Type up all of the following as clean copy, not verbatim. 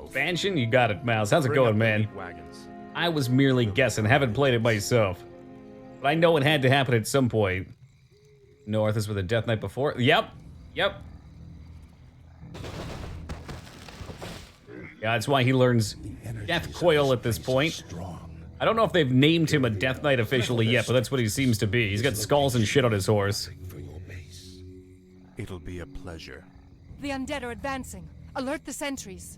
Expansion? You got it, Mouse. How's it going, man? I was merely guessing. Haven't played it myself. But I know it had to happen at some point. North is with a Death Knight before. Yep. Yeah, that's why he learns Death Coil at this point. I don't know if they've named him a Death Knight officially yet, but that's what he seems to be. He's got skulls and shit on his horse. It'll be a pleasure. The undead are advancing. Alert the sentries.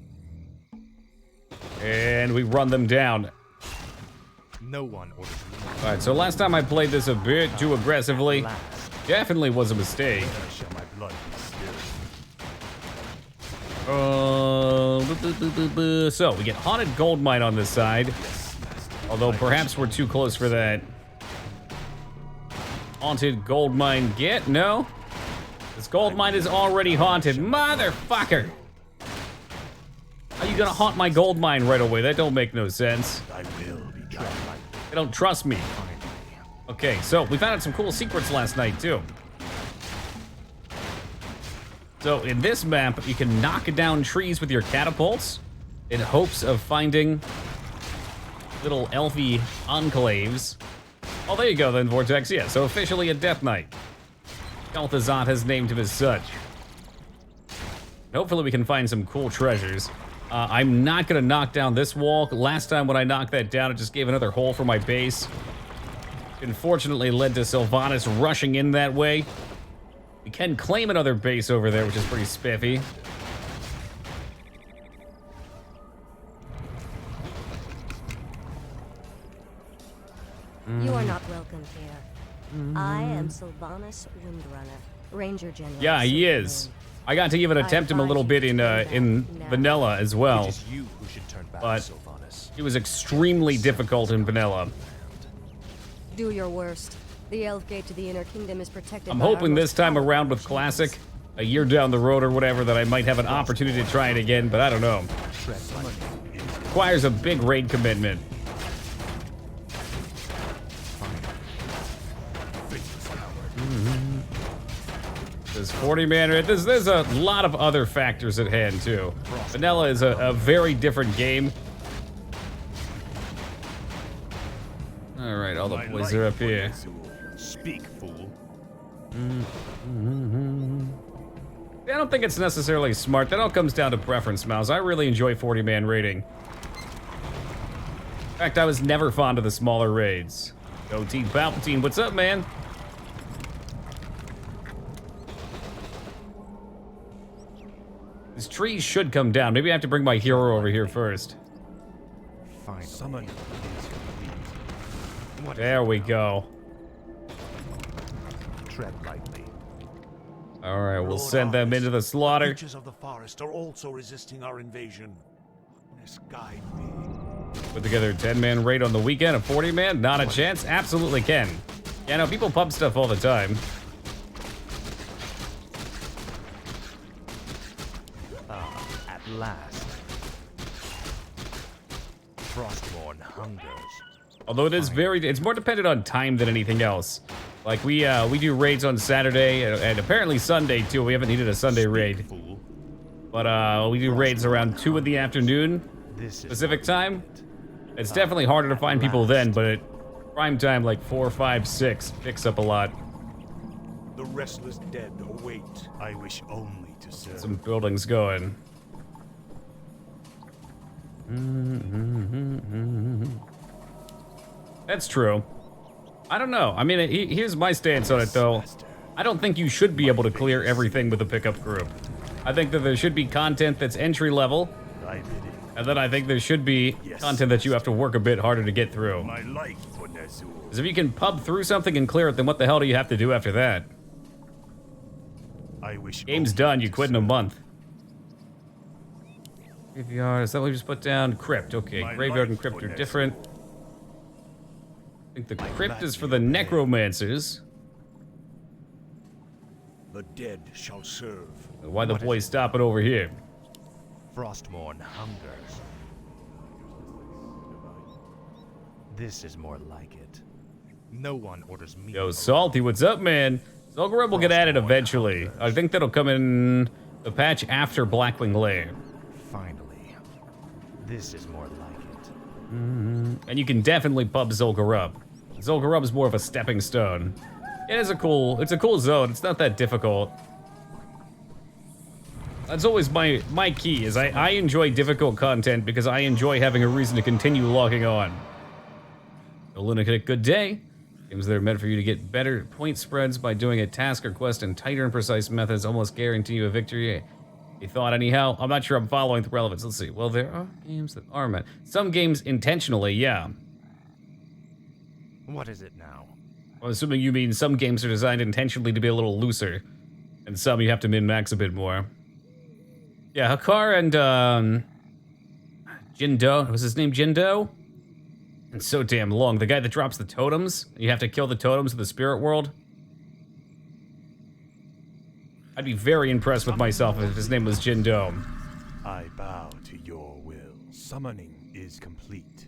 And we run them down. No one orders me. Alright, so last time I played this a bit too aggressively. Definitely was a mistake. So, we get Haunted Gold Mine on this side. Although perhaps we're too close for that. Haunted Gold Mine get? No? This gold mine is already haunted. Motherfucker! How are you gonna haunt my gold mine right away? That don't make no sense. They don't trust me. Okay, so we found out some cool secrets last night, too. So in this map, you can knock down trees with your catapults in hopes of finding little elfy enclaves. Oh, there you go then, Vortex. Yeah, so officially a Death Knight. Kel'Thuzad has named him as such. Hopefully we can find some cool treasures. I'm not gonna knock down this wall. Last time when I knocked that down, it just gave another hole for my base. Unfortunately led to Sylvanas rushing in that way. We can claim another base over there, which is pretty spiffy. You are not welcome here. I am Sylvanas Windrunner, Ranger General. Yeah, he is. I got to even attempt him a little bit in vanilla as well. But he was extremely difficult in vanilla. Do your worst. The elf gate to the inner kingdom is protected. I'm hoping this time around with Classic, a year down the road or whatever, that I might have an opportunity to try it again, but I don't know. Requires a big raid commitment. This 40-man raid, there's a lot of other factors at hand, too. Vanilla is a very different game. Alright, all the boys are up here. Speak, fool. I don't think it's necessarily smart. That all comes down to preference, Mouse. I really enjoy 40-man raiding. In fact, I was never fond of the smaller raids. Go Team Palpatine, what's up, man? These trees should come down. Maybe I have to bring my hero over here first. Fine. Summon. There we go. Tread lightly. All right, we'll send them into the slaughter. Creatures of the forest are also resisting our invasion. Misguide me. Put together a 10-man raid on the weekend, a 40-man? Not a chance? Absolutely can. Yeah, no, people pump stuff all the time. At last. Frostborn hungers. Although it is it's more dependent on time than anything else. Like we do raids on Saturday and apparently Sunday too. We haven't needed a Sunday raid. But we do raids around 2 in the afternoon Pacific time. It's definitely harder to find people then, but at prime time like 4, 5, 6 picks up a lot. The restless dead await. I wish only to serve. Some buildings going. That's true. I don't know. I mean, here's my stance on it, though. I don't think you should be able to clear everything with a pickup group. I think that there should be content that's entry level, and then I think there should be content that you have to work a bit harder to get through. Because if you can pub through something and clear it, then what the hell do you have to do after that? Game's done. You quit in a month. Graveyard. Is that what we just put down? Crypt. Okay, graveyard and crypt are different. I think the crypt is for the necromancers. The dead shall serve. Why the boys stopping over here? Frostborn hungers. This is more like it. No one orders me. Yo, Salty, what's up, man? Zul'Gurub will get added eventually. I think that'll come in the patch after Blackwing Lair. Finally. This is more like it. And you can definitely pub Zul'Gurub. Zul'Gurub is more of a stepping stone. It's a cool zone. It's not that difficult. That's always my key, is I enjoy difficult content because I enjoy having a reason to continue logging on. So Lunatic, good day. Games that are meant for you to get better point spreads by doing a task or quest in tighter and precise methods almost guarantee you a victory. You thought anyhow? I'm not sure I'm following the relevance. Let's see. Well, there are games that are meant. Some games intentionally, yeah. What is it now? I'm assuming you mean some games are designed intentionally to be a little looser, and some you have to min-max a bit more. Yeah, Hakar and Jindo, was his name Jindo? It's so damn long. The guy that drops the totems, you have to kill the totems of the spirit world. I'd be very impressed with myself if his name was Jindo. I bow to your will. Summoning is complete.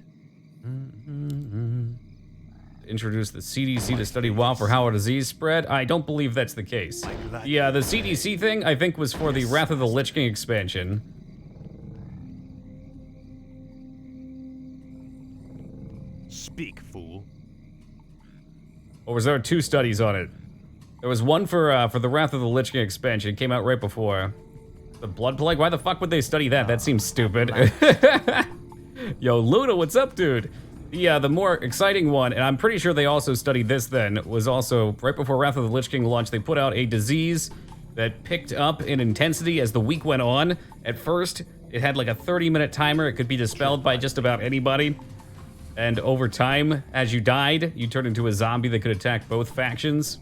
Introduce the CDC to study WoW for how a disease spread. I don't believe that's the case. Yeah, the CDC thing, I think, was for the Wrath of the Lich King expansion. Speak, fool. Or was there 2 studies on it? There was one for the Wrath of the Lich King expansion. It came out right before. The Blood Plague? Why the fuck would they study that? That seems stupid. Yo, Luna, what's up, dude? The more exciting one, and I'm pretty sure they also studied this then, was also right before Wrath of the Lich King launched. They put out a disease that picked up in intensity as the week went on. At first, it had like a 30-minute timer. It could be dispelled by just about anybody. And over time, as you died, you turned into a zombie that could attack both factions.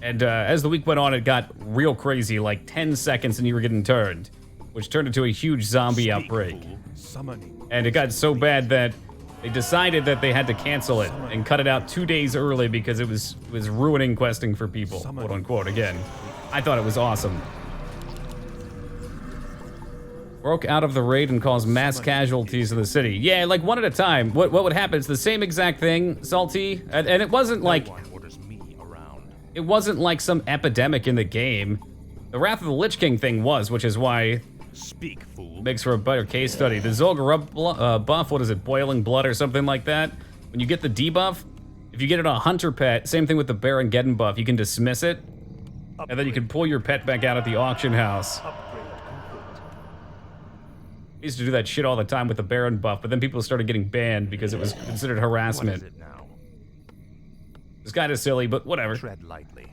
And as the week went on, it got real crazy, like 10 seconds and you were getting turned, which turned into a huge zombie outbreak. And it got so bad that they decided that they had to cancel it and cut it out 2 days early because it was ruining questing for people, quote unquote, again. I thought it was awesome. Broke out of the raid and caused mass casualties in the city. Yeah, like one at a time. What would happen? It's the same exact thing, Salty. And it wasn't like... It wasn't like some epidemic in the game. The Wrath of the Lich King thing was, which is why... Speak, fool. Makes for a better case study. The Zul'Gurub buff, what is it, Boiling Blood or something like that? When you get the debuff, if you get it on a Hunter pet, same thing with the Baron-Geddon buff, you can dismiss it, and then you can pull your pet back out at the auction house. I used to do that shit all the time with the Baron buff, but then people started getting banned because it was considered harassment. What is it now? It's kind of silly, but whatever. Tread lightly.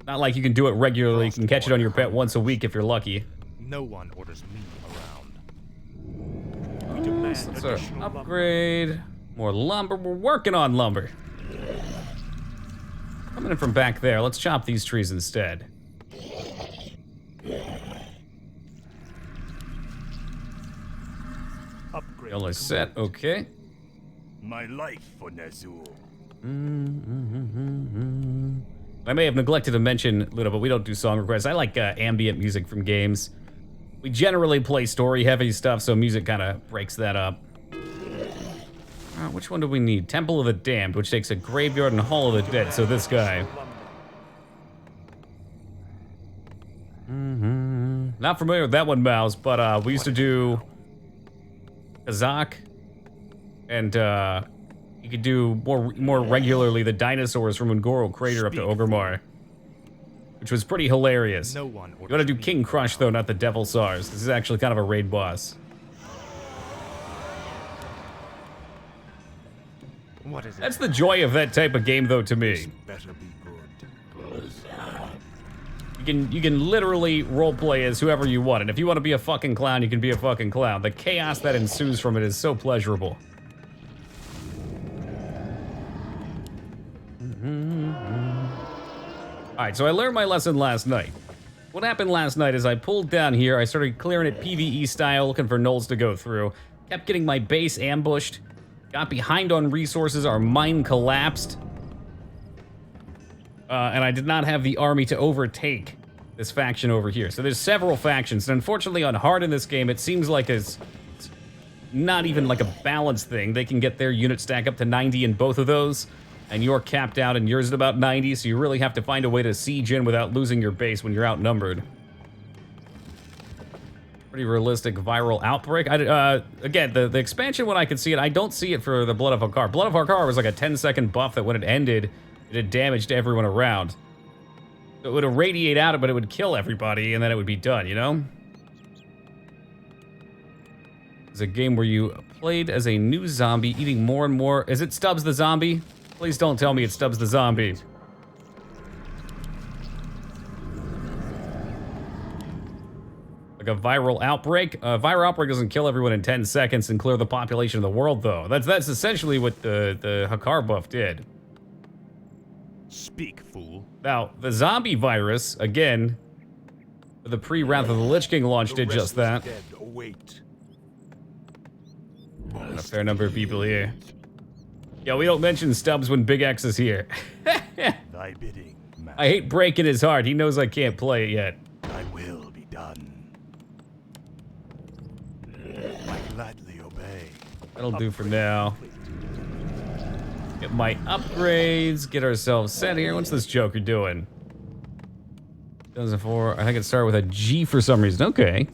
Not like you can do it regularly. You can catch it on your pet once a week if you're lucky. No one orders me around. We demand Let's additional upgrade. More lumber. We're working on lumber. Coming in from back there. Let's chop these trees instead. upgrade. Yellow set. Okay. My life for Nazul. I may have neglected to mention, Ludo, but we don't do song requests. I like ambient music from games. We generally play story-heavy stuff, so music kind of breaks that up. Which one do we need? Temple of the Damned, which takes a graveyard and Hall of the Dead, so this guy. Not familiar with that one, Mouse, but we used to do Kazakh, and you could do more regularly the dinosaurs from Ungoro Crater up to Orgrimmar, which was pretty hilarious. No one You gotta do King Crush, though, not the Devil SARS. This is actually kind of a raid boss. What is it? That's the joy of that type of game, though, to me. Better be good. You can literally roleplay as whoever you want, and if you want to be a fucking clown, you can be a fucking clown. The chaos that ensues from it is so pleasurable. Alright, so I learned my lesson last night. What happened last night is I pulled down here, I started clearing it PvE style, looking for gnolls to go through. Kept getting my base ambushed. Got behind on resources, our mine collapsed. And I did not have the army to overtake this faction over here. So there's several factions, and unfortunately on hard in this game, it seems like it's not even like a balanced thing. They can get their unit stack up to 90 in both of those, and you're capped out and yours at about 90, so you really have to find a way to siege in without losing your base when you're outnumbered. Pretty realistic viral outbreak. Again, the expansion when I could see it, I don't see it for the Blood of Hakar. Blood of Hakar was like a 10-second buff that when it ended, it did damage to everyone around. So it would irradiate out, but it would kill everybody, and then it would be done, you know? It's a game where you played as a new zombie, eating more and more. Is it Stubbs the Zombie? Please don't tell me it's Stubbs the Zombie. Like a viral outbreak? A viral outbreak doesn't kill everyone in 10 seconds and clear the population of the world, though. That's essentially what the Hakar buff did. Speak, fool. Now, the zombie virus, again, the pre-Wrath of the Lich King launch did just that. A fair number of people here. Yeah, we don't mention Stubbs when Big X is here. Thy bidding, master. I hate breaking his heart. He knows I can't play it yet. Thy will be done. I gladly obey. That'll do for now. Get my upgrades, get ourselves set here. What's this Joker doing? 2004, I think it started with a G for some reason. Okay.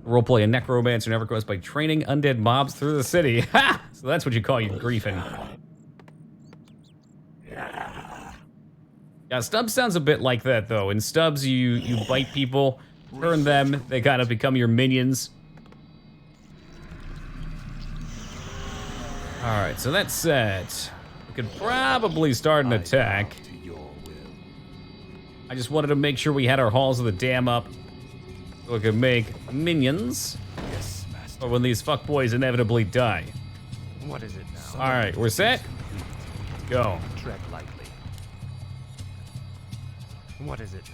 Roleplay a necromancer never goes by training undead mobs through the city. Ha! So that's what you call your griefing. Yeah, Stubbs sounds a bit like that, though. In Stubbs, you bite people, turn them, they kind of become your minions. Alright, so that's set. We could probably start an attack. I just wanted to make sure we had our Halls of the Dam up so we could make minions. Yes, master. Or when these fuckboys inevitably die. What is it now? Alright, we're set. Go. Tread lightly. What is it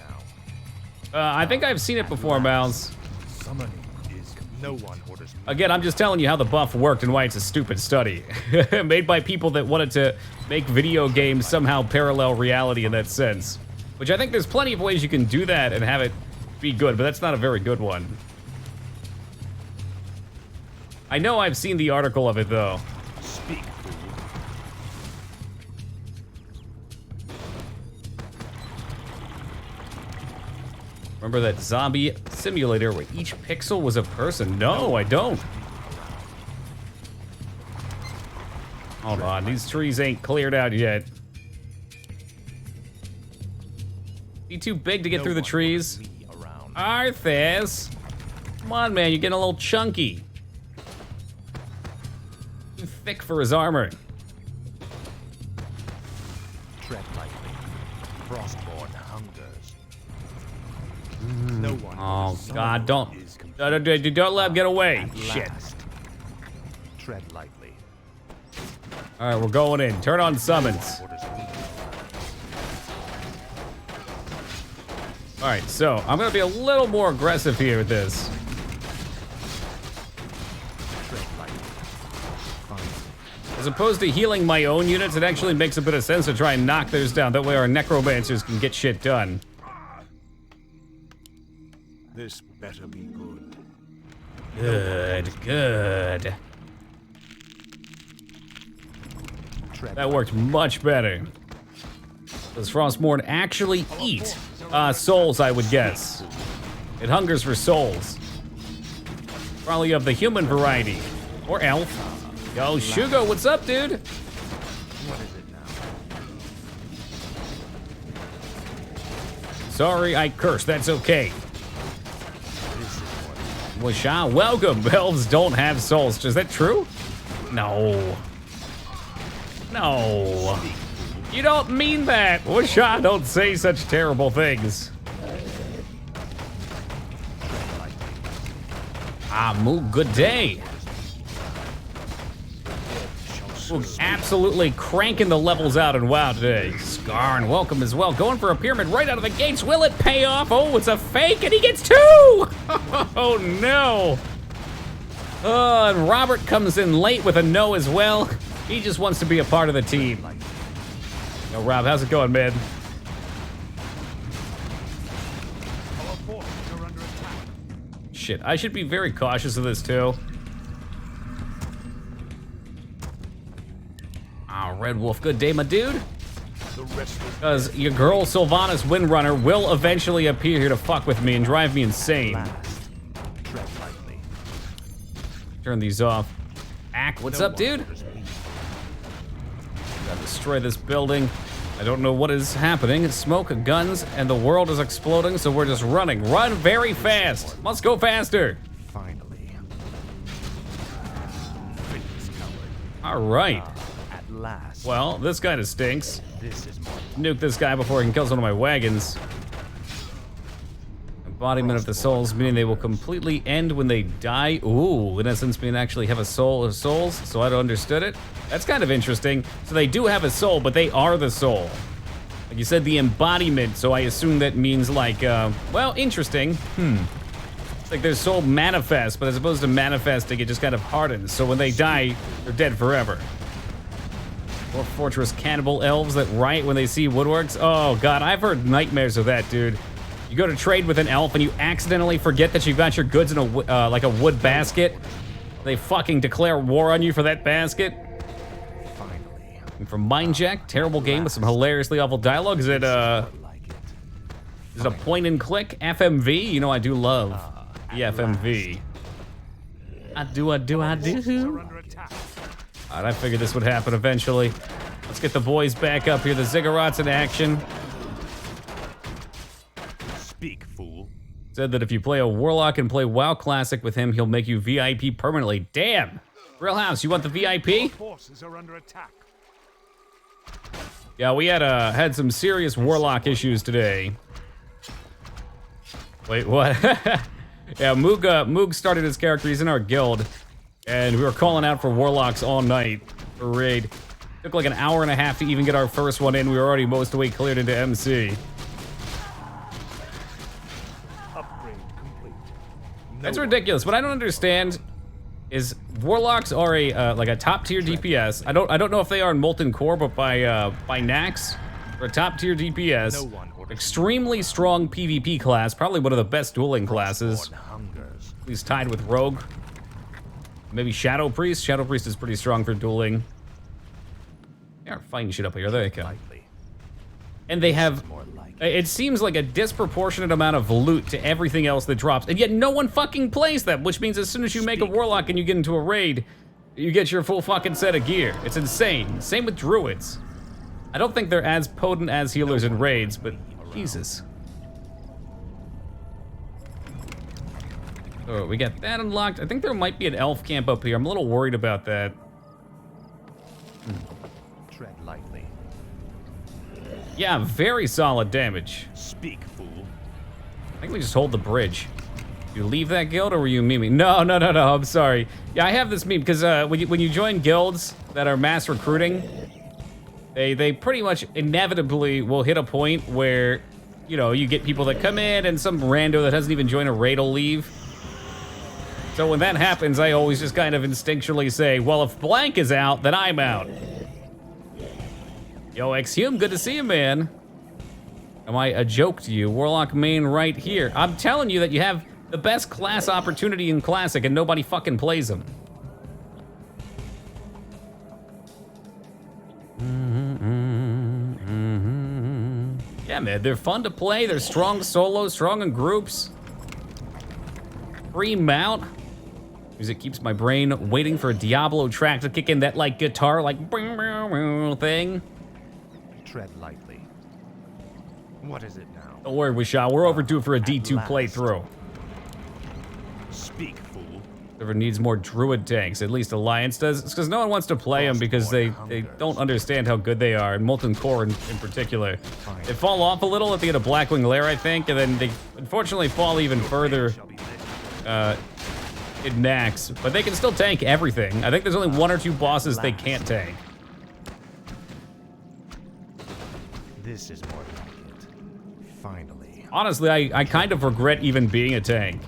now? I think I've seen it before, Mouse. Summoning is no one orders me. Again, I'm just telling you how the buff worked and why it's a stupid study. Made by people that wanted to make video games somehow parallel reality in that sense. Which I think there's plenty of ways you can do that and have it be good, but that's not a very good one. I know I've seen the article of it, though. Speak, fool. Remember that zombie simulator where each pixel was a person? No, I don't. Hold on, these trees ain't cleared out yet. You too big to get through the trees? Arthas! Come on, man, you're getting a little chunky. Too thick for his armor. Tread lightly. Frostborn hungers. No one. Oh, God, don't let him get away. Shit. Tread lightly. All right, we're going in. Turn on summons. Orders me. All right, so I'm gonna be a little more aggressive here with this. Tread lightly. Fine. As opposed to healing my own units, it actually makes a bit of sense to try and knock theirs down. That way our necromancers can get shit done. This better be good. Good, good. Tread That worked much better. Does Frostborn actually eat souls, I would guess? It hungers for souls. Probably of the human variety. Or elf. Yo, Shugo, what's up, dude? What is it now? Sorry, I cursed. That's okay. This is what Washa, welcome. Elves don't have souls. Is that true? No. No. You don't mean that. Washa, don't say such terrible things. Moo, good day. We're absolutely cranking the levels out in WoW today. Skarn, welcome as well. Going for a pyramid right out of the gates. Will it pay off? Oh, it's a fake, and he gets 2! Oh, no. And Robert comes in late with a no as well. He just wants to be a part of the team. Yo, Rob, how's it going, man? Shit, I should be very cautious of this, too. Red Wolf, good day, my dude. Because your girl, Sylvanas Windrunner, will eventually appear here to fuck with me and drive me insane. last. Tread lightly. turn these off. Ack, what's up, dude? Gotta destroy this building. I don't know what is happening. It's smoke, guns, and the world is exploding, so we're just running. Run very fast. Let's go faster. Finally. All right. At last. Well, this kind of stinks. This is more. Nuke this guy before he can kill one of my wagons. Embodiment of the souls, meaning they will completely end when they die. Ooh, in essence, meaning actually have a soul or souls, so I don't understood it. That's kind of interesting. So they do have a soul, but they are the soul. Like you said, the embodiment, so I assume that means like, well, interesting. It's like their soul manifests, but as opposed to manifesting, it just kind of hardens. So when they die, they're dead forever. Or fortress cannibal elves that riot when they see woodworks. Oh God, I've heard nightmares of that, dude. You go to trade with an elf and you accidentally forget that you've got your goods in a like a wood basket. They fucking declare war on you for that basket. Finally. And from Mindjack, terrible game with some hilariously awful dialogue. Is it a point and click FMV? You know I do love the FMV. I do. Alright, I figured this would happen eventually. Let's get the boys back up here. The ziggurats in action. Speak, fool. Said that if you play a warlock and play WoW Classic with him, he'll make you VIP permanently. Damn! Real House, you want the VIP? Forces are under attack. Yeah, we had some serious warlock issues today. Wait, what? Yeah, Moog started his character. He's in our guild, and we were calling out for warlocks all night for raid. Took like an hour and a half to even get our first one in. We were already most of the way cleared into MC. That's ridiculous. What I don't understand is warlocks are a like a top tier DPS. I don't know if they are in Molten Core, but by Nax, they're a top tier DPS. Extremely strong PvP class, probably one of the best dueling classes. He's tied with Rogue. Maybe Shadow Priest. Shadow Priest is pretty strong for dueling. They are fighting shit up here. There they come. And they have. It seems like a disproportionate amount of loot to everything else that drops, and yet no one fucking plays them, which means as soon as you make a warlock and you get into a raid, you get your full fucking set of gear. It's insane. Same with druids. I don't think they're as potent as healers in raids, but Jesus. Oh, we got that unlocked. I think there might be an elf camp up here. I'm a little worried about that. Tread lightly. Yeah, very solid damage. Speak, fool. I think we just hold the bridge. You leave that guild, or were you memeing? No, I'm sorry. Yeah, I have this meme, because when you join guilds that are mass recruiting, they pretty much inevitably will hit a point where, you know, you get people that come in and some rando that hasn't even joined a raid will leave. So when that happens, I always just kind of instinctually say, well, if blank is out, then I'm out. Yo, Exhume, good to see you, man. Am I a joke to you? Warlock main right here. I'm telling you that you have the best class opportunity in Classic and nobody fucking plays them. Yeah, man, they're fun to play. They're strong solo, strong in groups. Free mount. Music keeps my brain waiting for a Diablo track to kick in, that like guitar like thing. Tread lightly. What is it now? Don't worry, Wishaw. We're overdue for a D2 playthrough. Speak, fool. Whoever needs more druid tanks, at least Alliance does. It's because no one wants to play them because they don't understand how good they are, and Molten Core in particular. They fall off a little at the end of Blackwing Lair, I think, and then they unfortunately fall even further in Nax. But they can still tank everything. I think there's only one or two bosses they can't tank. This is more like it. Finally. Honestly, I kind of regret even being a tank.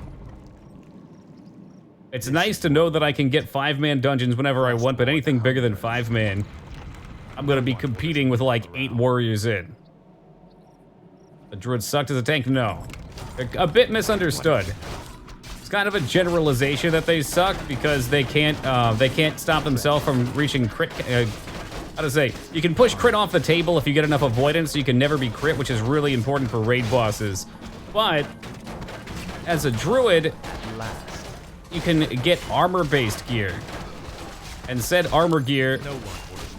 It's nice to know that I can get 5-man dungeons whenever I want, but anything bigger than 5-man, I'm gonna be competing with like 8 warriors in. The druid sucked as a tank? No. A bit misunderstood. It's kind of a generalization that they suck because they can't stop themselves from reaching crit. How to say? You can push crit off the table if you get enough avoidance, so you can never be crit, which is really important for raid bosses. But as a druid, you can get armor-based gear. And said armor gear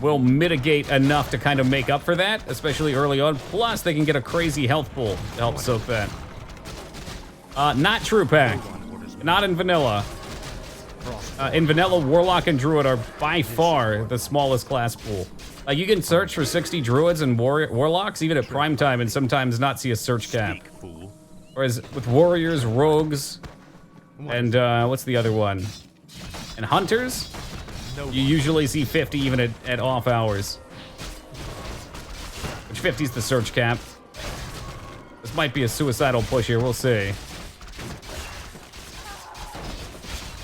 will mitigate enough to kind of make up for that, especially early on. Plus, they can get a crazy health pool to help soak that. Not true, Pack. Not in vanilla. In vanilla, Warlock and Druid are by far the smallest class pool. Like, you can search for 60 Druids and Warlocks even at prime time and sometimes not see a search cap. Whereas with Warriors, Rogues, and what's the other one? And Hunters, you usually see 50 even at off hours. Which 50 is the search cap. This might be a suicidal push here, we'll see.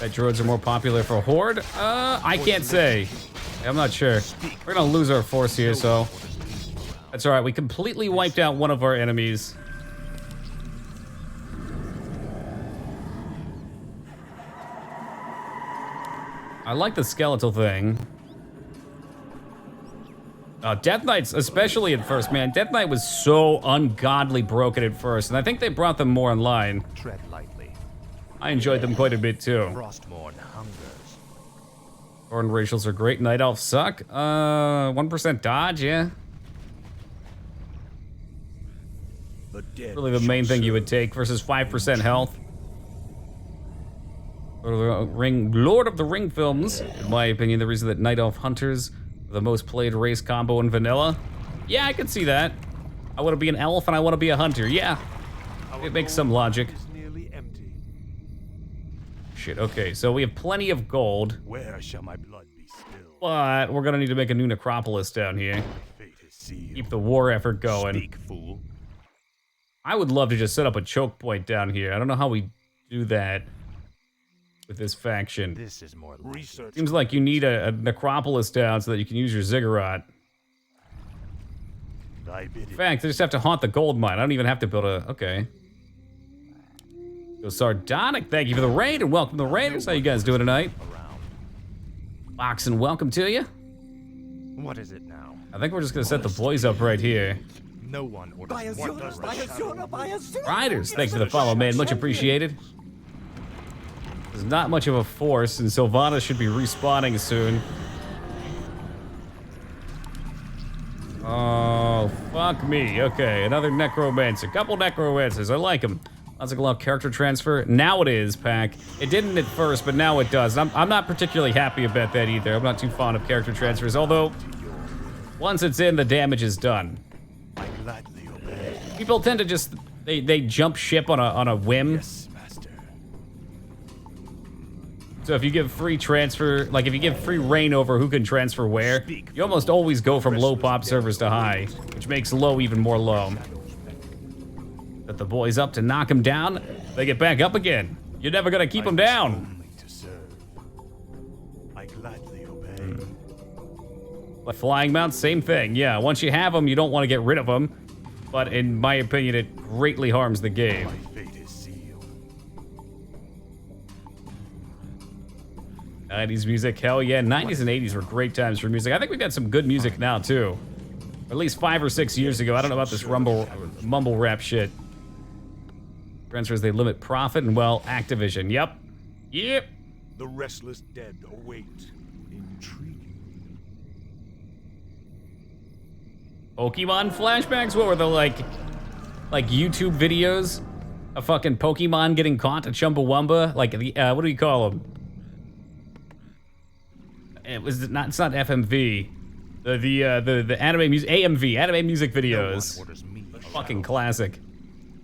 Bet Druids are more popular for Horde? I can't say. I'm not sure. We're gonna lose our force here, so that's all right. We completely wiped out one of our enemies. I like the skeletal thing. Death Knights, especially at first, man. Death Knight was so ungodly broken at first, and I think they brought them more online. Tread lightly. I enjoyed them quite a bit too. Frostmourne hungers. Thorn racials are great. Night Elves suck. 1% dodge, yeah. The dead Really the main thing you would take versus 5% health. Lord of the Ring films, in my opinion, the reason that Night Elf Hunters are the most played race combo in vanilla. Yeah, I can see that. I want to be an elf and I want to be a hunter. Yeah, it makes some logic. Is nearly empty. Shit, okay, so we have plenty of gold, Where shall my blood be spilled? but we're gonna need to make a new necropolis down here. Fate is sealed. Keep the war effort going. Speak, fool. I would love to just set up a choke point down here. I don't know how we do that with this faction. This is more like Research. Seems like you need a necropolis down so that you can use your ziggurat. Thy bidding. In fact, I just have to haunt the gold mine. I don't even have to build a... Okay. So Sardonic, thank you for the raid, and welcome to the Raiders. How you guys doing tonight? Boxen, welcome to you. What is it now? I think we're just gonna set the boys up right here. No one orders what does the shadow. Riders, thanks for the follow, man. Much appreciated. There's not much of a force, and Sylvana should be respawning soon. Oh, fuck me. Okay, another Necromancer. Couple Necromancers. I like them. Sounds like a lot of character transfer. Now it is, Pack. It didn't at first, but now it does. I'm not particularly happy about that either. I'm not too fond of character transfers, although once it's in, the damage is done. I gladly obey. People tend to just they jump ship on a whim. Yes, master. So if you give free transfer, like if you give free reign over who can transfer where, you almost always go from low pop servers to high, which makes low even more low. Set the boys up to knock them down, they get back up again. You're never gonna keep them down. Only to serve. I gladly obey. But flying mounts, same thing. Yeah, once you have them, you don't want to get rid of them. But in my opinion, it greatly harms the game. My fate is sealed. 90s music, hell yeah. 90s and 80s were great times for music. I think we've got some good music now, too. Or at least 5 or 6 years ago. I don't know about this mumble rap shit. Transfers, they limit profit and, well, Activision. Yep. Yep. The restless dead await. Intriguing. Pokemon flashbacks? What were the, like YouTube videos of fucking Pokemon getting caught at Chumbawamba? Like, the, what do you call them? It's not FMV. The anime music, AMV, anime music videos. Fucking classic.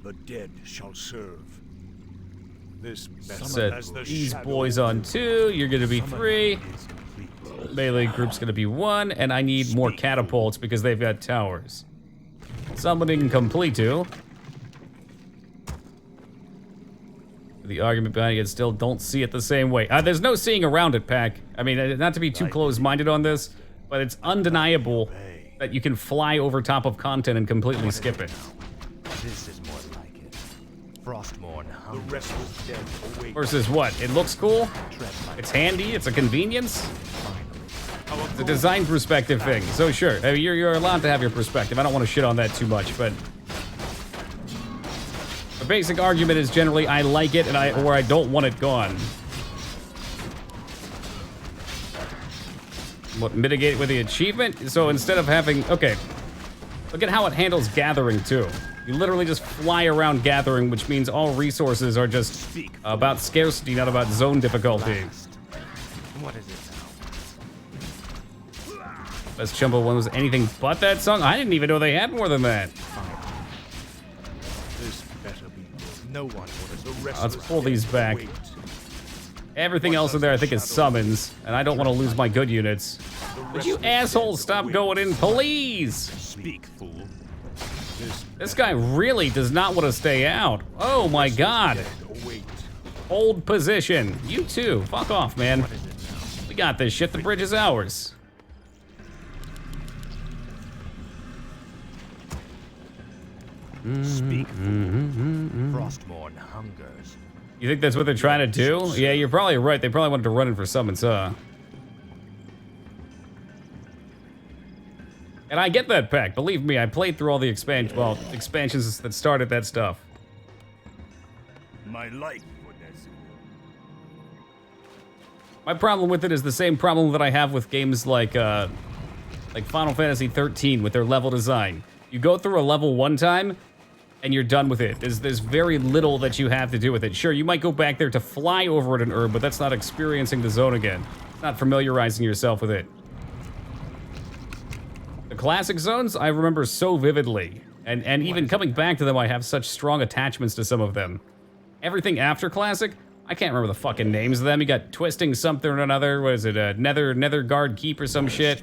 The dead shall serve. This Set vessel as the these shadow boys on 2, you're gonna be 3. is complete. Melee group's gonna be 1, and I need more catapults because they've got towers. Summoning complete too. The argument behind it, still don't see it the same way. There's no seeing around it, Pack. I mean, not to be too close-minded on this, but it's undeniable that you can fly over top of content and completely skip it. This is more like it. Frostmourne The hungers. restless dead await. Versus what? It looks cool, Tread lightly. it's handy, it's a convenience. It's a design perspective thing, so sure. I mean, you're allowed to have your perspective. I don't want to shit on that too much, but the basic argument is generally I like it and or I don't want it gone. What, mitigate with the achievement? So instead of having, okay, look at how it handles gathering too. You literally just fly around gathering, which means all resources are just about scarcity, not about zone difficulty. What is it now? Best Chumbo one was anything but that song? I didn't even know they had more than that. This better be good. No one orders the rest. Let's pull these back. Everything else in there I think is summons, and I don't want to lose my good units. Would you assholes stop going in, please? Speak, fool. This guy really does not want to stay out. Oh my god. Hold position. You too. Fuck off, man. We got this shit. The bridge is ours. Speak, fool. Frostmourne hungers. You think that's what they're trying to do? Yeah, you're probably right. They probably wanted to run in for summons, huh? And I get that pack. Believe me, I played through all the expansions that started that stuff. My life for this. My problem with it is the same problem that I have with games like Final Fantasy 13 with their level design. You go through a level one time, and you're done with it. There's very little that you have to do with it. Sure, you might go back there to fly over it an herb, but that's not experiencing the zone again. It's not familiarizing yourself with it. The classic zones, I remember so vividly. And even coming back to them, I have such strong attachments to some of them. Everything after classic, I can't remember the fucking names of them. You got Twisting something or another. What is it, Nether Guard Keep or some shit?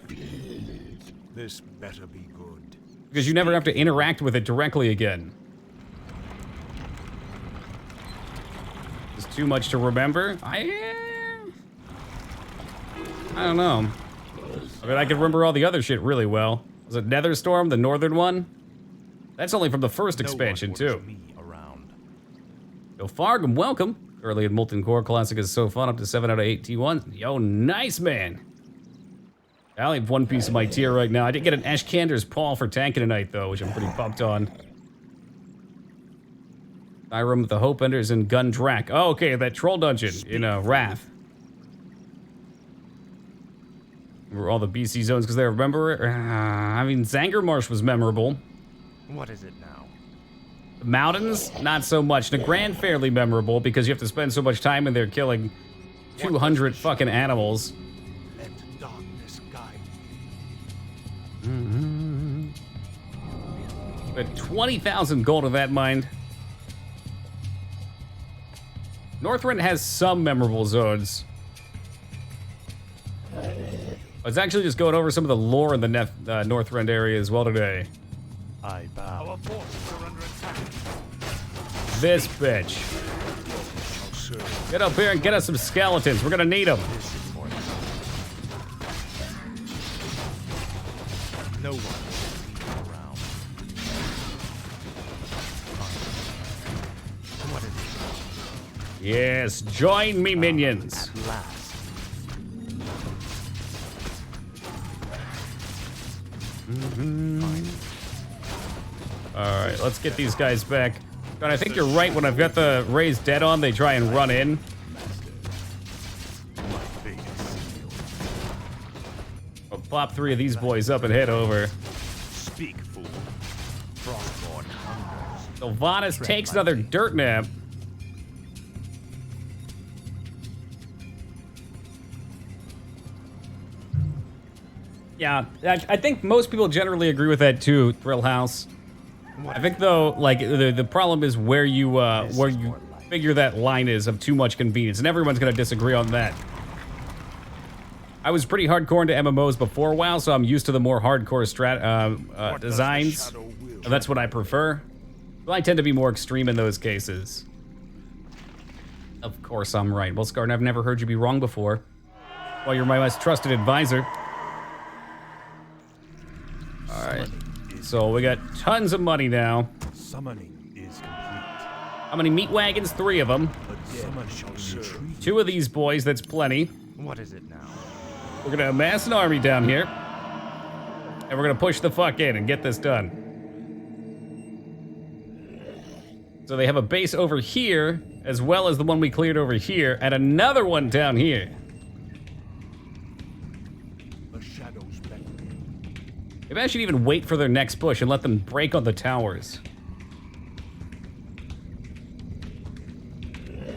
This better be good. Because you never have to interact with it directly again. It's too much to remember. I don't know. I mean, I can remember all the other shit really well. Was it Netherstorm, the northern one? That's only from the first expansion, too. Yo, Fargum, welcome. Early in Molten Core Classic is so fun, up to 7 out of 8 T1s. Yo, nice, man. I only have one piece of my tier right now. I did get an Ashkander's Paw for tanking tonight, though, which I'm pretty pumped on. Skyrim with the Hope Enders and Gundrak. Oh, okay, that troll dungeon in Wrath. Remember all the BC zones because they remember it? I mean, Zangarmarsh was memorable. What is it now? The mountains, not so much. Nagrand, fairly memorable because you have to spend so much time in there killing 200 fucking animals. Let darkness guide. But 20,000 gold of that mine. Northrend has some memorable zones. I was actually just going over some of the lore in the Northrend area as well today. I bow. Our forces are under attack. This bitch. Get up here and get us some skeletons. We're gonna need them. This is more no one will be around. What is it? Yes, join me, minions. At last. All right, let's get these guys back. God, I think you're right. When I've got the raised dead on, they try and run in. I'll pop 3 of these boys up and head over. Speak, fool. Frostborn hungers. Sylvanas takes another dirt nap. Yeah, I think most people generally agree with that too, Thrill House. I think though, like the problem is where you figure that line is of too much convenience, and everyone's gonna disagree on that. I was pretty hardcore into MMOs before WoW, so I'm used to the more hardcore designs. And that's what I prefer. But I tend to be more extreme in those cases. Of course I'm right. Well, Scarn, I've never heard you be wrong before. Well, you're my most trusted advisor. All right. So we got tons of money now. Summoning is complete. How many meat wagons? 3 of them. Someone shall serve. 2 of these boys, that's plenty. What is it now? We're gonna amass an army down here. And we're gonna push the fuck in and get this done. So they have a base over here, as well as the one we cleared over here, and another one down here. Maybe I should even wait for their next push and let them break on the towers.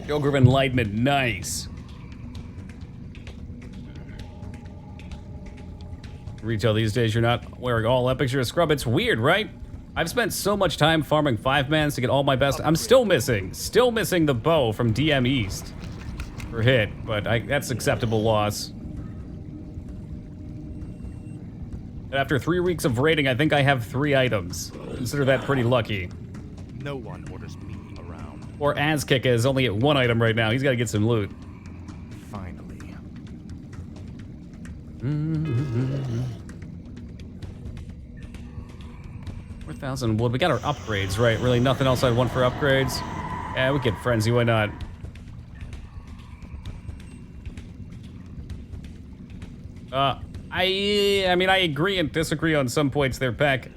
Yoga of Enlightenment, nice. Retail these days, you're not wearing all epics, you're a scrub. It's weird, right? I've spent so much time farming 5-mans to get all my best. I'm still missing the bow from DM East for hit, but that's acceptable loss. And after 3 weeks of raiding, I think I have 3 items. Consider that pretty lucky. No one orders me around. Or Azkika is only at 1 item right now. He's got to get some loot. Finally. 4,000 wood. We got our upgrades, right? Really nothing else I'd want for upgrades? Yeah, we get Frenzy. Why not? I mean, I agree and disagree on some points there, Peck.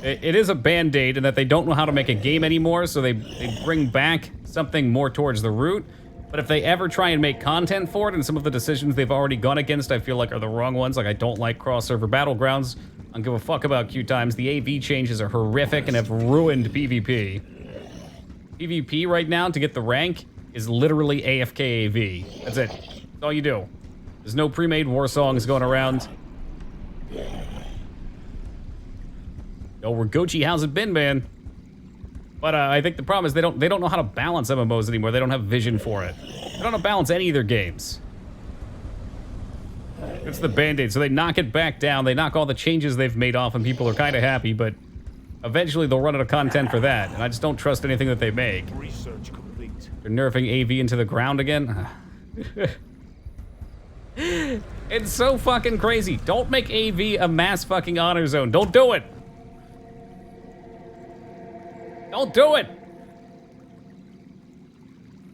It is a band-aid in that they don't know how to make a game anymore, so they bring back something more towards the root. But if they ever try and make content for it, and some of the decisions they've already gone against I feel like are the wrong ones, like I don't like cross-server battlegrounds, I don't give a fuck about queue times. The AV changes are horrific and have ruined PvP. PvP right now, to get the rank, is literally AFK AV. That's it. That's all you do. There's no pre-made war songs going around. Yo, Rigochi, how's it been, man? But I think the problem is they don't know how to balance MMOs anymore. They don't have vision for it. They don't know how to balance any of their games. It's the band-aid, so they knock it back down. They knock all the changes they've made off, and people are kind of happy, but eventually they'll run out of content for that, and I just don't trust anything that they make. Research complete. They're nerfing AV into the ground again. It's so fucking crazy. Don't make AV a mass fucking honor zone. Don't do it. Don't do it.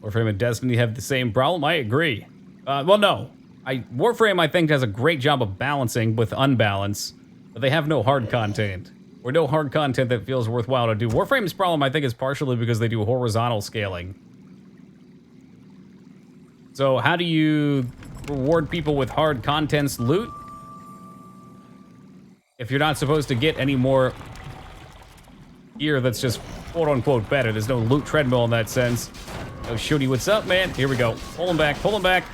Warframe and Destiny have the same problem. I agree. Well, no. Warframe, I think, does a great job of balancing with unbalance, but they have no hard content. Or no hard content that feels worthwhile to do. Warframe's problem, I think, is partially because they do horizontal scaling. So how do you reward people with hard contents loot if you're not supposed to get any more gear that's just quote-unquote better? There's no loot treadmill in that sense. Oh, Shooty, what's up, man? Here we go. Pull him back, pull him back.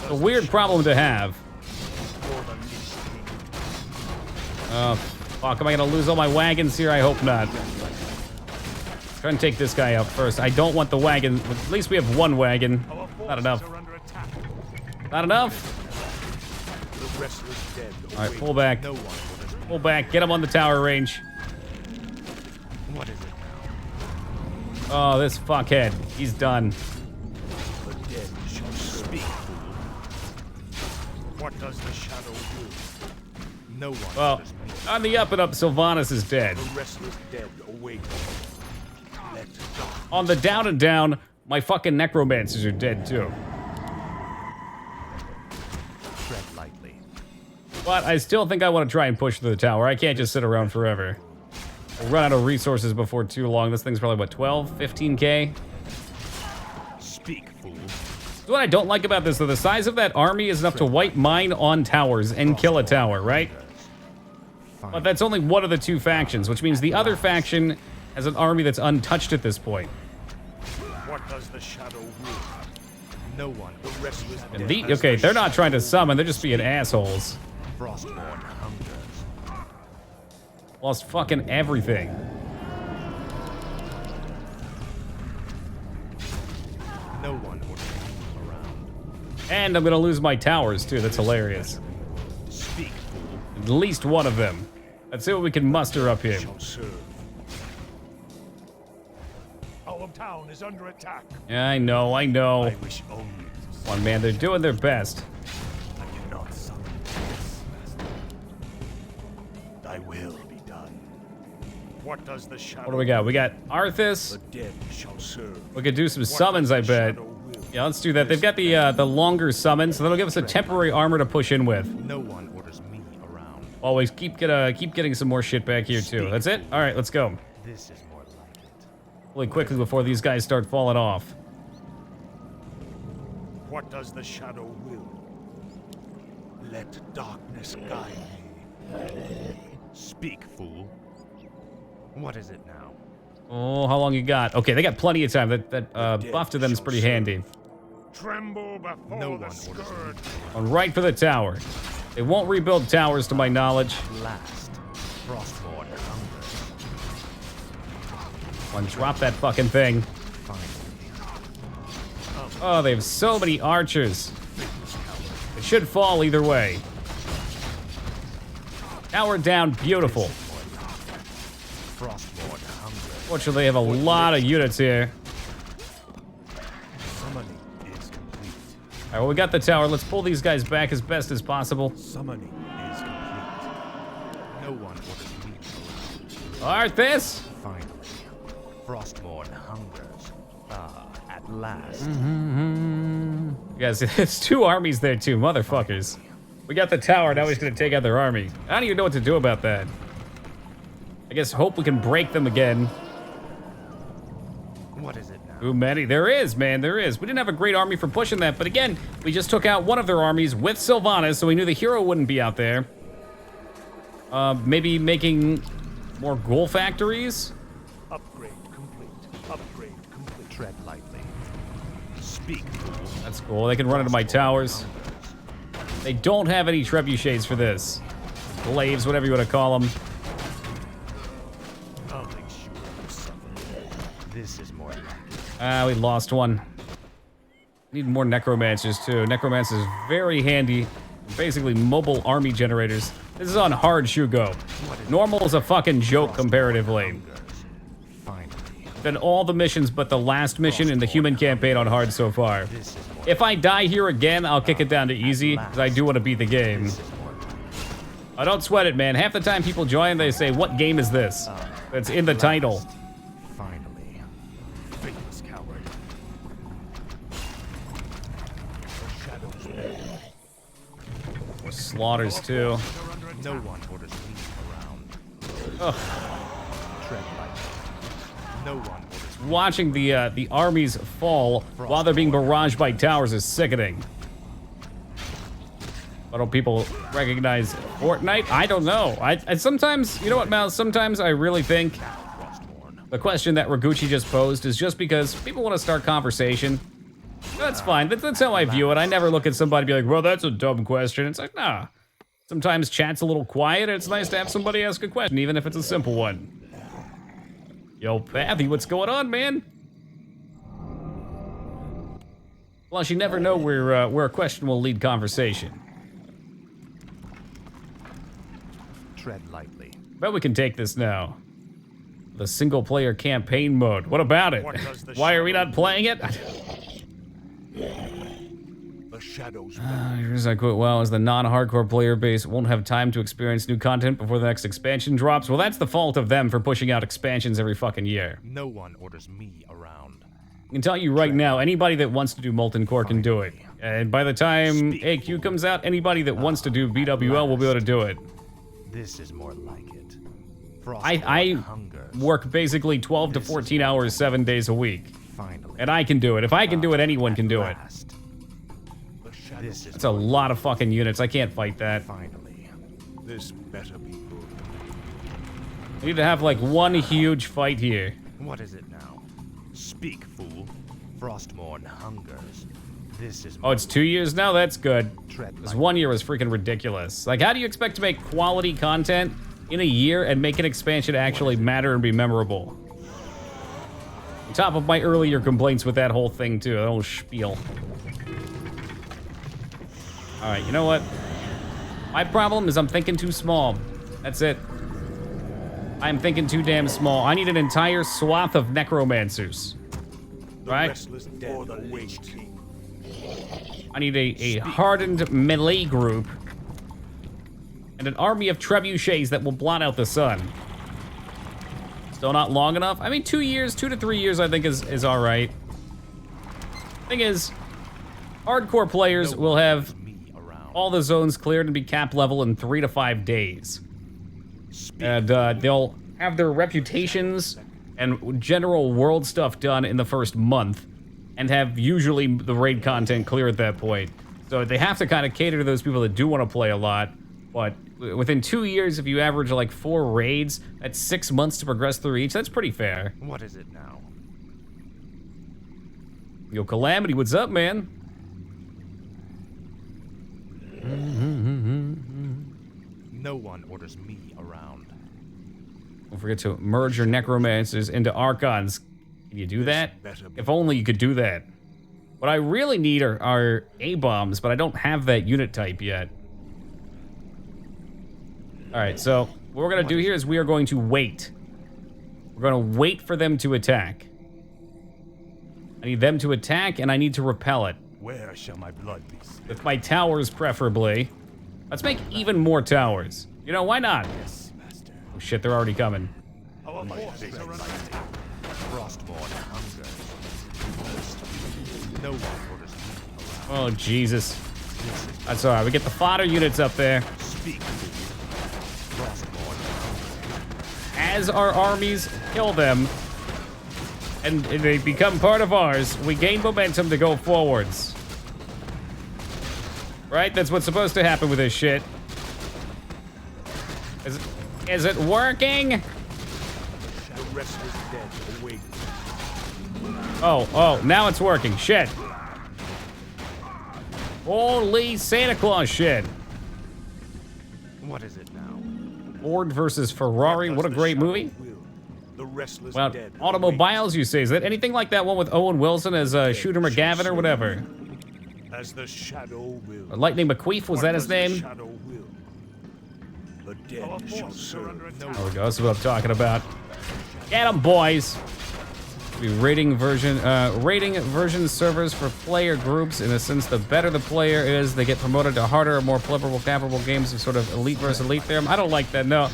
A weird problem to have. Oh, fuck, am I gonna lose all my wagons here? I hope not. Try and take this guy out first. I don't want the wagon. At least we have 1 wagon. Not enough. Not enough? Alright, pull back. Pull back. Get him on the tower range. What is it now? Oh, this fuckhead. He's done. The dead shall speak. What does the shadow do? No one Well, orders me. on the up and up, Sylvanas is dead. The restless dead await. Let dark On the down and down, my fucking necromancers are dead too. Tread lightly. But I still think I want to try and push through the tower. I can't just sit around forever. We'll run out of resources before too long. This thing's probably, what, 12, 15K? speak, fool. What I don't like about this, though, the size of that army is enough to wipe mine on towers and kill a tower, right? But that's only one of the 2 factions, which means the other faction has an army that's untouched at this point. What does the shadow will? No one. The restless And dead. okay, they're not trying to summon, they're just being assholes. Frostborn hungers. Lost fucking everything. No one orders me around. And I'm gonna lose my towers, too. That's hilarious. Speak, fool. At least one of them. Let's see what we can muster up here. Shall serve. Our town is under attack. Yeah, I know, I know. I wish only to see. Come on, man, they're doing their best. I cannot summon this. Thy will be done. What does the shadow? What do we got? We got Arthas. The dead shall serve. We could do some What summons, does I the bet. shadow will? Yeah, let's do that. They've got the longer summons, so that'll give us a temporary armor to push in with. No one orders me around. Always keep getting some more shit back here too. That's it? All right, let's go. This is more like it. Really quickly before these guys start falling off. What does the shadow will? Let darkness guide me. Speak, fool. What is it now? Oh, how long you got? Okay, they got plenty of time. That buff to them is pretty handy. Tremble before No the one scourge. Going right for the tower. They won't rebuild towers, to my knowledge. Last. Frostborn hunger. One, drop that fucking thing. Finally. Oh, they have so many archers. It should fall either way. Tower down, beautiful. Frostborn hunger. Fortunately, they have a lot of units here. Summoning is complete. All right, well, we got the tower. Let's pull these guys back as best as possible. Summoning is complete. No one orders me to Arthas! finally. Frostborn hungers. Ah, at last. Guys, it's 2 armies there too, motherfuckers. We got the tower, now he's gonna take out their army. I don't even know what to do about that. I guess hope we can break them again. What is it now? Too many. There is, man, there is. We didn't have a great army for pushing that, but again, we just took out one of their armies with Sylvanas, so we knew the hero wouldn't be out there. Maybe making more ghoul factories? Upgrade complete. Upgrade complete. Tread lightly. Speak, fool. That's cool. They can run into my towers. They don't have any trebuchets for this. Glaives, whatever you want to call them. I'll make sure you suffer. This is more like it. We lost one. Need more necromancers too. Necromancers very handy. Basically mobile army generators. This is on hard Shugo. Normal is a fucking joke comparatively. Finally. Then all the missions but the last mission in the human campaign on hard so far. This is more If I die here again, I'll kick it down to easy, because I do want to beat the game. This is more like I don't sweat it, man. Half the time people join, they say, what game is this? That's in the title. Finally. Faithless coward. The shadows move. More slaughters, too. No one orders me around. Ugh. Tread lightly. No one orders me. Watching the armies fall while they're being barraged by towers is sickening. Why don't people recognize Fortnite? I don't know. I sometimes, you know what, Mal? Sometimes I really think Frostborn. the question that Raguchi just posed is just because people want to start conversation. That's fine. That's how I view it. I never look at somebody and be like, well, that's a dumb question. It's like, nah. Sometimes chat's a little quiet, and it's nice to have somebody ask a question, even if it's a simple one. Yo, Pathy, what's going on, man? Plus, you never know where a question will lead conversation. Tread lightly. Bet we can take this now. The single-player campaign mode. What about it? What does the Why are we shadow not playing it? The shadows move. Here's I quote, well, as the non-hardcore player base won't have time to experience new content before the next expansion drops. Well, that's the fault of them for pushing out expansions every fucking year. No one orders me around. I can tell you right now, anybody that wants to do Molten Core can do it. And by the time AQ comes out, anybody that wants to do BWL will be able to do it. This is more like it. I Hunger. work basically 12 to 14 hours, 7 days a week. Finally. And I can do it. If I can do it, anyone can do it. Last. The shadows. This is That's a lot of fucking units. I can't fight that. finally. This better be good. We need to have like one huge fight here. What is it now? Speak, fool. Frostborn hungers. This is Oh, it's 2 years now? That's good. tread Because lightly. 1 year was freaking ridiculous. Like, how do you expect to make quality content in a year and make an expansion actually matter and be memorable? On top of my earlier complaints with that whole thing, too. That whole spiel. Alright, you know what? My problem is I'm thinking too small. That's it. I'm thinking too damn small. I need an entire swath of necromancers. The Right? restless dead or the wait. I need a hardened melee group and an army of trebuchets that will blot out the sun. Still not long enough? I mean, 2 years, 2 to 3 years, I think is all right. Thing is, hardcore players will have Me around. all the zones cleared and be cap level in 3 to 5 days. And they'll have their reputations and general world stuff done in the first month, and have usually the raid content clear at that point. So they have to kind of cater to those people that do want to play a lot. But within 2 years, if you average like 4 raids, that's 6 months to progress through each. That's pretty fair. What is it now? Yo, Calamity, what's up, man? No one orders me around. Don't forget to merge your necromancers into archons. Can you do that? If only you could do that. What I really need are A-bombs, but I don't have that unit type yet. Alright, so what we're gonna do here is we are going to wait. We're gonna wait for them to attack. I need them to attack, and I need to repel it. Where shall my blood be spilled? With my towers, preferably. Let's make even more towers. You know, why not? Yes, master. Oh shit, they're already coming. Our forces are under attack. Frostborn hunger. No one orders me around. Oh, Jesus. That's alright, we get the fodder units up there. Speak, Frostborn As our armies kill them, and they become part of ours, we gain momentum to go forwards. Right? That's what's supposed to happen with this shit. Is it working? The restless dead await. Oh, now it's working. Shit. Holy Santa Claus shit. What is it now? Ford versus Ferrari. What a great movie. The restless Well, dead automobiles, you say. Is that anything like that one with Owen Wilson as Shooter McGavin or whatever? as the shadow will. Or Lightning McQueef, was that his The name? shadow will. The dead shall serve. There we go, that's what I'm talking about. Get 'em, boys! Be rating version servers for player groups. In a sense, the better the player is, they get promoted to harder or more playable games of sort of elite versus elite there. I don't like that, no.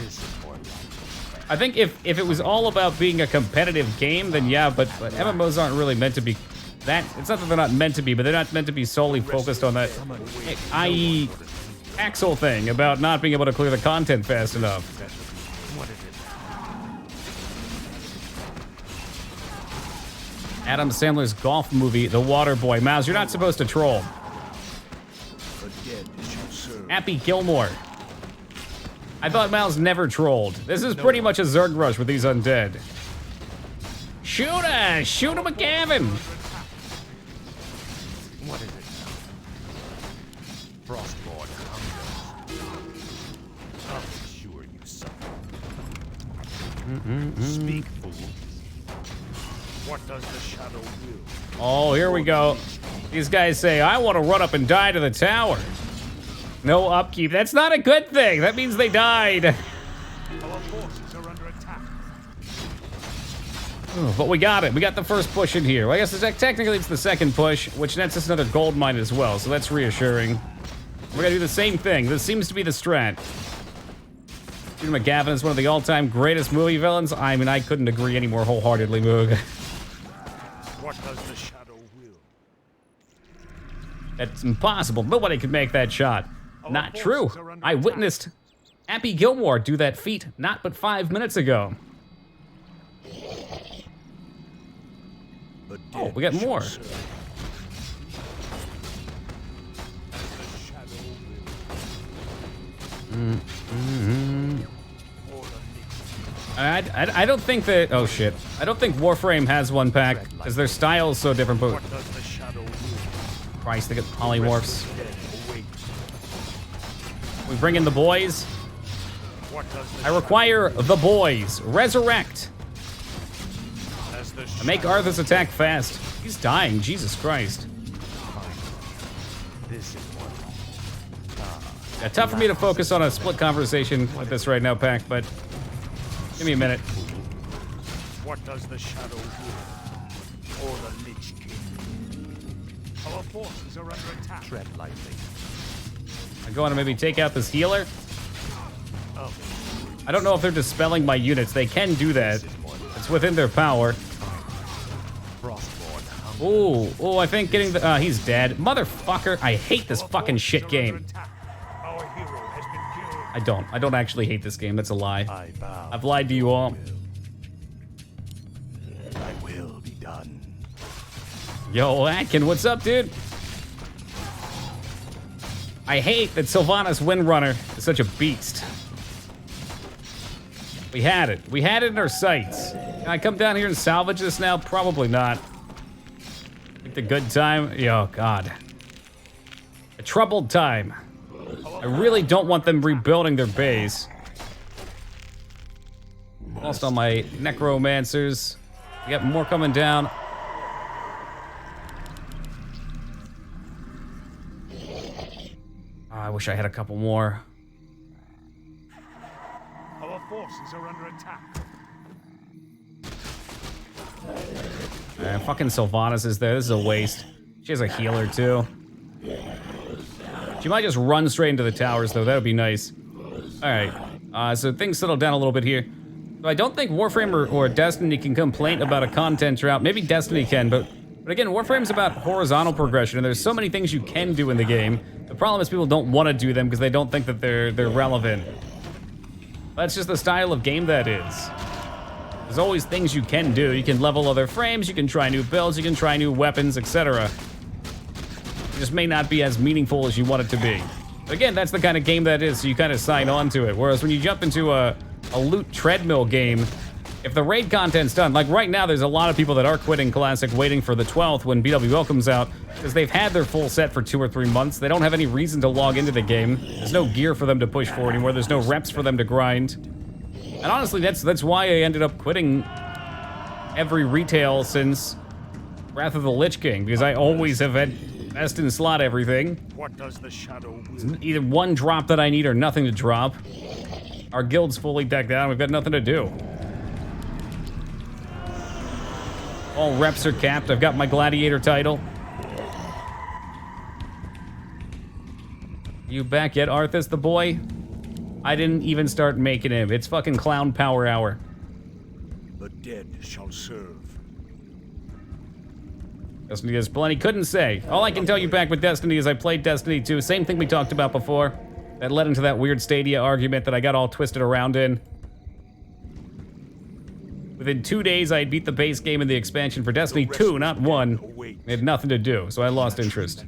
I think if it was all about being a competitive game, then yeah, but MMOs aren't really meant to be that. It's not that they're not meant to be, but they're not meant to be solely focused on that, i.e. Axel thing about not being able to clear the content fast enough. What is it? Adam Sandler's golf movie, The Water Boy. Mouse, you're not supposed to troll. The dead shall serve. Happy Gilmore. I thought Miles never trolled. This is pretty much a Zerg rush with these undead. Shoot her! Shoot him, McGavin! What is it? Frostborn hunger. I'll be sure you suffer. Speak, fool. What does the shadow will? Oh, here we go. These guys say, I want to run up and die to the tower. No upkeep. That's not a good thing. That means they died. Our forces are under attack. Oh, but we got it. We got the first push in here. Well, I guess technically it's the second push, which nets us another gold mine as well, so that's reassuring. We're gonna do the same thing. This seems to be the strat. Peter McGavin is one of the all-time greatest movie villains. I mean, I couldn't agree any more wholeheartedly, Moog. What does the shadow will? That's impossible. Nobody could make that shot. Not true. I witnessed Happy Gilmore do that feat not but 5 minutes ago. The Oh, dead we got shall more. serve. As the shadow will. I don't think that... Oh, shit. I don't think Warframe has one pack, because their style is so different, but... What does the shadow will? Christ, they get polymorphs. The dead await. We bring in the boys. What does the I require the boys. Resurrect. shadow- as the Make shadow- Arthur's attack fast. He's dying, Jesus Christ. This is one. Yeah, tough for me to focus on a split conversation with this right now, Pack, but... Give me a minute. What does the shadow will? Or the Lich King? Our forces are under attack. Tread lightly. I go on to maybe take out this healer. Oh, I don't know if they're dispelling my units. They can do that. It's within their power. Frostborn hunger. Ooh, I think getting the... he's dead. Motherfucker, I hate this fucking shit game. our hero has been killed. I don't actually hate this game. That's a lie. I bow. I've lied to you all. Thy will be done. Yo, Atkin, what's up, dude? I hate that Sylvanas Windrunner is such a beast. We had it. We had it in our sights. Can I come down here and salvage this now? Probably not. It's a good time. Oh, God. A troubled time. I really don't want them rebuilding their base. Lost all my necromancers. We got more coming down. Oh, I wish I had a couple more. Our forces are under attack. Fucking Sylvanas is there. This is a waste. She has a healer, too. She might just run straight into the towers, though. That would be nice. Alright. So things settle down a little bit here. So I don't think Warframe or Destiny can complain about a content drought. Maybe Destiny can, but again, Warframe's about horizontal progression, and there's so many things you can do in the game. The problem is people don't want to do them because they don't think that they're relevant. That's just the style of game that is. There's always things you can do. You can level other frames, you can try new builds, you can try new weapons, etc. It just may not be as meaningful as you want it to be. But again, that's the kind of game that is, so you kind of sign on to it. Whereas when you jump into a loot treadmill game, if the raid content's done, like right now there's a lot of people that are quitting Classic waiting for the 12th when BWL comes out, because they've had their full set for 2 or 3 months. They don't have any reason to log into the game. There's no gear for them to push for anymore. There's no reps for them to grind. And honestly, that's why I ended up quitting every retail since Wrath of the Lich King, because I always have had best in slot everything. What does the shadow will? Either one drop that I need or nothing to drop. Our guild's fully decked out, we've got nothing to do. All reps are capped. I've got my gladiator title. You back yet, Arthas the boy? I didn't even start making him. It's fucking clown power hour. The dead shall serve. Destiny has plenty. Couldn't say. All I can tell you back with Destiny is I played Destiny 2. Same thing we talked about before. That led into that weird Stadia argument that I got all twisted around in. Within 2 days, I had beat the base game and the expansion for Destiny 2, not 1. It had nothing to do, so I lost interest.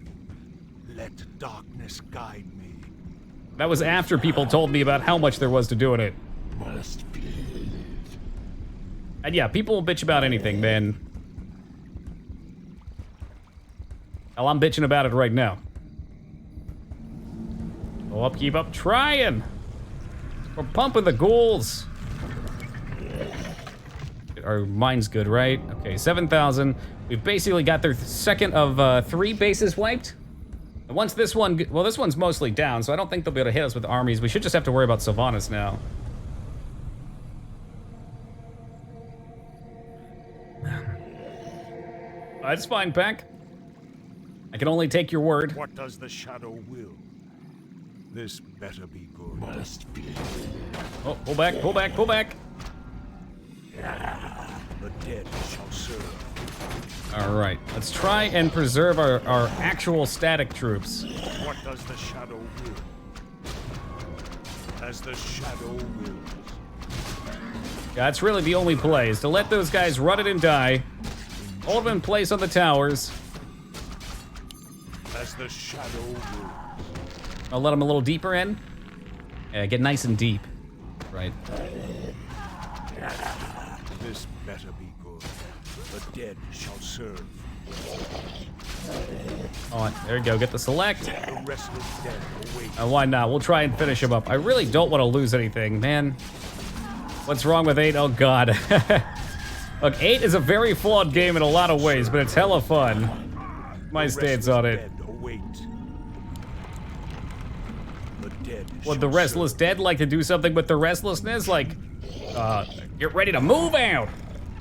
Let darkness guide me. That was after people told me about how much there was to do in it. And yeah, people will bitch about anything, man. Hell, I'm bitching about it right now. Go up, keep up trying. We're pumping the ghouls. Our mine's good, right? Okay, 7,000. We've basically got their second of 3 bases wiped. And once this one, well, this one's mostly down, so I don't think they'll be able to hit us with armies. We should just have to worry about Sylvanas now. That's fine, Pack. I can only take your word. What does the shadow will? This better be good. Oh, pull back, pull back, pull back. The dead shall serve. All right, let's try and preserve our actual static troops. What does the shadow will? As the shadow wills. Yeah, that's really the only play, is to let those guys run it and die. Hold them in place on the towers. As the shadow wills. I'll let them a little deeper in. Yeah, get nice and deep. Right. This better be good. The dead shall serve. Oh, there you go. Get the select. The restless dead await. Why not? We'll try and finish him up. I really don't want to lose anything, man. What's wrong with 8? Oh, God. Look, 8 is a very flawed game in a lot of ways, but it's hella fun. My stance on it. Would the restless dead like to do something with the restlessness? Like, get ready to move out!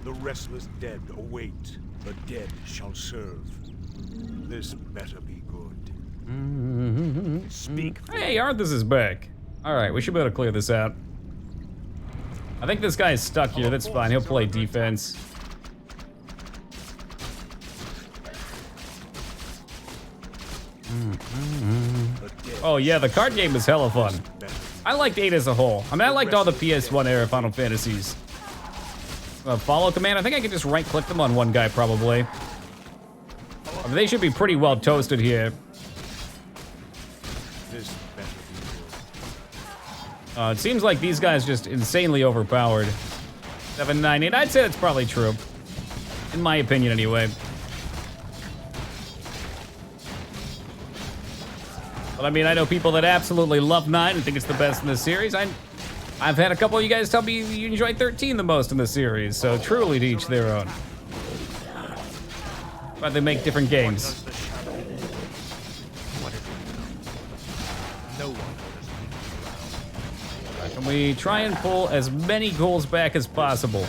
The restless dead await. The dead shall serve. This better be good. Speak. Hey, Arthas is back. Alright, we should be able to clear this out. I think this guy is stuck here. That's fine. He'll play defense. Oh yeah, the card game is hella fun. I liked 8 as a whole. I mean, I liked all the PS1 era Final Fantasies. Follow command, I think I can just right click them on one guy probably. I mean, they should be pretty well toasted here. It seems like these guys just insanely overpowered. 798, I'd say that's probably true. In my opinion, anyway. But I mean, I know people that absolutely love 9 and think it's the best in the series. I've had a couple of you guys tell me you enjoy 13 the most in the series, so truly to each their own. But they make different games. Can we try and pull as many goals back as possible?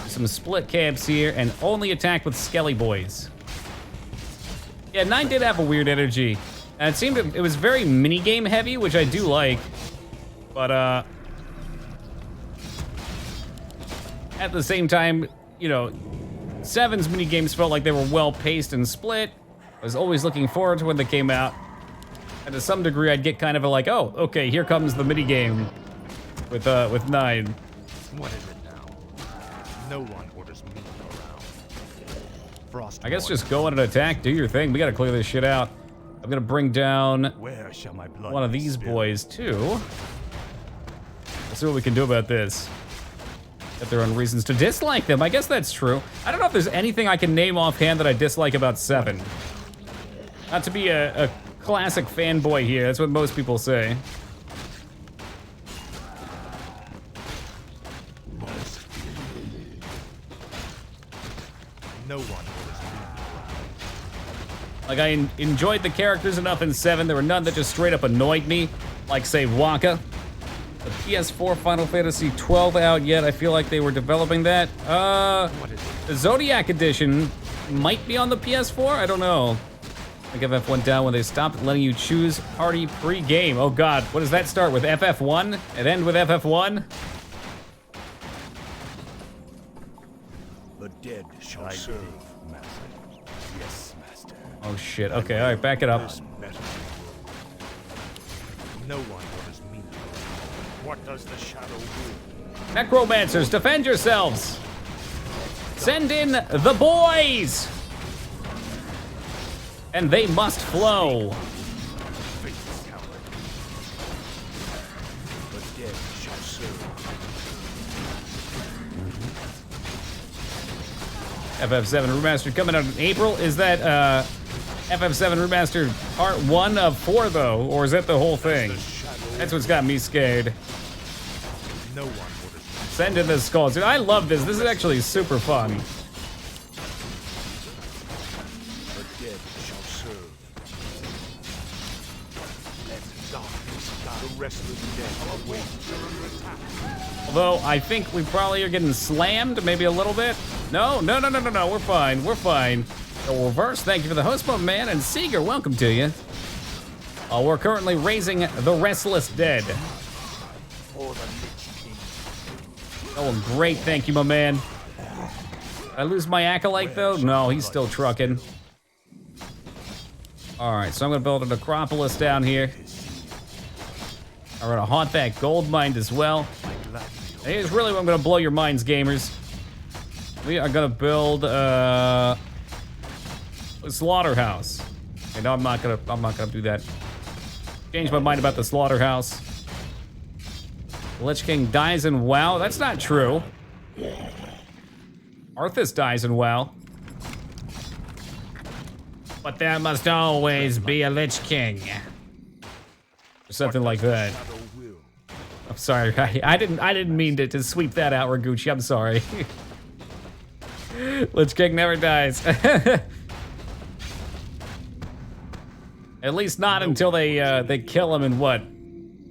Some split camps here and only attack with Skelly Boys. Yeah, 9 did have a weird energy. And it seemed it was very minigame heavy, which I do like. But at the same time, you know, 7's minigames felt like they were well paced and split. I was always looking forward to when they came out. And to some degree, I'd get kind of a like, oh, okay, here comes the minigame with 9. What is it now? No one orders me around. Frost. I guess just go on and attack, do your thing. We gotta clear this shit out. I'm gonna bring down Where shall my blood one of these boys too. Let's see what we can do about this. Got their own reasons to dislike them. I guess that's true. I don't know if there's anything I can name offhand that I dislike about 7. Not to be a classic fanboy here. That's what most people say. No one orders me around. Like, I enjoyed the characters enough in 7. There were none that just straight up annoyed me, like, say, Waka. The PS4 Final Fantasy 12 out yet. I feel like they were developing that. The Zodiac Edition might be on the PS4. I don't know. I think FF went down when they stopped letting you choose party pre-game. Oh God, what does that start with? FF1 and end with FF1? The dead shall serve, master. Yes, master. Oh shit. Okay, all right, back it up. This better be No one orders me around. What does the shadow will? Necromancers, defend yourselves. Send in the boys. And they must flow. Faithless coward. The dead shall serve. FF7 Remastered coming out in April. Is that FF7 Remastered part 1 of 4 though? Or is that the whole thing? That's what's got me scared. No one orders me. Send in the skulls. Dude, I love this. This is actually super fun. The dead shall serve. Let darkness guide the restless dead await your attack. Although I think we probably are getting slammed, maybe a little bit. No, we're fine, we're fine. The reverse, thank you for the host mode, man, and Seeger, welcome to you. We're currently raising the Restless Dead. Or the Lich King. Oh, great, thank you, my man. Did I lose my Acolyte, though? No, he's still trucking. All right, so I'm gonna build a necropolis down here. I'm gonna haunt that gold mine as well. Here's really what I'm gonna blow your minds, gamers. We are gonna build a slaughterhouse. Okay, no, I'm not gonna do that. Changed my mind about the slaughterhouse. The Lich King dies in WoW. That's not true. Arthas dies in WoW. But there must always be a Lich King. Or something like that. I'm sorry, I didn't mean to sweep that out, Raguchi. I'm sorry. Lich King never dies. At least not until they kill him in what?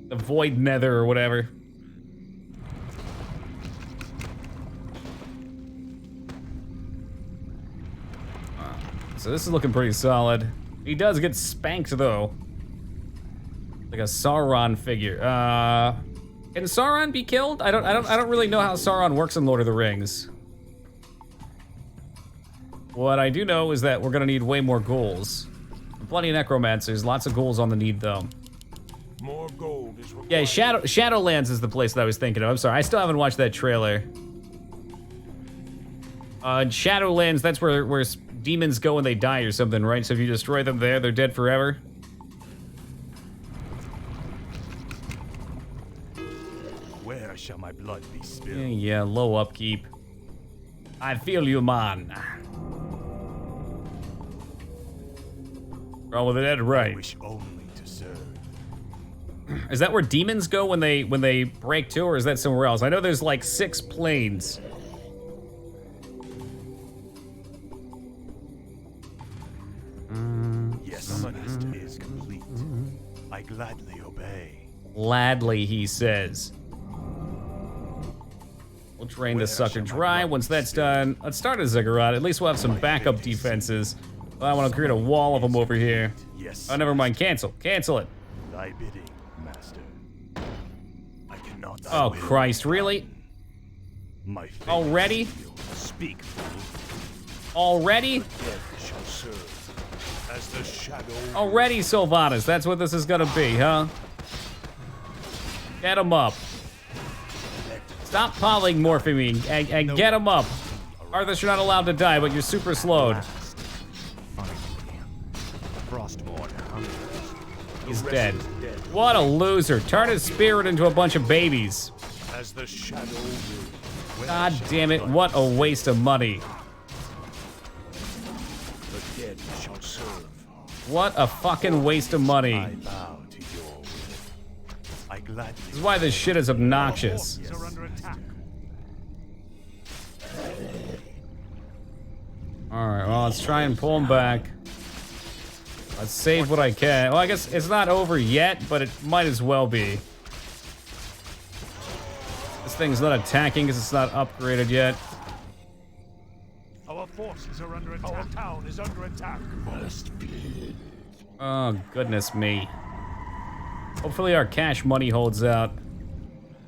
The Void Nether or whatever. So this is looking pretty solid. He does get spanked though. Like a Sauron figure. Can Sauron be killed? I don't really know how Sauron works in Lord of the Rings. What I do know is that we're gonna need way more ghouls. Plenty of necromancers, lots of ghouls on the need though. More gold is required. Yeah, Shadowlands is the place that I was thinking of. I'm sorry, I still haven't watched that trailer. Shadowlands, that's where demons go when they die or something, right? So if you destroy them there, they're dead forever. Yeah, low upkeep. I feel you, man. Roll with the dead, I right? wish only to serve. Is that where demons go when they break too, or is that somewhere else? I know there's like 6 planes. Yes, my list is complete. I gladly obey. Gladly, he says. We'll drain this sucker dry. Once that's done, let's start a ziggurat. At least we'll have some backup defenses. I want to create a wall of them over here. Yes. Oh, never mind. Cancel. Cancel it. Thy bidding, master. I cannot. I Oh, will. Christ. Really? My fate Already? is sealed. Speak, fool. Already? Dead shall serve as the shadow. Already, Sylvanas. That's what this is going to be, huh? Get him up. Stop polymorphing me and get him up. Arthas, you're not allowed to die, but you're super slowed. Finally, Frostmourne hungers. He's dead. What a loser. Turn his spirit into a bunch of babies. As the shadow will. God damn it, what a waste of money. The dead shall serve. What a fucking waste of I money. bow to your will. I gladly. This is why this shit is obnoxious. Yes, Are under attack. Alright, well, let's try and pull him back. Let's save what I can. Well, I guess it's not over yet, but it might as well be. This thing's not attacking because it's not upgraded yet. Our forces are under attack. Our town is under attack. Oh, goodness me. Hopefully our cash money holds out.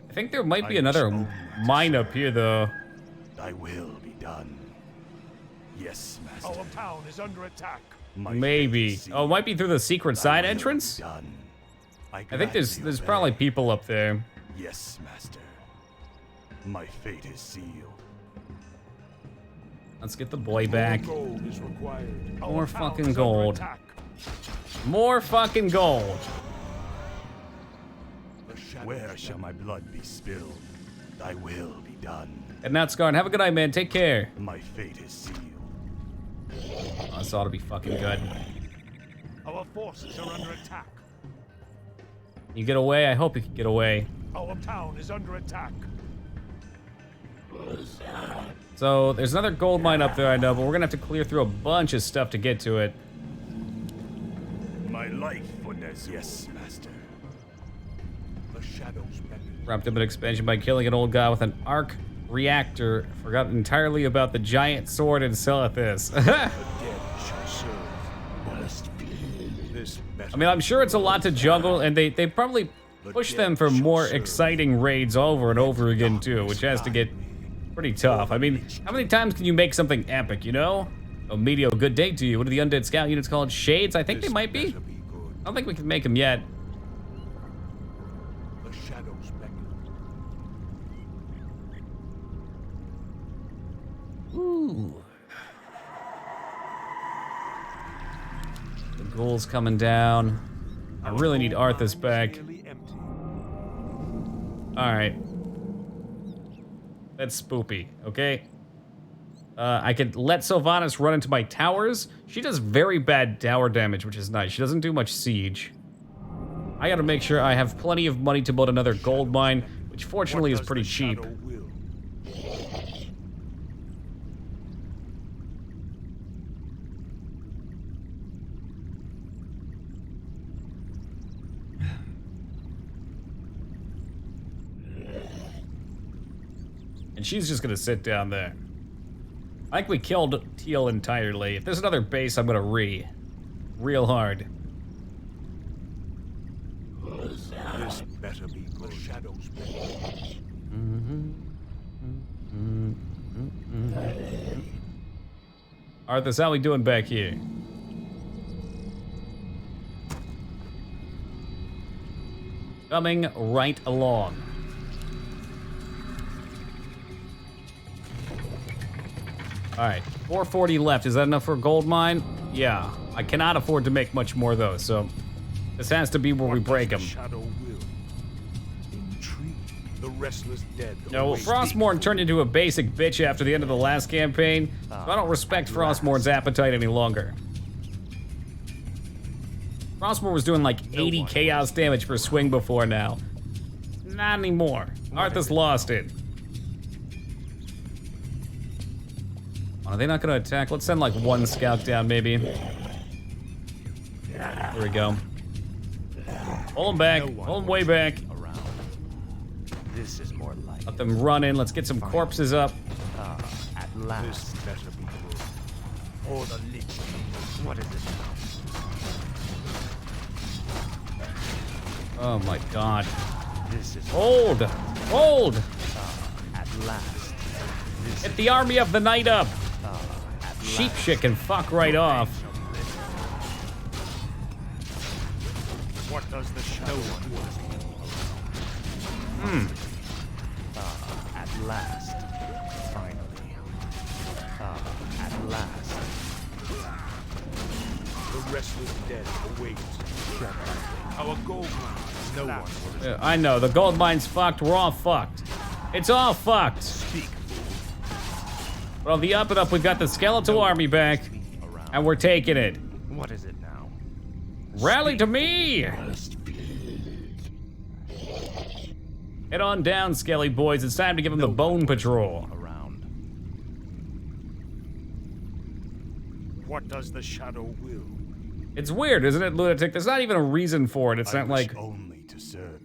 I think there might be another mine up here, though. Thy will be done. Yes, master. Our town is under attack. My Maybe. fate is Oh, it might be through the secret sealed. side Thy will entrance? be done. I think there's gladly obey. probably people up there. Yes, master. My fate is sealed. Let's get the boy back. More gold is required. More Our town fucking is under gold. attack. More fucking gold. The shadow Where shall my blood be spilled? Thy will be done. And now, Scarn, have a good night, man. Take care. My fate is sealed. Oh, this ought to be fucking good. Our forces are under attack. You get away? I hope you can get away. Our town is under attack. So, there's another gold mine up there, I know, but we're gonna have to clear through a bunch of stuff to get to it. My life for this. Yes, master. The shadows beckon. Wrapped up an expansion by killing an old guy with an arc reactor. Forgot entirely about the giant sword in Selethis. The dead shall serve. This better. I mean, I'm sure it's a lot to juggle, and they probably push them for more exciting raids over and over again, too, which has to get pretty tough. I mean, how many times can you make something epic, you know? Oh, Medio, good day to you. What are the undead scout units called? Shades? I think they might be. Better be good. I don't think we can make them yet. The shadows beckon. Ooh. The ghoul's coming down. I really need Arthas back. Nearly empty. Alright. That's spoopy, okay? I could let Sylvanas run into my towers. She does very bad tower damage, which is nice. She doesn't do much siege. I gotta make sure I have plenty of money to build another gold mine, which fortunately is What does pretty the cheap. shadow will? And she's just gonna sit down there. I think we killed Teal entirely. If there's another base, I'm gonna real hard. This better be good. The shadows beckon. Arthas, how we doing back here? Coming right along. Alright, 440 left. Is that enough for a gold mine? Yeah. I cannot afford to make much more though, so this has to be where we break them. The shadow will. Intrigue. The The restless dead. No, await. Frostmourne turned into a basic bitch after the end of the last campaign, so I don't respect Frostmourne's appetite any longer. Frostmourne was doing like 80 chaos damage per swing before now. Not anymore. Arthas lost it. Are they not gonna attack? Let's send like one scout down, maybe. There we go. Hold them back. Hold them way back. Around. This is more like Let them run in. Let's get some corpses up. at This last. better be good. Or the Lich King. What is it now? Oh my god. This is Hold! Hold! at last. This Get the army of the night up! at Sheep shit can fuck right off. What does the shadow want? At last. Finally. At last. The restless dead await. Our gold mine. No one will Yeah, I know, the gold mine's fucked, we're all fucked. It's all fucked. speak, fool. But on the up and up, we've got the skeletal army back, Around. and we're taking it. What is it now? Rally to me! Head on down, Skelly boys. It's time to give them the Bone Patrol. Around. What does the shadow will? It's weird, isn't it, Lunatic? There's not even a reason for it. It's not like, only to serve.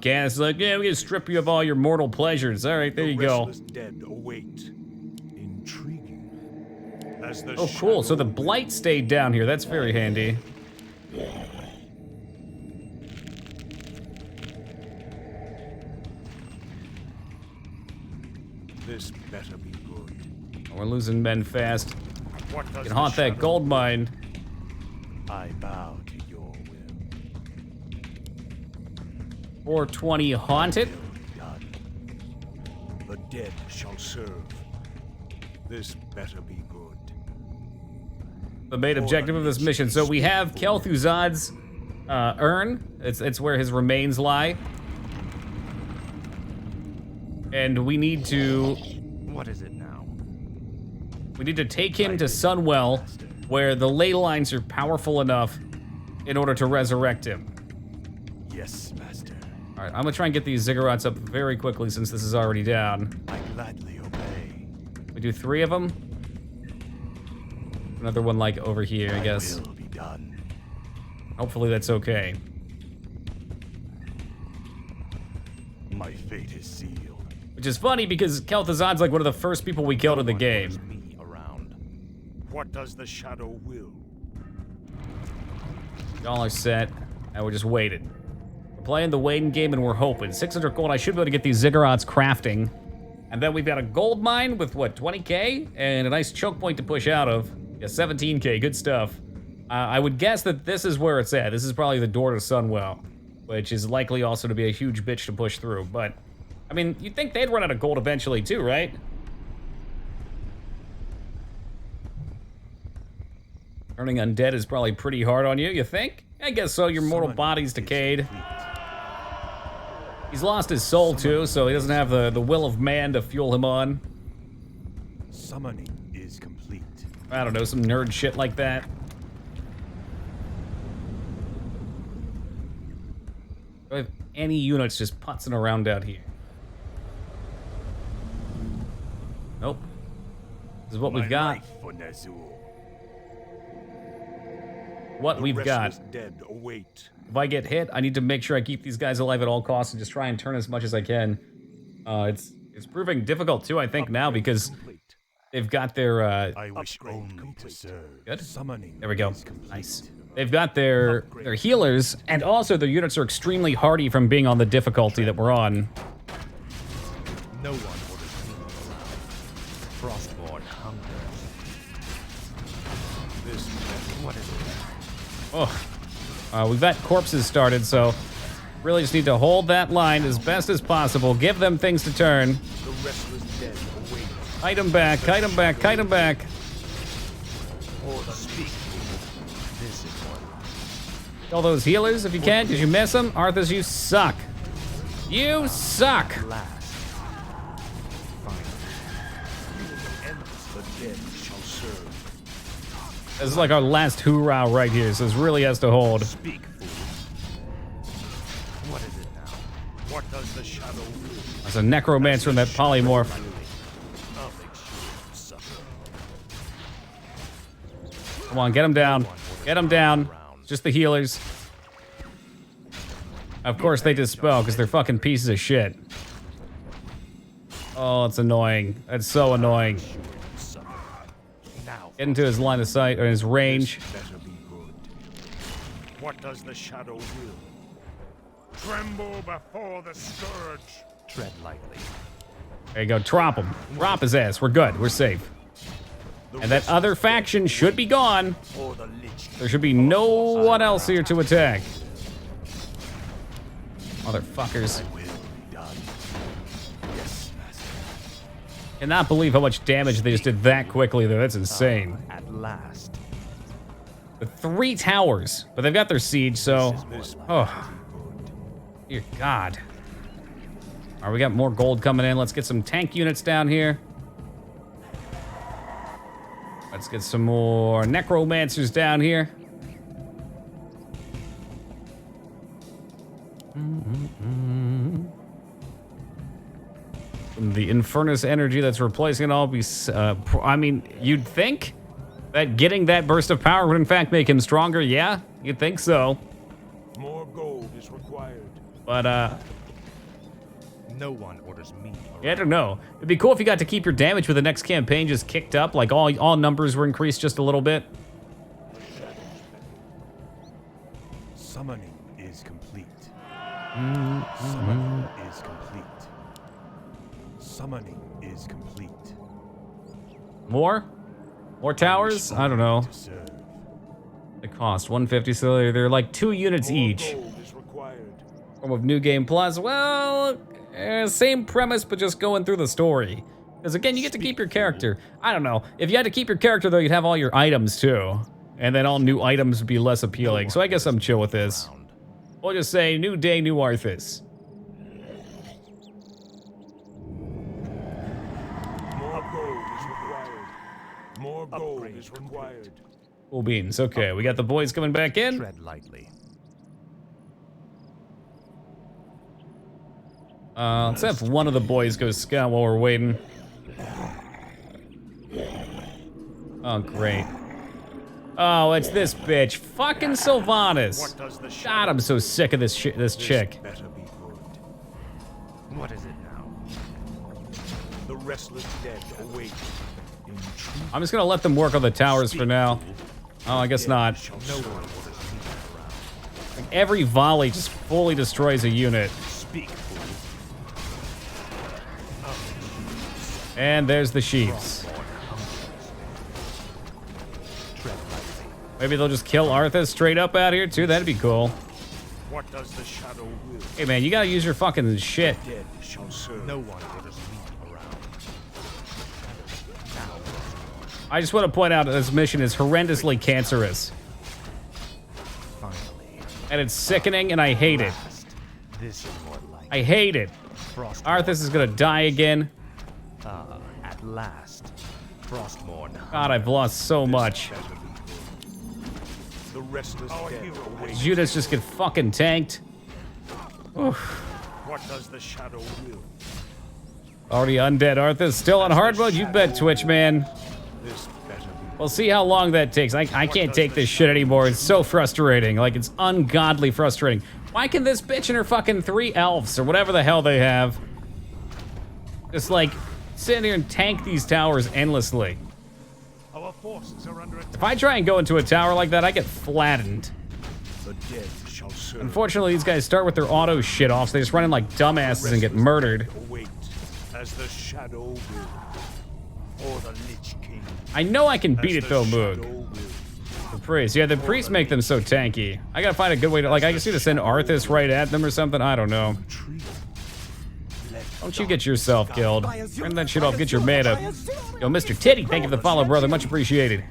Gas, like, yeah, we can strip you of all your mortal pleasures. All right, there you go. Restless dead await. Intriguing. As the Oh, cool. So the shadow Blight stayed down here. That's very handy. This better be good. We're losing men fast. What does Can haunt that gold mine. I bow to your will. 420 haunted. Done. The dead shall serve. This better be good. The main objective of this mission. So we have Kel'Thuzad's urn. It's where his remains lie. And we need to What is it now? take him to Sunwell, where the ley lines are powerful enough in order to resurrect him. Yes, master. All right, I'm gonna try and get these ziggurats up very quickly since this is already down. I gladly obey. We do 3 of them. Another one like over here, I guess. Will be done. Hopefully that's okay. My fate is sealed. Which is funny because Kel'Thuzad's like one of the first people we killed in the game. Me around. What does the shadow will? Y'all are set, and we're just waiting. We're playing the waiting game and we're hoping. 600 gold, I should be able to get these ziggurats crafting. And then we've got a gold mine with what, 20k? And a nice choke point to push out of. Yeah, 17k, good stuff. I would guess that this is where it's at. This is probably the door to Sunwell, which is likely also to be a huge bitch to push through. But, I mean, you'd think they'd run out of gold eventually too, right? Turning undead is probably pretty hard on you think? I guess so, your mortal body's decayed. He's lost his soul too, so he doesn't have the will of man to fuel him on. Summoning is complete. I don't know, some nerd shit like that. Do I have any units just putzing around out here? Nope. This is what we've got. Life for Nazul. What The we've got. restless dead await. If I get hit, I need to make sure I keep these guys alive at all costs and just try and turn as much as I can. It's proving difficult too, I think, now because Complete. they've got their I wish Upgrade only complete. to serve. Good. Summoning there we go. is complete. Nice. They've got their healers, and also their units are extremely hardy from being on the difficulty that we're on. No one orders me around. Frostmourne hungers. This What is it? Oh, we've got corpses started, so really just need to hold that line as best as possible. Give them things to turn. the restless dead await. Kite them back, kite them back, kite them back. Or the Speak. This is one. Kill those healers if you can. Did you miss them? Arthas, you suck. You suck. At last. Finally. The dead shall serve. This is like our last hoorah right here, so this really has to hold. Speak, fool. What is it now? What does the shadow will? There's a necromancer in that polymorph. I'll make sure you suffer. Come on, get him down. Get him down. Just the healers. Of course they dispel because they're fucking pieces of shit. Oh, it's annoying. It's so annoying. Now. Get into his line of sight or his range. Better be good. What does the shadow will? Tremble before the scourge. Tread lightly. There you go. Drop him. Drop his ass. We're good. We're safe. And that other faction should be gone. Or the lich. There should be no one else here to attack. Motherfuckers. Will be done. Yes, master. Cannot believe how much damage they just did that quickly, though. That's insane. At last. The 3 towers, but they've got their siege, so. Oh, dear God. All right, we got more gold coming in. Let's get some tank units down here. Let's get some more necromancers down here. The Infernus energy that's replacing it all be... I mean, you'd think that getting that burst of power would in fact make him stronger. Yeah, you'd think so. More gold is required. But, No one orders me around. yeah, I don't know. It'd be cool if you got to keep your damage with the next campaign just kicked up. Like, all numbers were increased just a little bit. Summoning is complete. Summoning is complete. Summoning is complete. More? More towers? I don't know. To serve. They cost 150, so they're like 2 units More each. gold is required. Form of New Game Plus. Well, same premise, but just going through the story. Because again, you get to keep your character. I don't know. If you had to keep your character, though, you'd have all your items, too. And then all new items would be less appealing. So I guess I'm chill with this. We'll just say, new day, new Arthas. More gold is required. More gold is required. Cool beans. Okay, we got the boys coming back in. Tread lightly. Let's have one of the boys go scout while we're waiting. Oh, great. Oh, it's this bitch. Fucking Sylvanas. What does the God, I'm so sick of this this chick. Better be good. What is it now? The restless dead await. In truth, I'm just gonna let them work on the towers for now. Oh, I guess not. shall No serve. one orders me around. Like, every volley just fully destroys a unit. Speak, fool. And there's the sheaves. Tread lightly. Maybe they'll just kill Arthas straight up out here too. That'd be cool. What does the shadow will? Hey man, you gotta use your fucking shit. Dead shall serve. No one orders me around. Now, I just want to point out that this mission is horrendously cancerous. finally. And it's sickening and I hate it. Last. This is more like I hate it. Frost. Arthas is gonna die again. At last. Frostmourne. God, I've lost so much. Better be good. The restless dead await. Units just get fucking tanked. Oof. What does the shadow will? Already undead Arthas. Still on hard mode? You bet, Twitch, man. This better be. We'll see how long that takes. I can't take this shit anymore. It's so frustrating. Like, it's ungodly frustrating. Why can this bitch and her fucking 3 elves, or whatever the hell they have, just, like, sit here and tank these towers endlessly? Our forces are under attack. If I try and go into a tower like that, I get flattened. The dead shall serve. Unfortunately, these guys start with their auto shit off, so they just run in like dumbasses and get murdered. Await as the shadow will. Or the Lich King. I know I can beat As it the though, shadow Moog. will. The priests. Yeah, the priests make them so tanky. I gotta find a good way to, like, I just need to send Arthas right at them or something. I don't know. Tree. Let Don't you get yourself killed. Turn that shit off, get your man up. Yo, Mr. Titty, thank you for the follow, brother. Much appreciated.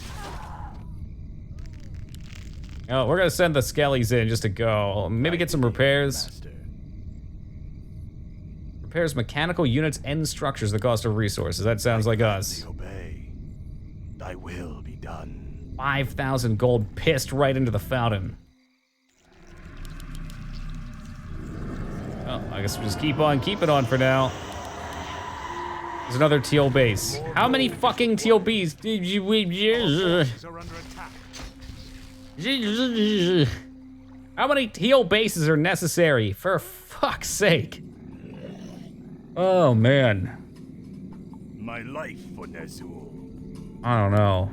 Oh, we're gonna send the skellies in just to go. Maybe get some repairs. Master. Repairs mechanical units and structures, the cost of resources. That sounds like us. Obey. Thy will be done. 5,000 gold pissed right into the fountain. Well, I guess we'll just keep on keeping on for now. There's another teal base. How many fucking teal bees did you... How many teal bases are necessary? For fuck's sake. Oh, man. My life for Ner'zhul. I don't know.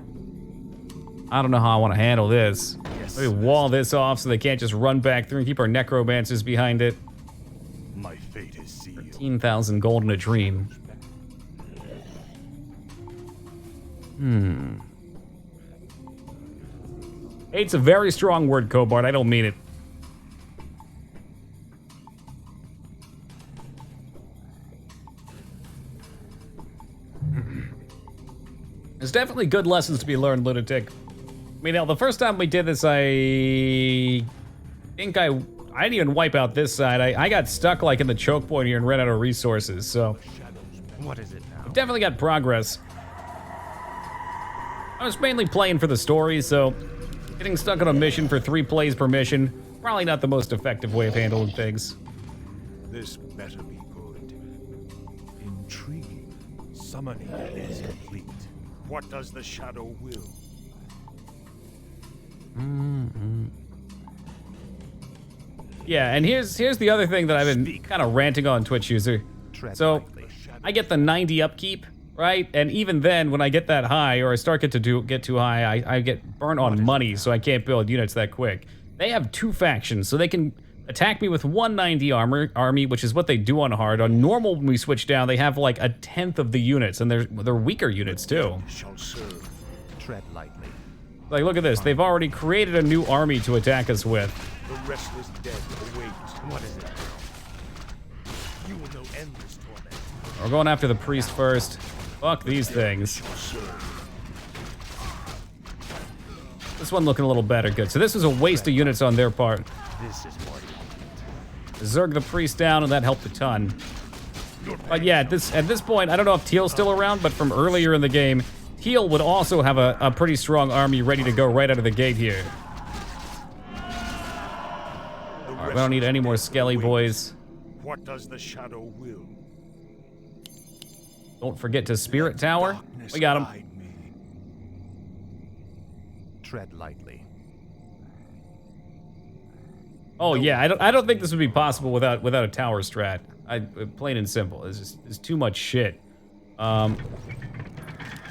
I don't know how I want to handle this. Yes, Maybe wall this off so they can't just run back through and keep our necromancers behind it. My fate is sealed. 13,000 gold in a dream. Hate's a very strong word, Cobart. I don't mean it. There's definitely good lessons to be learned, Lunatic. I mean, now, the first time we did this, I think I didn't even wipe out this side. I got stuck, like, in the choke point here and ran out of resources, so... What is it now? Definitely got progress. I was mainly playing for the story, so getting stuck on a mission for 3 plays per mission, probably not the most effective way of handling things. This better be good. Intriguing. Summoning is complete. What does the shadow will? Yeah, and here's the other thing that I've been kind of ranting on, Twitch user. So, I get the 90 upkeep, right? And even then, when I get that high, or I start get too high, I get burnt on money, so I can't build units that quick. They have 2 factions, so they can attack me with 190 army, which is what they do on hard. On normal, when we switch down, they have like 1/10 of the units, and they're weaker units too. Shall serve. Tread lightly. Like, look at this. They've already created a new army to attack us with. The restless dead await. What is it? You will know endless torment. We're going after the priest first. Fuck these things. Shall serve. This one looking a little better. Good. So this was a waste of units on their part. This is more important. Zerg the priest down, and that helped a ton. But yeah, at this point, I don't know if Teal's still around, but from earlier in the game, Teal would also have a pretty strong army ready to go right out of the gate here. Alright, we don't need any more skelly boys. What does the shadow will? Don't forget to Spirit Tower. We got him. Guide me. Tread lightly. Oh yeah, I don't think this would be possible without a tower strat. Plain and simple. It's too much shit. I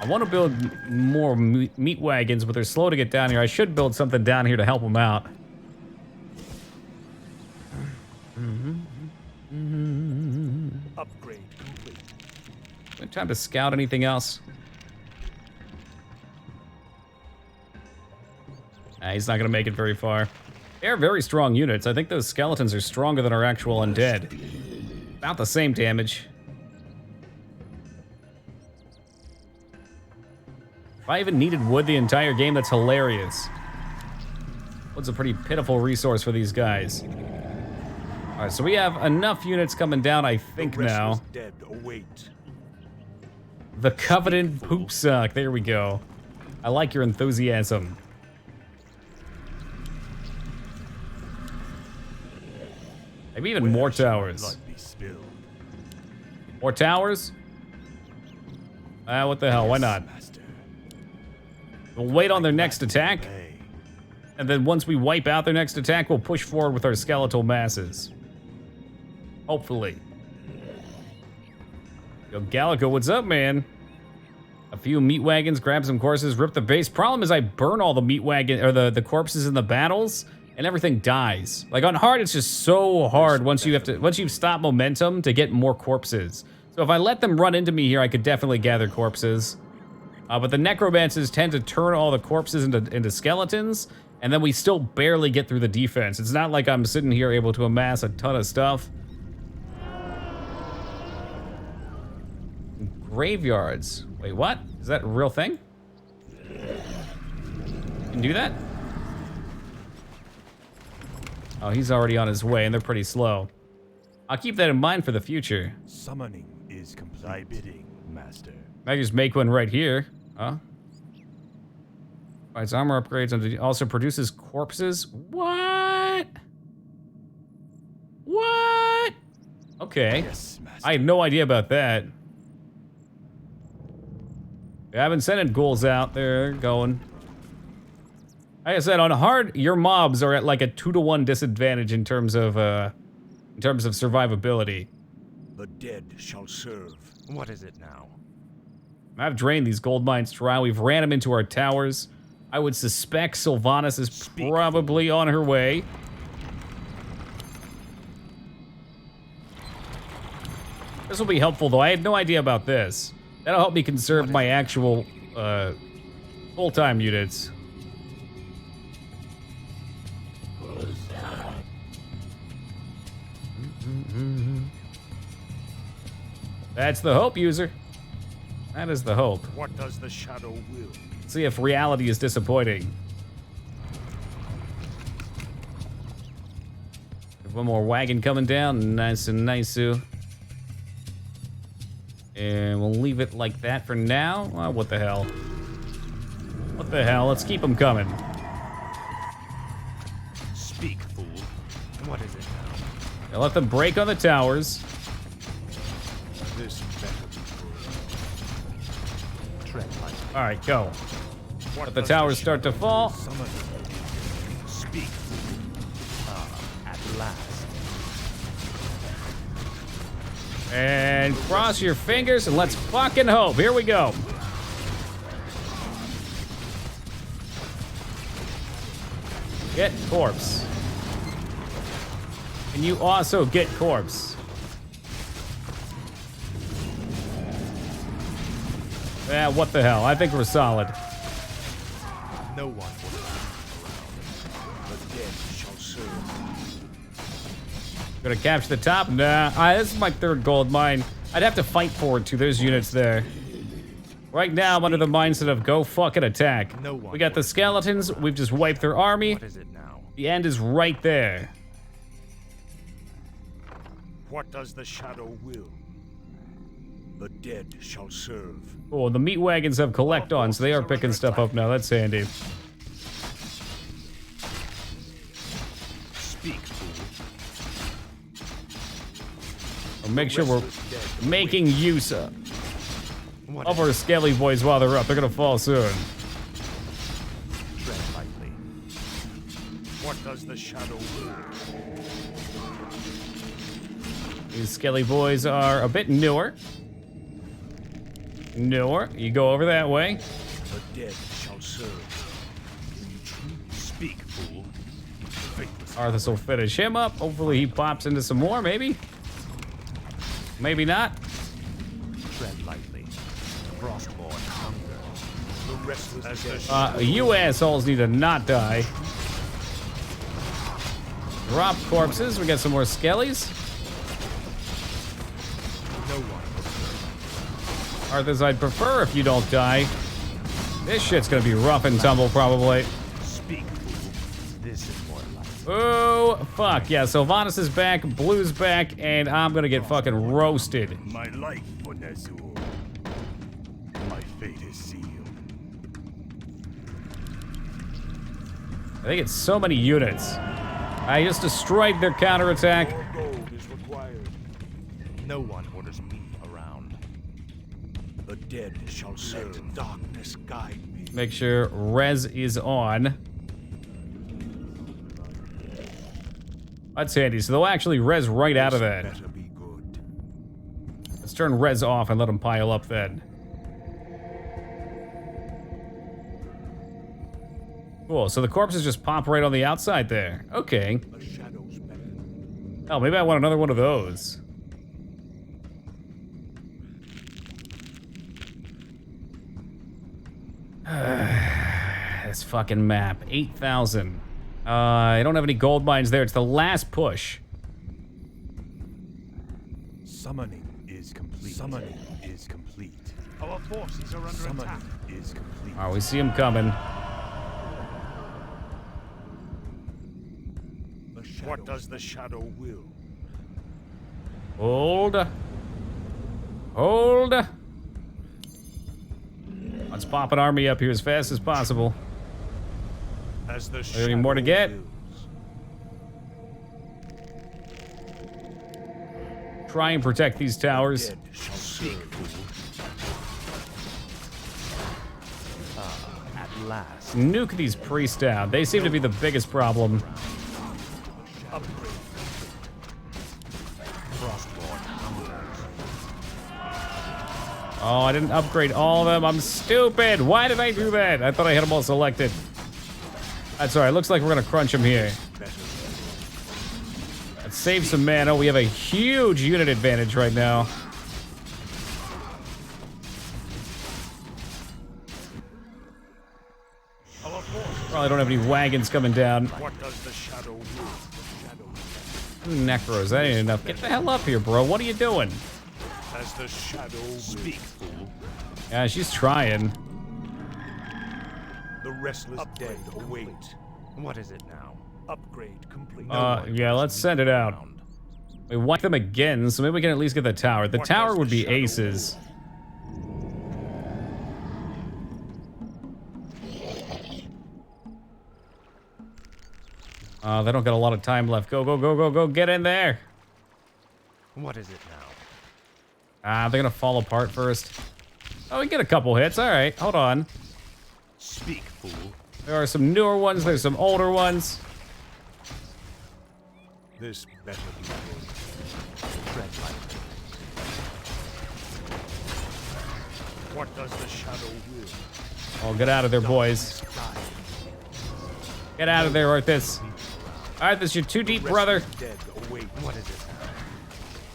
want to build more meat wagons, but they're slow to get down here. I should build something down here to help them out. Upgrade complete. Time to scout anything else? He's not gonna make it very far. They're very strong units. I think those skeletons are stronger than our actual undead. About the same damage. If I even needed wood the entire game, that's hilarious. Wood's a pretty pitiful resource for these guys. Alright, so we have enough units coming down, I think, now. Dead await. The Covenant Poop Suck. There we go. I like your enthusiasm. Maybe even more towers. Blood be spilled. More towers? What the hell? Why not? Master. We'll wait on their next attack, Obey. and then once we wipe out their next attack, we'll push forward with our skeletal masses. Hopefully. Yo, Gallico, what's up, man? A few meat wagons, grab some corpses, rip the base. Problem is I burn all the meat wagon or the corpses in the battles, and everything dies. Like on hard, it's just so hard once you stop momentum to get more corpses. So if I let them run into me here, I could definitely gather corpses. But the necromancers tend to turn all the corpses into skeletons, and then we still barely get through the defense. It's not like I'm sitting here able to amass a ton of stuff. Graveyards. Wait, what? Is that a real thing? You can do that? Oh, he's already on his way, and they're pretty slow. I'll keep that in mind for the future. Summoning is complete. Thy bidding, master. I just make one right here. Huh? Provides armor upgrades and also produces corpses. What? What? Okay. Yes, master. I had no idea about that. Yeah, I've been sending ghouls out. They're going. Like I said, on hard, your mobs are at like a 2-to-1 disadvantage in terms of survivability. The dead shall serve. What is it now? I've drained these gold mines dry. We've ran them into our towers. I would suspect Sylvanas is probably on her way. This will be helpful, though. I had no idea about this. That'll help me conserve my actual full-time units. That's the hope, user. That is the hope. What does the shadow will? See if reality is disappointing. There's one more wagon coming down. Nice and nice-oo. And we'll leave it like that for now. Oh, what the hell? What the hell? Let's keep them coming. Speak, fool. What is it now? Now let them break on the towers. This better be good. Tread lightly. All right, go. What Let the does towers start to shadow fall. will? Summoning. Speak, fool. Ah, at last. And cross your fingers and let's fucking hope. Here we go. Get corpse. And you also get corpse. Yeah, what the hell? I think we're solid. No one will The dead shall serve. Gonna capture the top? Nah. This is my third gold mine. I'd have to fight for it too. There's units there. Right now, I'm under the mindset of go fucking attack. No one We got the skeletons. We've just wiped their army. What is it now? The end is right there. What does the shadow will? The dead shall serve. Oh, the meat wagons have collect on, so they are picking stuff up now. That's handy. Speak, fool. I'll make sure we're making use of What our is skelly boys while they're up. They're gonna fall soon. it? Tread lightly. What does the shadow will? These skelly boys are a bit newer. You go over that way. The dead shall serve. Speak, fool. Arthas will finish him up. Hopefully he pops into some more, maybe. Maybe not. Tread lightly. Frostborn hunger. The restless dead. You assholes need to not die. Drop corpses. We got some more skellies. No one. Arthas, I'd prefer if you don't die. This shit's gonna be rough and tumble, probably. Speak, fool. This is more life. Oh, fuck. Yeah, Sylvanas is back, Blue's back, and I'm gonna get fucking roasted. My life, Bonazur. My fate is sealed. I think it's so many units. I just destroyed their counterattack. More gold is required. No one orders me around. The dead shall serve. Let darkness guide me. Make sure res is on. That's handy. So they'll actually res right out of that. Better be good. Let's turn res off and let them pile up then. Cool. So the corpses just pop right on the outside there. Okay. The shadows beckon. Oh, maybe I want another one of those. This fucking map. 8,000. I don't have any gold mines there. It's the last push. Summoning is complete. Summoning is complete. Our forces are under attack. Is complete. All right, we see them coming. What does the shadow will? Hold. Hold. Let's pop an army up here as fast as possible. As the Any more to get? wills. Try and protect these towers. Dead shall serve. At last. Nuke these priests down. They seem to be the biggest problem. Upgrade. Frostborn hungers. Oh, I didn't upgrade all of them. I'm stupid. Why did I do that? I thought I had them all selected. That's all right. Looks like we're going to crunch them here. Let's save some mana. We have a huge unit advantage right now. Probably don't have any wagons coming down. What does the shadow will? Necros, that ain't enough. Get the hell up here, bro. What are you doing? As the shadow will. Speak, fool. Yeah, she's trying. The restless dead await. What is it now? Upgrade complete. Yeah, let's send it out. We wipe them again, so maybe we can at least get the tower. The tower would be aces. They don't got a lot of time left. Go, go, go, go, go. Get in there. What is it now? They're gonna fall apart first. Oh, we get a couple hits. All right, hold on. Speak, fool. There are some newer ones. There's some older ones. This better be good. Tread lightly. What does the shadow will? Oh, get out of there, boys. Get out of there, Arthas. Arthas, you're too deep, brother. Dead await. What is it now?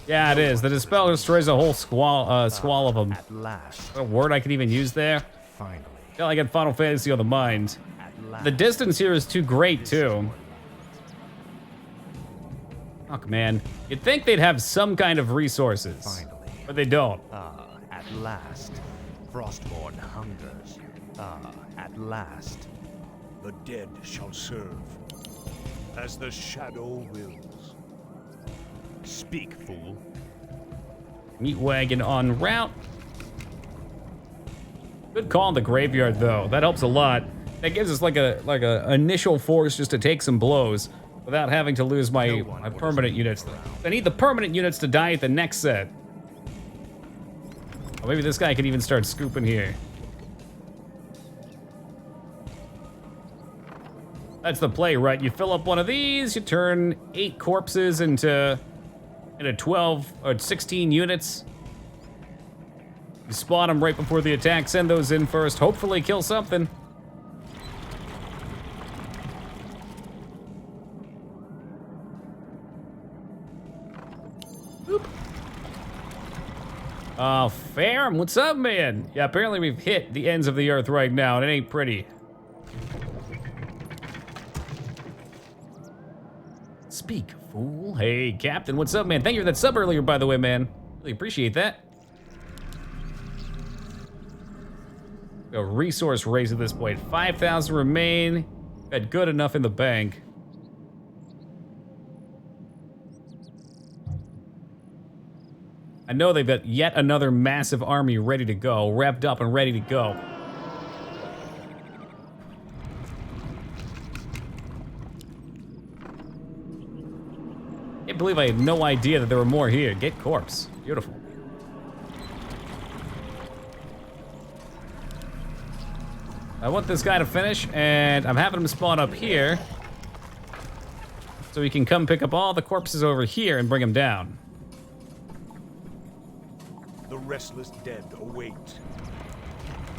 Yeah, it is. The Dispel destroys a whole squall of them. At last. A word I could even use there. Finally. Feel like I got Final Fantasy on the mind. At last. The distance here is too great, too. Fuck, man. You'd think they'd have some kind of resources. Finally. But they don't. At last. Frostborn hungers. At last. The dead shall serve. As the shadow wills. Speak, fool. Meat wagon en route. Good call in the graveyard, though. That helps a lot. That gives us like a initial force just to take some blows without having to lose my permanent units. I need the permanent units to die at the next set. Oh, maybe this guy could even start scooping here. That's the play, right? You fill up one of these, you turn 8 corpses into 12 or 16 units. You spawn them right before the attack, send those in first, hopefully kill something. Boop. Oh, Farum, what's up, man? Yeah, apparently we've hit the ends of the earth right now, and it ain't pretty. Speak, fool. Hey, Captain, what's up, man? Thank you for that sub earlier, by the way, man. Really appreciate that. A resource raise at this point. 5,000 remain. Got good enough in the bank. I know they've got yet another massive army ready to go, revved up and ready to go. Can't believe I had no idea that there were more here. Get corpse. Beautiful. I want this guy to finish, and I'm having him spawn up here so he can come pick up all the corpses over here and bring them down. The restless dead await.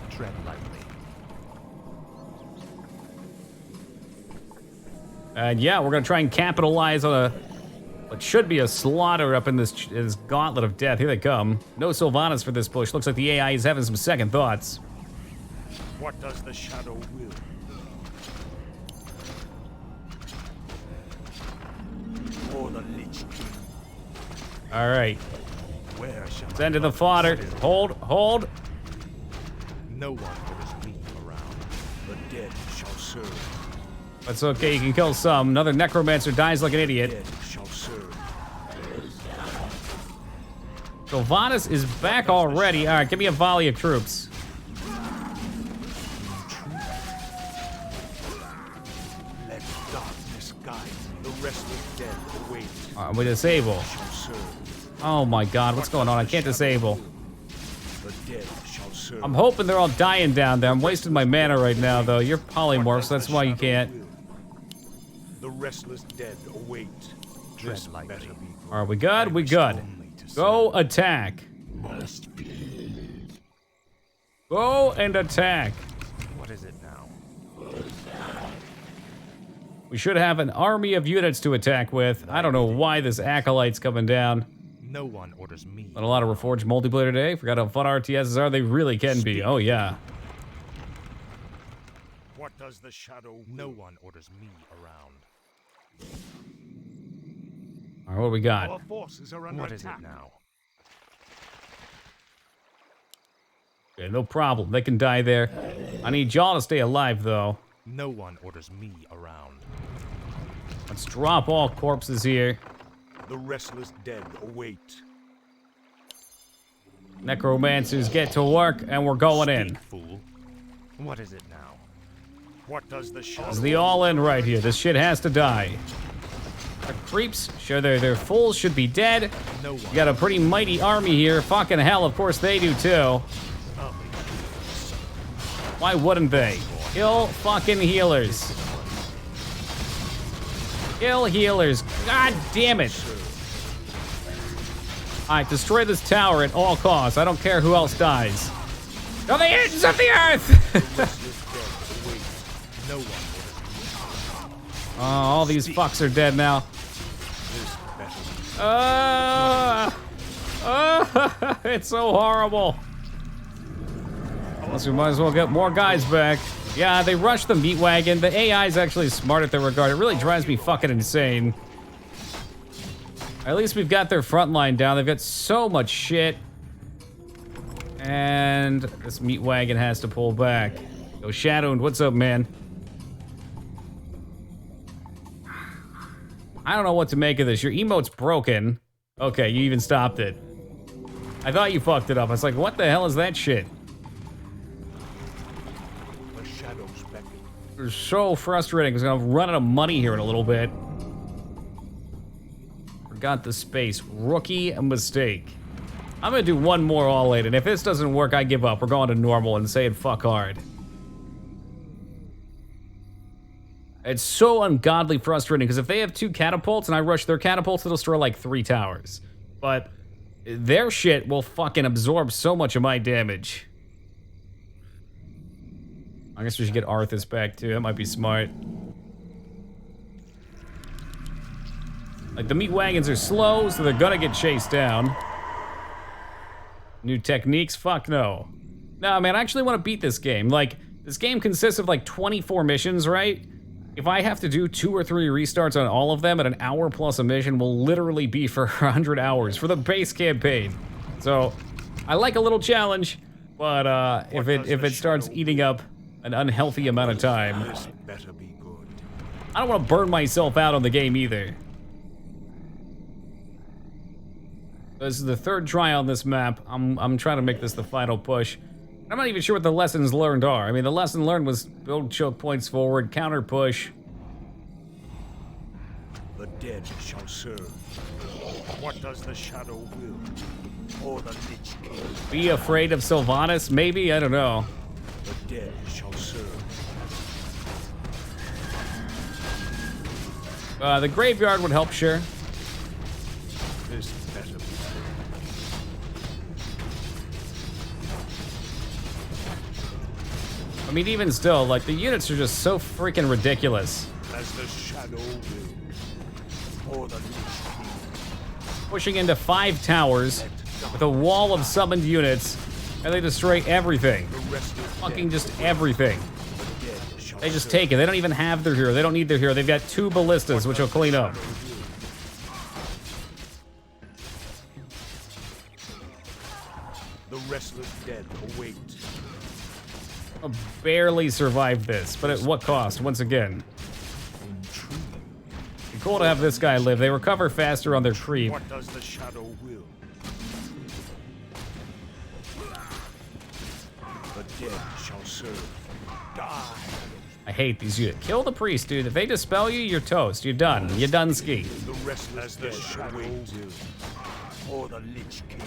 Tread lightly. And yeah, we're gonna try and capitalize on what should be a slaughter up in this gauntlet of death. Here they come. No Sylvanas for this push. Looks like the AI is having some second thoughts. What does the shadow will? For the Lich King. All right, Where shall send to the fodder. Hold, hold. No one there is me around. the dead shall serve? That's okay, you can kill some. Another necromancer dies like an idiot. Dead shall serve. Sylvanas is back already. All right, give me a volley of troops. Let darkness guide. The restless dead await. All right, we disable. Shall serve. Oh my god, what's going on? I can't disable. The dead shall serve. I'm hoping they're all dying down there. I'm wasting my mana right now, though. You're polymorphs, so that's why you can't. The restless dead await. This better be good. Are we good? We good. Go attack. Go and attack. What is it now? We should have an army of units to attack with. I don't know why this acolyte's coming down. No one orders me. But a lot of Reforged multiplayer today. Forgot how fun RTSs are. They really can be. Oh yeah. What does the shadow? No one orders me around. All right, what do we got? Our forces are under What is it attack. now? Okay, no problem. They can die there. I need y'all to stay alive, though. No one orders me around. Let's drop all corpses here. The restless dead await. Necromancers get to work, and we're going in. Speak, fool. What is it now? What does the shadow? This is the all-in right here. This shit has to die. The creeps, sure, their fools should be dead. No one. You got a pretty mighty army here. Fucking hell, of course they do too. Why wouldn't they? Kill fucking healers. Kill healers. God damn it. Alright, destroy this tower at all costs. I don't care who else dies. To the ends of the earth! No one orders me. Oh, all these fucks are dead now. It's so horrible. Unless we might as well get more guys back. Yeah, they rushed the meat wagon. The AI is actually smart at their regard. It really drives me fucking insane. At least we've got their front line down. They've got so much shit. And this meat wagon has to pull back. Yo, Shadowed, what's up, man? I don't know what to make of this. Your emote's broken. Okay, you even stopped it. I thought you fucked it up. I was like, what the hell is that shit? The shadows beckon. It's so frustrating because I'm gonna run out of money here in a little bit. Forgot the space. Rookie mistake. I'm gonna do one more all in, and if this doesn't work, I give up. We're going to normal and saying fuck hard. It's so ungodly frustrating because if they have 2 catapults and I rush their catapults, it'll destroy like 3 towers. But their shit will fucking absorb so much of my damage. I guess we should get Arthas back too. That might be smart. Like, the meat wagons are slow, so they're gonna get chased down. New techniques? Fuck no. No, man, I actually want to beat this game. Like, this game consists of like 24 missions, right? If I have to do 2 or 3 restarts on all of them at an hour plus a mission will literally be for 100 hours for the base campaign. So, I like a little challenge, but if it starts eating up an unhealthy amount of time, This better be good. I don't want to burn myself out on the game either. This is the 3rd try on this map. I'm trying to make this the final push. I'm not even sure what the lessons learned are. I mean, the lesson learned was build choke points forward, counter push. The dead shall serve. What does the shadow will? Or the Lich King? Be afraid of Sylvanas? Maybe? I don't know. The dead shall serve. The graveyard would help, sure. This better be good. I mean, even still, like, the units are just so freaking ridiculous. As the shadow will. Or the Lich King. Pushing into 5 towers with a wall of summoned units, and they destroy everything. The restless Fucking just everything. dead shall They just serve. take it. They don't even have their hero. They don't need their hero. They've got 2 ballistas, which will clean up. The restless dead await. I'll barely survive this, but at what cost, once again? Be cool to have this guy live. They recover faster on their creep. What does the shadow will? dead shall serve. Die. I hate these units. Kill the priest, dude. If they dispel you, you're toast. You're done. You're done ski. The restless dead shall wait. Or the Lich King.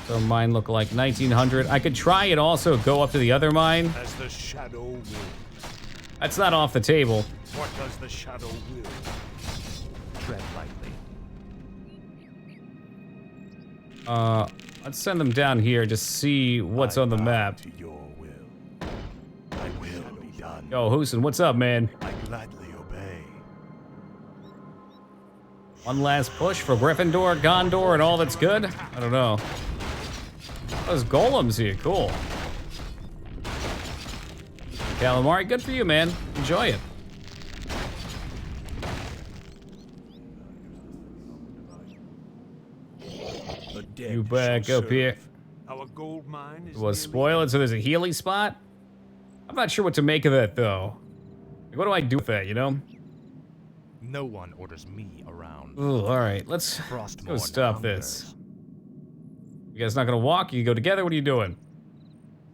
So mine look like 1900. I could try and also go up to the other mine. As the shadow will. That's not off the table. What does the shadow will? Tread lightly. Let's send them down here to see what's on the bow map. To your will. I will be done. Yo, Hoosen, what's up, man? I gladly obey. One last push for Gryffindor, Gondor, and all that's good? I don't know. Those golems here, cool. Calamari, good for you, man. Enjoy it. The dead You back shall up here. serve. Our gold mine is We'll nearly spoil it so there's a healing spot? I'm not sure what to make of that, though. Like, what do I do with that, you know? No one orders me around. Ooh, alright, let's go stop this. You guys not gonna walk? You go together? What are you doing?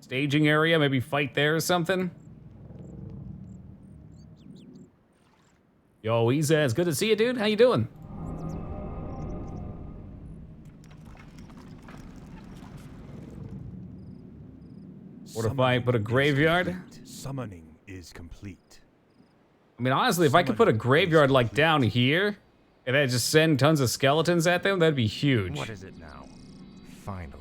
Staging area? Maybe fight there or something? Yo, Iza, it's good to see you, dude. How you doing? Fortify, put a graveyard? Summoning is complete. I mean, honestly, if I could put a graveyard like down here, and then just send tons of skeletons at them, that'd be huge. What is it now? Finally.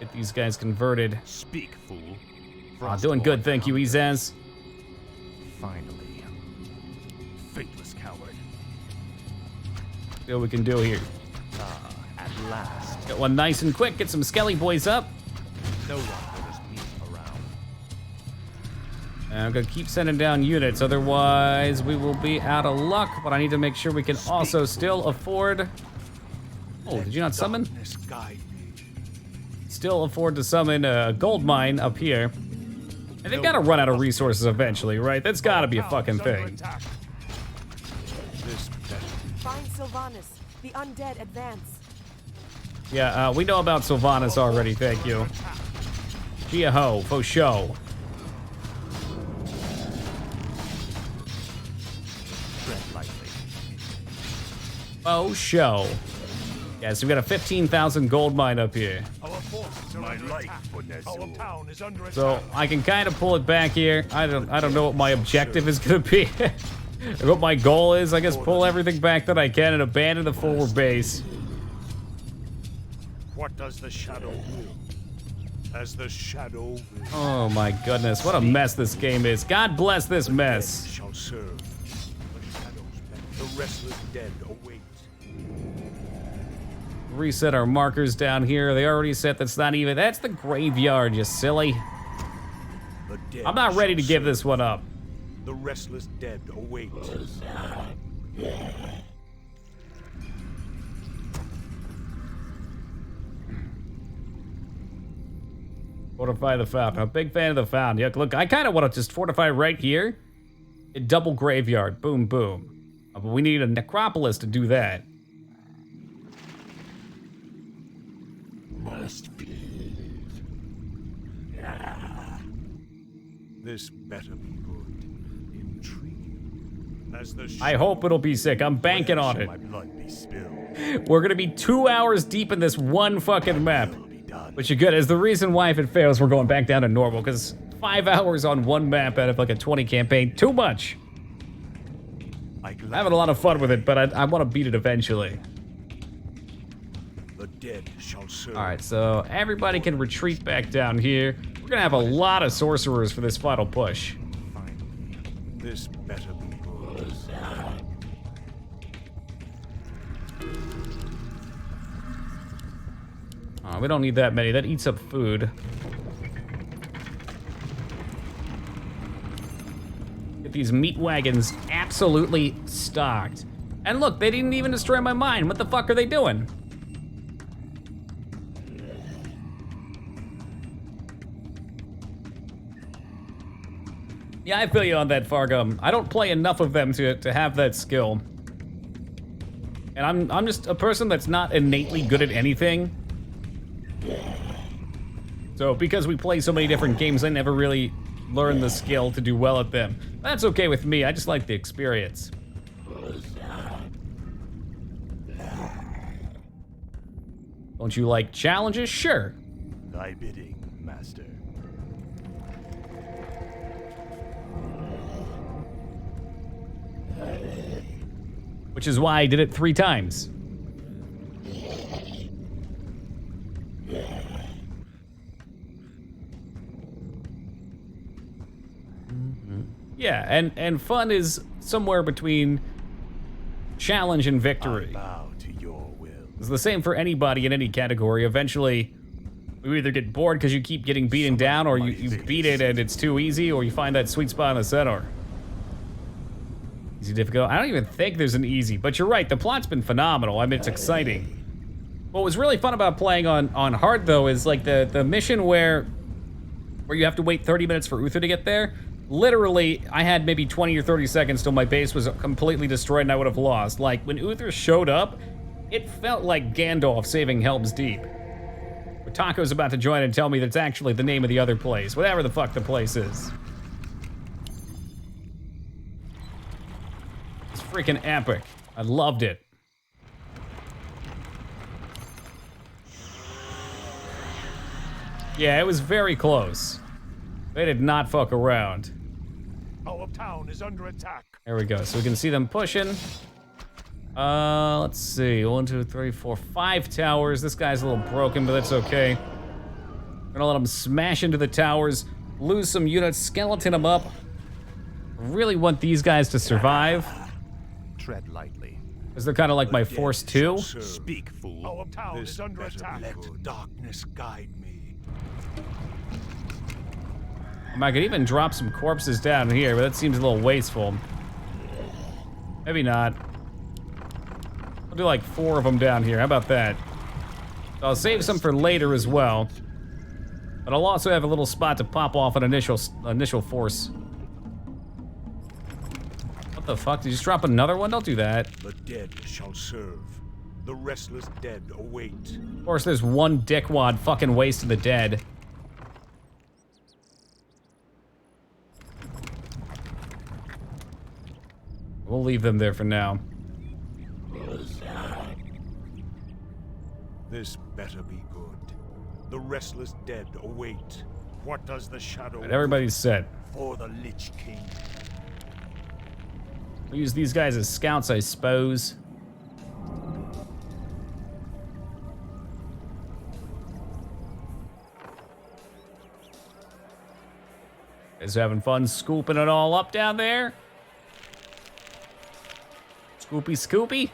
Get these guys converted. Speak, fool. Doing good, thank you, Izaz. Finally. Faithless coward. See what we can do here. Ah, at last. Get one nice and quick, get some skelly boys up. No one orders me around. And I'm gonna keep sending down units, otherwise we will be out of luck, but I need to make sure we can also still afford... Oh, did you not summon? Darkness guide me. Still afford to summon a gold mine up here. And they've gotta run out of resources eventually, right? That's gotta be a fucking thing. This better. Find Sylvanas. The undead advance. Yeah, we know about Sylvanas already, thank you. Gia-ho, faux show. Tread lightly. Faux show. Yeah, so we got a 15,000 gold mine up here. Our forces are under attack. Our town is under So attack. I can kind of pull it back here. I don't know what my objective is gonna be. What my goal is, I guess pull everything back that I can and abandon the forward base. What does the shadow will? As the shadow will. Oh my goodness, what a mess this game is. God bless this mess. Dead shall serve. The shadows bend. The restless dead await. Reset our markers down here. They already set, that's not even, that's the graveyard, you silly. The dead I'm not ready to shall give serve. this one up. The restless dead await. Fortify the fountain. I'm a big fan of the fountain. Yeah, look, I kind of want to just fortify right here. A double graveyard. Boom, boom. But we need a necropolis to do that. This better be good. Intriguing. As the I hope it'll be sick. I'm banking on shall it. my blood be spilled. We're gonna be 2 hours deep in this one fucking map. Will be done. Which is good. Is the reason why if it fails, we're going back down to normal. Because 5 hours on one map out of like a 20 campaign, too much. I'm having a lot of fun with it, but I want to beat it eventually. The dead shall serve. All right, so everybody can retreat back down here. We're gonna have a lot of sorcerers for this final push. Finally, this better be good. We don't need that many. That eats up food. Get these meat wagons absolutely stocked. And look, they didn't even destroy my mine. What the fuck are they doing? Yeah, I feel you on that, Fargum. I don't play enough of them to have that skill. And I'm just a person that's not innately good at anything. So because we play so many different games, I never really learned the skill to do well at them. That's okay with me, I just like the experience. Don't you like challenges? Sure. Thy bidding, master. Which is why I did it 3 times. Yeah, and fun is somewhere between challenge and victory. I bow to your will. It's the same for anybody in any category. Eventually, you either get bored because you keep getting beaten down, or you beat it and it's too easy, or you find that sweet spot in the center. Easy, difficult. I don't even think there's an easy, but you're right, the plot's been phenomenal. I mean, it's exciting. What was really fun about playing on hard, though, is like the mission where you have to wait 30 minutes for Uther to get there. Literally, I had maybe 20 or 30 seconds till my base was completely destroyed and I would have lost. Like, when Uther showed up, it felt like Gandalf saving Helm's Deep. But Taco's about to join and tell me that's actually the name of the other place, whatever the fuck the place is. It's freaking epic. I loved it. Yeah, it was very close. They did not fuck around. Our town is under attack. There we go. So we can see them pushing. Let's see. 1, 2, 3, 4, 5 towers. This guy's a little broken, but that's okay. We're gonna let him smash into the towers, lose some units, skeleton them up. Really want these guys to survive, Tread lightly. because they're kind of like my force 2. Speak, fool. Our town This is under better attack. be Let darkness guide me. I could even drop some corpses down here, but that seems a little wasteful. Maybe not. I'll do like 4 of them down here. How about that? So I'll save some for later as well. But I'll also have a little spot to pop off an initial force. What the fuck? Did you just drop another one? Don't do that. The dead shall serve. The restless dead await. Of course, there's one dickwad fucking wasting the dead. We'll leave them there for now. This better be good. The restless dead await. What does the shadow Right, everybody's set. for the Lich King? We'll use these guys as scouts, I suppose. Guys having fun scooping it all up down there? Scoopy Scoopy?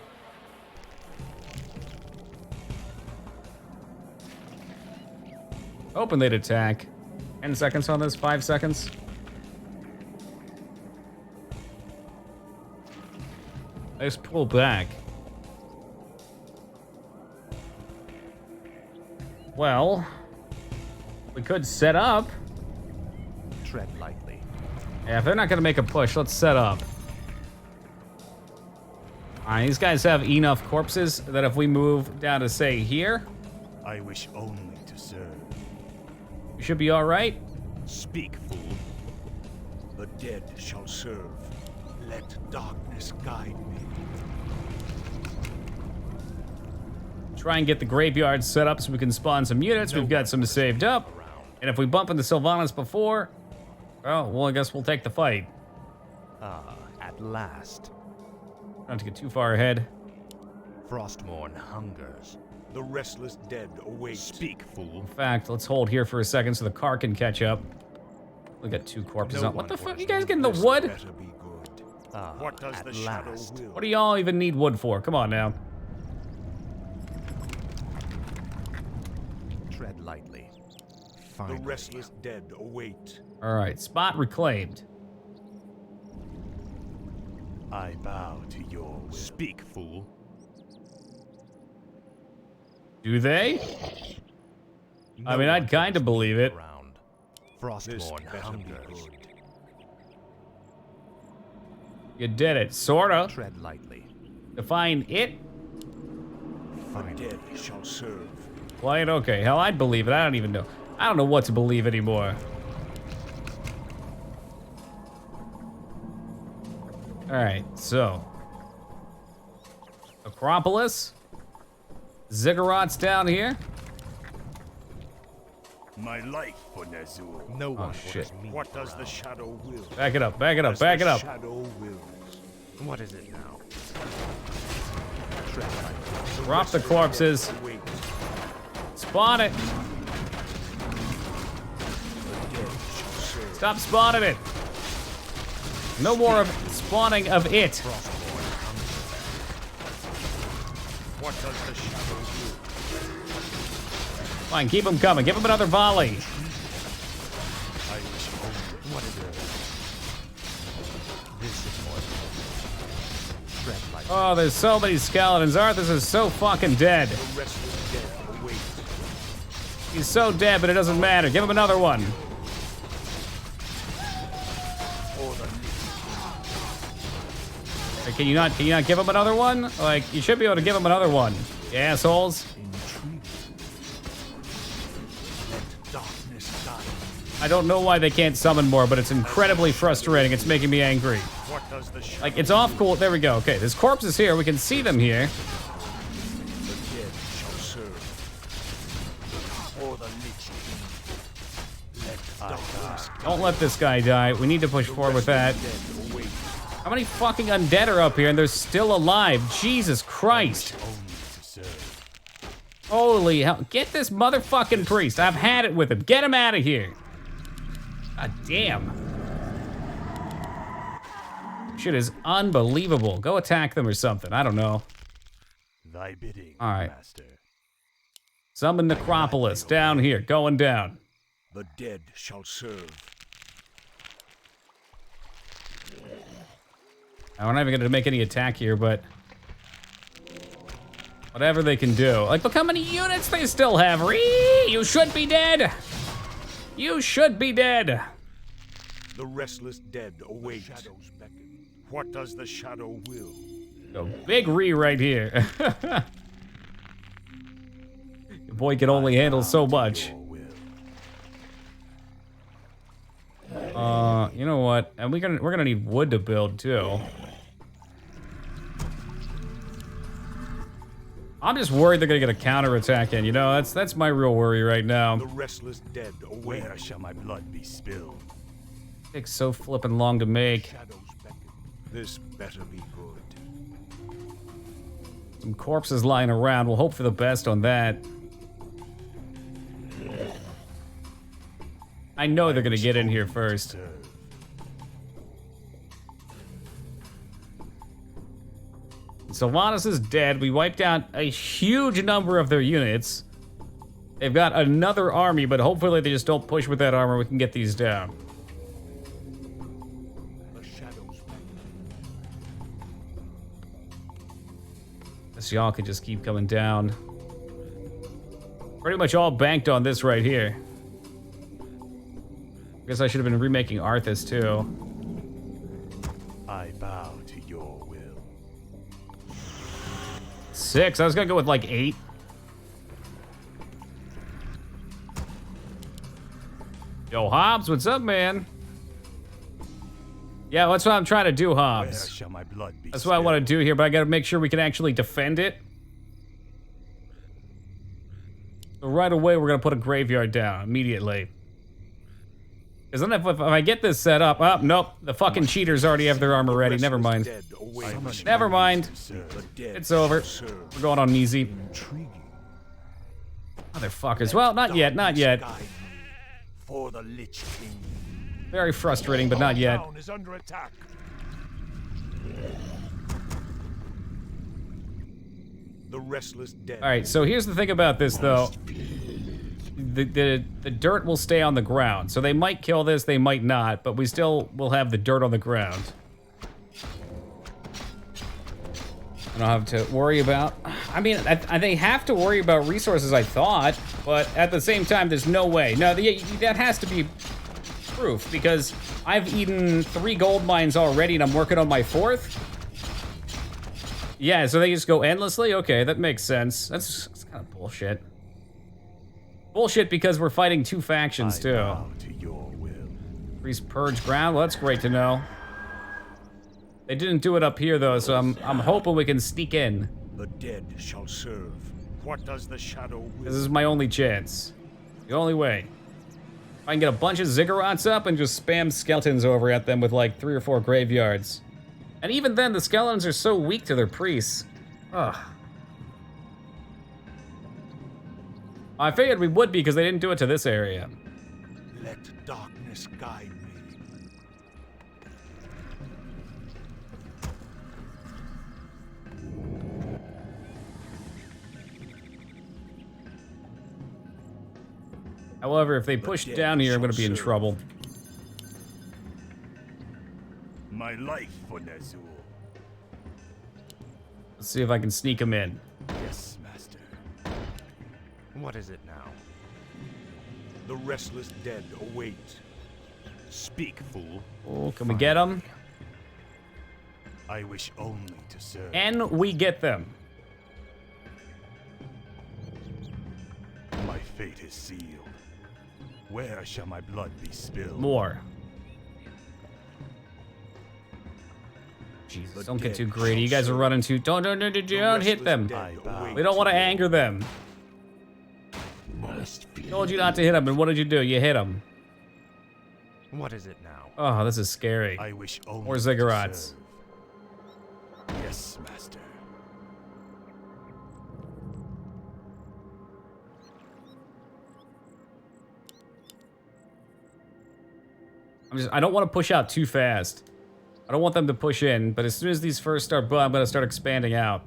Hoping they'd attack. 10 seconds on this, 5 seconds. Let's pull back. Well, we could set up. Tread lightly. Yeah, if they're not gonna make a push, let's set up. Alright, these guys have enough corpses that if we move down to, say, here, I wish only to serve. we should be alright. Speak, fool. The dead shall serve. Let darkness guide me. Try and get the graveyard set up so we can spawn some units. We've got some saved up. And if we bump into Sylvanas before, well, I guess we'll take the fight. Ah, at last. Not to get too far ahead. Frostmourne hungers. The restless dead await. Speak, fool. In fact, let's hold here for a second so the car can catch up. We got 2 corpses No on. What the one fuck? was You guys getting the this wood? better be good. Ah, What does at the shadow last. will? What do y'all even need wood for? Come on now. Tread lightly. The Finally. restless dead await. Alright, spot reclaimed. I bow to your will. Speak, fool. Do they? I mean, I'd kind of believe it. Around. This Frostmourne better be hungers. good. You did it, sorta. Define it. Define it. The dead shall serve. Quiet? Okay, hell, I'd believe it. I don't even know. I don't know what to believe anymore. Alright, so. Acropolis. Ziggurats down here. My life for Nazul. No one shit. orders me. What does the shadow will? Back it up, back it up, As back the it up. Shadow wills. What is it now? Drop the corpses. Wait. Spawn it. The dead shall serve. Stop spawning it. No more of spawning of it. What does the shadow will? Fine, keep them coming. Give them another volley. I wish only. What is it? This is more. Tread lightly. Oh, there's so many skeletons. Arthas is so fucking dead. The restless dead await. He's so dead, but it doesn't matter. Give him another one. Or the Hey, can you not give him another one? Like, you should be able to give him another one. You assholes. intriguing. Let darkness die. I don't know why they can't summon more, but it's incredibly frustrating. It's making me angry. What does the shadow Like, it's off cool. There we go. Okay, there's corpses here. We can see them here. The dead shall serve. Or the Lich King. Let darkness Don't let this guy die. We need to push forward with that. dead await. How many fucking undead are up here and they're still alive? Jesus Christ. Only to serve. Holy hell. Get this motherfucking priest. I've had it with him. Get him out of here. God damn. Shit is unbelievable. Go attack them or something. I don't know. Thy bidding, All right. master. Summon Necropolis down here. Going down. The dead shall serve. We're not even going to make any attack here, but whatever they can do. Like, look how many units they still have. Ree! You should be dead. You should be dead. The restless dead await. Shadows beckon. What does the shadow will? A big Ree right here. Your boy can only handle so much. Your will. You know what? And we're gonna need wood to build too. I'm just worried they're gonna get a counterattack in. You know, that's my real worry right now. The restless dead await. Where shall my blood be spilled? Takes so flippin' long to make. Shadows beckon. This better be good. Some corpses lying around. We'll hope for the best on that. I know they're gonna get in here first. Serve. Sylvanas is dead. We wiped out a huge number of their units. They've got another army, but hopefully they just don't push with that armor. We can get these down. The shadows beckon. Guess y'all can just keep coming down. Pretty much all banked on this right here. Guess I should have been remaking Arthas too. I bow to your will. 6. I was gonna go with like 8. Yo, Hobbs, what's up, man? Yeah, that's what I'm trying to do, Where Hobbs. shall my blood be That's what I want to spilled? do here, but I gotta make sure we can actually defend it. So right away, we're gonna put a graveyard down immediately. Because then if I get this set up, oh, nope, the fucking cheaters already have their armor ready. Never mind. Dead await. Never mind. The dead It's over. shall serve. We're going on easy. Intriguing. Motherfuckers. Well, not yet, not yet. Guide me. For the Lich King. Very frustrating, but not yet. Town is under attack. The restless dead. All right, so here's the thing about this, though. The dirt will stay on the ground, so they might kill this, they might not, but we still will have the dirt on the ground. I don't have to worry about. I mean, they have to worry about resources, I thought, but at the same time, there's no way. No, that has to be proof because I've eaten 3 gold mines already, and I'm working on my 4th. Yeah, so they just go endlessly. Okay, that makes sense. That's kind of bullshit. Bullshit because we're fighting two factions, I too. bow to your will. Priest purge ground. Well, that's great to know. They didn't do it up here, though, so I'm hoping we can sneak in. The dead shall serve. What does the shadow will? This is my only chance. The only way. If I can get a bunch of ziggurats up and just spam skeletons over at them with like 3 or 4 graveyards. And even then, the skeletons are so weak to their priests. Ugh. I figured we would be because they didn't do it to this area. Let darkness guide me. However, if they push down here, I'm gonna be in trouble. My life for Ner'zhul. Let's see if I can sneak them in. Yes, master. What is it now? The restless dead await. Speak, fool. Oh, can we get them? I wish only to serve. And we get them. My fate is sealed. Where shall my blood be spilled? More. Jesus, don't get too greedy. You guys are running too. Don't hit them. We don't want to anger them. Told you not to hit them, and what did you do? You hit them. What is it now? Oh, this is scary. I wish only More to ziggurats. serve. Yes, master. I don't want to push out too fast. I don't want them to push in, but as soon as these first start, I'm gonna start expanding out.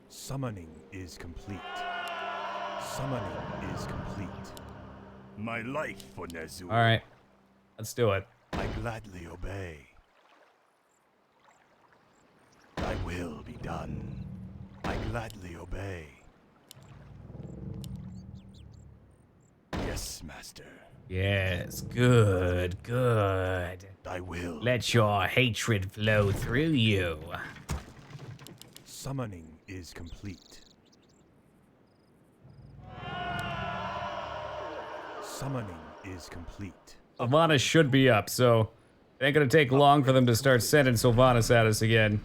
Summoning is complete. Summoning is complete. My life for Ner'zhul. All right, let's do it. I gladly obey. Thy will be done. I gladly obey. Yes, master. Yes, good, good. Thy will. Let your hatred flow through you. Summoning is complete. Summoning is complete. Sylvanas should be up, so it ain't gonna take long for them to start sending Sylvanas at us again.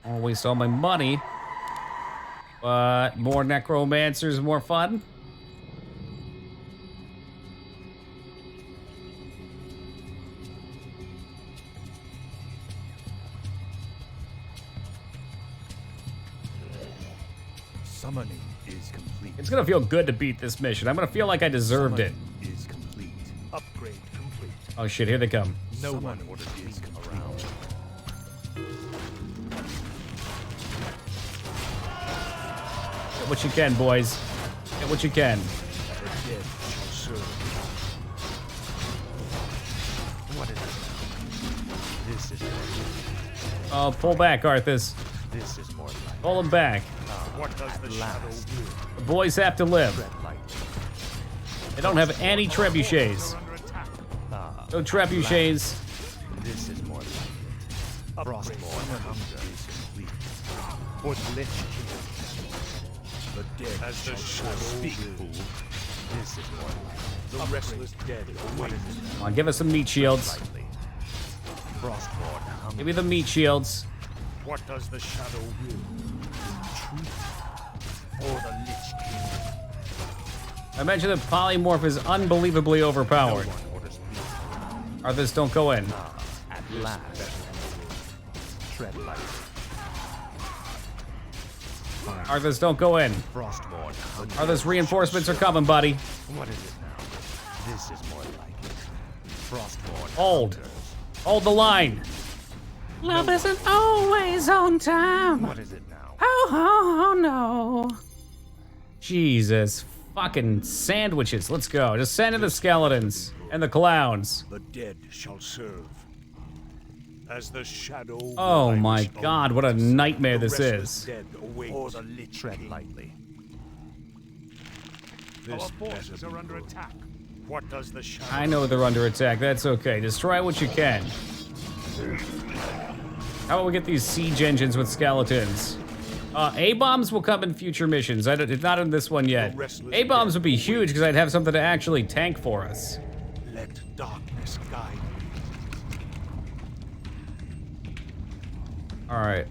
I'll waste all my money, but more necromancers, more fun. Summoning is complete. It's gonna feel good to beat this mission. I'm gonna feel like I deserved it. Summoning is complete. Upgrade complete. Oh shit, here they come. No one orders me to come around. Get what you can, boys. Get what you can. The dead shall serve. What is it? This is more. Oh, pull back, Arthas. This is more like. Pull him back. What does the shadow will? The boys have to live. Tread lightly. They don't have any trebuchets. Under attack. No trebuchets. This is more like. Frostborn hunger is complete. For the Lich King. The dead As the shall shadow serve. speak, fool. This is more like. The restless dead await. Come on, give us some meat shields. Lightly. Frostborn hunger. Give me the meat shields. What does the shadow will? Or the Lich King? I mentioned that polymorph is unbelievably overpowered. No one orders me. Arthas, don't go in. At last. Tread lightly. Arthas, don't go in. Frostborn hunger. Arthas, reinforcements are coming, buddy. What is it now? This is more like it. Frostborn Hold. hungers. Hold the line. Love isn't always on time. What is it now? Oh no. Jesus fucking sandwiches. Let's go. Just send in the skeletons and the clowns. The dead shall serve. As the shadow. Oh will I my wish God, only what a to serve. nightmare The this restless is. Dead await. Or the Lich Tread lightly. This Our forces better are be under good. attack. What does the shadow? I know they're under attack. That's okay. Destroy what you can. How about we get these siege engines with skeletons? A-bombs will come in future missions. It's not in this one yet. A-bombs would be huge because I'd have something to actually tank for us. Let darkness guide me. Alright.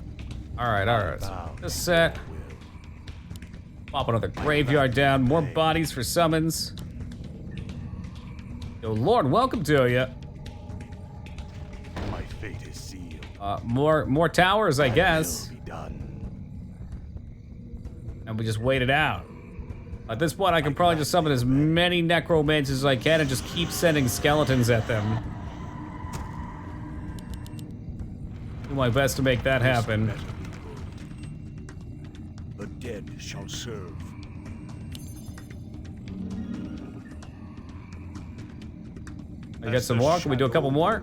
Alright. Just set. Pop another graveyard down. More bodies for summons. Yo, Lord, welcome to you. My fate is sealed. More towers, I guess. Will be done. And we just wait it out. At this point, I can probably just summon as many necromancers as I can and just keep sending skeletons at them. Do my best to make that happen. The dead shall serve. I got some more. Can we do a couple more?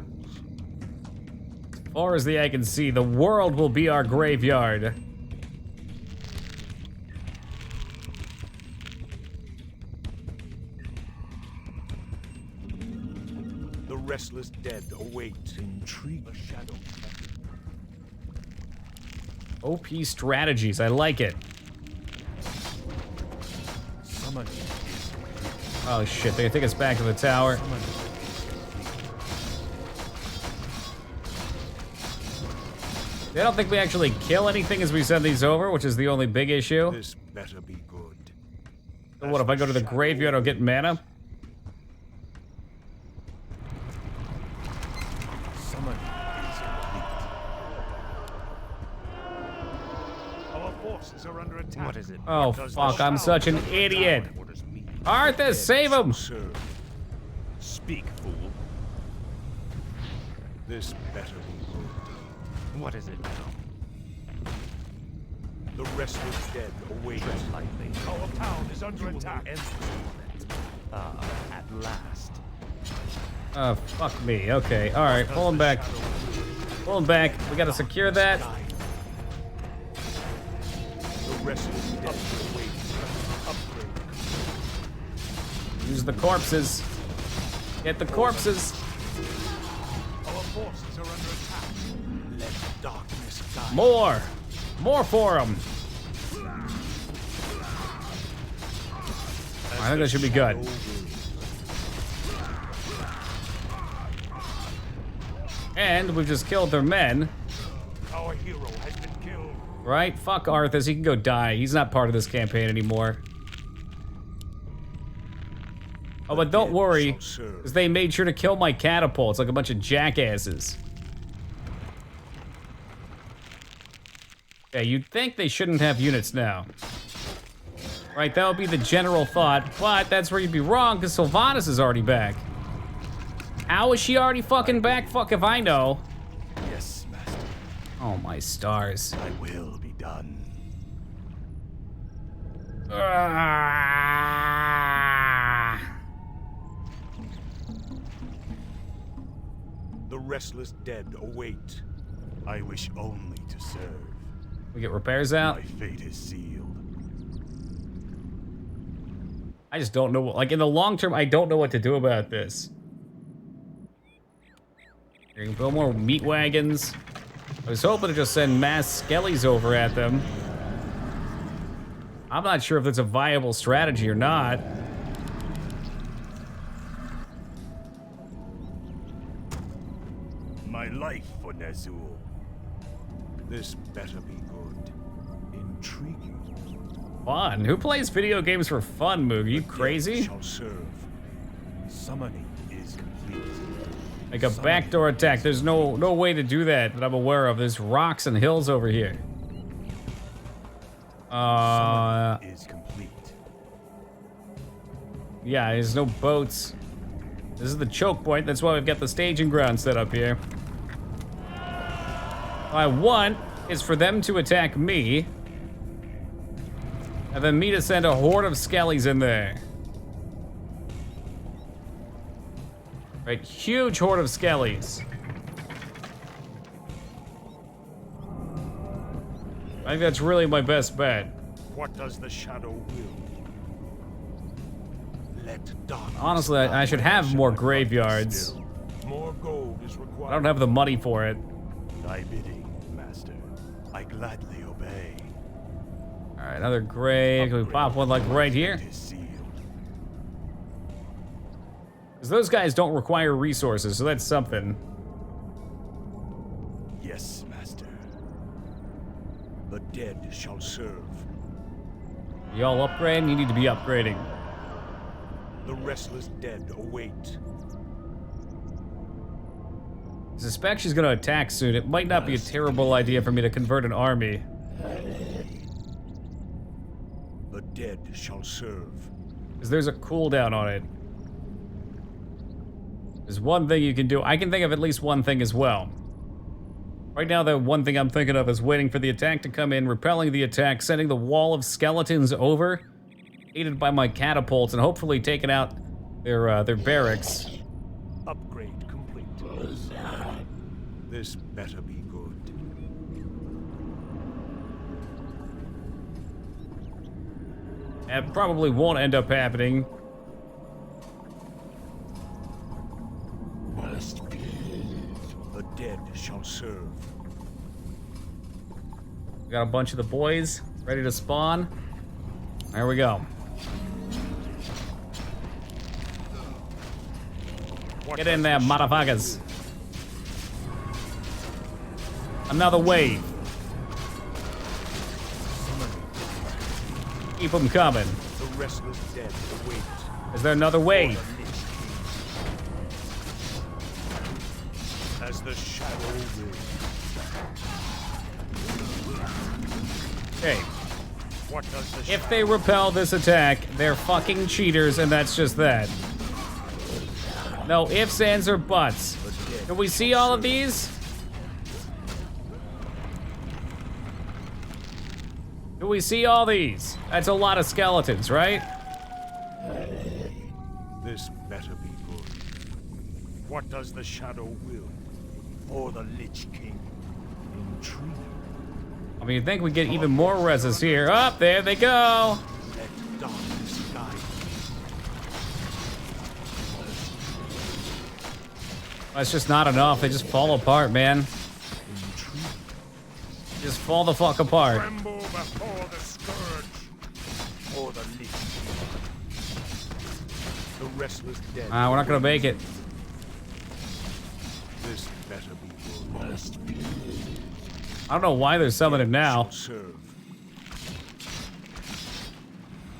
As far as the eye can see, the world will be our graveyard. The restless dead await. Intrigue. The shadow. OP strategies, I like it. Summoning is complete. Oh shit, they take us back to the tower. Summoning is complete. They don't think we actually kill anything as we send these over, which is the only big issue. This better be good. So what, if I go to the graveyard, I'll get mana? Summoning is complete. Our forces are under attack. What is it? Oh What does the fuck, I'm shadow such an idiot. What does me? Arthas, save him! Serve. Speak, fool. This better be good. What is it now? The restless dead await. Tread lightly. Our town is under attack. Ah, at last. Oh, fuck me. Okay, alright, pull him back. Pull him back. We gotta secure that. The restless dead await. Upgrade. Use the corpses. Get the corpses. Our forces are under attack. Let darkness guide. More. More for them. I think that should be good. And we've just killed their men. Our hero has been killed. Right? Fuck Arthas, he can go die. He's not part of this campaign anymore. Oh, but don't worry, because they made sure to kill my catapults like a bunch of jackasses. Yeah, you'd think they shouldn't have units now. Right, that would be the general thought, but that's where you'd be wrong, because Sylvanas is already back. How is she already fucking back? Fuck if I know. Yes, master. Oh my stars. Thy will be done. Ah. The restless dead await. I wish only to serve. We get repairs out. My fate is sealed. I just don't know, like in the long term, I don't know what to do about this. You can build more meat wagons. I was hoping to just send mass skellies over at them. I'm not sure if that's a viable strategy or not. My life for Nazul. This better be good. Intriguing. Fun. Who plays video games for fun, Moog? You crazy? Shall serve. Summoning is complete. Like a backdoor attack. There's no way to do that I'm aware of. There's rocks and hills over here. Summoning is complete. Yeah, there's no boats. This is the choke point. That's why we've got the staging ground set up here. What I want is for them to attack me. And then me to send a horde of skellies in there. Right, huge horde of skellies. I think that's really my best bet. What does the shadow will? Let darkness Honestly, I should have more graveyards. More gold is I required. don't have the money for it. Thy bidding, master. I gladly obey. All right, another grave. Can we pop one like right here? It is sealed. Because those guys don't require resources, so that's something. Yes, master. The dead shall serve. Y'all upgrading? You need to be upgrading. The restless dead await. I suspect she's gonna attack soon. It might not be a terrible idea for me to convert an army. The dead shall serve. Because there's a cooldown on it. There's one thing you can do. I can think of at least one thing as well. Right now, the one thing I'm thinking of is waiting for the attack to come in, repelling the attack, sending the wall of skeletons over, aided by my catapults, and hopefully taking out their barracks. Upgrade complete. This better be good. That probably won't end up happening. The dead shall serve. We got a bunch of the boys ready to spawn. There we go. Get in there, motherfuckers. Another wave. Keep them coming. The restless dead await. Is there another wave? As the shadow will. Okay. What does the If they repel this attack, they're fucking cheaters, and that's just that. No ifs, ands, or buts. Can we see all of these? Do we see all these? That's a lot of skeletons, right? This better be good. What does the shadow will? Or the Lich King? Intrigue. I mean, you'd think we get even more reses here. Up there they go. Let darkness guide. That's just not enough. They just fall apart, man. Just fall the fuck apart. Tremble before the scourge. Or the Lich King. The restless dead. We're not gonna make it. This better be good. I don't know why they're summoning now. Serve.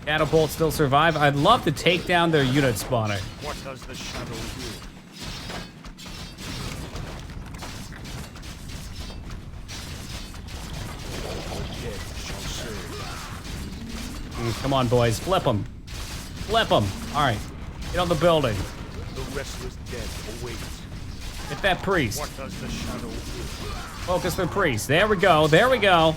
Catapults still survive. I'd love to take down their unit spawner. What does the shadow will? The dead shall serve. Come on, boys. Flip them. Flip them. All right. Get on the building. The restless dead await. Get that priest. What does the shadow will? Focus the priest. There we go. There we go.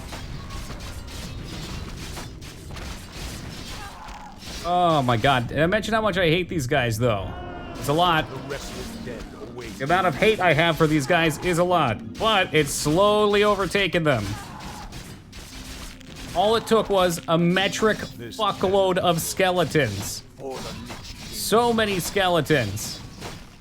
Oh my god. Did I mention how much I hate these guys, though? It's a lot. The restless dead await. The amount of hate I have for these guys is a lot, but it's slowly overtaken them. All it took was a metric fuckload of skeletons. Or the Lich King. So many skeletons.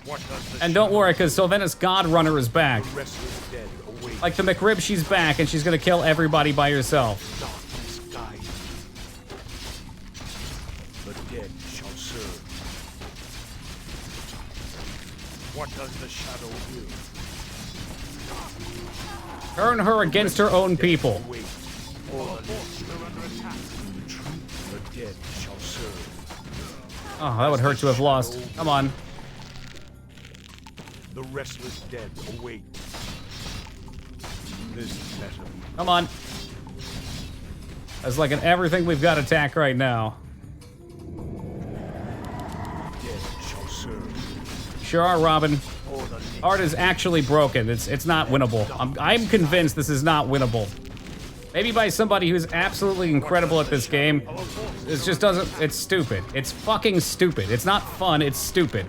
What does the And don't worry, because Sylvanas Godrunner is back. restless dead await? Like the McRib, she's back, and she's gonna kill everybody by herself. Darkness guide. The dead shall serve. What does the shadow will? Turn her against her own people. Wait. Or the Lich under attack. The dead shall serve. Oh, that would hurt to have lost. Come on. The restless dead await. This better be. Come on. That's like an everything we've got attack right now. Dead shall serve. Sure are, Robin. Or the Lich. Art is actually broken. It's not winnable. I'm convinced this is not winnable. Maybe by somebody who's absolutely incredible at this game. It just doesn't. It's stupid. It's fucking stupid. It's not fun. It's stupid.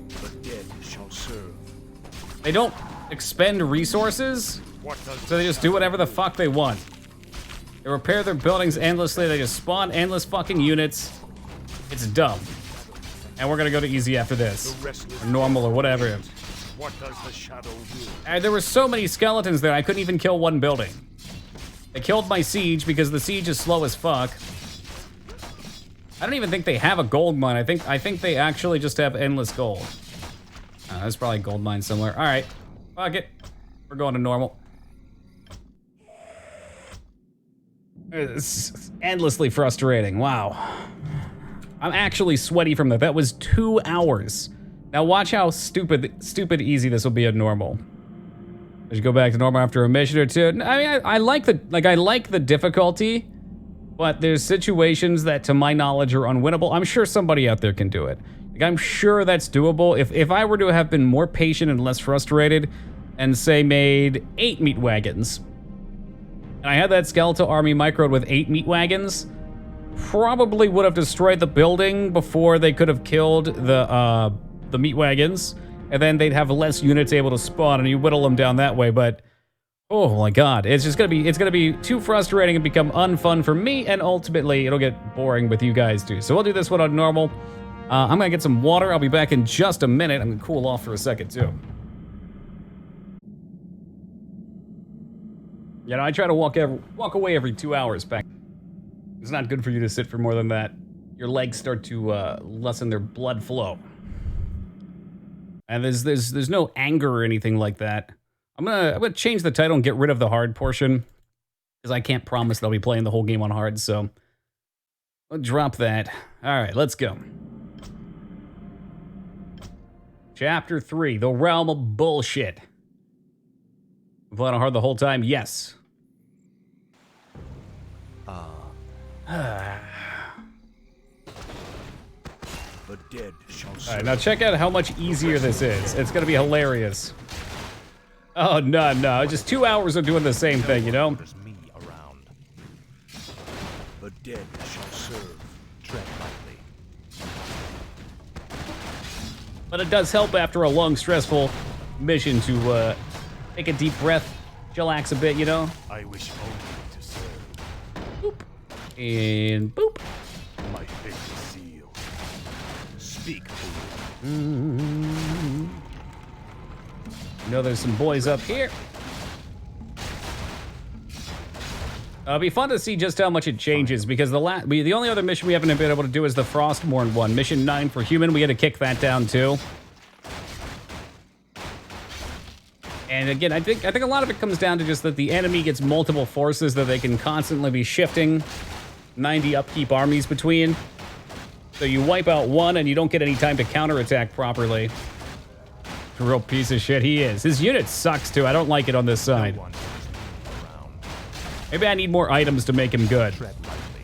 The dead shall serve. They don't expend resources, What does so they just do whatever the fuck they want. They repair their buildings endlessly. They just spawn endless fucking units. It's dumb. And we're gonna go to easy after this. the restless Or normal or whatever. What does the shadow will? There were so many skeletons there, I couldn't even kill one building. They killed my siege because the siege is slow as fuck. I don't even think they have a gold mine. I think they actually just have endless gold. There's probably a gold mine somewhere. All right, fuck it. We're going to normal. It's endlessly frustrating. Wow. I'm actually sweaty from that. That was 2 hours. Now watch how stupid easy this will be at normal. I should go back to normal after a mission or two. I mean, I like the difficulty, but there's situations that, to my knowledge, are unwinnable. I'm sure somebody out there can do it. Like, I'm sure that's doable. If I were to have been more patient and less frustrated, and say made 8 meat wagons, and I had that skeletal army microed with 8 meat wagons, probably would have destroyed the building before they could have killed the meat wagons, and then they'd have less units able to spawn, and you whittle them down that way. But oh my god, it's gonna be too frustrating and become unfun for me, and ultimately it'll get boring with you guys too. So we'll do this one on normal. I'm gonna get some water. I'll be back in just a minute. I'm gonna cool off for a second too. You know, I try to walk away every 2 hours back. It's not good for you to sit for more than that. Your legs start to lessen their blood flow. And there's no anger or anything like that. I'm gonna change the title and get rid of the hard portion, because I can't promise that I'll be playing the whole game on hard, so I'll drop that. Alright, let's go. Chapter 3, The Realm of Bullshit. I'm playing on hard the whole time? Yes. The dead shall serve. All right, now check out how much easier this is. It's gonna be hilarious. Oh, no, just 2 hours of doing the same thing, you know? There's me around. The dead shall serve. Tread lightly. But it does help after a long, stressful mission to take a deep breath, chillax a bit, you know? I wish only to serve. Boop. And boop. My fate is sealed. Speak, fool. You know there's some boys up here. It'll be fun to see just how much it changes, because the only other mission we haven't been able to do is the Frostmourne one. Mission 9 for human, we had to kick that down too. And again, I think a lot of it comes down to just that the enemy gets multiple forces that they can constantly be shifting 90 upkeep armies between. So you wipe out one and you don't get any time to counterattack properly. A real piece of shit he is. His unit sucks too. I don't like it on this side. No one knows me around. Maybe I need more items to make him good. Tread lightly.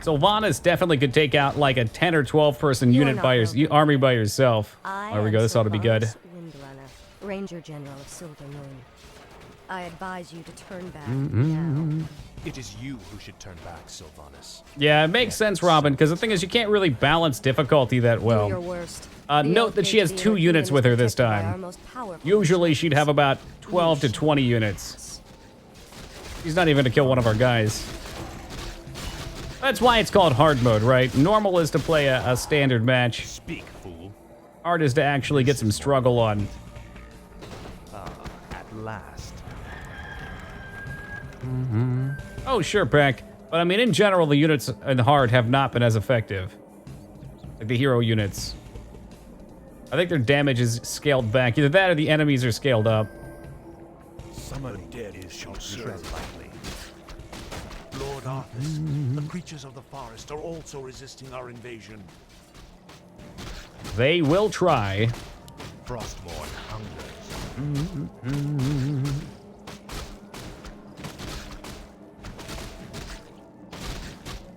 Sylvanas definitely could take out like a 10 or 12 person unit by army by yourself. There we go. This ought to be good. Windrunner, Ranger General of Silver Moon. I advise you to turn back now. It is you who should turn back, Sylvanas. Yeah, it makes sense, Robin, because the thing is, you can't really balance difficulty that Do your well. worst. Note that she has 2 units with her this time. Usually she'd have about 12 to 20 units. She's not even to kill one of our guys. That's why it's called hard mode, right? Normal is to play a standard match. Speak, fool. Hard is to actually get some struggle on. At last. Oh, sure, Peck. But I mean, in general, the units in hard have not been as effective. Like the hero units. I think their damage is scaled back. Either that or the enemies are scaled up. Some of the dead shall Tread serve. lightly. Lord Arthas, the creatures of the forest are also resisting our invasion. They will try. Frostmourne hungers.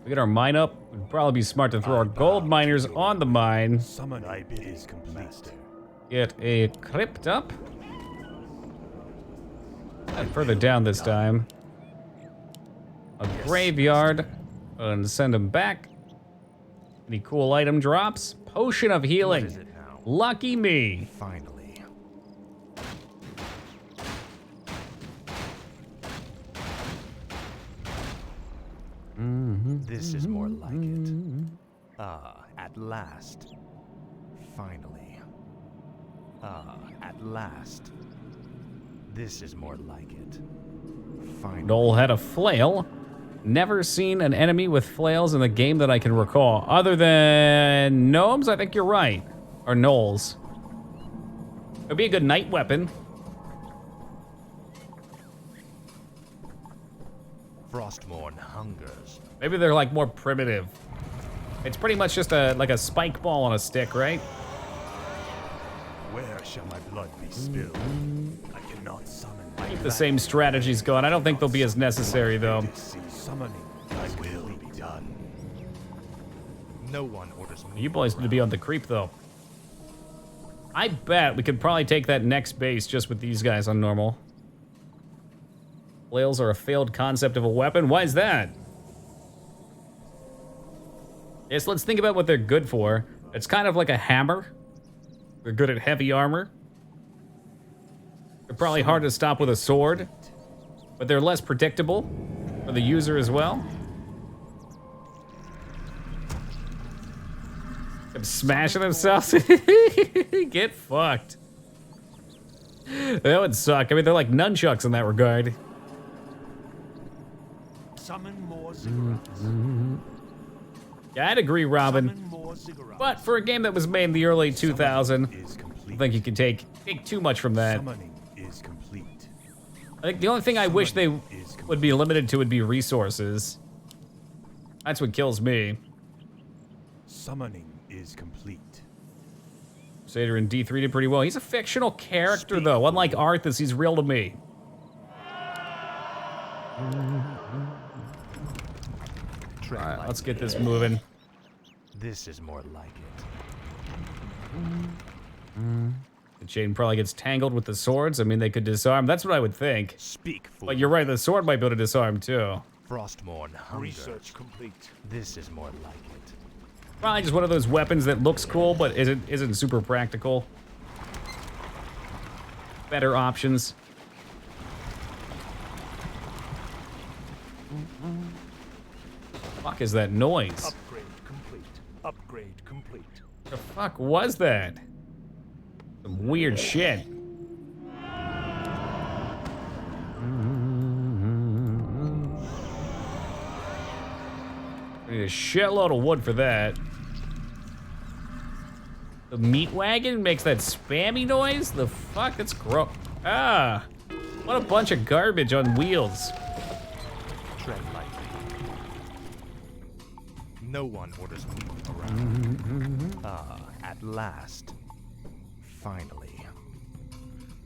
We get our mine up. It'd probably be smart to throw our gold miners on the mine. Summon thy bid is complete. Get a crypt up. And further down this time. A graveyard. And send them back. Any cool item drops? Potion of healing. What is it now? Lucky me. Finally. This is more like it. At last. Finally. Ah, at last. This is more like it. Finally. Noel had a flail. Never seen an enemy with flails in the game that I can recall. Other than gnomes, I think you're right. Or gnolls. It'd be a good night weapon. Frostmourne hungers. Maybe they're like more primitive. It's pretty much just like a spike ball on a stick, right? Where shall my blood be spilled? I cannot summon. Keep the same strategies going. I don't think they'll be as necessary though. Summoning. I will be done. No one orders me. You boys need to be on the creep though. I bet we could probably take that next base just with these guys on normal. Flails are a failed concept of a weapon. Why is that? Yes, let's think about what they're good for. It's kind of like a hammer. They're good at heavy armor. They're probably hard to stop with a sword, but they're less predictable for the user as well. Them smashing themselves. Get fucked. That would suck. I mean, they're like nunchucks in that regard. Summon more ziggurats. Yeah, I'd agree, Robin. Summon more ziggurats. But for a game that was made in the early 2000s, Is I complete. think you could take too much from that. Summoning is complete. I think the only thing I wish they would be limited to would be resources. That's what kills me. Summoning is complete. Crusader in D3 did pretty well. He's a fictional character, though. Unlike Arthas, he's real to me. Alright, let's get this moving. This is more like it. The chain probably gets tangled with the swords. I mean, they could disarm. That's what I would think. Speak, fool. But you're right, the sword might be able to disarm, too. Frostmourne hunger. Research complete. This is more like it. Probably just one of those weapons that looks cool, but isn't super practical. Better options. Fuck is that noise? Upgrade complete. Upgrade complete. The fuck was that? Some weird shit. We need a shitload of wood for that. The meat wagon makes that spammy noise? The fuck? That's gross. Ah, what a bunch of garbage on wheels. Tread lightly. No one orders me around. Ah, at last. Finally.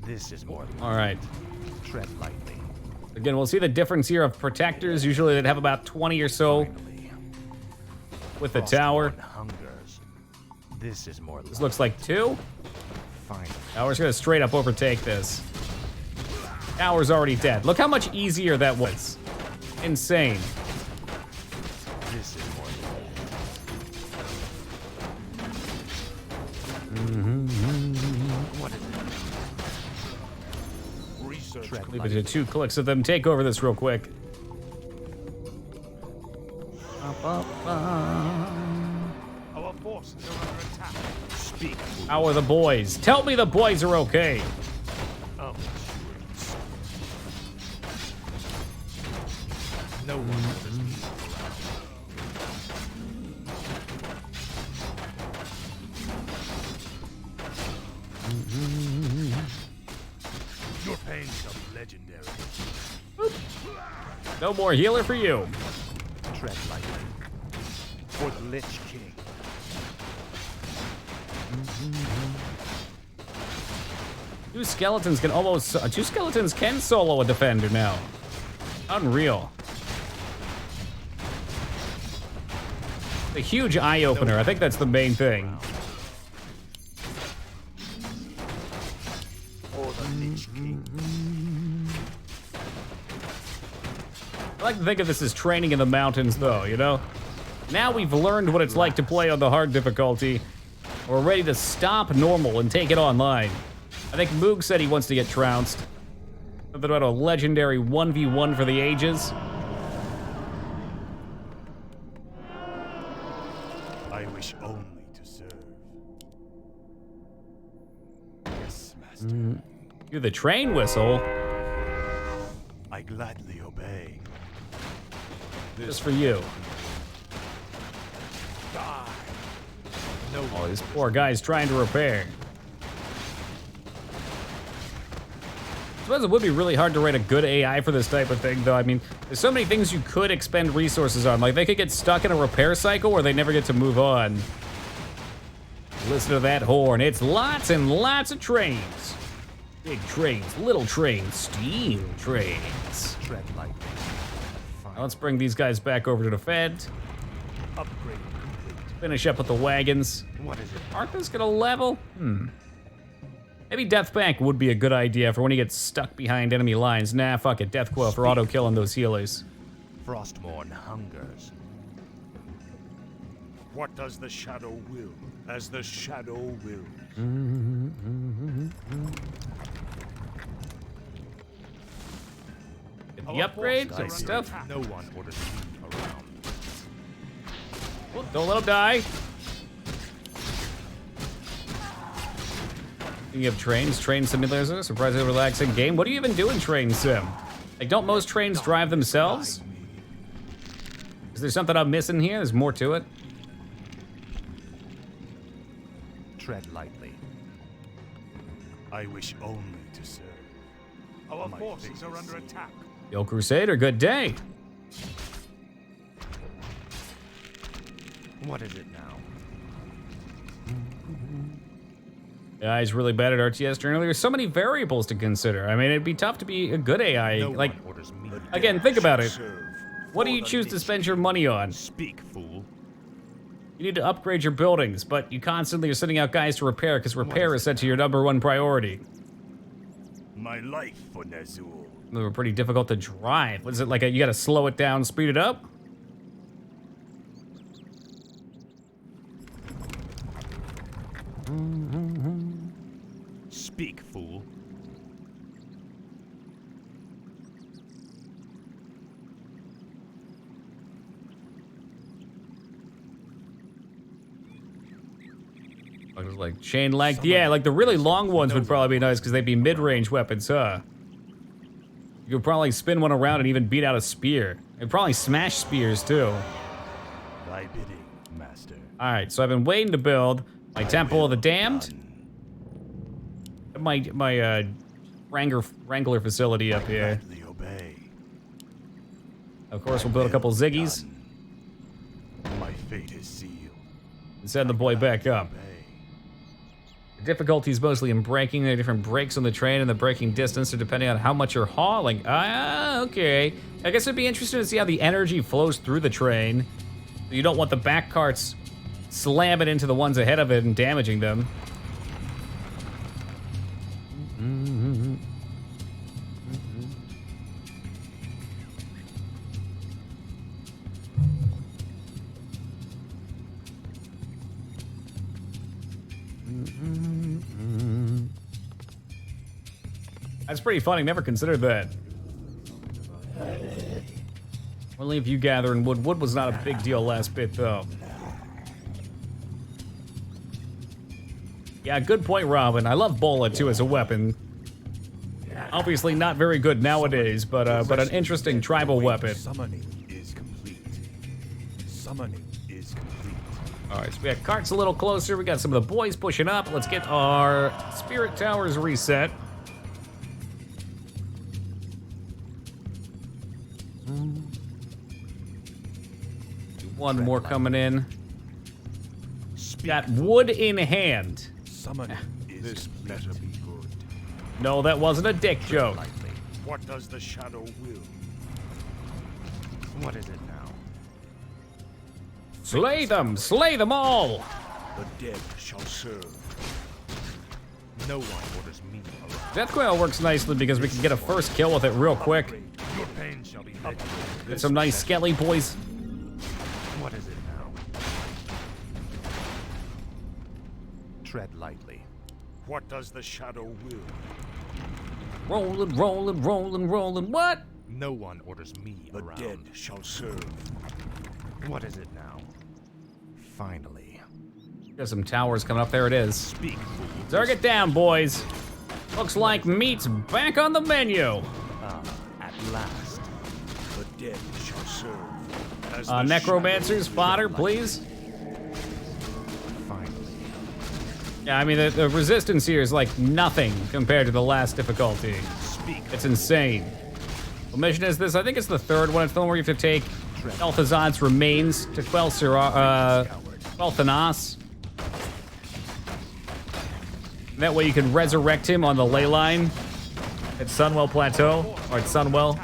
This is more like All right. tread lightly. Again, we'll see the difference here of protectors. Usually they'd have about 20 or so Finally. with the tower. Frostmourne hungers. This is more This like looks like 2. finally. Now we're just gonna straight up overtake this. Tower's already dead. Look how much easier that was. Insane. This is more like What is it? Research Tread Leave it lightly. to 2 clicks of them. Take over this real quick. Our forces are under attack. Speak, fool. How are the boys? Tell me the boys are okay. Oh, No one orders me your pain becomes legendary. No more healer for you. tread lightly. For the Lich King. Two skeletons can solo a defender now. Unreal. A huge eye opener. I think that's the main thing. For the Lich King. I like to think of this as training in the mountains, though, you know? Now we've learned what it's like to play on the hard difficulty. We're ready to stop normal and take it online. I think Moog said he wants to get trounced. Something about a legendary 1v1 for the ages. I wish only to serve. Do the train whistle. I gladly obey. Just for you. Die. No Oh, one this poor guy's trying to repair. I suppose it would be really hard to write a good AI for this type of thing, though. I mean, there's so many things you could expend resources on. Like, they could get stuck in a repair cycle or they never get to move on. Listen to that horn. It's lots and lots of trains. Big trains, little trains, steam trains. tread lightly. Now let's bring these guys back over to the Fed. Upgrade complete. Finish up with the wagons. What is it? Aren't those gonna level? Maybe Death Bank would be a good idea for when he gets stuck behind enemy lines. Nah, fuck it. Death Coil for auto-killing those healers. Frostmourne hungers. What does the shadow will? As the shadow wills. Get the upgrades and stuff. No one orders me around. Oh, don't let him die. You have trains, train simulators, a surprisingly relaxing game. What do you even do in Train Sim? Like, don't most trains drive themselves? Is there something I'm missing here? There's more to it. Tread lightly. I wish only to serve. Our forces are under attack. Yo, Crusader, good day. What is it now? Yeah, he's really bad at RTS generally. There's so many variables to consider. I mean, it'd be tough to be a good AI. No Like, one orders me. again, think about it. Serve. What do you choose to spend your money on? Speak, fool. You need to upgrade your buildings, but you constantly are sending out guys to repair because repair is set to your #1 priority. My life for Nazul. They were pretty difficult to drive. Was it like you gotta slow it down, speed it up? Speak, fool. I was like chain length. Yeah, like the really long ones would probably be nice because they'd be mid-range weapons, huh? You could probably spin one around and even beat out a spear. And probably smash spears too. Thy bidding, master. All right, so I've been waiting to build my Temple of the Damned, my Wrangler facility up here. Gladly obey. Of course, we'll build a couple Ziggies My fate is sealed. and send the boy back up. Obey. The difficulty is mostly in braking. There are different brakes on the train and the braking distance, so depending on how much you're hauling. Ah, okay. I guess it'd be interesting to see how the energy flows through the train. You don't want the back carts slamming into the ones ahead of it and damaging them. That's pretty funny. Never considered that. Only if you gathering wood. Wood was not a big deal last bit, though. Yeah, good point, Robin. I love Bola, too, as a weapon. Obviously not very good nowadays, but an interesting tribal weapon. Summoning is complete. Summoning is complete. All right, so we got carts a little closer. We got some of the boys pushing up. Let's get our spirit towers reset. One more coming in. Got wood in hand. Summoning is this better be good. No, that wasn't a dick joke. Lightly. What does the shadow will? What is it now? Slay them all. The dead shall serve. No one orders me around. Death Coil works nicely because we can get a first kill with it real quick. Your pain shall be upgraded. Get some nice skelly boys. What is it now? Tread lightly. What does the shadow will? Rolling, rolling, rolling, rolling. What? No one orders me The around. dead shall serve. What is it now? Finally. Got some towers coming up. There it is. Speak, fool. Zerg it down, boys. Looks like meat's back on the menu. At last. The dead shall serve. As the Necromancer's shadow fodder, please. Finally. Yeah, I mean, the resistance here is like nothing compared to the last difficulty. Speak. It's insane. What mission is this? I think it's the third one. It's the one where you have to take El'Thazad's remains to quell Thanos. That way you can resurrect him on the ley line at Sunwell Plateau, or at Sunwell.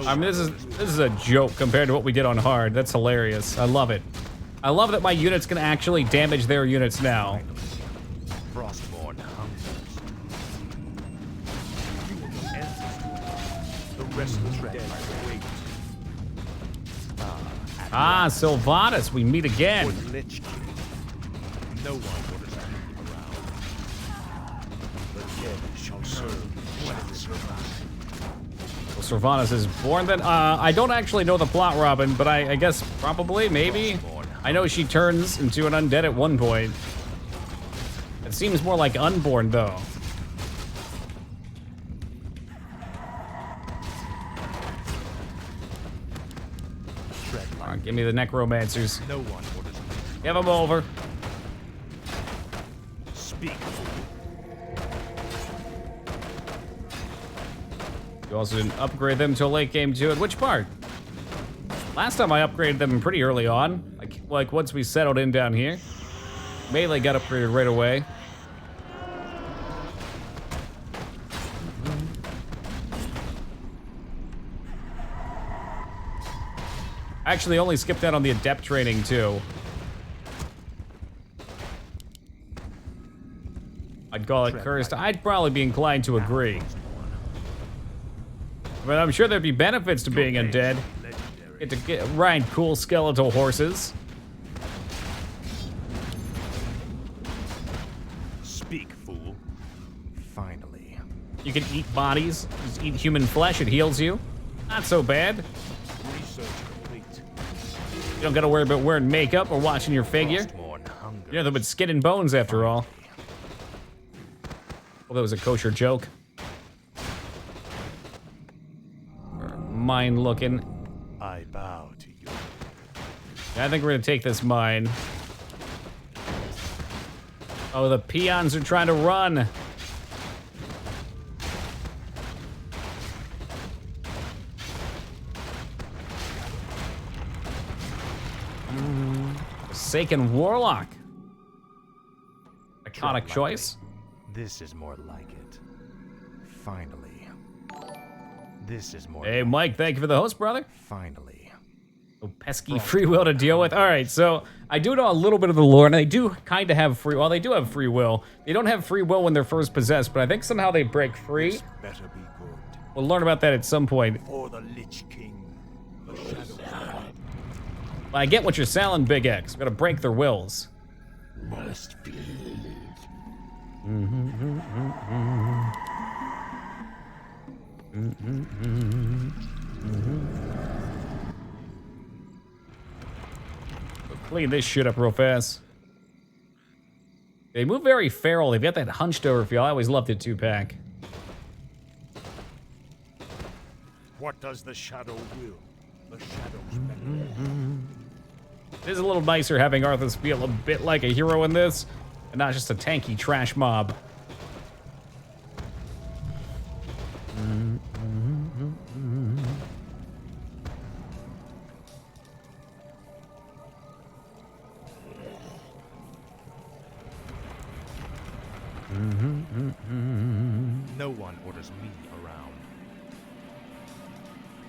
I mean, this is a joke compared to what we did on hard. That's hilarious. I love it. I love that my units can actually damage their units now. Frostborn hungers. You will know ancestors. The restless dead wait. Ah, Sylvanas, we meet again. For the Lich King. No one orders me around. The dead shall serve. What is survive? Well, Sylvanas is born then. I don't actually know the plot, Robin, but I guess probably, maybe. I know she turns into an undead at one point. It seems more like unborn, though. Come on, give me the necromancers. No one orders me. Give them over. Speak. You also didn't upgrade them till late game too. At which part? Last time I upgraded them pretty early on. Like once we settled in down here. Melee got upgraded right away. I actually only skipped out on the adept training too. I'd call it cursed. I'd probably be inclined to agree. But I'm sure there'd be benefits to being undead. Get to ride cool skeletal horses. Speak, fool. Finally. You can eat bodies. Just eat human flesh. It heals you. Not so bad. Research complete. You don't gotta worry about wearing makeup or watching your figure. Frostborn hungers. You're nothing but skin and bones after all. Well, that was a kosher joke. Mine looking. I bow to you. I think we're gonna take this mine. Oh, the peons are trying to run. Forsaken Warlock. Iconic choice. This is more like it. Finally. This is more Hey, like Mike, thank you for the host, brother. Finally. Oh, pesky free will to deal with. All right, so I do know a little bit of the lore, and they do kind of have free. Well, they do have free will. They don't have free will when they're first possessed, but I think somehow they break free. Better be good. We'll learn about that at some point. For the Lich King, the shadow. But I get what you're selling, Big X. We're gonna break their wills. Must be. Clean this shit up real fast. They move very feral. They've got that hunched over feel. I always loved it 2-pack. What does the shadow will? The shadow's better. It is a little nicer having Arthas feel a bit like a hero in this, and not just a tanky trash mob. No one orders me around.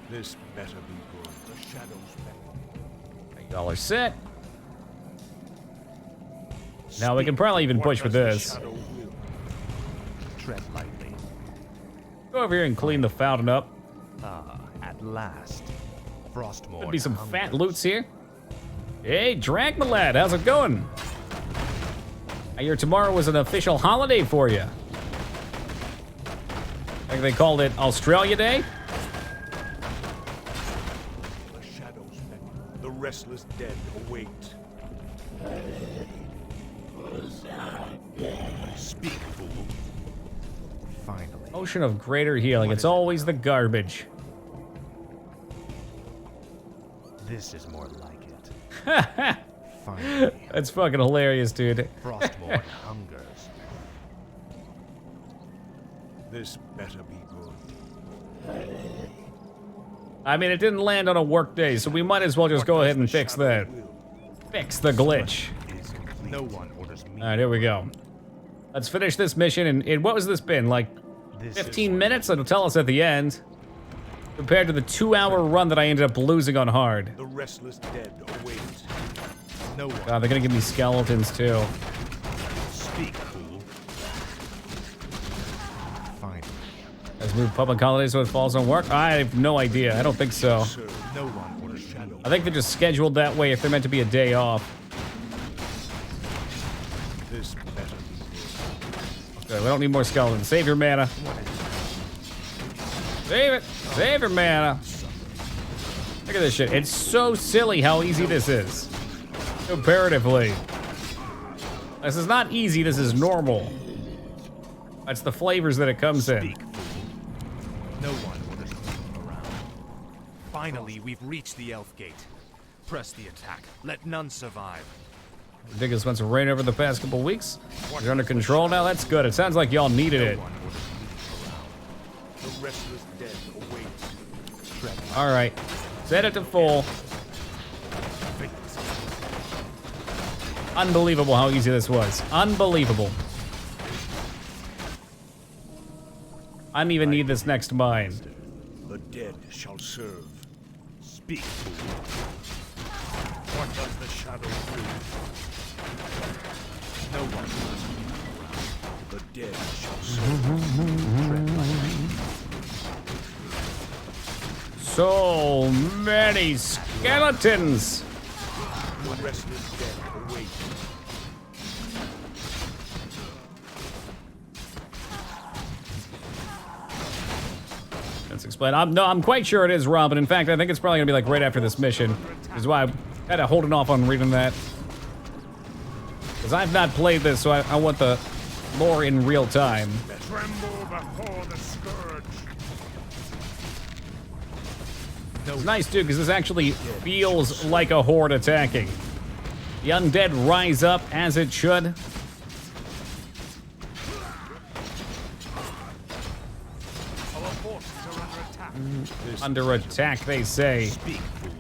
This better be good. The shadow's better. Y'all are set. Now we can probably even push with this. Shadow will. Tread lightly. Go over here and clean the fountain up. Ah, at last. Frostborn. Could be some hungers. fat loots here. Hey, Dragmalad, how's it going? I hear tomorrow was an official holiday for you. I think they called it Australia Day. The shadow's better. The restless dead await. Speak, fool. Finally. Ocean of greater healing. It's always the garbage. This is more like it. Finally. That's fucking hilarious, dude. Frostborn hungers. This better be good. I mean, it didn't land on a work day, so we might as well just go ahead and fix that. Fix the glitch. No one orders me. All right, here we go. Let's finish this mission. And what was this been? Like 15 minutes? It'll tell us at the end. Compared to the 2-hour run that I ended up losing on hard. The restless dead await. No one. God, they're gonna give me skeletons too. Speak, fool. Finally. Let's move public holidays so it falls on work. I have no idea. I don't think so. No one orders shadow. I think they're just scheduled that way if they're meant to be a day off. This better be good. Okay, we don't need more skeletons. Save your mana. Save it. Save your mana. Look at this shit. It's so silly how easy this is. Comparatively. This is not easy, this is normal. That's the flavors that it comes in. Speak, fool. No one orders me around. Finally, we've reached the Elf Gate. Press the attack. Let none survive. Ridiculous amounts of rain over the past couple weeks. You're under control now? That's good. It sounds like y'all needed it. No one orders me around. The restless dead await. Tread Alright. Set it to full. Unbelievable how easy this was. Unbelievable. I don't even need this next mine. The dead shall serve. Speak, fool. What does the shadow do? No one orders me around. The dead shall serve. Tread lightly. So many skeletons. The restless dead await. Let's explain. I'm quite sure it is Robin. In fact, I think it's probably gonna be like right after this mission. Which is why I'm kind of holding off on reading that. Because I've not played this, so I want the lore in real time. Tremble before the scourge. It's nice too, because this actually feels like a horde attacking. The undead rise up as it should. Our forces are under attack. Under attack, they say. Speak, fool.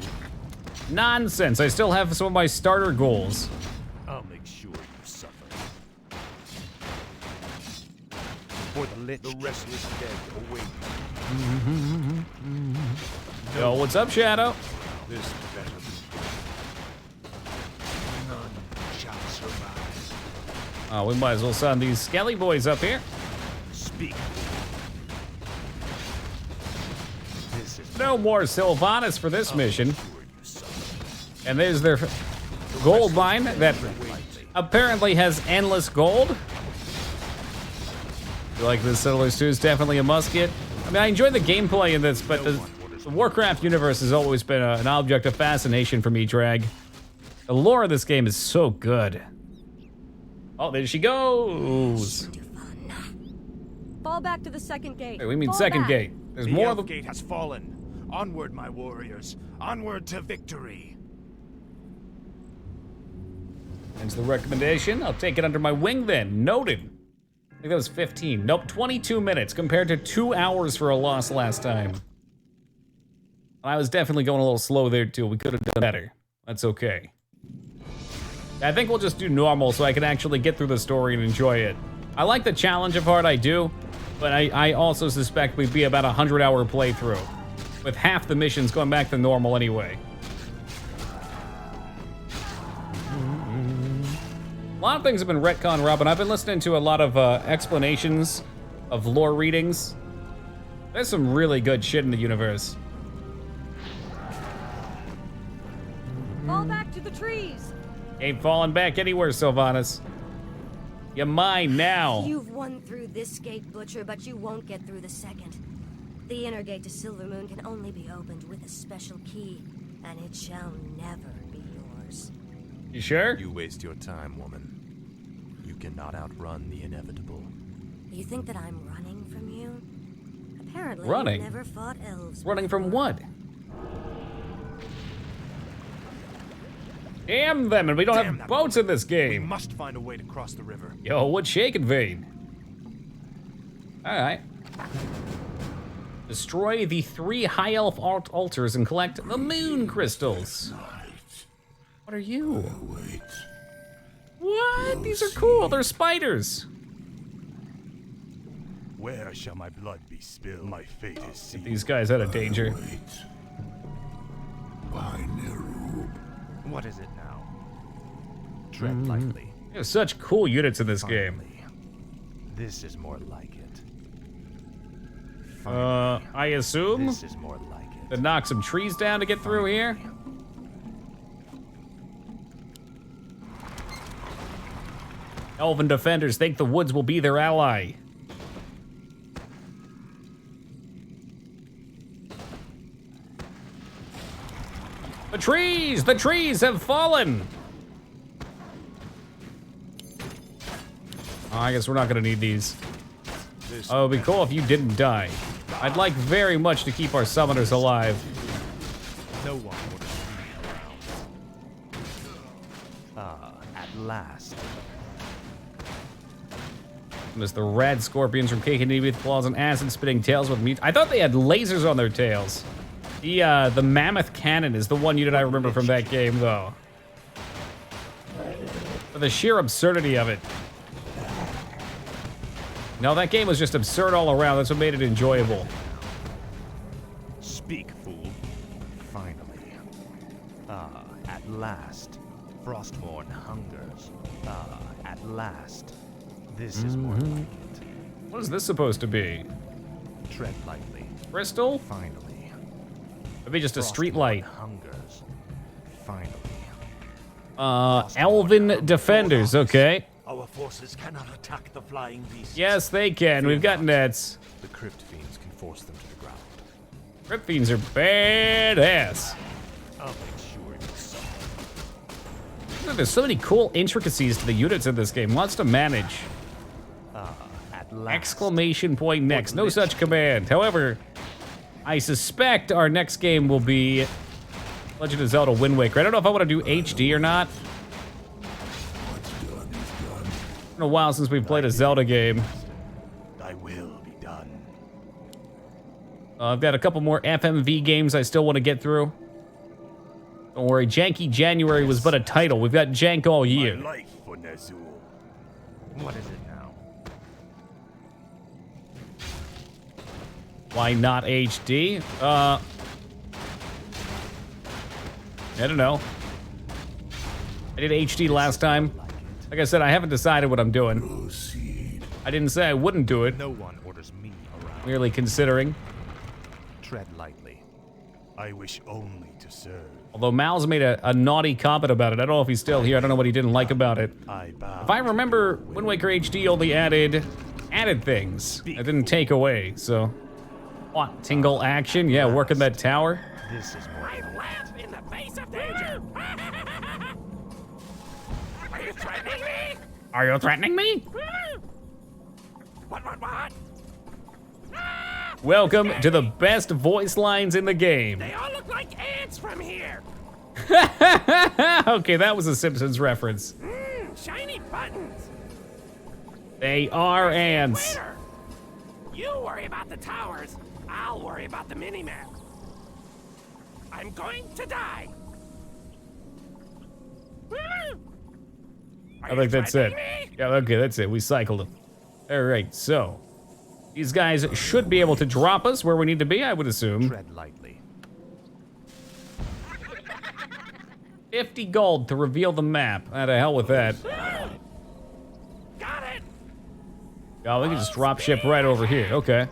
Nonsense. I still have some of my starter goals. I'll make sure you suffer. For the lich. The restless dead await. Yo, what's up, Shadow? This better be good. None shall survive. Oh, we might as well send these skelly boys up here. Speak. This is No more Sylvanas for this mission. Sure you suffer. And there's their gold mine that apparently has endless gold. You like this Settlers 2 is definitely a must-get. I mean, I enjoy the gameplay in this, but the Warcraft universe has always been an object of fascination for me, Drag. The lore of this game is so good. Oh, there she goes. Fall back to the second gate. Wait, we mean Fall second back. gate. There's the more Elf of the... Gate has fallen. Onward, my warriors. Onward to victory. Hence the recommendation. I'll take it under my wing then. Noted. I think that was 15. Nope, 22 minutes compared to 2 hours for a loss last time. I was definitely going a little slow there too. We could have done better. That's okay. I think we'll just do normal so I can actually get through the story and enjoy it. I like the challenge of hard, I do, but I also suspect we'd be about a 100-hour playthrough, with half the missions going back to normal anyway. A lot of things have been retconned, Robin. I've been listening to a lot of explanations of lore readings. There's some really good shit in the universe. Fall back to the trees. Ain't falling back anywhere, Sylvanas. You're mine now. You've won through this gate, Butcher, but you won't get through the second. The inner gate to Silvermoon can only be opened with a special key, and it shall never be yours. You sure? You waste your time, woman. You cannot outrun the inevitable. You think that I'm running from you? Apparently, Running? you've never fought elves. Running from before. what? Damn them, and we don't Damn have that boats in this We game. must find a way to cross the river. Yo, what's shaking, Vane? Alright. Destroy the 3 high elf altars and collect the moon crystals. What are you? What? These are cool. They're spiders. Where shall my blood be spilled? My fate is sealed. These guys out of danger. What is it now? Tread lightly. There's such cool units in this game. Finally. This is more like it. I assume This is more like it. to knock some trees down to get through here. Elven defenders think the woods will be their ally. The trees have fallen. Oh, I guess we're not gonna need these. Oh, it'd be cool if you didn't die. I'd like very much to keep our summoners alive. No one orders me around. At last. There's the red scorpions from KKD with claws and acid-spitting tails with meat. I thought they had lasers on their tails. The mammoth cannon is the one unit I remember from that game, though. For the sheer absurdity of it. No, that game was just absurd all around. That's what made it enjoyable. Speak, fool. Finally. At last. Frostborn hungers. At last. This is more like it. What is this supposed to be? Tread lightly. Crystal? Finally. Maybe just a street light. Hungers. Finally. Elven defenders, okay. Our forces cannot attack the flying beasts. Yes, they can. We've got nets. The crypt fiends can force them to the ground. Crypt fiends are badass. I'll make sure it's so. There's so many cool intricacies to the units in this game. Lots to manage. At last. Exclamation point next. No such command. However, I suspect our next game will be Legend of Zelda Wind Waker. I don't know if I want to do HD or not. It's been a while since we've played a Zelda game. Thy will be done. I've got a couple more FMV games I still want to get through. Don't worry, Janky January was but a title. We've got Jank all year. My life for Ner'zhul. What is it now? Why not HD? I don't know. I did HD last time. Like I said, I haven't decided what I'm doing. I didn't say I wouldn't do it. No one orders me around. Merely considering. Tread lightly. I wish only to serve. Although Mal's made a naughty comment about it. I don't know if he's still here. I don't know what he didn't like about it. I bow. If I remember, Wind Waker HD only added things. It didn't take away, so. What, tingle action? Yeah, working that tower. This is more. I laugh in the face of danger. Are you threatening me? Are you threatening me? What? Welcome to the best voice lines in the game. They all look like ants from here. Okay, that was a Simpsons reference. Shiny buttons. They are ants. Waiter. You worry about the towers. I'll worry about the mini-map. I'm going to die. I think that's it. Me? Yeah, okay, that's it. We cycled them. All right, so these guys should be able to drop us where we need to be, I would assume. Tread lightly. 50 gold to reveal the map. Ah, to hell with that. Got it. Oh, we can just drop ship right over here. Okay.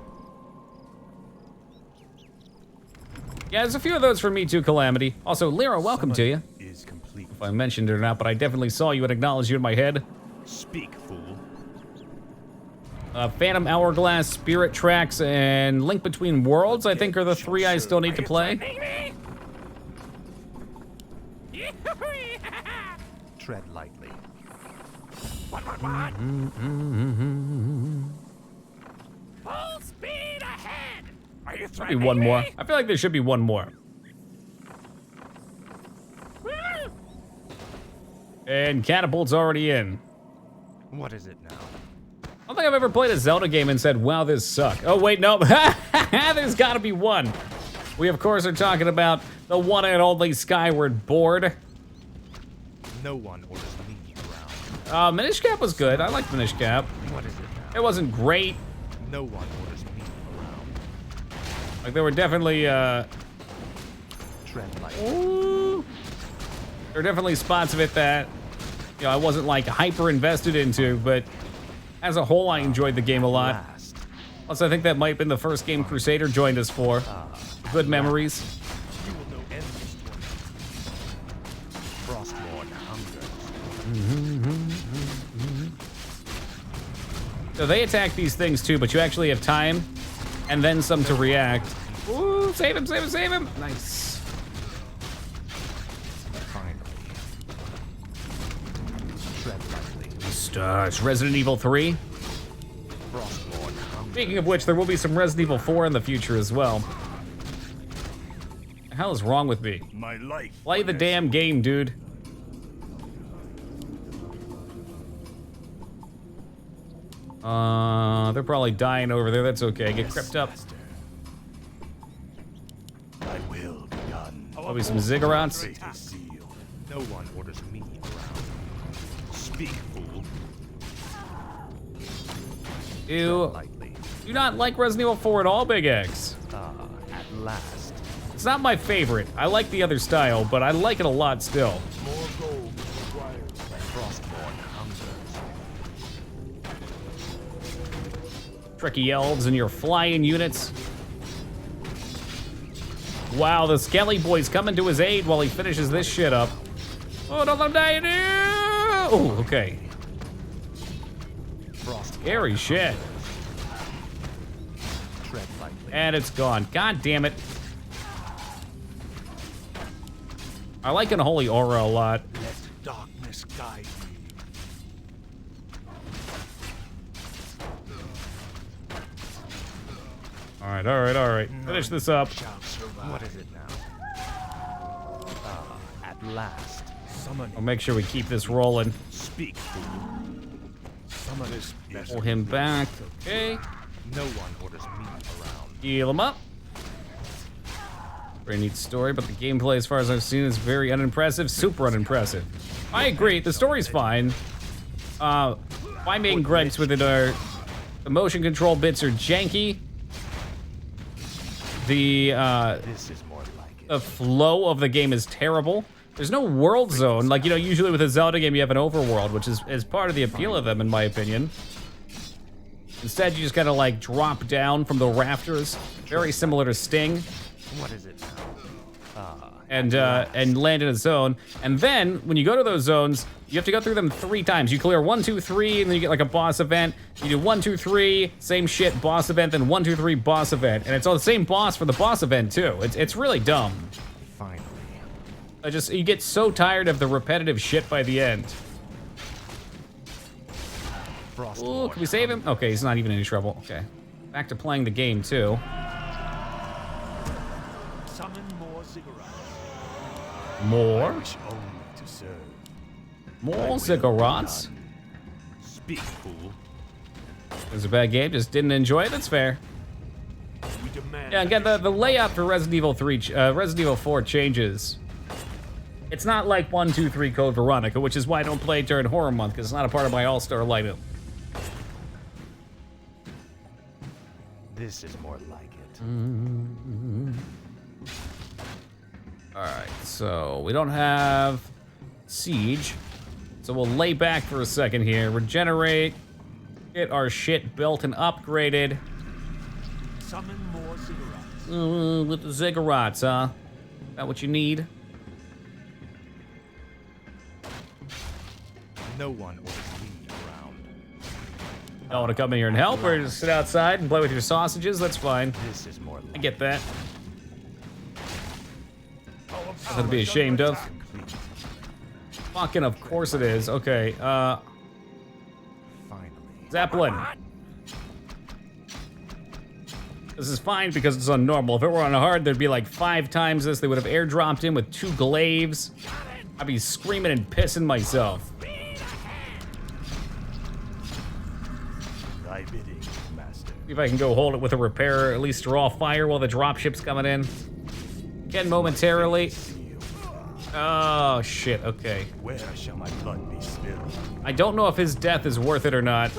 Yeah, there's a few of those for me too, Calamity. Also, Lyra, welcome to you. Is complete. If I mentioned it or not, but I definitely saw you and acknowledged you in my head. Speak, fool. Phantom Hourglass, Spirit Tracks, and Link Between Worlds, I think are the 3 I still need to play. Threatening me? Tread lightly. What? Come on. Full speed ahead. Are you Maybe threatening one more. me? I feel like there should be one more. And catapult's already in. What is it now? I don't think I've ever played a Zelda game and said, wow, this sucked. Oh, wait, no. There's gotta be one. We, of course, are talking about the one and only Skyward Board. No one orders me around. Minish Cap was good. I liked Minish Cap. What is it now? It wasn't great. No one orders me around. Like, there were definitely, Tread lightly. ooh, there were definitely spots of it that, you know, I wasn't, like, hyper invested into, but as a whole, I enjoyed the game a lot. Last. Plus, I think that might have been the first game Crusader joined us for. Good memories. You will know endless torment. Frostborn hungers. So they attack these things too, but you actually have time and then some to react. Ooh, save him, save him, save him. Nice. Finally. Tread lightly. Stars. Resident Evil 3. Frostborn hungers. Speaking of which, there will be some Resident Evil 4 in the future as well. The hell is wrong with me? My life. Play the damn game, dude. They're probably dying over there. That's okay. Get crept up. I will be done. Probably some ziggurats. Fate is sealed. No one orders me around. Speak, fool. Ew. Lightly. Do not like Resident Evil 4 at all, Big X. At last. It's not my favorite. I like the other style, but I like it a lot still. More gold required. Frostborn hungers. Tricky elves and your flying units. Wow, the Skelly Boy's coming to his aid while he finishes this shit up. Oh, don't let him die. Oh, okay. Scary shit. Tread lightly. And it's gone. God damn it. I like Unholy Aura a lot. Let darkness guide me. All right, all right, all right. Finish this up. Shall survive. What is it now? At last. Summon I'll make sure we keep this rolling. Speak, fool. Summon this better. Pull him back. Okay. No one orders me around. Heal him up. Very neat story, but the gameplay, as far as I've seen, is very unimpressive. Super unimpressive. I agree. The story's fine. My main gripes with it are the motion control bits are janky. The This is more like it. the flow of the game is terrible. There's no world zone. Like, you know, usually with a Zelda game, you have an overworld, which is part of the appeal of them, in my opinion. Instead, you just gotta, like, drop down from the rafters. Very similar to Sting. What is it now? And land in a zone. And then, when you go to those zones, you have to go through them 3 times. You clear 1, 2, 3, and then you get, like, a boss event. You do 1, 2, 3, same shit, boss event, then 1, 2, 3, boss event. And it's all the same boss for the boss event, too. It's really dumb. Finally. You get so tired of the repetitive shit by the end. Ooh, can we save him? Okay, he's not even in any trouble. Okay. Back to playing the game, too. Summon more ziggurats. More? I wish only to serve. More ziggurats? Speak, fool. It was a bad game, just didn't enjoy it. That's fair. We demand. Yeah, again, the layout for Resident Evil 4 changes. It's not like 1, 2, 3 Code Veronica, which is why I don't play it during Horror Month, because it's not a part of my All-Star lineup. This is more like it. Alright, so we don't have Siege. So we'll lay back for a second here, regenerate, get our shit built and upgraded. Summon more ziggurats. With the ziggurats, huh? That what you need? No one orders me around. Don't want to come in here and help, or just sit outside and play with your sausages? That's fine. This is more I like get that. Nothing to be ashamed of. Fucking of course it is. Okay, Zeppelin. This is fine because it's on normal. If it were on hard, there'd be like 5 times this. They would have airdropped in with 2 glaives. I'd be screaming and pissing myself. Thy bidding, master. See if I can go hold it with a repair, at least draw fire while the dropship's coming in. Can momentarily. Oh, shit, okay. Where shall my blood be spilled? I don't know if his death is worth it or not.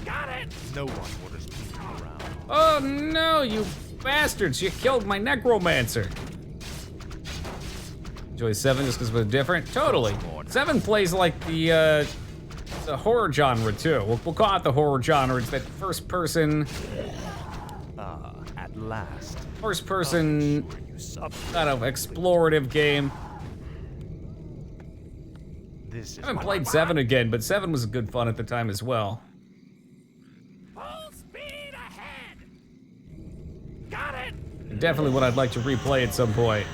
Got it. No one orders me around. Oh no, you bastards! You killed my necromancer. Enjoy 7 just because it was different? Totally. 7 plays like the horror genre too. We'll call it the horror genre. It's that first person At last. First person You suffer. kind of explorative game. This is I haven't played 7 again, but 7 was good fun at the time as well. Full speed ahead. Got it. And definitely what I'd like to replay at some point.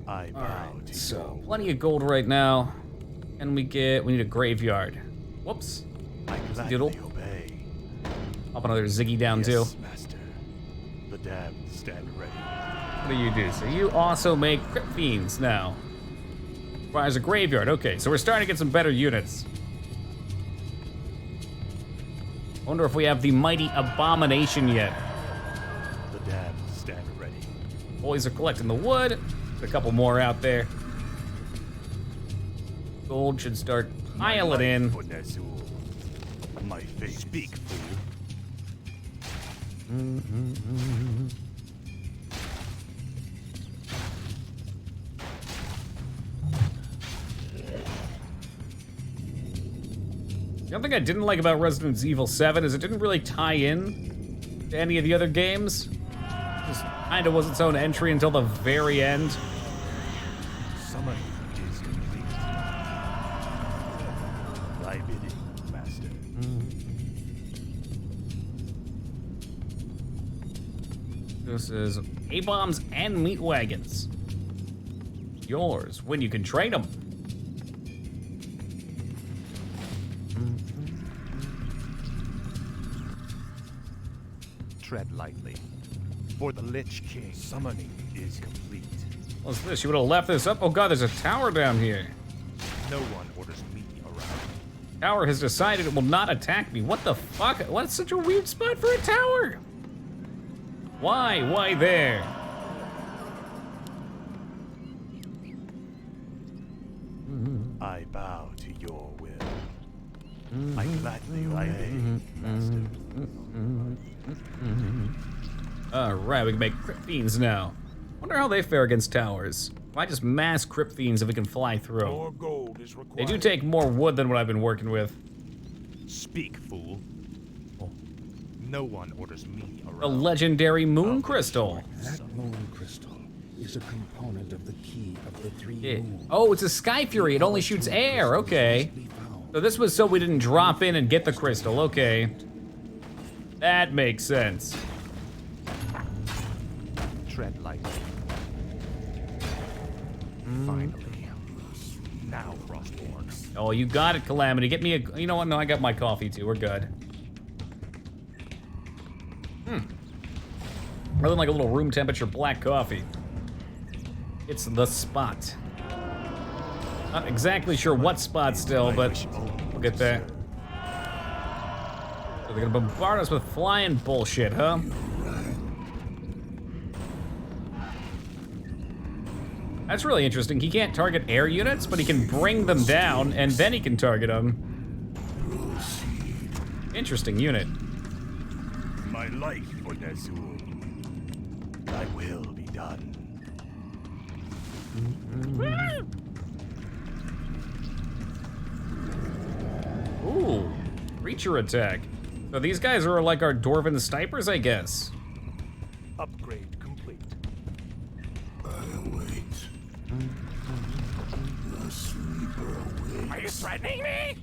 I bow to So, plenty of gold right now. And we need a graveyard. Whoops. I gladly Doodle. obey. Pop another Ziggy down too. Yes, master. The damned stand ready. What do you do? So you also make Crypt Fiends now. Requires a graveyard. Okay, so we're starting to get some better units. Wonder if we have the Mighty Abomination yet. The damned stand ready. Boys are collecting the wood. There's a couple more out there. Gold should start piling in. For Ner'zhul. My fate. Speak, fool. The other thing I didn't like about Resident Evil 7 is it didn't really tie in to any of the other games. Just kind of was its own entry until the very end. Summon is complete. Thy bidding, master. This is A-bombs and meat wagons. Yours when you can trade them. Tread lightly. For the Lich King, summoning is complete. What's this? You would have left this up? Oh god, there's a tower down here. No one orders me around. Tower has decided it will not attack me. What the fuck? What's such a weird spot for a tower? Why? Why there? I bow to your will. I gladly obey, master. Alright, we can make Crypt Fiends now. Wonder how they fare against towers. Why just mass Crypt Fiends if we can fly through? More gold is required. They do take more wood than what I've been working with. Speak, fool. No one orders me The around. legendary Moon Crystal. That moon crystal is a component of the key of the 3 Yeah. moons. Oh, it's a Sky Fury. It only shoots air. Okay. Be found. So this was so we didn't drop in and get the crystal. Okay. That makes sense. Tread lightly. Finally. Now, Frostborn. Oh, you got it, Calamity. Get me a... You know what? No, I got my coffee, too. We're good. Rather than like a little room temperature black coffee. It's the spot. Not exactly sure what spot still, but we'll get there. So they're gonna bombard us with flying bullshit, huh? That's really interesting. He can't target air units, but he can bring them down, and then he can target them. Interesting unit. My life for Ner'zhul. Thy will be done. Ooh, creature attack. So these guys are like our Dwarven snipers, I guess. Upgrade complete. Are you threatening me?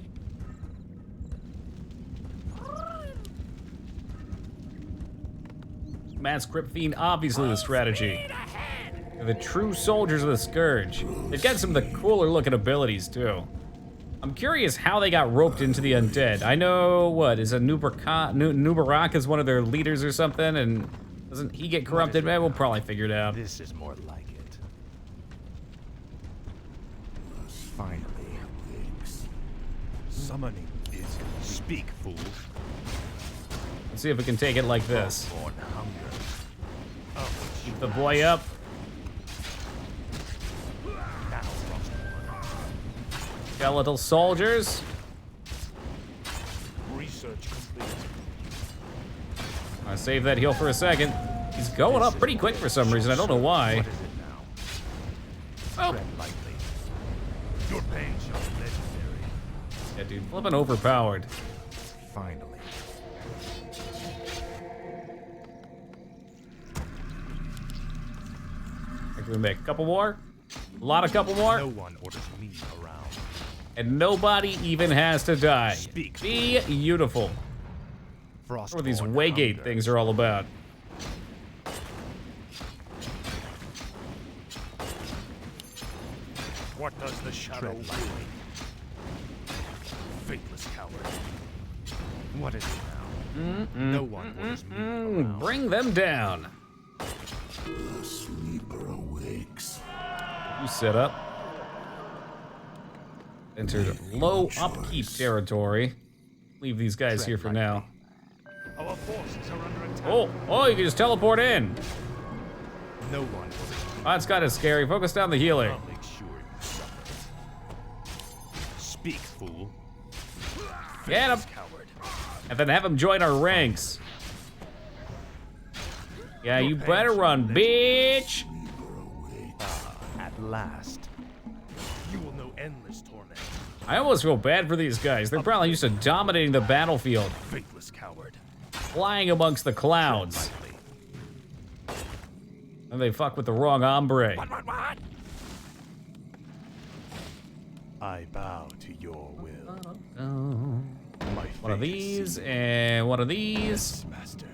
Mass Crypt Fiend, obviously the strategy. Speed ahead. They're the true soldiers of the Scourge. They've got some of the cooler looking abilities too. I'm curious how they got roped into the undead. I know, what, is a Nubarak is one of their leaders or something, and doesn't he get corrupted? Man, we'll probably figure it out. This is more like it. Finally. Summoning is speak, fool. Let's see if we can take it like this. Born hunger. Keep the boy up. Now, Frostborn. Skeletal soldiers. Research complete. I save that heal for a second. He's going up pretty quick for some reason. I don't know why. What is it now? Oh. Tread lightly. Your pain shall be legendary. Yeah, dude, flipping overpowered. Finally. Can we make a couple more? A lot of couple more? No one orders me around. And nobody even has to die. Speak. Be beautiful. That's what these Waygate things are all about. What does the shadow Tread will? lightly. Faithless coward. What is it now? No one orders me around. Bring them down. The sleeper awakes. You set up. Entered low upkeep territory. Leave these guys here for now. Our forces are under attack. Oh, you can just teleport in. No one orders me. Oh, that's kind of scary. Focus down the healer. I'll make sure you suffer. Speak, fool. Get him. Coward. And then have him join our ranks. Yeah, you better run, bitch. At last. You will know endless torment. I almost feel bad for these guys. They're probably used to dominating the battlefield, Faithless coward. flying amongst the clouds. Lightly. And they fuck with the wrong hombre. What? I bow to your will. My One of fate is these, sealed. and one of these. Yes, master.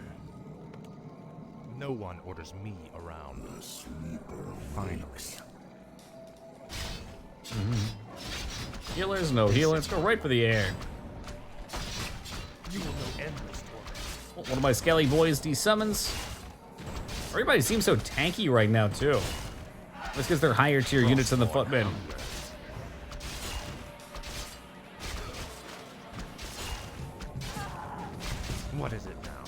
No one orders me around. Finally. Healers, no healers. Go right for the air. You will know endless torment. One of my skelly boys desummons. Everybody seems so tanky right now, too. That's because they're higher tier units than the footmen. What is it now?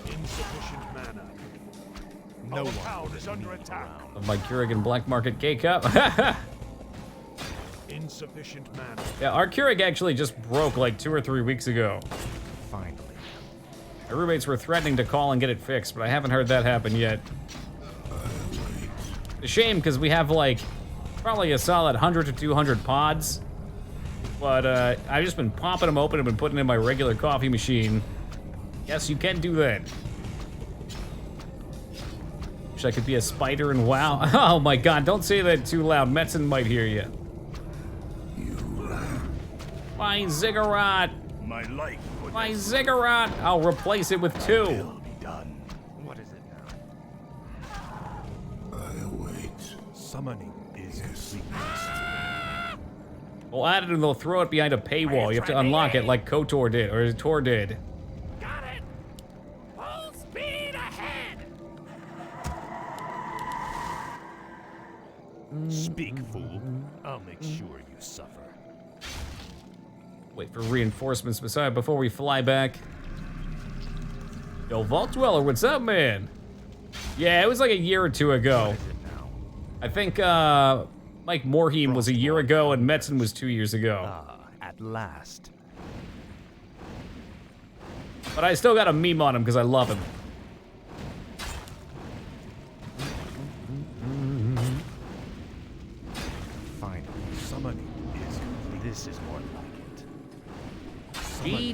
Insufficient mana. No Our one town orders is under me attack. around. Of my Keurig Black Market K-Cup. Insufficient mana. Yeah, our Keurig actually just broke like 2 or 3 weeks ago. Finally. My roommates were threatening to call and get it fixed, but I haven't heard that happen yet. A shame, because we have like probably a solid 100 to 200 pods. But I've just been popping them open and been putting them in my regular coffee machine. Yes, you can do that. Wish I could be a spider and WoW. Oh my god, don't say that too loud. Metzen might hear you. My ziggurat! My life would My ziggurat! I'll replace it with 2. Will be done. What is it now? I await. Summoning is complete. We'll add it and they'll throw it behind a paywall. You have to unlock it like KOTOR did, or Tor did. Got it. Full speed ahead. Speak, fool. I'll make sure you suffer. Wait for reinforcements before we fly back. Yo, Vault Dweller, what's up, man? Yeah, it was like a year or 2 ago. What is it now? I think Mike Morheim was a year ago and Metzen was 2 years ago. Ah, at last. But I still got a meme on him because I love him. Finally. Summoning is complete. This is more like it.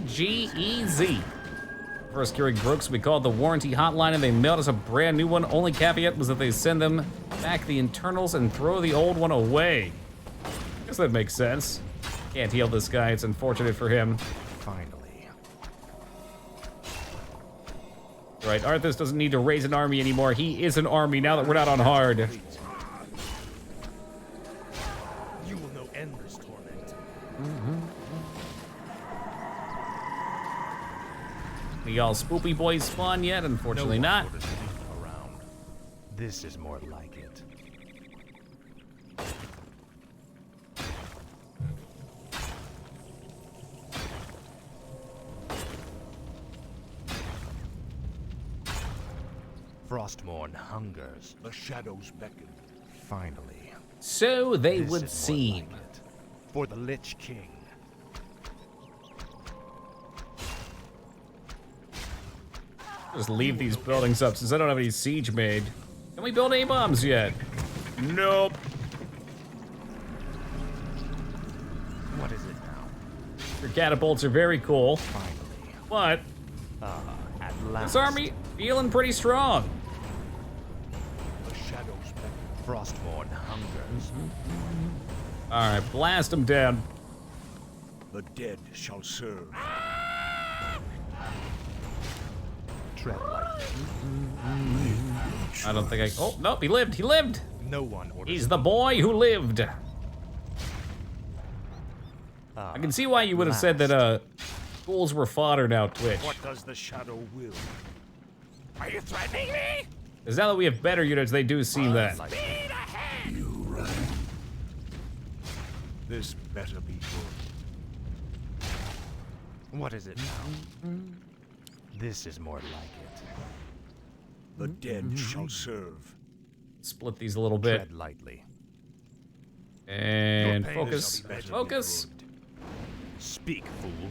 GGEZ. First Keurig broke, so we called the warranty hotline and they mailed us a brand new one. Only caveat was that they send them back the internals and throw the old one away. Guess that makes sense. Can't heal this guy, it's unfortunate for him. Finally. Right, Arthas doesn't need to raise an army anymore. He is an army now that we're not on hard. You will know endless torment. The all spoopy boys spawn yet? Unfortunately not. Around. This is more like it. Frostmourne hungers. The shadows beckon. Finally. So they This would is more seem. like it. For the Lich King. Just leave these buildings up since I don't have any siege made. Can we build any bombs yet? Nope. What is it now? Your catapults are very cool, Finally. but At last. this army feeling pretty strong. The shadows beckon. Frostmourne hungers. All right, blast them down. The dead shall serve. Tread lightly. I don't think I. Oh nope, he lived. He lived. No one orders. He's the boy who lived. I can see why you would have said that schools were fodder now, Twitch. What does the shadow will? Are you threatening me? Because now that we have better units, they do seem that. Speed ahead! This better be good. What is it now? This is more like it. The dead shall serve. Split these a little bit. Tread lightly. And Your pain focus. shall be better Focus. good. Speak, fool.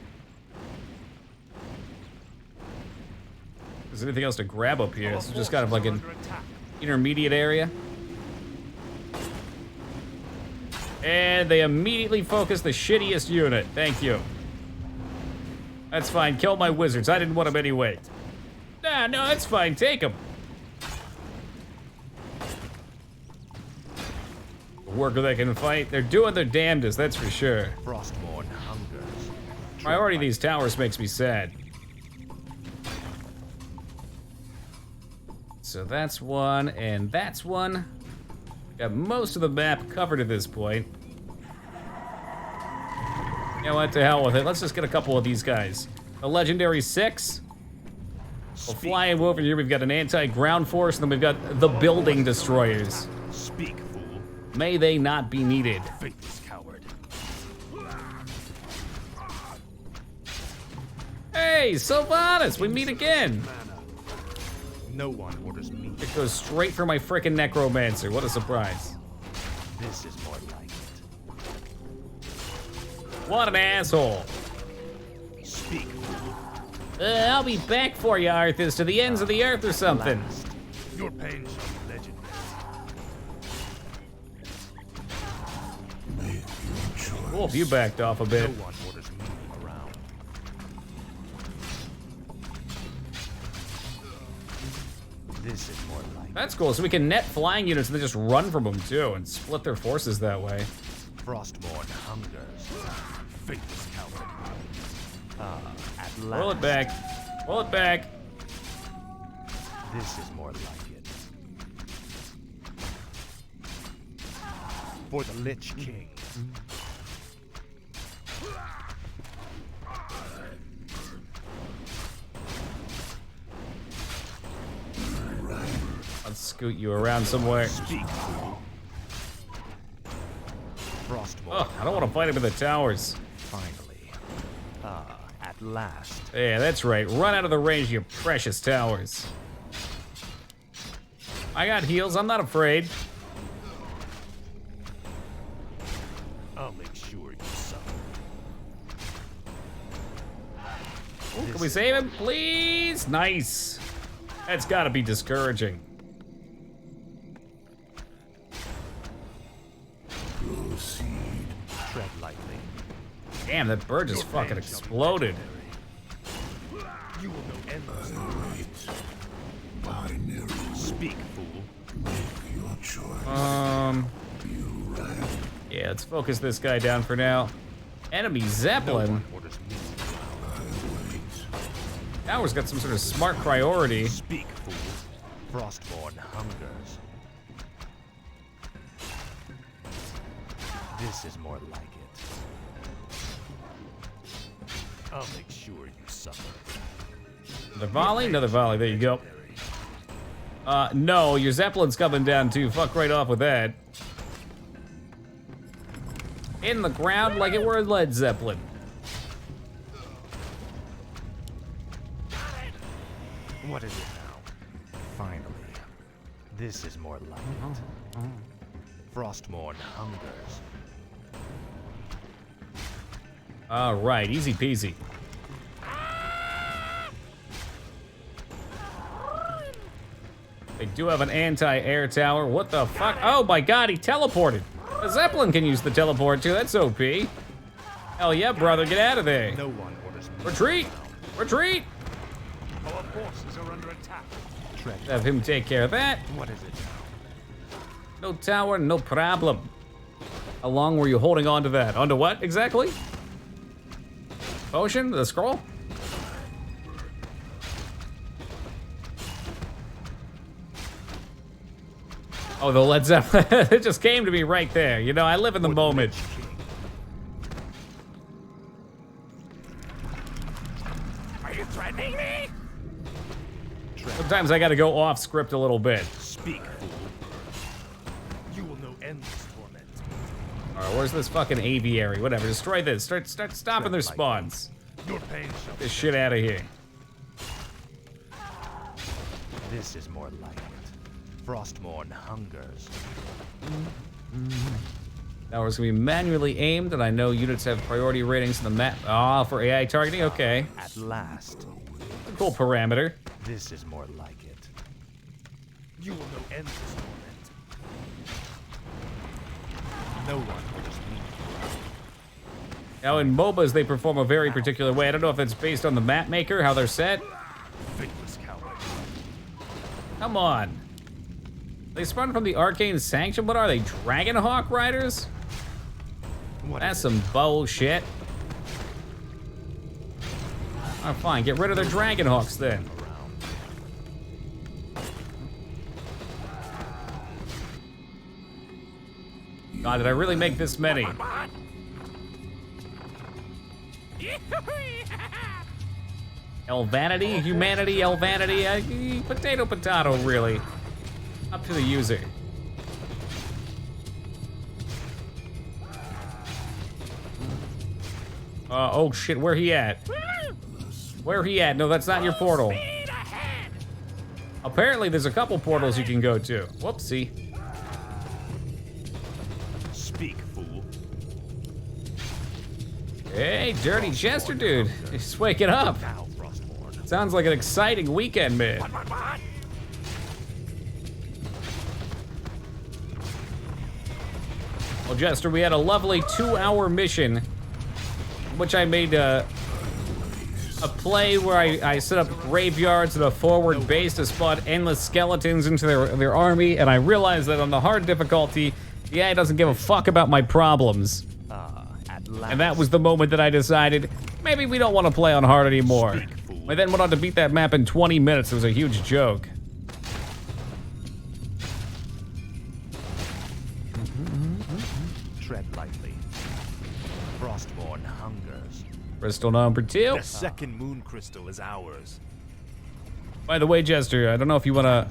Is there anything else to grab up here? It's just kind of like an Under attack. intermediate area. And they immediately focus the shittiest unit. Thank you. That's fine. Kill my wizards. I didn't want them anyway. Nah, no, that's fine. Take them. Worker that can fight. They're doing their damnedest, that's for sure. Frostmourne hungers. Priority of these towers makes me sad. So that's one, and that's one. Got most of the map covered at this point. Yeah, what to hell with it. Let's just get a couple of these guys. A legendary 6. We'll fly him over here. We've got an anti-ground force, and then we've got the building destroyers. Speak, fool. May they not be needed. Faithless coward. Hey, Sylvanas, we meet again. No one orders me. It goes straight for my frickin' necromancer. What a surprise. This is more like it. What an asshole. Speak, fool. I'll be back for you, Arthas, to the ends of the earth or something. Last. Your pain shall be legendary. Cool if you backed off a bit. No one orders me around. This is more like That's cool, so we can net flying units and then just run from them too and split their forces that way. Frostmourne hungers. Faithless coward. At last. Pull it back. Pull it back. This is more like it. For the Lich King. Let's scoot you around somewhere. Speak, fool. Frostmourne. Oh, I don't want to fight him in the towers. Finally. At last. Yeah, that's right. Run out of the range of your precious towers. I got heals. I'm not afraid. I'll make sure you suffer. Ooh, can we save him, please? Nice. That's got to be discouraging. Tread lightly. Damn, that bird just fucking exploded. You will know endless. Speak, fool. Yeah, let's focus this guy down for now. Enemy No Zeppelin. one orders me. Tower's got some sort of smart priority. Speak, fool. Frostborn hungers. This is more like it. I'll make sure you suffer. Another volley? Another volley. There you go. No, your Zeppelin's coming down too. Fuck right off with that. In the ground like it were a Led Zeppelin. What is it now? Finally. This is more like it. Frostborn hungers. All right, easy peasy. They do have an anti-air tower. What the fuck? Oh my god, he teleported. The Zeppelin can use the teleport too. That's OP. Hell yeah, brother, get out of there. No one orders me. Retreat! Retreat! Our forces are under attack. Have him take care of that. What is it now? No tower, no problem. How long were you holding on to that? Onto what exactly? Potion? The scroll? Oh, the Led Zeppelin. It just came to me right there. You know, I live in the moment. Are you threatening me? Sometimes I gotta go off script a little bit. Speak, fool. You will know endless torment. Alright, where's this fucking aviary? Whatever, destroy this. Start stopping their spawns. Your pain shall Get this shit out of here. This is more like it. Frostborn hungers. Tower's gonna be manually aimed, and I know units have priority ratings in the map. Ah, for AI targeting? Okay. At last. Cool parameter. This is more like it. You will know endless torment. No one orders me. Now in MOBAs, they perform a very particular way. I don't know if it's based on the map maker, how they're set. Faithless coward. Come on. They spawned from the Arcane Sanction. What are they, Dragonhawk riders? That's some bullshit. Oh, fine, get rid of their Dragonhawks then. God, did I really make this many? Elvanity, humanity, Elvanity, potato, potato, really. Up to the user. Oh shit, where he at? Where he at? No, that's not your portal. Apparently there's a couple portals you can go to. Whoopsie. Speak, fool. Hey, Dirty Chester dude. He's waking up. Now, Frostborn. Sounds like an exciting weekend, man. What? Well, Jester, we had a lovely 2-hour mission, which I made a play where I set up graveyards and a forward base to spawn endless skeletons into their army, and I realized that on the hard difficulty, the AI doesn't give a fuck about my problems. At last. And that was the moment that I decided, maybe we don't want to play on hard anymore. I then went on to beat that map in 20 minutes. It was a huge joke. Tread lightly. Frostborn hungers. Crystal number 2. The second moon crystal is ours. By the way, Jester, I don't know if you want to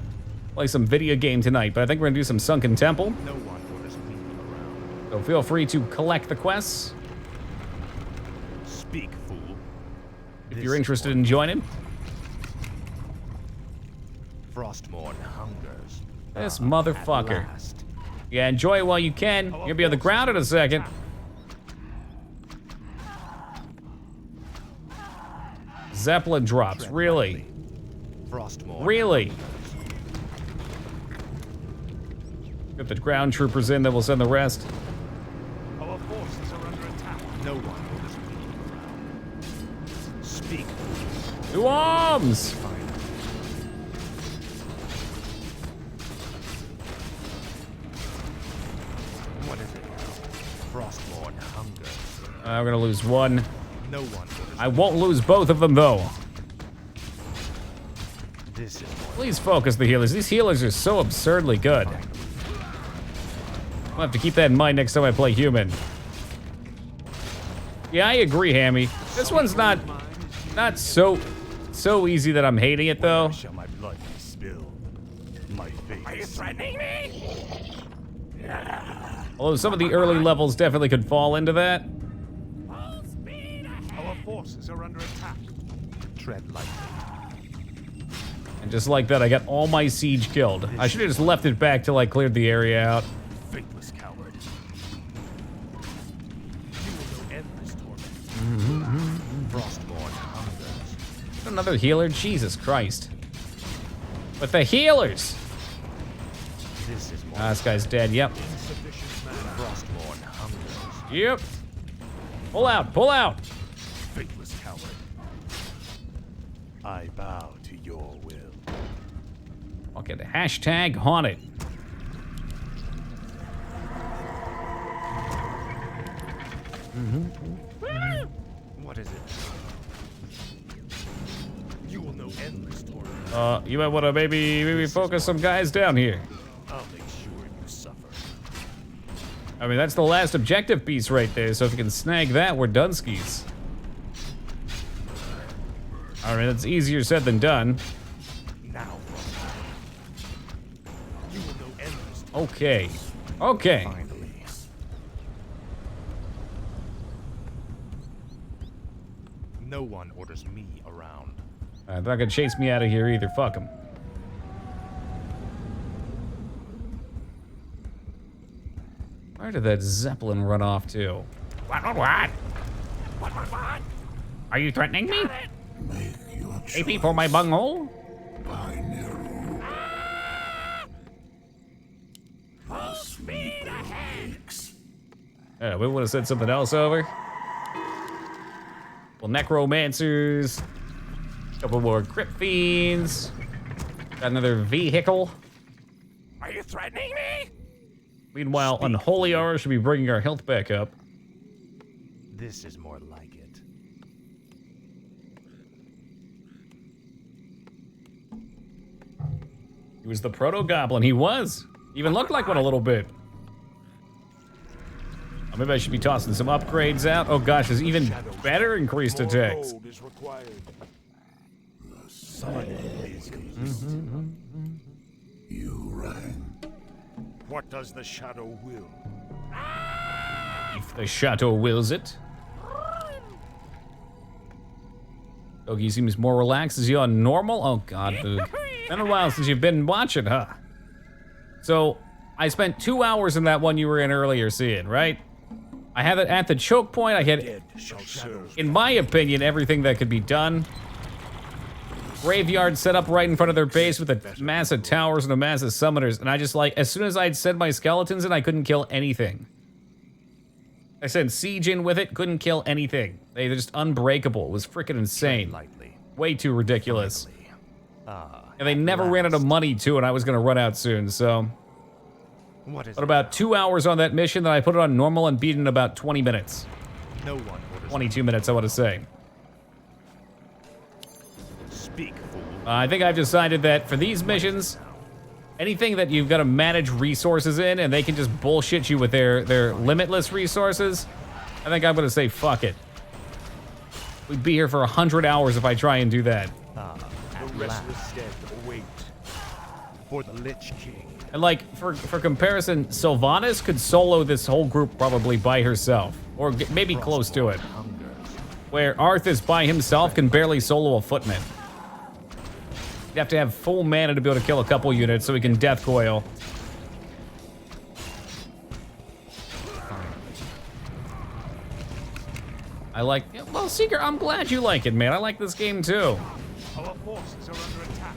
play some video game tonight, but I think we're going to do some Sunken Temple. No one orders me around. So feel free to collect the quests Speak, fool. if you're interested in joining. Frostborn hungers. This At motherfucker. last. Yeah, enjoy it while you can. You're gonna be on the ground in a second. Zeppelin drops, really? Frostborn. Really? Get the ground troopers in, then we'll send the rest. Our forces are under attack. No one orders me around. Speak. Two arms! What is it? Frostborn hungers. I'm gonna lose one. No one orders I won't lose both of them, though. This is more Please focus the healers. These healers are so absurdly good. I'll have to keep that in mind next time I play human. Yeah, I agree, Hammy. This one's not so easy that I'm hating it though. Shall my blood be spilled? My fate. Are you threatening me? Although some of the early levels definitely could fall into that. Full speed ahead. Our forces are under attack. tread lightly. And just like that, I got all my siege killed. I should have just left it back till I cleared the area out. Faithless coward. You will know endless torment. Frostborn hungers. Another healer? Jesus Christ. But the healers! This is more. Ah, this guy's dead, yep. Insufficient mana. Frostborn hungers. Yep. Pull out, pull out! Faithless coward. I bow to your will. Okay, the hashtag haunted. What is it? You will know endless torment. You might want to maybe focus some guys down here. I'll make sure you suffer. I mean, that's the last objective piece right there, so if you can snag that, we're done skis. I mean, it's easier said than done. Now, you will know endless torment. Okay. Okay. Finally. No one orders me around. They're not gonna chase me out of here either. Fuck them. Where did that Zeppelin run off to? What? What? Are you threatening me? Got it. AP for my bunghole? Full speed ahead. We would have said something else over. Well, necromancers. Couple more crypt fiends. Got another vehicle. Are you threatening me? Meanwhile, Unholy Aura should be bringing our health back up. This is more like it. He was the proto-goblin. He was. Even looked like one a little bit. Oh, maybe I should be tossing some upgrades out. Oh gosh, there's even better increased More attacks. gold is required. Someone is complete. You rang. What does the shadow will? If the chateau wills it. Ogie seems more relaxed. Is he on normal? Oh god, dude. Been a while since you've been watching, huh? So, I spent 2 hours in that one you were in earlier seeing, right? I have it at the choke point. I had, Dead shall serve. in my opinion, everything that could be done. Graveyard set up right in front of their base with a massive towers and a massive summoners. And I just like, as soon as I'd sent my skeletons in, I couldn't kill anything. I sent siege in with it, couldn't kill anything. They're just unbreakable. It was freaking insane. Lightly. Way too ridiculous. Ah. And they never ran out of money too, and I was gonna run out soon, so. What is But it? about 2 hours on that mission, then I put it on normal and beat it in about 20 minutes. No one orders 22 minutes, I want to say. Speak, fool. I think I've decided that for these missions, anything that you've got to manage resources in and they can just bullshit you with their limitless resources, I think I'm going to say fuck it. We'd be here for 100 hours if I try and do that. Ah, The at restless last. dead await. For the Lich King. And like, for comparison, Sylvanas could solo this whole group probably by herself. Or maybe close to it. Hungers. Where Arthas by himself can barely solo a footman. You have to have full mana to be able to kill a couple units so he can death coil. I like, well, Seeker, I'm glad you like it, man. I like this game too. Our forces are under attack.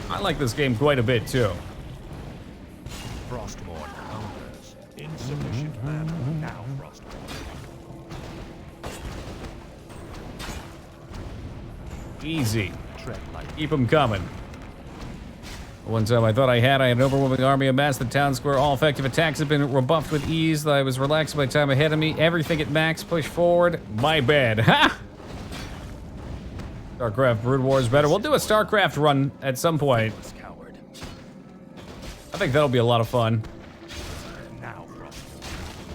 I like this game quite a bit too. Frostborn hungers. Insufficient mana. Now, Frostborn. Easy. Tread lightly. Keep them coming. One time I thought I had an overwhelming army amassed the town square. All effective attacks have been rebuffed with ease. I was relaxed by the time ahead of me. Everything at max. Push forward. My bad. Ha! StarCraft Brood War is better. We'll do a StarCraft run at some point. Coward. I think that'll be a lot of fun. Now,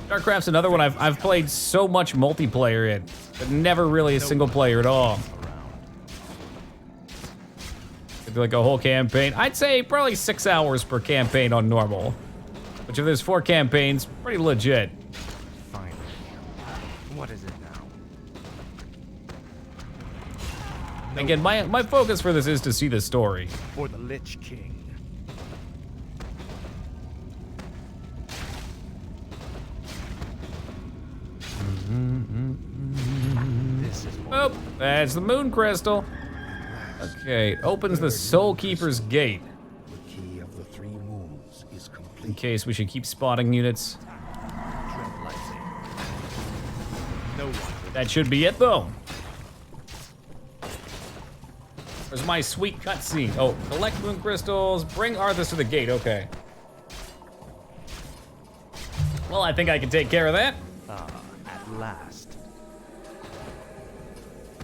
StarCraft's another one I've played so much multiplayer in, but never really a single player at all. It'd be like a whole campaign. I'd say probably 6 hours per campaign on normal. Which if there's 4 campaigns, pretty legit. finally. What is it now? Again, my focus for this is to see the story. For the Lich King. This is more Oh, that's the moon crystal. Okay, it opens the Soul Keeper's gate. The key of the 3 moons is In complete. case we should keep spotting units. tread lightly. No one. That should be it though. Where's my sweet cutscene? Oh, collect moon crystals, bring Arthas to the gate, okay. Well, I think I can take care of that. At last.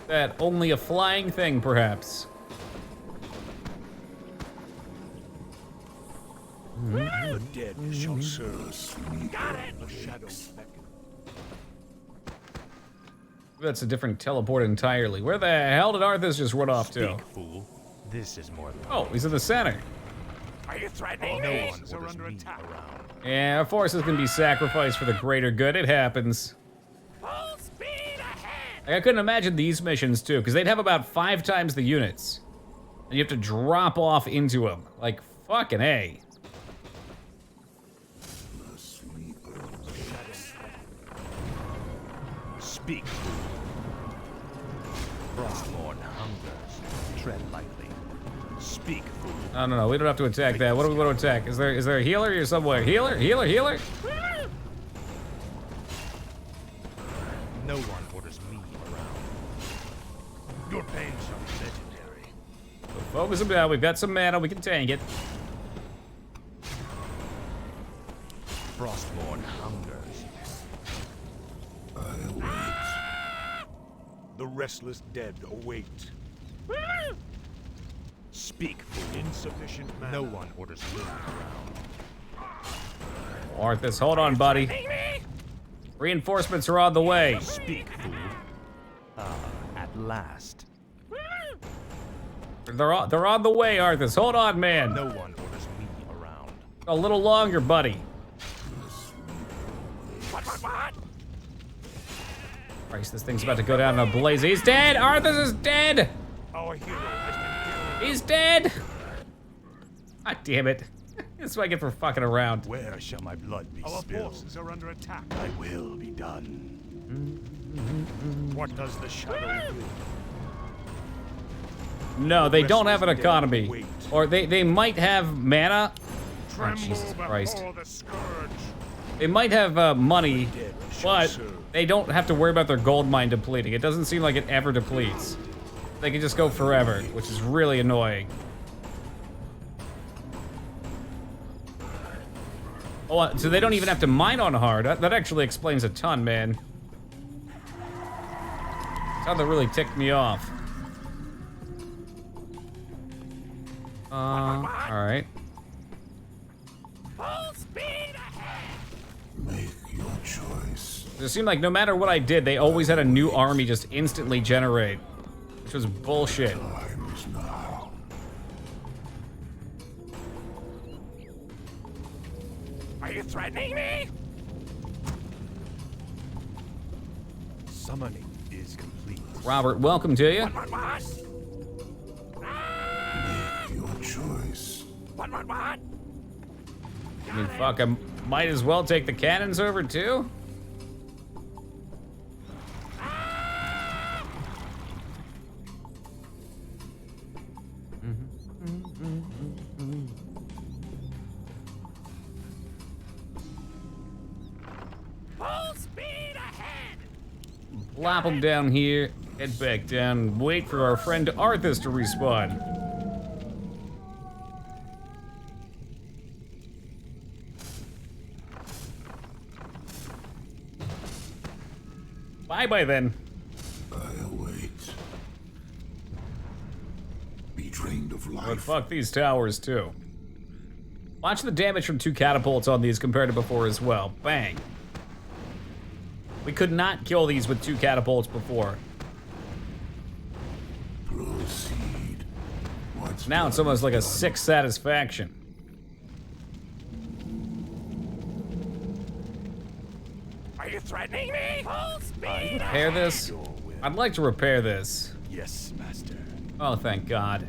That only a flying thing, perhaps. The dead shall serve. Got it. The shadows beckon. That's a different teleport entirely. Where the hell did Arthas just run off to? Speak, fool. This is more than Oh, he's in the center. Are you threatening no me? one are orders under me attack. around. Yeah, our forces can be sacrificed for the greater good. It happens. Full speed ahead. Like, I couldn't imagine these missions too, because they'd have about 5 times the units. And you have to drop off into them. Like, fucking A. Speak, fool. Frostborn hungers. Tread lightly. Speak, fool. No, we don't have to attack that. What do we want to attack? Is there a healer here somewhere? Healer? Healer? No one orders me around. Your pain shall be legendary. Focus him down. We've got some mana. We can tank it. Frostborn hungers. The restless dead await. Speak, fool. Insufficient mana. No one orders me around. Arthas, hold on, buddy. Threatening me? Reinforcements are on the way. Speak, fool. At last. They're on the way, Arthas. Hold on, man. No one orders me around. A little longer, buddy. What? Christ, this thing's about to go down in a blaze. He's dead! Arthas is dead! Our hero has been killed. He's dead! God damn it. This is what I get for fucking around. Where shall my blood be Our spilled? forces are under attack. I will be done. What does the shadow will? No, they don't have an Restless dead economy. wait. Or they might have mana. Oh, Tremble Jesus Christ. before the scourge. They might have money, Dead shall but serve. they don't have to worry about their gold mine depleting. It doesn't seem like it ever depletes. They can just go forever, which is really annoying. Oh, so they don't even have to mine on hard. That actually explains a ton, man. That's how that really ticked me off. Alright. Full speed ahead. Make your choice. It seemed like no matter what I did, they always had a new army just instantly generate. Which was bullshit. Time is now. Are you threatening me? Summoning is complete. Robert, welcome to you. What? Make your choice. What? I mean, fuck, I might as well take the cannons over too. Full speed ahead. Plop them down here, head back down, wait for our friend Arthas to respawn. Bye then. I await. But fuck these towers too. Watch the damage from 2 catapults on these compared to before as well. Bang. We could not kill these with 2 catapults before. Proceed. Now it's almost like a 6 satisfaction. Are you threatening me? Full speed! Repair this? I'd like to repair this. Yes, master. Oh, thank God.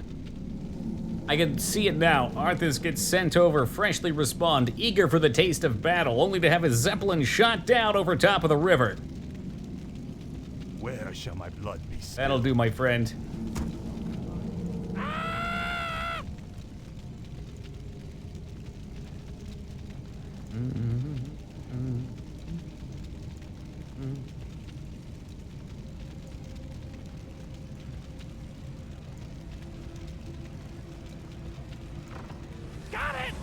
I can see it now. Arthas gets sent over, freshly respawned, eager for the taste of battle, only to have his zeppelin shot down over top of the river. Where shall my blood be spilled? That'll do, my friend. Got it!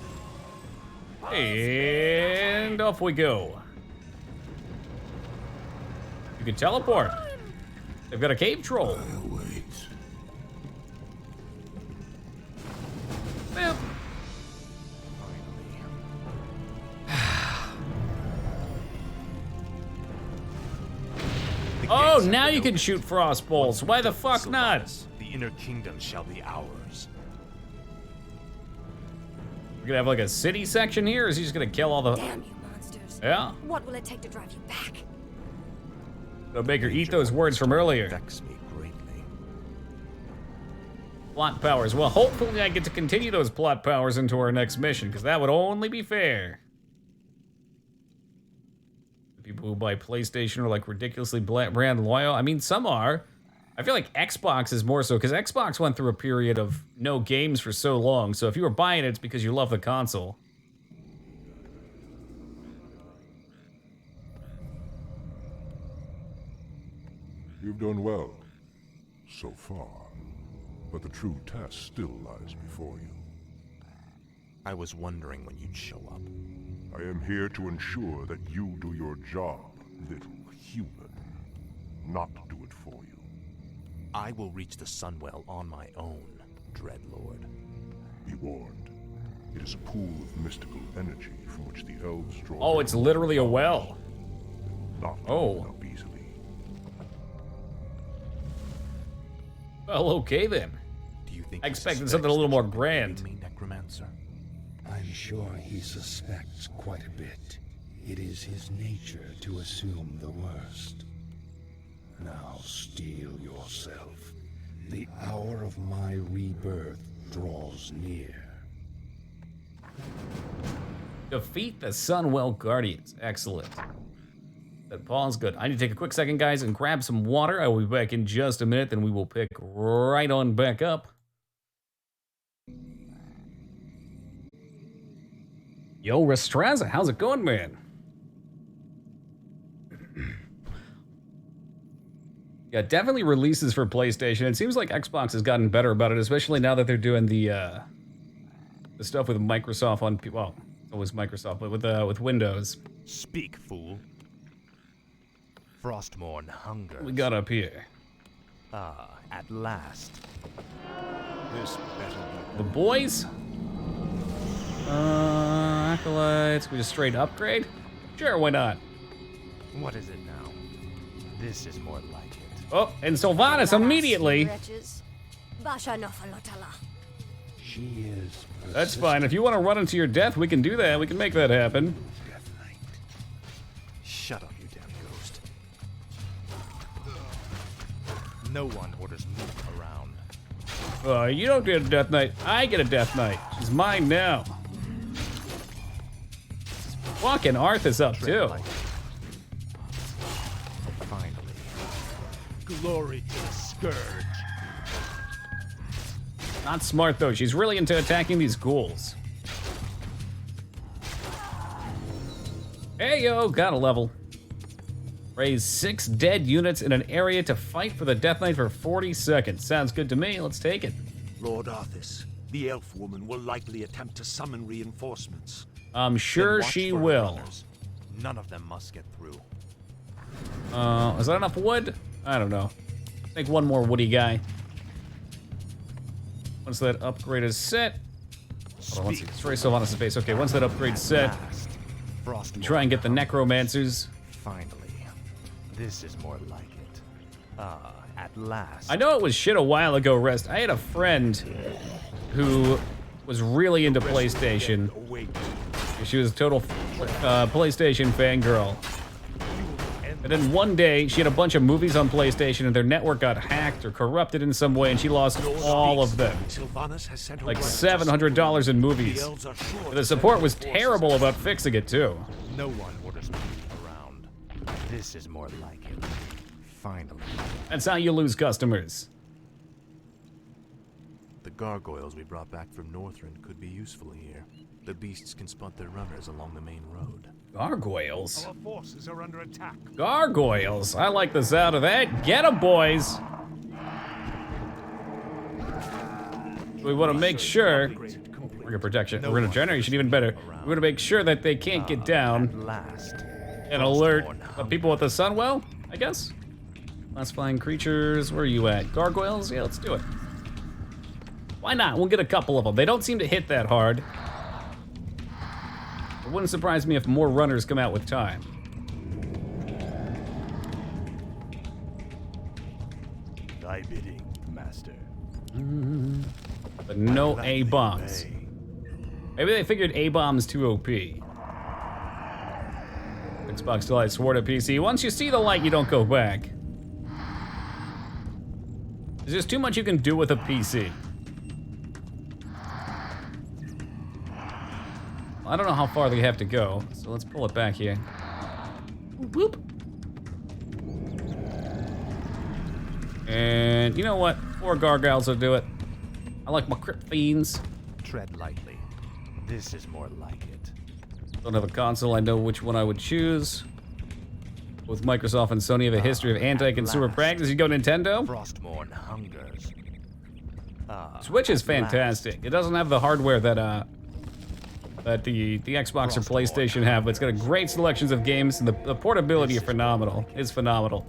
And off we go. You can teleport. They've got a cave troll. Wait. Boop. Oh, now you can shoot frost bolts. Why the fuck not? The inner kingdom shall be ours. We're gonna have like a city section here, or is he just gonna kill all the... Damn you monsters. Yeah? What will it take to drive you back? Gonna make her eat those words from earlier. Vex me greatly. Plot powers. Well, hopefully I get to continue those plot powers into our next mission, because that would only be fair. The people who buy PlayStation are like ridiculously brand loyal. I mean, some are. I feel like Xbox is more so, because Xbox went through a period of no games for so long, so if you were buying it, it's because you love the console. You've done well, so far. But the true test still lies before you. I was wondering when you'd show up. I am here to ensure that you do your job, little human. Not do it for you. I will reach the Sunwell on my own, Dreadlord. Be warned. It is a pool of mystical energy from which the elves draw. Oh, it's literally a well. Not Oh. up easily. Well, okay then. Do you think I he expected suspects something a little that more you could grand. be me, Necromancer? I'm sure he suspects quite a bit. It is his nature to assume the worst. Now steel yourself. The hour of my rebirth draws near. Defeat the Sunwell Guardians. Excellent. That pause, good. I need to take a quick second, guys, and grab some water. I will be back in just a minute, then we will pick right on back up. Yo, Restraza, how's it going, man? Yeah, definitely releases for PlayStation. It seems like Xbox has gotten better about it, especially now that they're doing the stuff with Microsoft on, well, always Microsoft, but with Windows. Speak, fool. Frostmourne hunger. We got up here. Ah, at last. This better be. The boys? Acolytes. We just straight upgrade? Sure, why not? What is it now? This is more like it. Oh, and Sylvanas immediately. Wretches. Basha Nofalotala. She is. That's fine. If you want to run into your death, we can do that. We can make that happen. Death Knight. Shut up, you damn ghost. No one orders me around. You don't get a Death Knight. I get a Death Knight. She's mine now. Fucking Arthas up, too. Finally. Glory to the Scourge. Not smart, though. She's really into attacking these ghouls. Hey, yo, got a level. Raise 6 dead units in an area to fight for the Death Knight for 40 seconds. Sounds good to me. Let's take it. Lord Arthas, the elf woman will likely attempt to summon reinforcements. I'm sure Then watch she for her will. runners. None of them must get through. Is that enough wood? I don't know. Make one more woody guy. Once that upgrade is set. Hold on, let's see. Destroy Sylvanas' base. Okay, once that upgrade's set, try and get the necromancers. Finally, this is more like it. At last. I know it was shit a while ago, Rest. I had a friend who was really into PlayStation. She was a total PlayStation fangirl. And then one day, she had a bunch of movies on PlayStation and their network got hacked or corrupted in some way and she lost all of them. Like $700 in movies. The support was terrible about fixing it too. No one orders me around. This is more like it. Finally. That's how you lose customers. The gargoyles we brought back from Northrend could be useful here. The beasts can spot their runners along the main road. Gargoyles? Our forces are under attack. Gargoyles. I like the sound of that. Get 'em, boys. We want to make sure. We're gonna protection. We're gonna generation even better. We're gonna make sure that they can't get down and alert the people with the Sunwell, I guess. Classifying creatures. Where are you at? Gargoyles? Yeah, let's do it. Why not? We'll get a couple of them. They don't seem to hit that hard. It wouldn't surprise me if more runners come out with time. Thy bidding, master. But no A-bombs. Maybe they figured A-bombs too OP. Xbox Live swore to PC. Once you see the light, you don't go back. There's just too much you can do with a PC. I don't know how far they have to go, so let's pull it back here. Whoop. And you know what? 4 gargoyles will do it. I like my crypt fiends. Tread lightly. This is more like it. Don't have a console, I know which one I would choose. Both Microsoft and Sony have a history of anti-consumer practice. You go Nintendo? Frostmourne hungers. Switch is fantastic. It doesn't have the hardware that the Xbox or PlayStation have, but it's got a great selections of games, and the portability is phenomenal. It's phenomenal.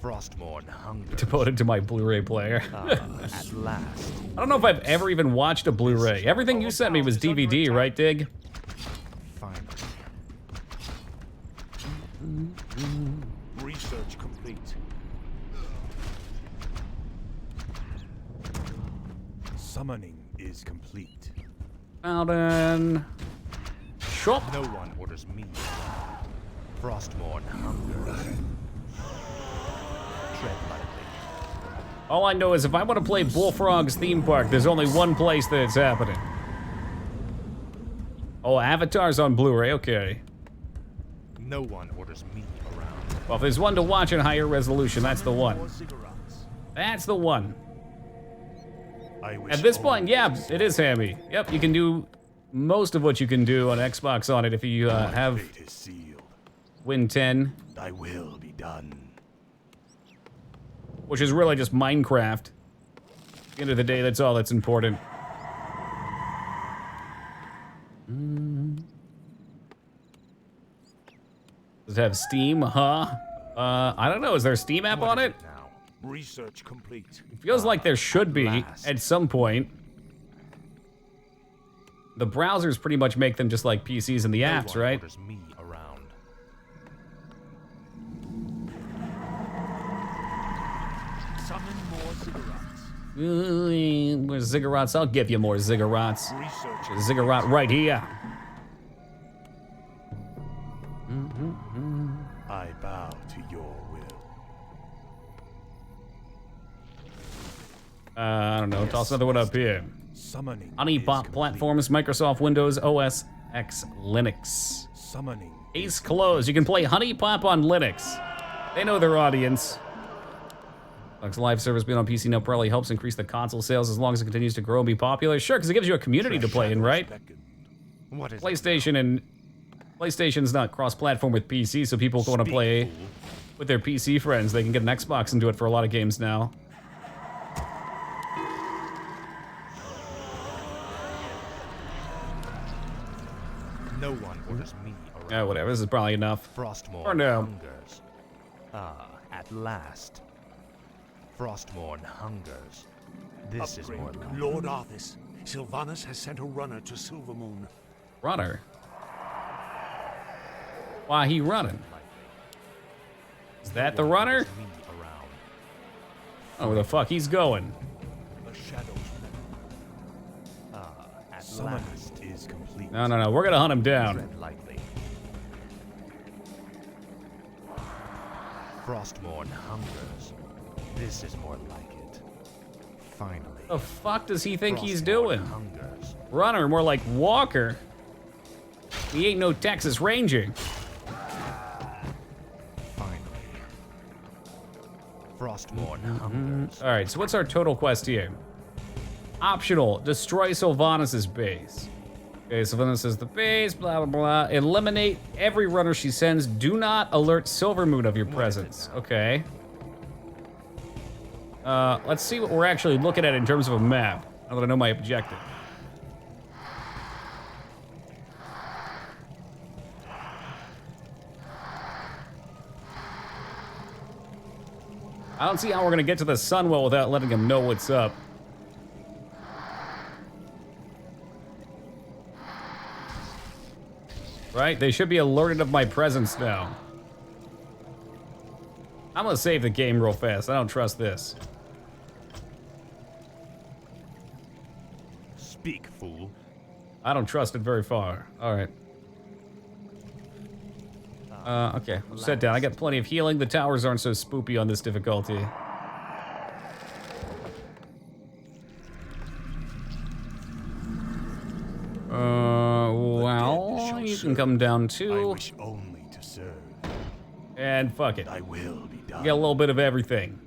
Frostmourne hungers. Devoted to my Blu-ray player. At last. I don't know if I've ever even watched a Blu-ray. Everything you sent me was DVD, right, Dig? Finally. Research complete. Summoning is complete. Fountain. Shop. No one orders me. Frostmourne hungers. Tread lightly. All I know is if I want to play Bullfrog's theme park, there's only one place that it's happening. Oh, Avatar's on Blu-ray, okay. No one orders me around. Well, if there's one to watch in higher resolution, that's the one. That's the one. At this point, yeah, it is hammy. Yep, you can do most of what you can do on Xbox on it if you have Win 10. Thy will be done. Which is really just Minecraft. At the end of the day, that's all that's important. Does it have Steam, huh? I don't know, is there a Steam app on it? Research complete. It feels like there should be at some point. The browsers pretty much make them just like PCs and the apps, right? Orders me around. Summon more ziggurats. Where's ziggurats? I'll give you more ziggurats. Research. There's a ziggurat right here. I bow to your will. I don't know. Toss another one up here. Summoning. Honeypot platforms, Microsoft Windows, OS X, Linux. Summoning. Case closed. You can play Honeypop on Linux. They know their audience. Xbox Live service being on PC now probably helps increase the console sales as long as it continues to grow and be popular. Sure, because it gives you a community to play in, right? What is PlayStation's not cross-platform with PC, so people want to play with their PC friends. They can get an Xbox and do it for a lot of games now. No one orders me around. Yeah, whatever. This is probably enough. Frostmourne For now. hungers. At last. Frostmourne hungers. This is Upgrade. more like Lord Arthas, Sylvanas has sent a runner to Silvermoon. Runner? Why he running? Is that the runner? me around. Oh, where the fuck he's going? The shadows. At last is complete. No, no, no. We're gonna hunt him down. Tread lightly. Frostmourne hungers. This is more like it. Finally. The fuck does he think he's Frostmourne doing? hungers. Runner, more like Walker. He ain't no Texas Ranger. Finally. Frostmourne hungers. All right, so what's our total quest here? Optional, destroy Sylvanas' base. Okay, Sylvanas is the base, blah, blah, blah. Eliminate every runner she sends. Do not alert Silvermoon of your presence. Okay. Let's see what we're actually looking at in terms of a map, now that I know my objective. I don't see how we're gonna get to the Sunwell without letting him know what's up. Right? They should be alerted of my presence now. I'm gonna save the game real fast. I don't trust this. Speak, fool. I don't trust it very far. All right. Okay, I'll sit down. I got plenty of healing. The towers aren't so spoopy on this difficulty. Well, you can come down I too. wish only to serve. And fuck it. I will be You done. get a little bit of everything.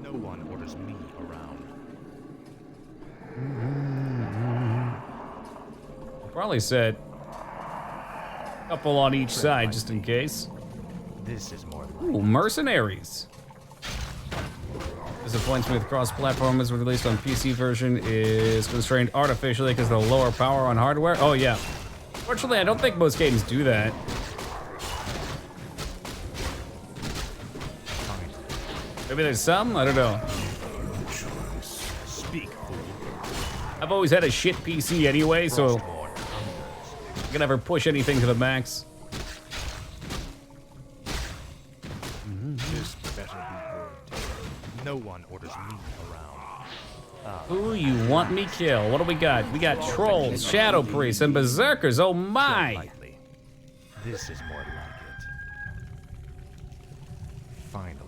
No one orders me around. I'll probably set a couple on each side just in case. This is more like Ooh, mercenaries. Disappoints me with cross-platform as released on PC version is constrained artificially because of the lower power on hardware. Oh yeah. Fortunately, I don't think most games do that. Maybe there's some? I don't know. speak, fool. I've always had a shit PC anyway, so Frostmourne hungers. I can never push anything to the max. This better be good. No one orders me around. Who you want me kill? What do we got? We got trolls, shadow priests, and berserkers. Oh Tread my! lightly. This is more like it. Finally.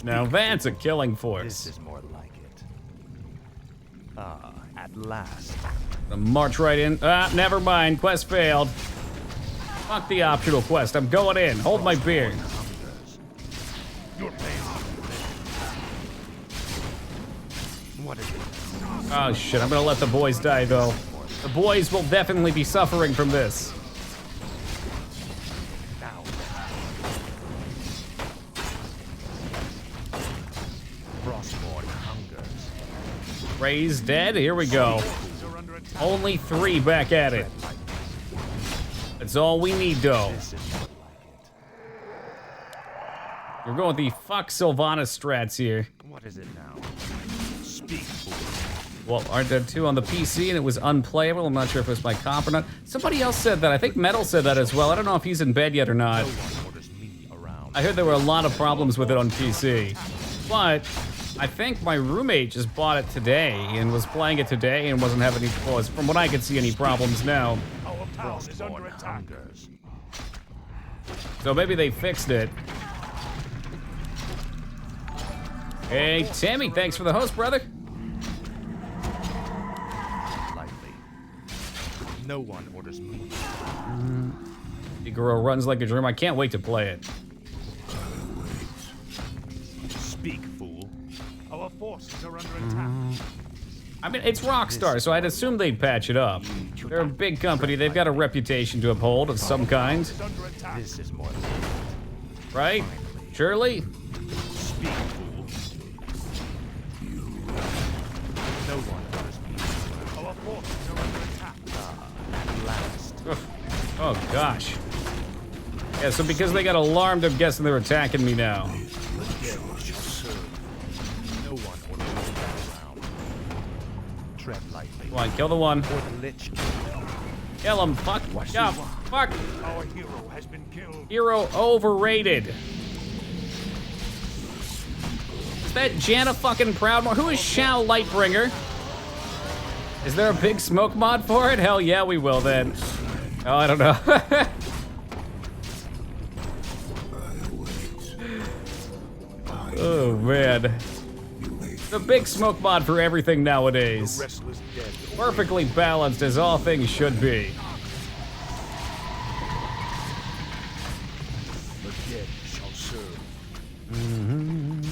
Now that's a killing This force. is more like it. At last. Gonna march right in. Ah, never mind. Quest failed. Fuck the optional quest. I'm going in. Hold my beer. Hungers. Your pain. What is it? Oh shit, I'm gonna let the boys die though. The boys will definitely be suffering from this. Now. Frostmourne hungers. Ray's dead. Here we go. Only 3 back at it. That's all we need though. This is more like We're going with the fuck Sylvanas strats here. it. What is it now? Speak, fool. Well, aren't there 2 on the PC and it was unplayable? I'm not sure if it was my comp or not. Somebody else said that. I think Metal said that as well. I don't know if he's in bed yet or not. No one orders me around. I heard there were a lot of problems with it on PC. But I think my roommate just bought it today and was playing it today and wasn't having any, well, from what I could see, any problems now. Our town is under Frostmourne attack. hungers. So maybe they fixed it. Hey, Tammy, thanks for the host, brother. Lightly. No one orders me. Figaro runs like a dream. I can't wait to play it. Speak, fool. Our forces are under attack. I mean, it's Rockstar, so I'd assume they'd patch it up. They're a big company. They've got a reputation to uphold of some kind, Is under attack. This is more like it. right? Surely? Speak, fool. No one orders me. Our forces are under attack. At last. Oh, gosh. Yeah, so because they got alarmed, I'm guessing they're attacking me now. The dead shall serve. No one or the battleground. Tread lightly. Come on, kill the one. Or the Lich King. Kill him. Fuck. Yeah, fuck. Our hero has been killed. Hero overrated. Is that Janna fucking Proudmore? Who is Shao Lightbringer? Is there a big smoke mod for it? Hell yeah, we will then. Oh, I don't know. Oh man. The big smoke mod for everything nowadays. Restless dead. Perfectly balanced as all things should be. The dead shall serve.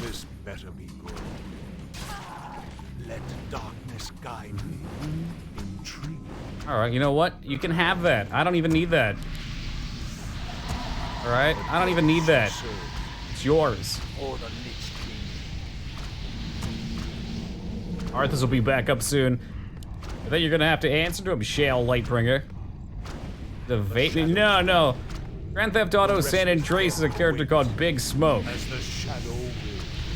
This better be good. Let darkness guide me. Intrigue. All right, you know what? You can have that. I don't even need that. All right, I don't even need that. It's yours. Or the Lich King. Arthas will be back up soon. I think you're gonna have to answer to him, Shale Lightbringer. The vape? No. Grand Theft Auto San Andreas is a character called Big Smoke. As the shadow will.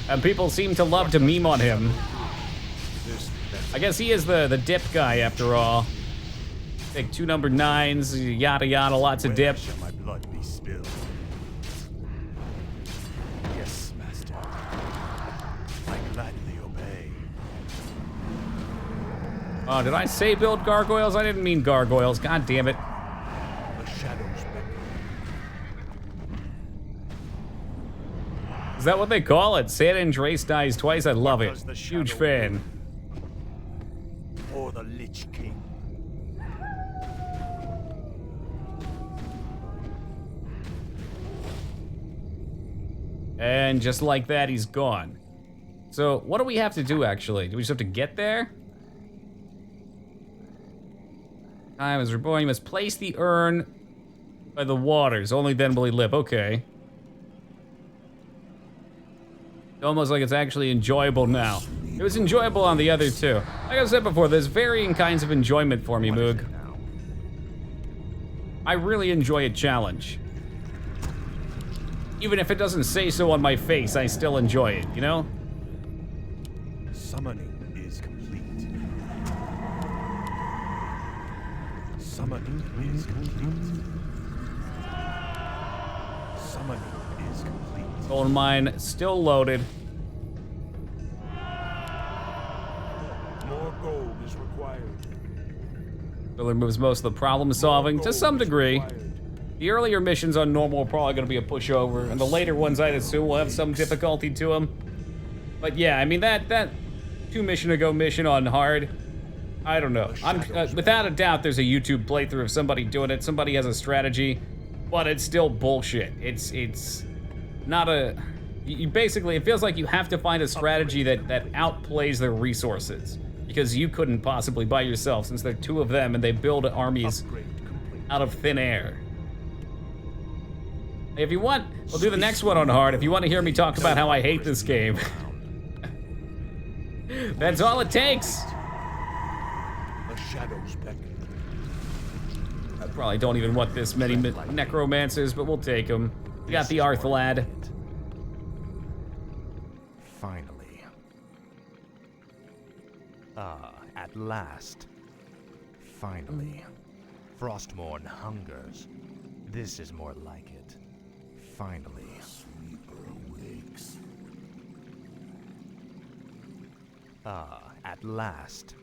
And people seem to love to meme on him. This I guess he is the dip guy after all. Take 2 number 9s, yada yada, lots of dip. Shall my blood be spilled? Yes, master. I gladly obey. Oh, did I say build gargoyles? I didn't mean gargoyles. God damn it. the shadows beckon. Is that what they call it? San Andreas dies twice? I love it. Does the Huge shadow fan. Or the Lich King. And just like that, he's gone. So what do we have to do, actually? Do we just have to get there? Time is reborn. You must place the urn by the waters. Only then will he live. Okay. Almost like it's actually enjoyable now. It was enjoyable on the other two. Like I said before, there's varying kinds of enjoyment for me, Moog. I really enjoy a challenge. Even if it doesn't say so on my face, I still enjoy it, you know? Summoning is complete. Summoning is complete. Summoning is complete. Gold mine still loaded. More gold is required. Still removes most of the problem solving to some degree. The earlier missions on normal are probably going to be a pushover, and the later ones I'd assume will have some difficulty to them. But yeah, I mean that 2 mission ago mission on hard, I don't know. I'm without a doubt there's a YouTube playthrough of somebody doing it. Somebody has a strategy, but it's still bullshit. It's not a. You basically, it feels like you have to find a strategy that outplays their resources, because you couldn't possibly by yourself, since there are 2 of them and they build armies out of thin air. If you want, we'll do the next one on hard. If you want to hear me talk about how I hate this game. That's all it takes. The shadows beckon. I probably don't even want this many necromancers, but we'll take them. We got the Arthlad. Finally. Ah, at last. Finally. Frostmourne hungers. This is more like it. Finally. Ah, at last.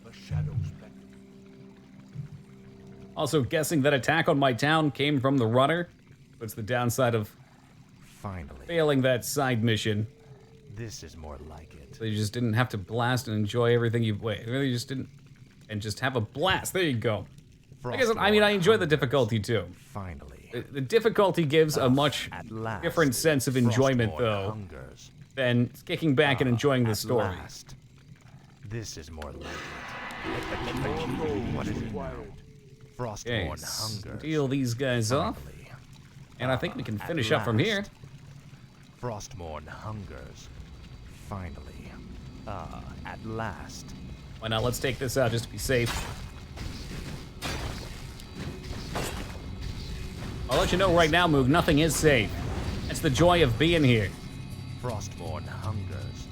The shadows beckon. Also guessing that attack on my town came from the runner. What's the downside of Finally. failing that side mission? This is more like it. So you just didn't have to blast and enjoy everything you wait. Really, you just didn't, and just have a blast. There you go. I guess I mean I enjoy the difficulty too. Finally. The difficulty gives a much different sense of enjoyment though than kicking back and enjoying the story. Last. This is more like it. More gold What is is it now? required. Frostmourne Okay, hungers. deal these guys off, Finally. and I think we can At finish up from here. last. Frostmourne hungers. Finally. At last. Why not? Let's take this out just to be safe. I'll let you know right now, Moog, nothing is safe. That's the joy of being here. Frostborn hungers.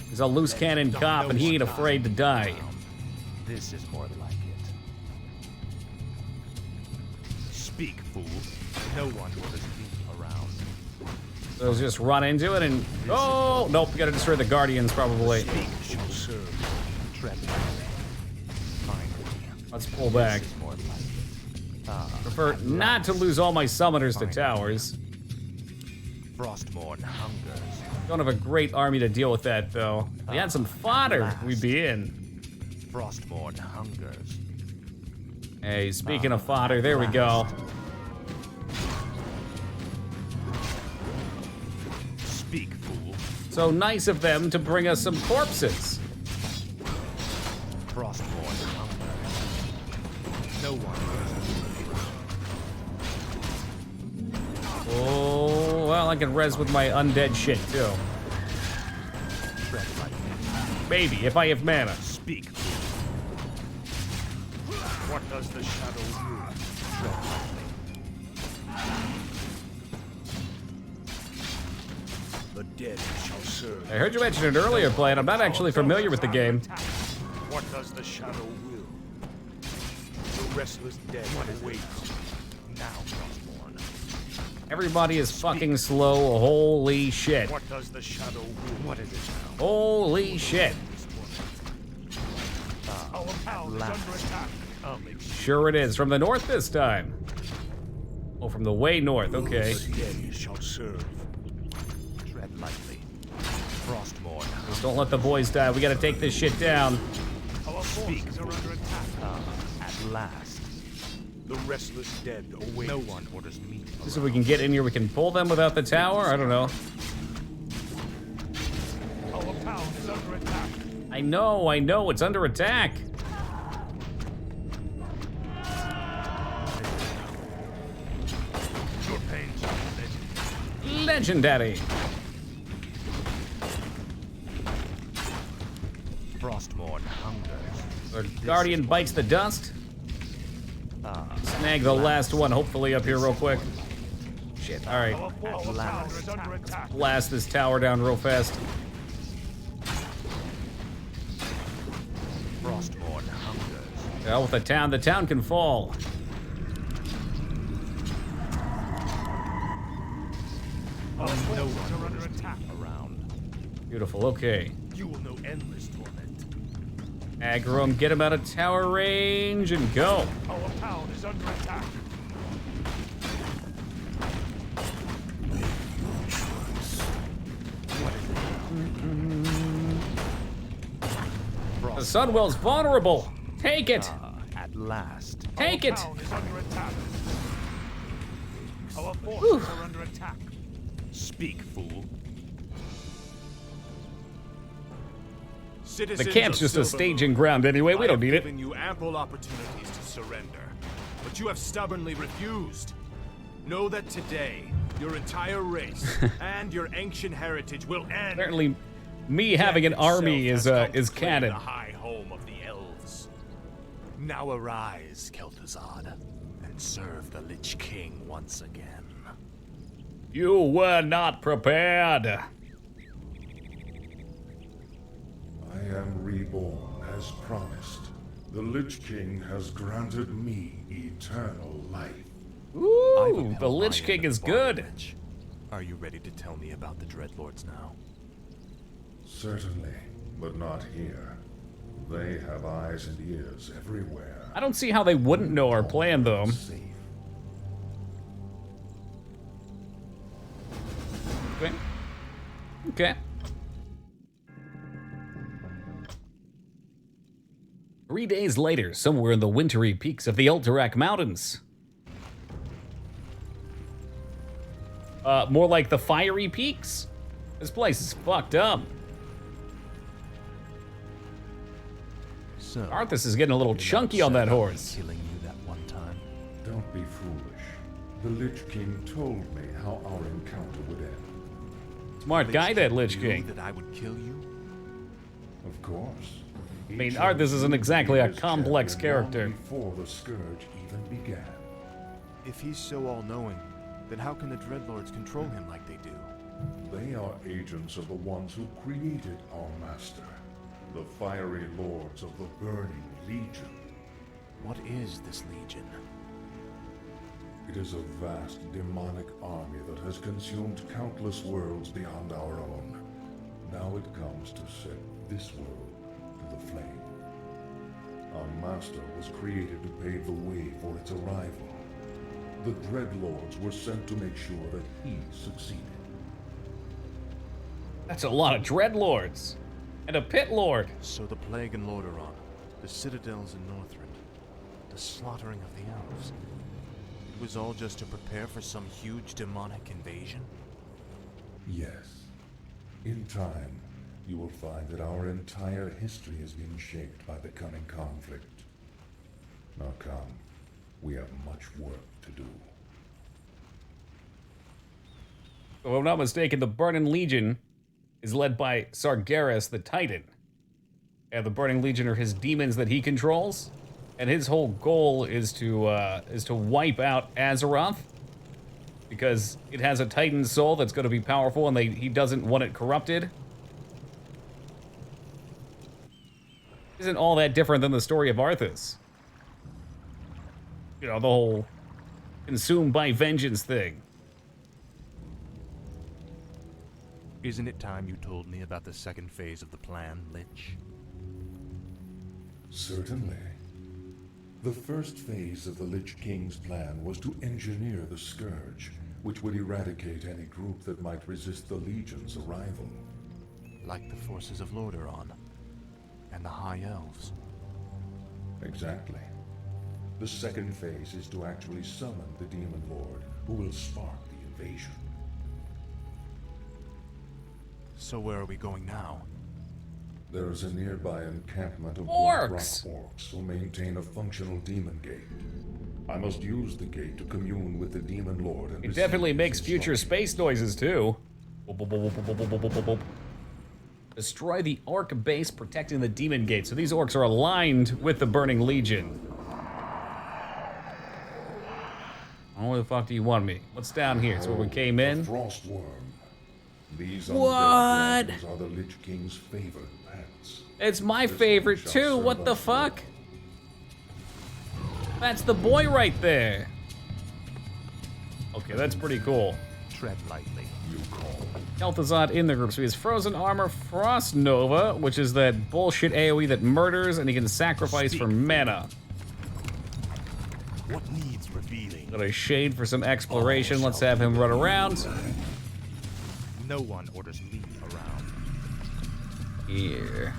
He's a loose cannon cop, and he ain't afraid to die. This is more like it. Speak, fool. No one orders me around. So just run into it and... Oh! Nope, we gotta destroy the Guardians, probably. Speak shall serve. Tread lightly. Finally. Let's pull back. This is more like it. Prefer not to lose all my summoners to towers. Frostborn hungers. Don't have a great army to deal with that, though. If we had some fodder, we'd be in. Frostborn hungers. Hey, speaking of fodder, there we go. Speak, fool. So nice of them to bring us some corpses. Frostborn hungers. No one. Oh, well, I can res with my undead shit, too. Tread lightly. Maybe, if I have mana. Speak, fool. What does the shadow do? Tread lightly. The dead shall serve. I heard you mention it earlier, Blade. I'm not actually familiar with the game. What does the shadow will? The restless dead await. Now, Frostborn. Everybody is fucking slow. Holy shit. What does the shadow will? What is it now? Holy shit. Our town is under attack. Sure it is. From the north this time. Oh, from the way north. Okay. The dead shall serve. Tread lightly. Frostborn. Just don't let the boys die. We gotta take this shit down. Our forces are under attack. At last. The restless dead await. No one orders me. Just so we can get in here, we can pull them without the tower? I don't know. Our town is under attack. I know. It's under attack. Your pain shall be legend. Legendary. Frostborn hungers. The Guardian bites the dust. Snag the last one, hopefully, up here real quick. Shit, alright. Our town is under attack. Blast this tower down real fast. Frostborn hungers. Hell with the town can fall. Our forces are under attack. Around. Beautiful, okay. You will know endless torment. Aggro him, get him out of tower range, and go. Our town is under attack. The Sunwell's vulnerable. Take it. At last. Take Our it. town is under attack. Our forces are under attack. Speak, fool. The camp's just a staging ground anyway. We don't need it. Given you ample opportunities to surrender, but you have stubbornly refused. Know that today, your entire race and your ancient heritage will end. Apparently, me having an army is canon. The high home of the elves. Now arise, Kel'Thuzad, and serve the Lich King once again. You were not prepared. I am reborn as promised. The Lich King has granted me eternal life. Ooh, the Lich King is good. Are you ready to tell me about the Dreadlords now? Certainly, but not here. They have eyes and ears everywhere. I don't see how they wouldn't know our plan, though. Safe. Okay. Okay. 3 days later, somewhere in the wintry peaks of the Ulterac Mountains. More like the fiery peaks? This place is fucked up. So, Arthas is getting a little chunky on that horse. killing you that one time. Don't be foolish. The Lich King told me how our encounter would end. Smart guy, that Lich Knew King. that I would kill you? Of course. I mean, Arthas isn't exactly a complex character. Before the scourge even began. If he's so all-knowing, then how can the Dreadlords control him like they do? They are agents of the ones who created our master, the fiery lords of the Burning Legion. What is this Legion? It is a vast demonic army that has consumed countless worlds beyond our own. Now it comes to set this world to the flame. Our master was created to pave the way for its arrival. The Dreadlords were sent to make sure that he succeeded. That's a lot of Dreadlords. And a Pit Lord. So the Plague in Lordaeron, the citadels in Northrend, the slaughtering of the elves. It was all just to prepare for some huge demonic invasion? Yes. In time, you will find that our entire history has been shaped by the coming conflict. Now come, we have much work to do. If I'm not mistaken, the Burning Legion is led by Sargeras the Titan. And the Burning Legion are his demons that he controls. And his whole goal is to wipe out Azeroth. Because it has a Titan soul that's going to be powerful and he doesn't want it corrupted. Isn't all that different than the story of Arthas. You know, the whole consumed by vengeance thing. Isn't it time you told me about the second phase of the plan, Lich? Certainly. The first phase of the Lich King's plan was to engineer the Scourge, which would eradicate any group that might resist the Legion's arrival. Like the forces of Lordaeron and the High Elves. Exactly. The second phase is to actually summon the Demon Lord, who will spark the invasion. So where are we going now? There is a nearby encampment of Orcs! Black Rock Orcs who maintain a functional demon gate. I must use the gate to commune with the Demon Lord and It definitely makes future space noises too. Destroy the orc base protecting the demon gate. So these orcs are aligned with the Burning Legion. Where the fuck do you want me? What's down here? It's where we came in. The Frostworm. These What? undead dragons are the Lich King's favored pets. It's my This favorite shall too. serve What the us fuck? That's the boy right there. Okay, that's pretty cool. Tread lightly. You call. Kel'Thuzad in the group. So he has Frozen Armor, Frost Nova, which is that bullshit AoE that murders, and he can sacrifice for mana. What needs revealing? Got a Shade for some exploration. Let's have him run around. No one orders me around. Here.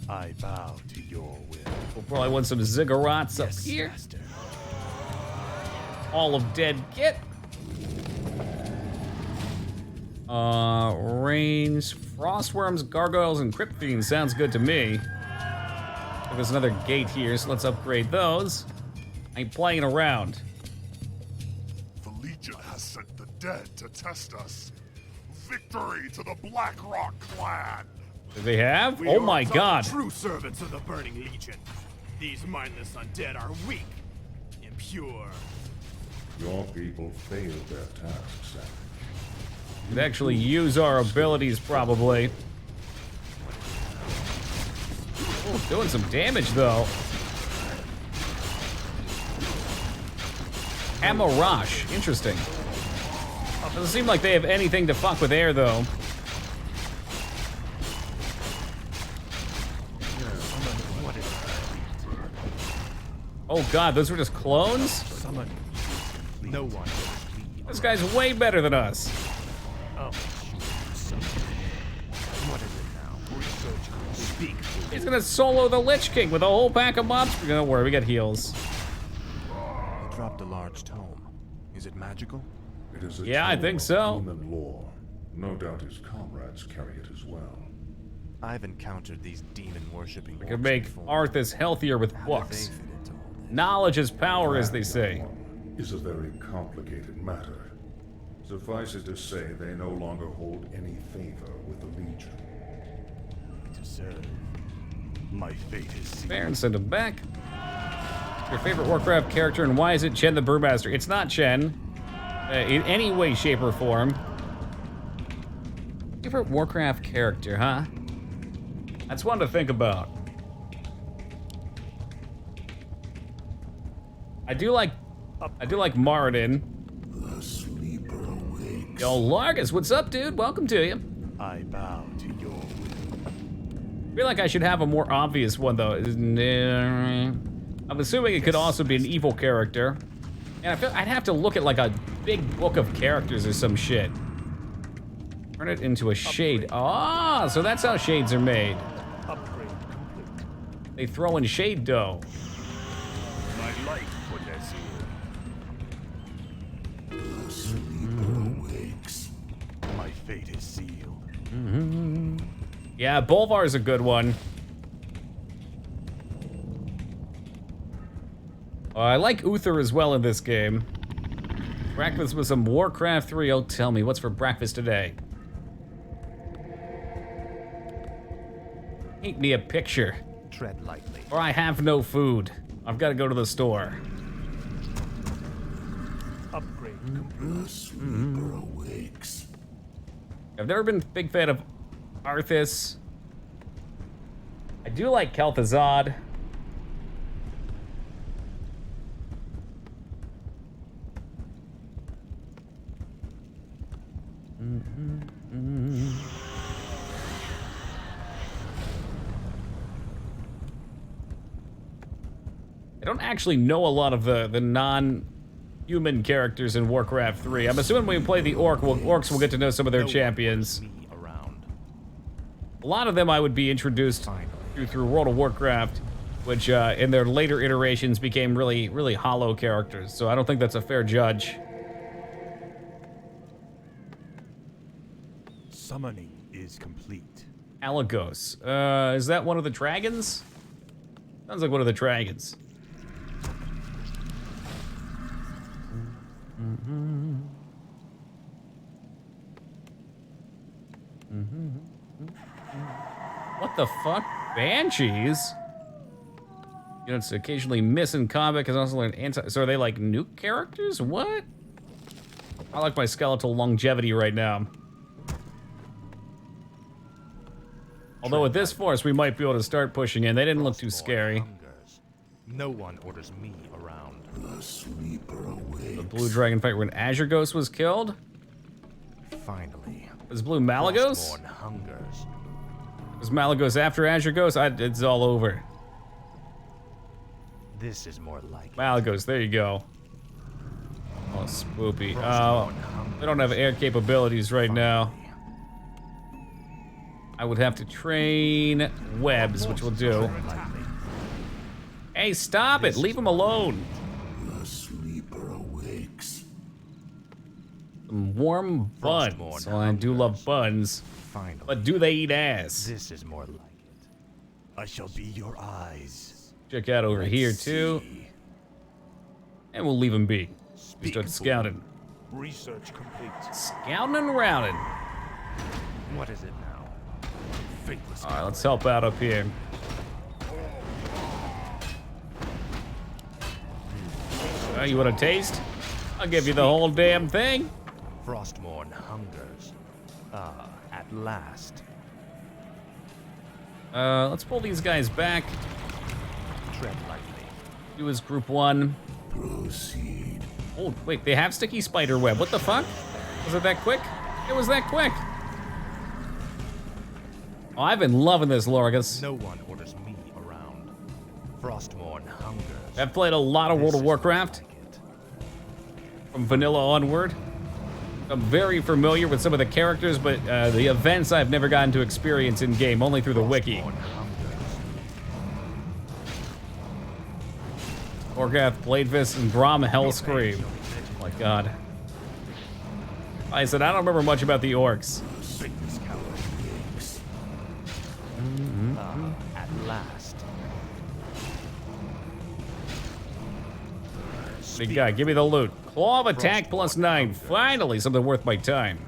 I bow to your will. We'll probably want some ziggurats up here. Master. All of dead Git. Range, Frostworms, Gargoyles, and Crypt Fiends. Sounds good to me. There's another gate here, so let's upgrade those. I ain't playing around. The Legion has sent the dead to test us. Victory to the Black Rock clan! Do they have? We Oh are my the god. True servants of the Burning Legion. These mindless undead are weak, impure. Your people failed their task, Savage. Could actually use our abilities, probably. Oh, doing some damage, though. Hamarash. Interesting. Doesn't seem like they have anything to fuck with air, though. Oh god, those were just clones? No one. This guy's way better than us. Oh. What is it now? Research. Speak. He's gonna solo the Lich King with a whole pack of mobs. Don't worry, we got heals. He dropped a large tome. Is it magical? It is a Yeah, I tome think of so. Human lore. No doubt his comrades carry it as well. I've encountered these demon-worshipping We could orcs make before. Arthas healthier with How do they books. fit into all this? Knowledge is power, as they say. Is a very complicated matter. Suffice it to say, they no longer hold any favor with the Legion. To serve. My fate is sealed. Baron, send him back. Your favorite Warcraft character and why is it Chen the Brewmaster? It's not Chen in any way, shape, or form. Favorite Warcraft character, huh? That's one to think about. I do like Moradin. The sleeper awakes. Yo, Largus, what's up, dude? Welcome to you. I bow to your will. I feel like I should have a more obvious one, though. I'm assuming it could also be an evil character. And I feel I'd have to look at like a big book of characters or some shit. Turn it into a shade. Ah, so that's how shades are made. Upgrade complete. They throw in shade dough. My life for Nazir. The sleeper awakes. My fate is sealed. Yeah, Bolvar's a good one. I like Uther as well in this game. Breakfast with some Warcraft 3. Oh, tell me, what's for breakfast today? Paint me a picture. Tread lightly. Or I have no food. I've got to go to the store. Upgrade complete. The sleeper awakes. I've never been a big fan of Arthas. I do like Kel'Thuzad. I don't actually know a lot of the non-human characters in Warcraft 3. I'm assuming when we play the orcs will get to know some of their champions. A lot of them I would be introduced through World of Warcraft, which in their later iterations became really, really hollow characters. So I don't think that's a fair judge. Summoning is complete. Alagos. Is that one of the dragons? Sounds like one of the dragons. What the fuck? Banshees? Units occasionally miss in combat because also learn anti. So are they like nuke characters? What? I like my skeletal longevity right now. Although with this force, we might be able to start pushing in. They didn't look too scary. No one orders me around. The sleeper awakes. The blue dragon fight when Azure Ghost was killed? Finally. Was Blue Malagos? Frostborn hungers. Was Malagos after Azure Ghost? It's all over. This is more like Malagos, there you go. Oh, spoopy. Oh, they don't have air capabilities right now. I would have to train webs, which we'll do. Hey, stop it! Leave him alone! The sleeper awakes. Some warm buns. Well, I do love buns. Finally. But do they eat ass? This is more like it. I shall be your eyes. Check out over here, too. And we'll leave him be. We start scouting. Research complete. Scouting and rounding. What is it now? Faithless. Alright, let's help out up here. You want a taste? I'll give you the whole damn thing. Frostborn hungers. Ah, at last. Let's pull these guys back. Tread lightly. Do his group 1. Proceed. Oh, wait, they have sticky spider web. What the fuck? Was it that quick? It was that quick. Oh, I've been loving this, Lorgus. No one orders me around. Frostborn hungers. I've played a lot of World of Warcraft. From vanilla onward. I'm very familiar with some of the characters, but the events I've never gotten to experience in game, only through the wiki. Orgath, Bladefist, and Grom Hellscream. Oh my god. I said I don't remember much about the orcs. At last. Big guy, give me the loot. Claw of attack +9. Finally, something worth my time.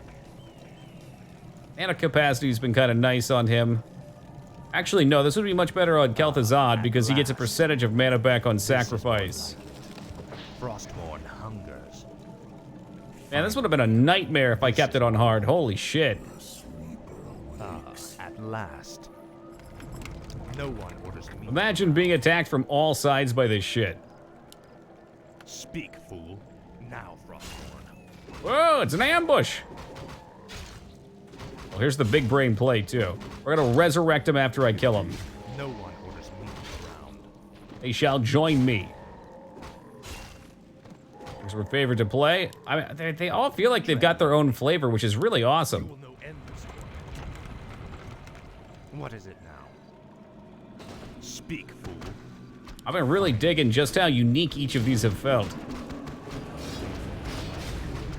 Mana capacity's been kind of nice on him. Actually, no, this would be much better on Kel'Thuzad because he gets a percentage of mana back on sacrifice. Frostborn hungers. Man, this would have been a nightmare if I kept it on hard. Holy shit. At last. No one orders me. Imagine being attacked from all sides by this shit. Speak, fool. Now, Frostborn. Whoa, it's an ambush. Well, here's the big brain play, too. We're gonna resurrect him after I kill him. No one orders me around. They shall join me. Things we're favored to play. I mean, they all feel like they've got their own flavor, which is really awesome. What is it now? Speak, fool. I've been really digging just how unique each of these have felt.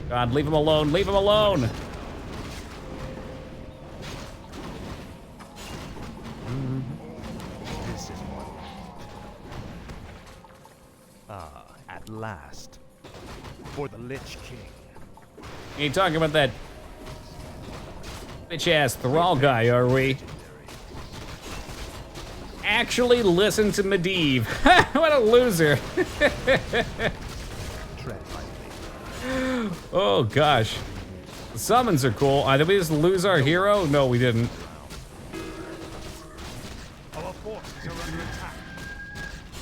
God, leave him alone, leave him alone! This is what. At last. For the Lich King. Ain't talking about that bitch-ass Thrall guy, are we? Actually listen to Medivh. What a loser. Tread lightly. Oh, gosh. The summons are cool. Did we just lose our hero? No, we didn't. Our forces are under attack.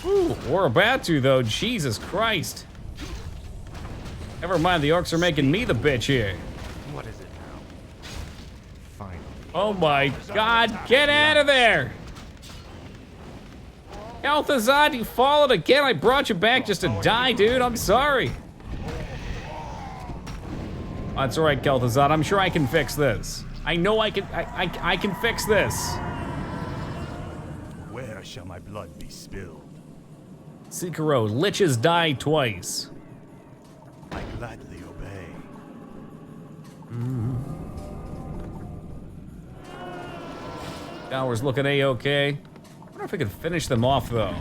Ooh, we're about to, though. Jesus Christ. Never mind, the orcs are making me the bitch here. What is it now? Finally. Oh my God, get out of there! Kel'Thuzad, you followed again. I brought you back just to die, dude. I'm sorry. That's all right, Kel'Thuzad. I'm sure I can fix this. I know I can. I can fix this. Where shall my blood be spilled? Sekiro, liches die twice. I gladly obey. Tower's looking A-okay. I wonder if we could finish them off, though.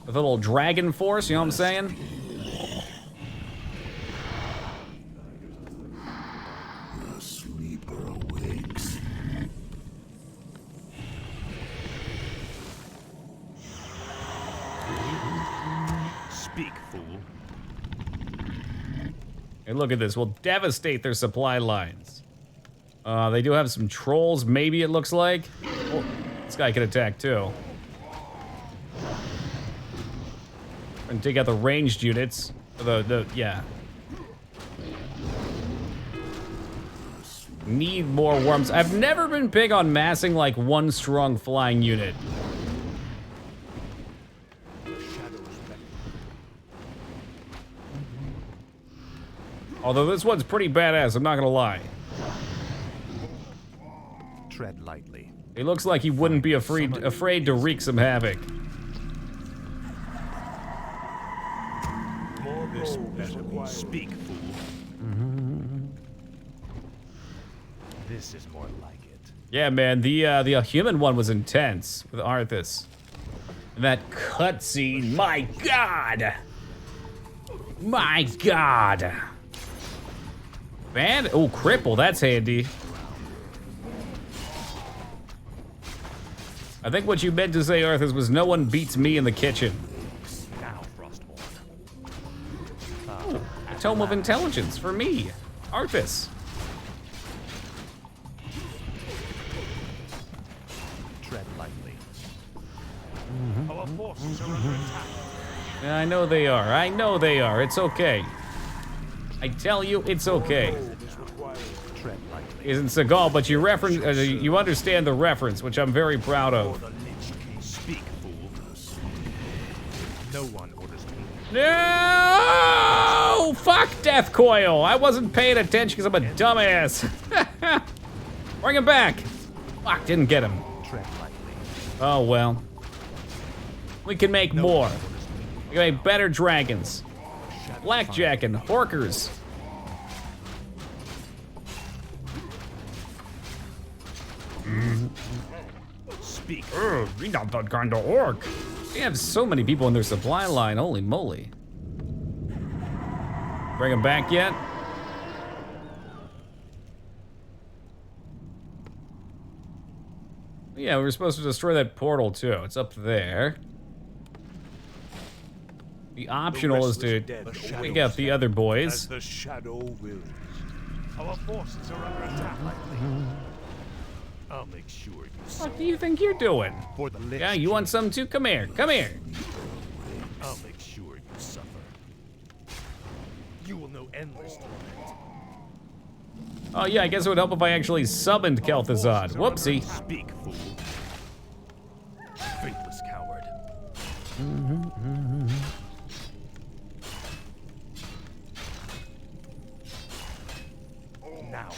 With a little dragon force, you know what I'm saying? The sleeper awakes. Speak, fool. Hey, look at this. We'll devastate their supply lines. They do have some trolls, maybe it looks like. Oh, this guy can attack, too. And take out the ranged units. Yeah. Need more worms. I've never been big on massing, like, one strong flying unit. Although this one's pretty badass, I'm not gonna lie. Tread lightly. He looks like he wouldn't be afraid to wreak some havoc. This better be. Speak, fool. This is more like it. Yeah, man, the human one was intense with Arthas. And that cutscene, my God! My God! Man, oh, cripple, that's handy. I think what you meant to say, Arthas, was no one beats me in the kitchen. Now, Frostborn. Ooh, Tome of Intelligence for me, Arthas. Tread lightly. Our forces are under attack. Yeah, I know they are. I know they are. It's okay. I tell you, it's okay. Tread lightly. Isn't Seagal, but you you understand the reference, which I'm very proud of. The Lich King. Speak, fool. No one orders me. No! Fuck Death Coil. I wasn't paying attention because I'm a dumbass. Bring him back. Fuck, didn't get him. Tread lightly. Oh well. We can make more. We can make better dragons. Blackjack and Horkers. Speak. We not that kind of orc. They have so many people in their supply line. Holy moly. Bring him back yet? Yeah, we were supposed to destroy that portal too. It's up there. The optional is to take out the other As boys. the shadow wills. Our forces are under attack. I'll make sure you What do you think you're doing? for the Lich Yeah, you want some too? Come here, come here. I'll make sure you suffer. You will know endless torment. Oh yeah, I guess it would help if I actually summoned Kel'Thuzad. Whoopsie. Speak, fool. Faithless coward. Now,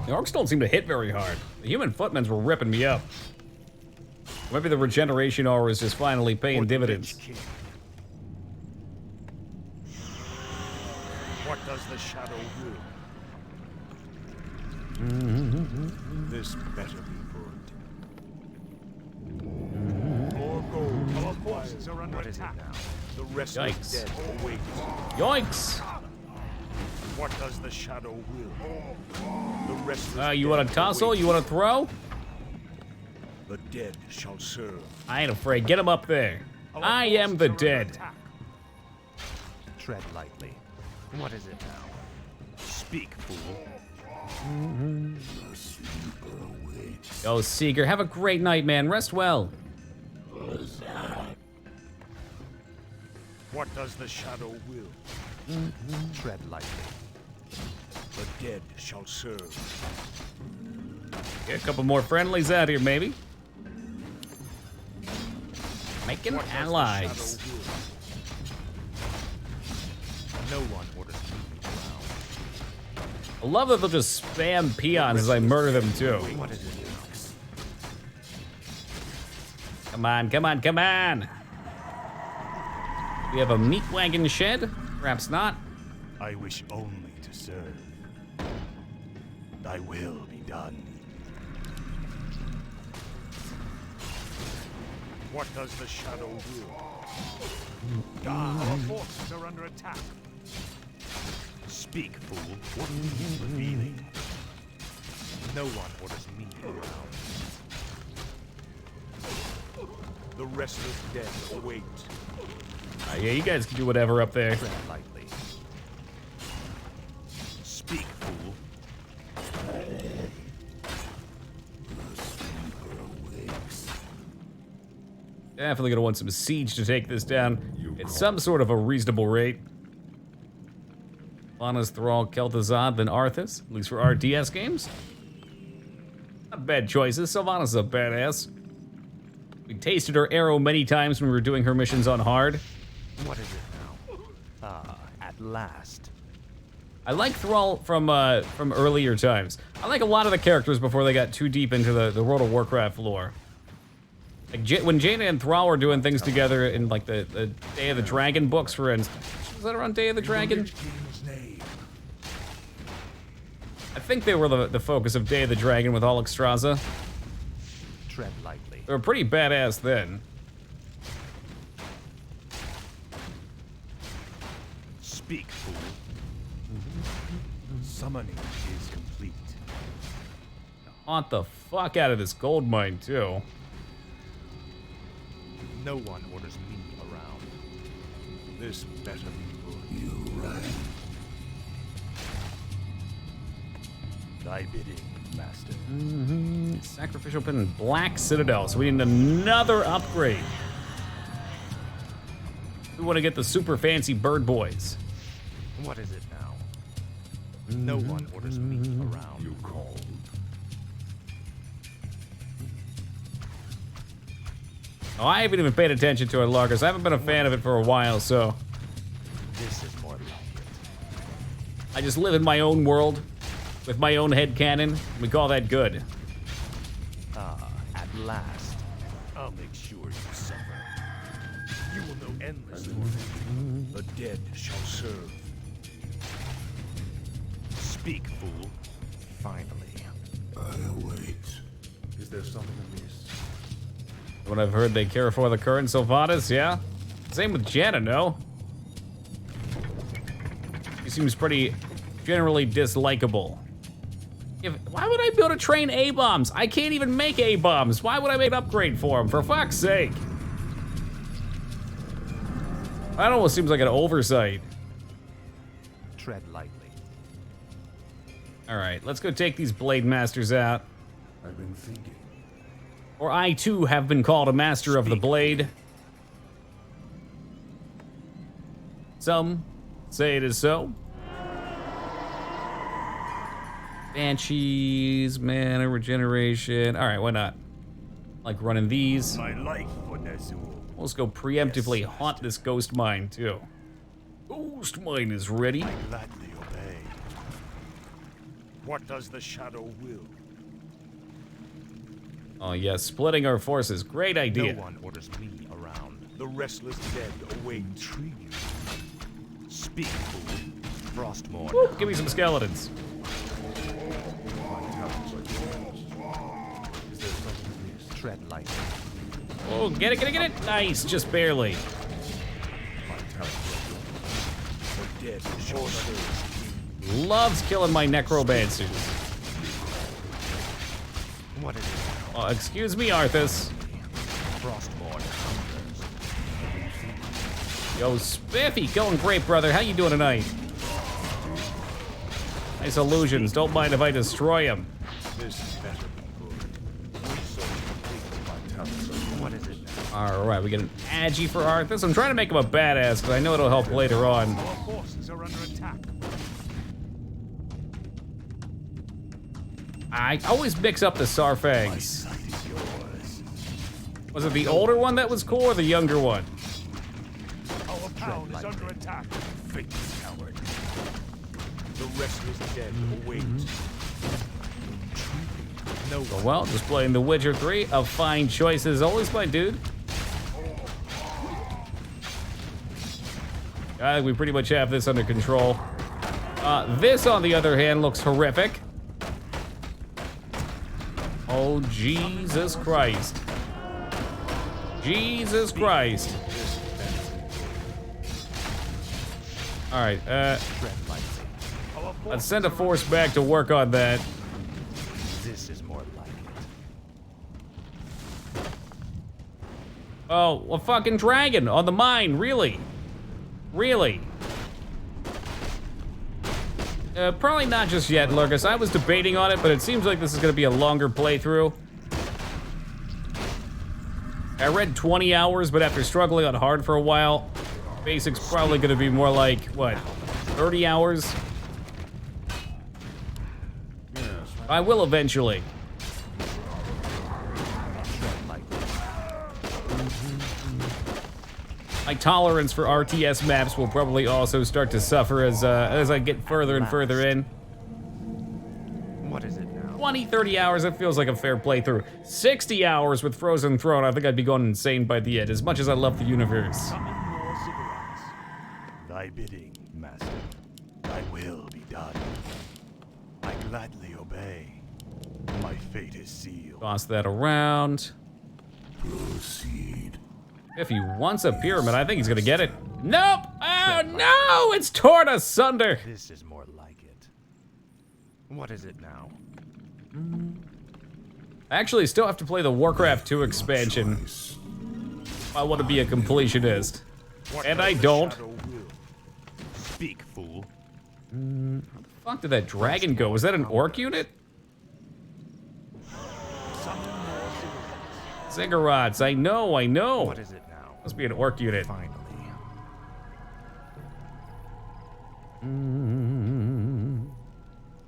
The orcs don't seem to hit very hard. The human footmen's were ripping me up. Maybe the regeneration aura is just finally paying dividends. King. What does the shadow will? This better be good. More gold. our forces are under attack. The rest Yikes. is dead await. Yoinks! What does the shadow will? The rest is You dead want to tussle? await. You want to throw? The dead shall serve. I ain't afraid. Get him up there. I am the dead. Tread lightly. What is it now? Speak, fool. Yo, Seeker, have a great night, man. Rest well. What does the shadow will? Tread lightly. The dead shall serve. Get a couple more friendlies out here, maybe. Making What does the allies. shadow will? No one orders me around. I love that they'll just spam peons as I murder them, too. What is it now? Come on, come on, come on. We have a meat wagon shed? Perhaps not. I wish only to serve. Thy will be done. What does the shadow will? Our forces are under attack. Speak, fool. What are you revealing? No one orders me around. The restless dead await. Yeah, you guys can do whatever up there. Tread lightly. Speak, fool. Definitely gonna want some siege to take this down at some sort of a reasonable rate. Lana's Thrall, Kel'Thuzad, then Arthas, at least for RTS games. Not bad choices. Sylvanas a badass. We tasted her arrow many times when we were doing her missions on hard. What is it now? Ah, at last. I like Thrall from earlier times. I like a lot of the characters before they got too deep into the World of Warcraft lore. Like when Jaina and Thrall were doing things together in like the Day of the Dragon books, for instance. Was that around Day of the Dragon? I think they were the focus of Day of the Dragon with Alexstrasza. Tread lightly. They were pretty badass then. Speak, fool. Summoning is complete. Haunt the fuck out of this gold mine too. No one orders me around. This better be good. You right. Thy bidding, master. Sacrificial pin and Black Citadel, so we need another upgrade. We want to get the super fancy bird boys. What is it now? No one orders me around. You called. Oh, I haven't even paid attention to it, Largus. I haven't been a fan of it for a while, so This is more like it. I just live in my own world with my own headcanon. We call that good. Ah, at last. I'll make sure you suffer. You will know endless torment. The dead shall serve. Speak, fool. Finally. I await. Is there something amiss? What I've heard they care for the current Sylvanas, yeah? Same with Janna, no? He seems pretty generally dislikable. Why would I build a train A-bombs? I can't even make A-bombs. Why would I make an upgrade for them? For fuck's sake. That almost seems like an oversight. Tread lightly. All right, let's go take these Blade Masters out. I've been thinking. Or I too have been called a master of the blade. Some say it is so. Banshees, mana regeneration. All right, why not? Like running these. My life for Nezul. Let's go preemptively haunt this ghost mine too. Ghost mine is ready. I gladly obey. What does the shadow will? Oh yes, splitting our forces. Great idea. No one orders me around. The restless dead await. Intriguing. Speak, fool. Frostmourne. Whoop, give me some skeletons. Is there something amiss? Tread lightly. Oh, get it, get it, get it. Nice, just barely. The dead shall serve. Loves killing my necromancers. What is it? Oh, excuse me, Arthas. Frostmourne. Yo, Spiffy, going great, brother. How you doing tonight? Nice illusions. Don't mind if I destroy them. This better be good. What is it now? All right, we get an Agi for Arthas. I'm trying to make him a badass because I know it'll help later on. Our forces are under attack. I always mix up the Sarfangs. Was it the older one that was cool or the younger one? Our town is under attack. Faithless coward. The restless dead await. No So, well, just playing The Witcher 3. A fine choice as always, my dude. I think we pretty much have this under control. This, on the other hand, looks horrific. Oh, Jesus Christ. Jesus Christ. All right, let's send a force back to work on that. This is more like it. Oh, a fucking dragon on the mine, really? Really? Probably not just yet, Lurgus. I was debating on it, but it seems like this is gonna be a longer playthrough. I read 20 hours, but after struggling on hard for a while, basic's probably gonna be more like, what, 30 hours? I will eventually. My tolerance for RTS maps will probably also start to suffer as I get further and further in. What is it now? 20, 30 hours, it feels like a fair playthrough. 60 hours with Frozen Throne, I think I'd be going insane by the end, as much as I love the universe. Summon more cigarettes. Thy bidding, master. Thy will be done. I gladly obey. My fate is sealed. Toss that around. Proceed. If he wants a pyramid, I think he's gonna get it. Nope! Oh no! It's torn asunder! This is more like it. What is it now? I actually still have to play the Warcraft 2 expansion. I want to be a completionist. And I don't. Speak, fool. How the fuck did that dragon go? Was that an orc unit? Ziggurats, I know. What is it now? Must be an orc unit. Finally.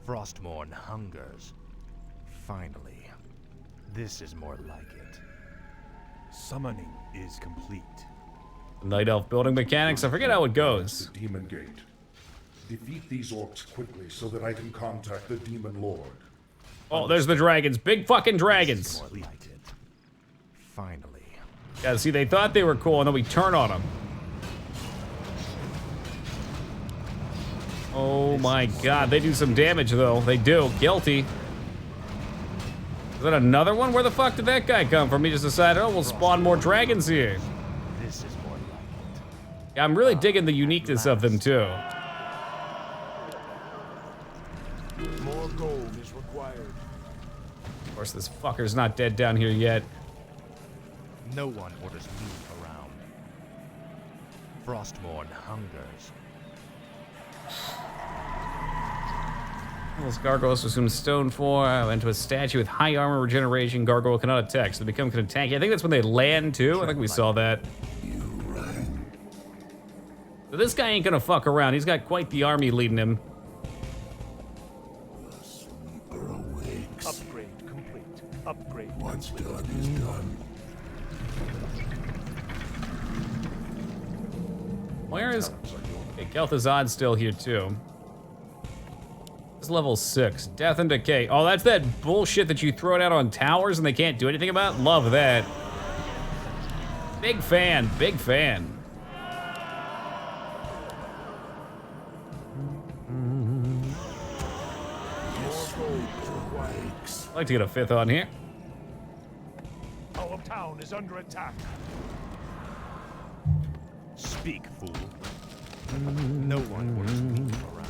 Frostmourne hungers. Finally. This is more like it. Summoning is complete. Night Elf building mechanics, I forget how it goes. The Demon Gate. Defeat these orcs quickly so that I can contact the Demon Lord. Oh, there's the dragons. Big fucking dragons. More like it. Finally. Yeah, see, they thought they were cool, and then we turn on them. Oh my god, they do some damage, though. They do. Guilty. Is that another one? Where the fuck did that guy come from? He just decided, oh, we'll spawn more dragons here. This is more like it. Yeah, I'm really digging the uniqueness of them, too. More gold is required. Of course, this fucker's not dead down here yet. No one orders me around. Frostmourne hungers. This gargoyle assumes stone form into a statue with high armor regeneration. Gargoyle cannot attack, so they become kind of tanky. I think that's when they land too. I think we saw that. So this guy ain't gonna fuck around. He's got quite the army leading him. Upgrade complete. Upgrade. What's done is done. Where is... Okay, Kel'Thuzad's still here too. It's level 6. Death and Decay. Oh, that's that bullshit that you throw it out on towers and they can't do anything about? Love that. Big fan, big fan. I'd like to get a 5th on here. Our town is under attack. Speak, fool. No one orders me around.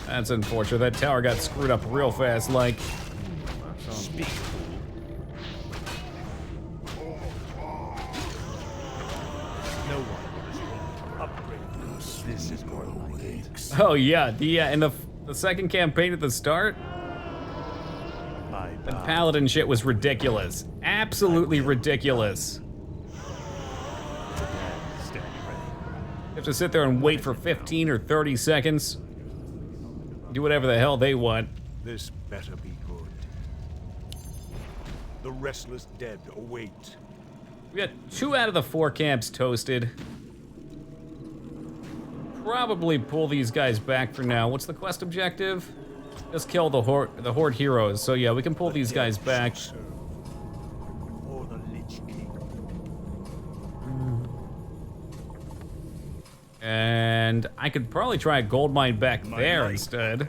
That's unfortunate. That tower got screwed up real fast, like. Speak, fool. No one orders me. Upgrade. This is more like it. Oh yeah, in the second campaign at the start, the paladin shit was ridiculous. Absolutely ridiculous. You have to sit there and wait for 15 or 30 seconds. Do whatever the hell they want. This better be good. The restless dead await. We got 2 out of the 4 camps toasted. Probably pull these guys back for now. What's the quest objective? Just kill the horde heroes. So yeah, we can pull these guys back. Or the Lich King. And I could probably try a gold mine back there instead.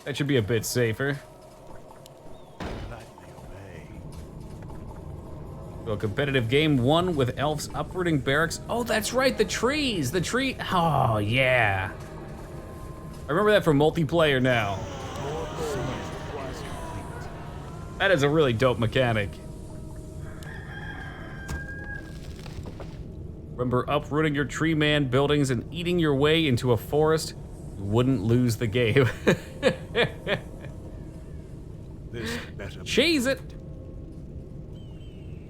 That should be a bit safer. So a competitive game 1 with elves uprooting barracks. Oh, that's right, the trees. The tree. Oh, yeah. I remember that from multiplayer now. That is a really dope mechanic. Remember uprooting your tree man buildings and eating your way into a forest? You wouldn't lose the game. This better Cheese it!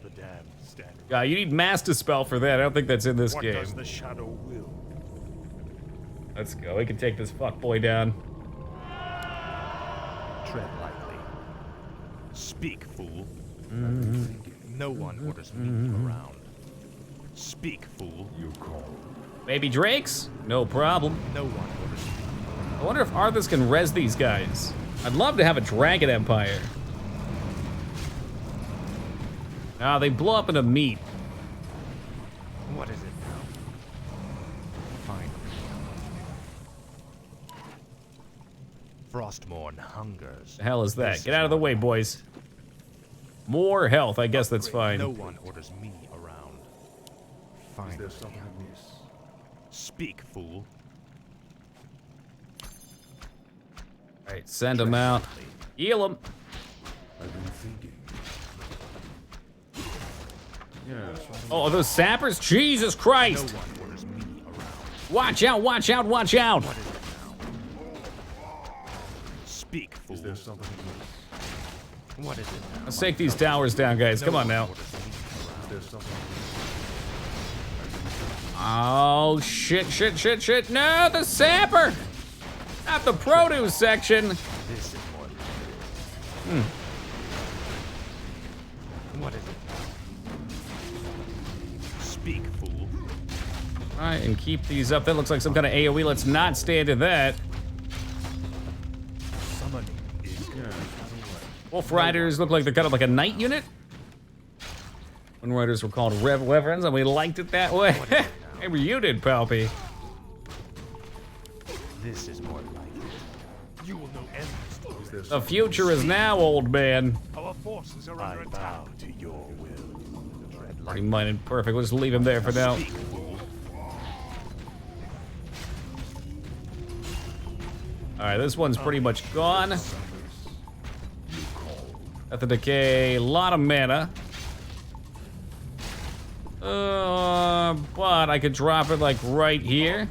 The damned stand. Yeah, you need Master Spell for that. I don't think that's in this What game. does the shadow will? Let's go. We can take this fuckboy down. Tread lightly. Speak, fool. No one orders me around. Speak, fool. You call. Baby Drakes? No problem. No one orders me. I wonder if Arthas can res these guys. I'd love to have a Dragon Empire. Ah, they blow up into meat. What is it now? Finally. Frostmourne hungers. The hell is that? Get out of the way, boys. More health. I guess that's fine. No one orders me around. Finally. Is there something amiss? Speak, fool. All right, send them out. Heal them. I've been thinking. Yes. Oh, are those sappers? Jesus No Christ! one orders me around. Watch out, watch out, watch out! What is it now? Speak, fool. Is there something amiss? What is it now? Let's take these towers down, guys. Come on now. Is there something Oh, shit, shit, shit, shit. No, the sapper! Not the produce section. This is more What is it? Speak, fool. All right, and keep these up. That looks like some kind of AoE. Let's not stand in that. Summoning is Wolf Riders look like they're kind of like a knight unit. When Riders were called Reverends, and we liked it that way. Maybe you did, Palpy. This is more like it. You will know endless. The future is now, old man. Our forces are under attack. To your will. Tread Pretty lightly. minded. Perfect. We'll just leave him there for now. Speak, fool. All right, this one's pretty much gone. At the decay, a lot of mana. But I could drop it like right here.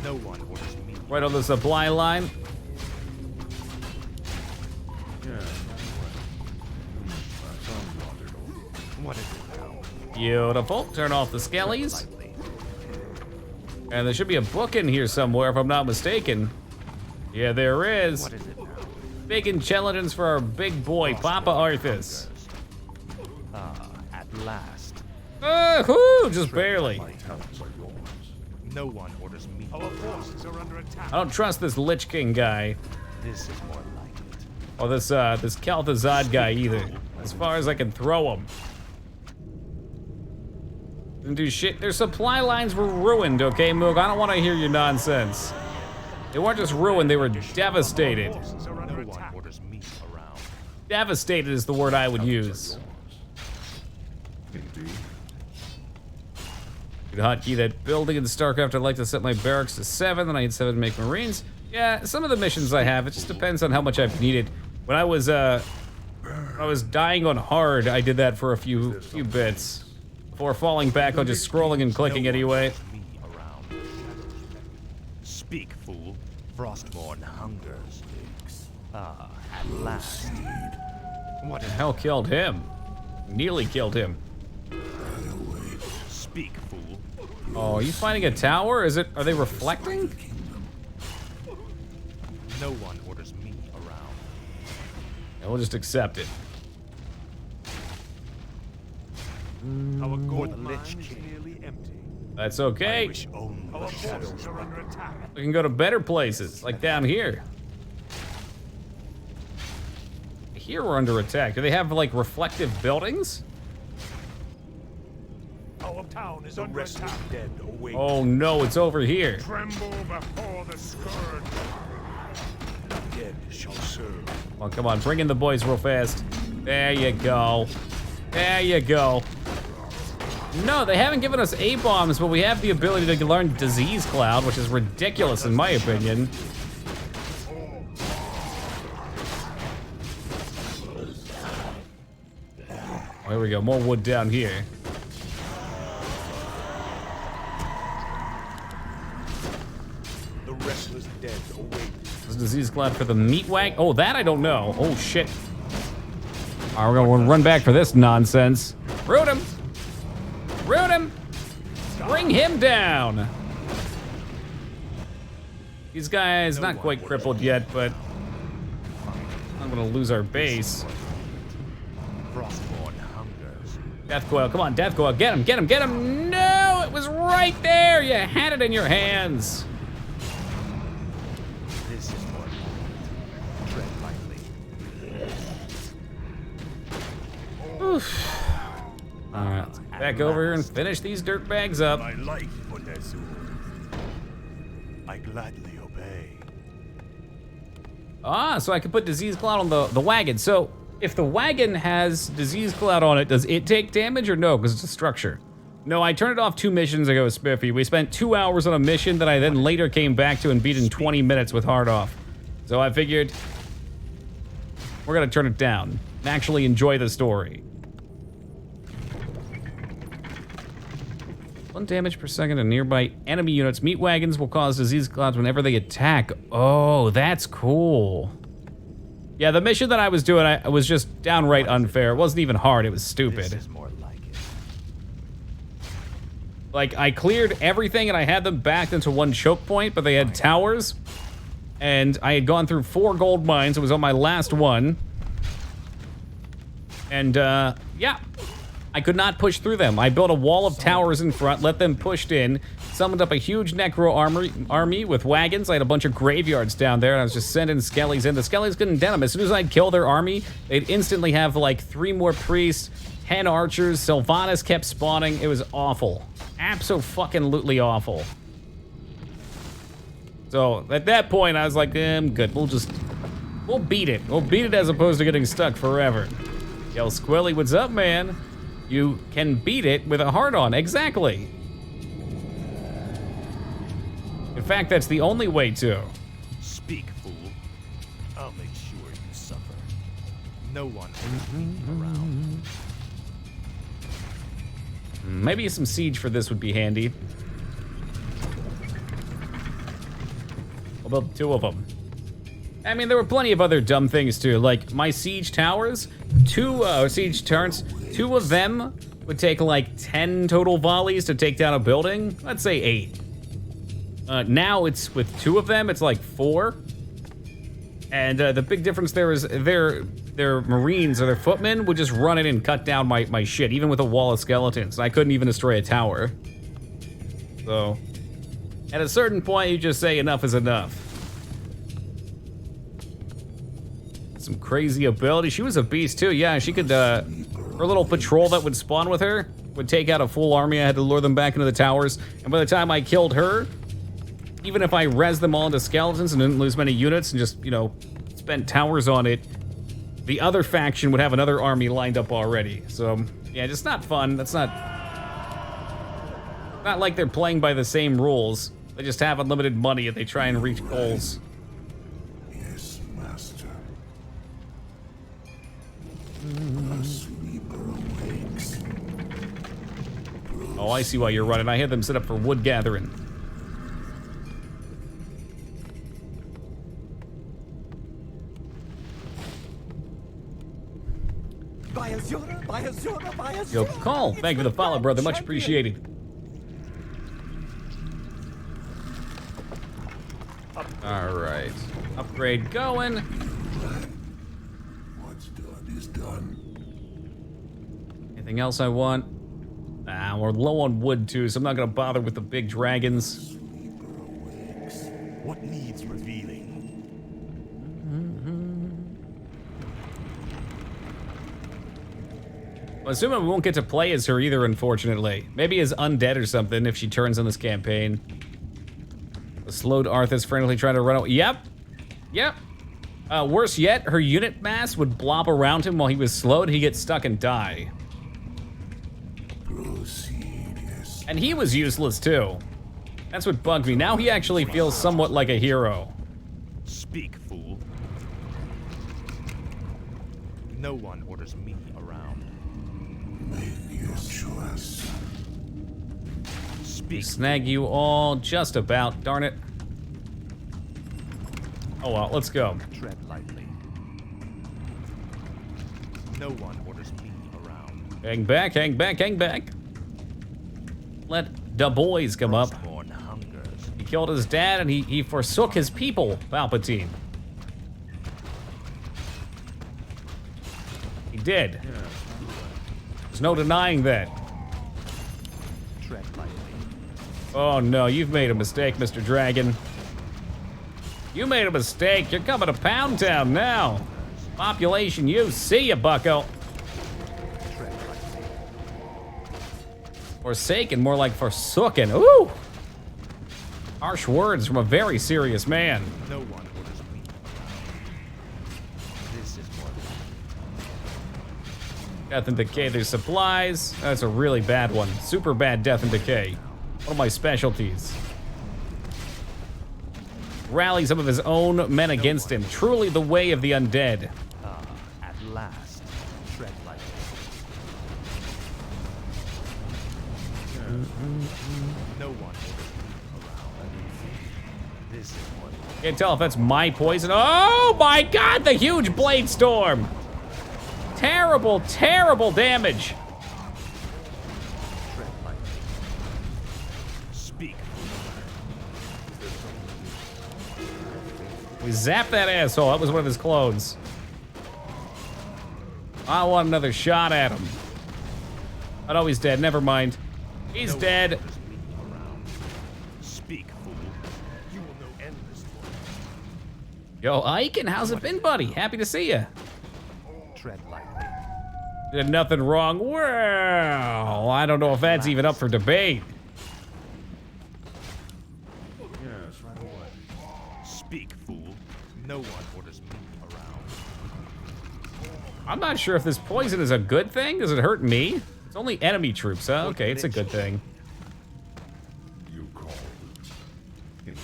No one orders me. Right on the supply line. What is it now? Beautiful. Turn off the skellies. And there should be a book in here somewhere, if I'm not mistaken. Yeah, there is. What is it now? Big intelligence for our big boy, Papa Arthas. At last. Whoo, just barely. No one orders me. Our forces are under attack. I don't trust this Lich King guy. This is more like it. Or this Kalthazad guy either. As far as I can throw him. Didn't do shit. Their supply lines were ruined, okay, Moog? I don't want to hear your nonsense. They weren't just ruined, they were devastated. No one orders me around. Devastated is the word I would use. Could hotkey that building in StarCraft. I'd like to set my barracks to 7, then I need 7 to make Marines. Yeah, some of the missions I have, it just depends on how much I've needed. When I was dying on hard, I did that for a few bits. Before falling back on just scrolling and clicking anyway. Speak, fool. Frostborn hungers. At last. What the hell killed him? Nearly killed him. Speak, fool. Oh, are you finding a tower? Are they reflecting? No one orders me around. Yeah, we'll just accept it. Our gold the mine Lich is King. nearly empty. That's okay. Our forces are under attack. We can go to better places, like down here. Here we're under attack. Do they have like reflective buildings? Our town is under attack. Dead awake. Oh no, it's over here. Tremble before the scourge. The dead shall serve. Oh, come on, bring in the boys real fast. There you go. There you go. No, they haven't given us A-bombs, but we have the ability to learn Disease Cloud, which is ridiculous in my opinion. Oh, here we go, more wood down here. The restless dead awake. This Disease Cloud for the meat wag. Oh, that I don't know. Oh shit. All right, we're gonna run back for this nonsense. Root him. Root him. Bring him down. These guys not quite crippled yet, but I'm gonna lose our base. Frostborn hungers. Death Coil, come on, Death Coil, get him, get him, get him! No, it was right there. You had it in your hands. This is more like it. Tread lightly. Oof. All right, let's get back over here and finish these dirt bags up. My life, Onezu. I gladly obey. Ah, so I can put Disease Cloud on the wagon. So if the wagon has Disease Cloud on it, does it take damage or no? Because it's a structure. No, I turned it off 2 missions ago, Spiffy. We spent 2 hours on a mission that I then later came back to and beat in 20 minutes with hard off. So I figured we're gonna turn it down and actually enjoy the story. 1 damage per second to nearby enemy units. Meat wagons will cause disease clouds whenever they attack. Oh, that's cool. Yeah, the mission that I was doing, I was just downright unfair. It wasn't even hard, it was stupid. This is more like it. Like, I cleared everything and I had them backed into 1 choke point, but they had towers. And I had gone through 4 gold mines. It was on my last one. And, yeah. I could not push through them. I built a wall of towers in front, let them pushed in, summoned up a huge necro army with wagons. I had a bunch of graveyards down there, and I was just sending skellies in. The skellies couldn't dent them. As soon as I'd kill their army, they'd instantly have like 3 more priests, 10 archers. Sylvanas kept spawning. It was awful. Abso-fucking-lutely awful. So at that point, I was like, I'm good. We'll beat it. We'll beat it as opposed to getting stuck forever. Yo, Squilly, what's up, man? You can beat it with a hard-on, exactly. fact, that's the only way to. Speak, fool. I'll make sure you suffer. No one will be around. Maybe some siege for this would be handy. We'll build 2 of them. I mean, there were plenty of other dumb things too, like my siege towers, 2 siege turrets, 2 of them would take like 10 total volleys to take down a building. Let's say 8. Now it's with 2 of them, it's like 4. And the big difference there is their marines or their footmen would just run in and cut down my shit, even with a wall of skeletons. I couldn't even destroy a tower. So, at a certain point, you just say enough is enough. Some crazy ability. She was a beast too. Yeah, she could, her little patrol that would spawn with her would take out a full army. I had to lure them back into the towers. And by the time I killed her, even if I res them all into skeletons and didn't lose many units and just, you know, spent towers on it, the other faction would have another army lined up already. So, yeah, just not fun. That's not like they're playing by the same rules. They just have unlimited money and they try and reach goals. Yes, master. The sleeper awakes. Oh, I see why you're running. I had them set up for wood gathering. Yo, Cole, thank you for the follow, brother. Much appreciated. All right, upgrade going. What's done is done. Anything else I want? Nah, we're low on wood too, so I'm not gonna bother with the big dragons. Sleeper awakes. What needs revealing? Well, assuming we won't get to play as her either, unfortunately. Maybe as undead or something if she turns on this campaign. The slowed Arthas frantically trying to run away. Yep. Worse yet, her unit mass would blob around him while he was slowed. He'd get stuck and die. Proceed, yes. And he was useless too. That's what bugged me. Now he actually feels somewhat like a hero. Speak, fool. No one orders me around. Make your choice. Speak. Snag you all just about, darn it. Oh well, let's go. Tread lightly. No one orders me around. Hang back, hang back, hang back. Let the boys come up. Frostborn hungers. He killed his dad and he forsook his people, Palpatine. He did. There's no denying that. Tread lightly. Oh no, you've made a mistake, Mr. Dragon. You made a mistake. You're coming to Pound Town now. Population, you see ya, bucko. Tread lightly. Forsaken, more like forsooken. Ooh! Harsh words from a very serious man. No one orders me around. This is more Death and Decay, there's supplies. That's a really bad one. Super bad Death and Decay. One of my specialties. Rally some of his own men against him. Truly the way of the undead. at last. Tread lightly. No one orders me around. This is more Can't tell if that's my poison. Oh my god, the huge blade storm! Terrible, terrible damage. tread lightly. Speak. We zapped that asshole. That was one of his clones. I want another shot at him. Oh no, he's dead. Never mind. He's dead. Orders me around. Speak, fool. You will know endless Yo, Aiken, how's it been, buddy? Happy to see you. tread lightly. Did nothing wrong. Well, I don't know if that's even up for debate. Yes, right away. Speak, fool. No one orders me around. I'm not sure if this poison is a good thing. Does it hurt me? It's only enemy troops, huh? Okay, it's a good thing. You called. Indeed.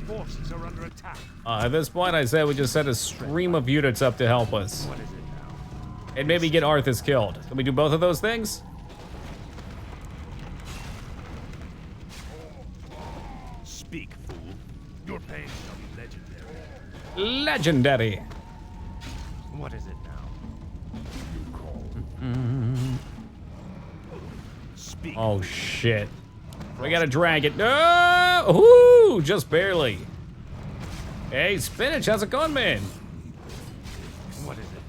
forces are under attack. At this point, I say we just send a stream of units up to help us. What is it now? And maybe get Arthas killed. Can we do both of those things? Speak, fool. Your pain shall be legendary. Legendary. What is it now? Speak. Oh shit. We gotta drag it. No! Ooh, just barely. Hey, Spinach, how's it going, man? What is it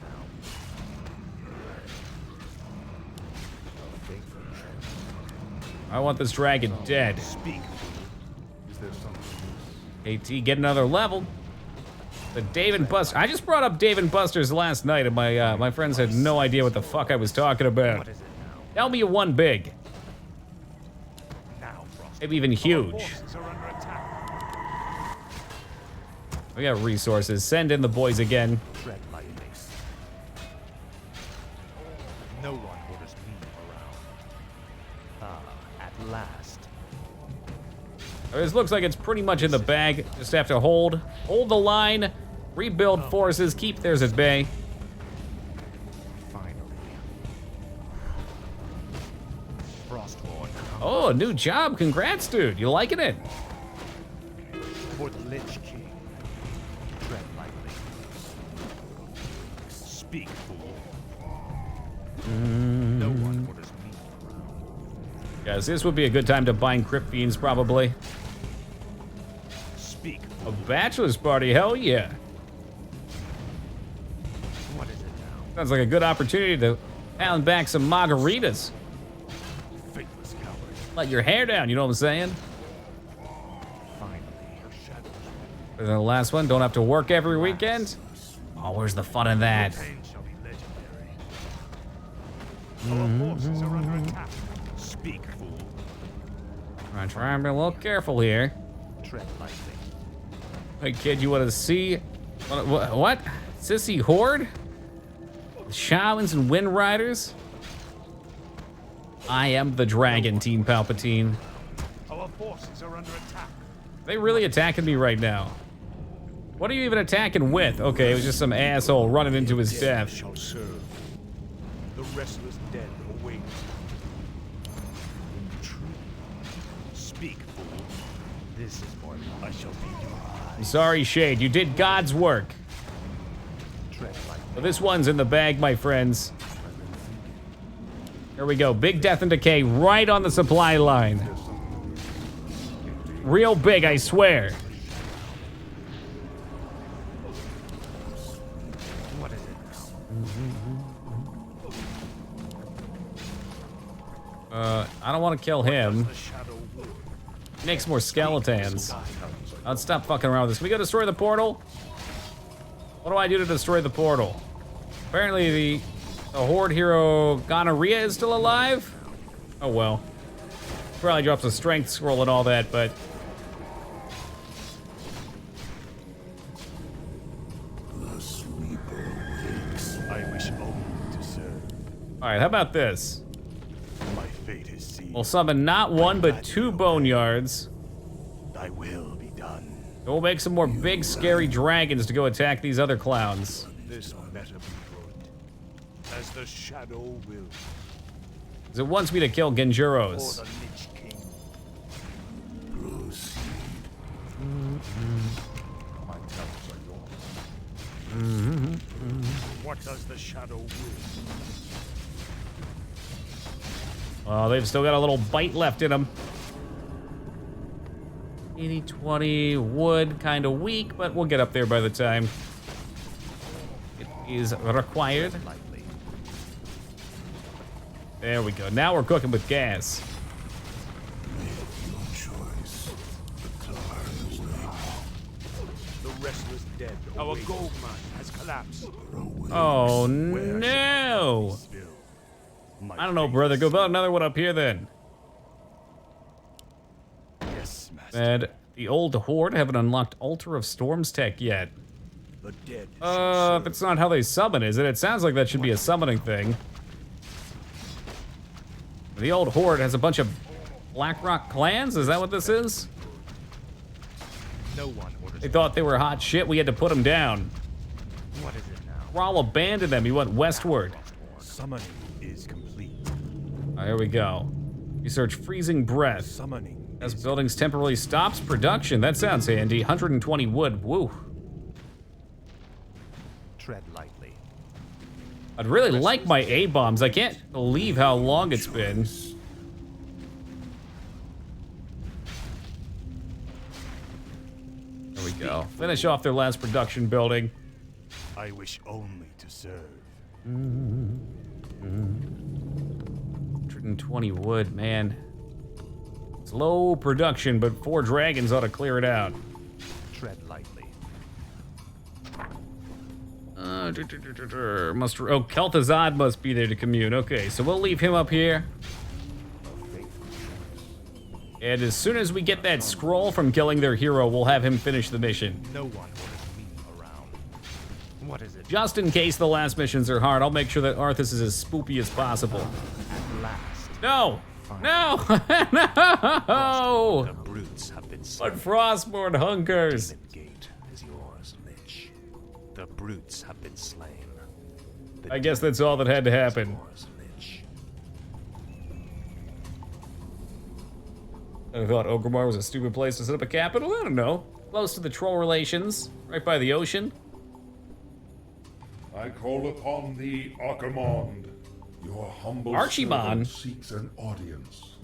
now? I want this dragon dead. Speak. Is there something AT, get another level. The Dave and Buster. I just brought up Dave and Buster's last night, and my friends had no idea what the fuck I was talking about. What is it now? Tell me you one big. Now, Frost. Maybe even huge. Forces are under attack. We got resources. Send in the boys again. Tread lightly. No one orders me around. At last. This looks like it's pretty much in the bag. Just have to hold the line, rebuild forces, keep theirs at bay. Finally. Frostborn. Oh, a new job. Congrats, dude. You liking it? For the Lich King. Tread lightly. Speak, fool. No one orders me around. Guys, this would be a good time to bind Crypt Fiends, probably. Speak. A bachelor's party, hell yeah. What is it now? Sounds like a good opportunity to pound back some margaritas. Faithless coward. Let your hair down, you know what I'm saying? Finally. For the last one, don't have to work every weekend. Oh, where's the fun in that? Pain shall be legendary. Our forces are under attack. Speak, fool. I'm trying to be a little careful here. Tread lightly. Hey, kid, you want to see? What? Sissy Horde? Shamans and Wind Riders? I am the dragon, Team Palpatine. Our forces are under attack. They really attacking me right now. What are you even attacking with? Okay, it was just some asshole running into his death. Shall serve. The restless dead await. True. Speak, fool. This is more. I shall be your eye. I'm sorry, Shade. You did God's work. Tread lightly. But this one's in the bag, my friends. Here we go. Big Death and Decay right on the supply line. Real big, I swear. What is it now? I don't want to kill him. The shadow will. Makes more skeletons. Let's stop fucking around with this. Can we go destroy the portal? What do I do to destroy the portal? Apparently the Horde hero Gonorrhea is still alive? Oh well. Probably drops a strength scroll and all that, but... The sleeper wakes. I wish only to serve. Alright, how about this? My fate is sealed. We'll summon not one, but 2 boneyards. Thy will be done. We'll make some more big, scary dragons to go attack these other clowns. This better be good. As the shadow will. Because it wants me to kill For Genjuros. the Lich King. Proceed. my talents are yours? What does the shadow will? Well, they've still got a little bite left in them. 80-20 wood, kind of weak, but we'll get up there by the time it is required. Lightly. There we go. Now we're cooking with gas. Your choice. The time is now. The restless dead. Our gold mine has collapsed. Oh no! I don't know, brother. Go build another one up here then. Yes, master. And the old Horde haven't unlocked Altar of Storms tech yet. The dead. If it's not how they summon, is it? It sounds like that should be a summoning thing. The old Horde has a bunch of Blackrock clans? Is that what this is? No one orders. They thought they were hot shit. We had to put them down. What is it now? Thrall abandoned them. He went westward. Summoning is complete. Here we go. Research freezing breath. Summoning. As buildings temporarily stops production. That sounds handy. 120 wood. Woo. Tread lightly. I'd really like my A-bombs. I can't believe how long it's been. There we go. Finish off their last production building. I wish only to serve. 120 wood, man. It's low production, but 4 dragons ought to clear it out. Tread lightly. Kel'Thuzad must be there to commune. Okay, so we'll leave him up here. And as soon as we get that scroll from killing their hero, we'll have him finish the mission. No one orders me around. What is it? Just in case the last missions are hard, I'll make sure that Arthas is as spoopy as possible. At last. No! No! The No! brutes have been slain. But Frostborn hunkers. The gate is yours, Lich. The brutes have been slain. I guess that's all that had to happen. Yours, Lich. I thought Orgrimmar was a stupid place to set up a capital. I don't know. Close to the troll relations, right by the ocean. I call upon thee, Archimonde. Your humble Archimon servant seeks an audience.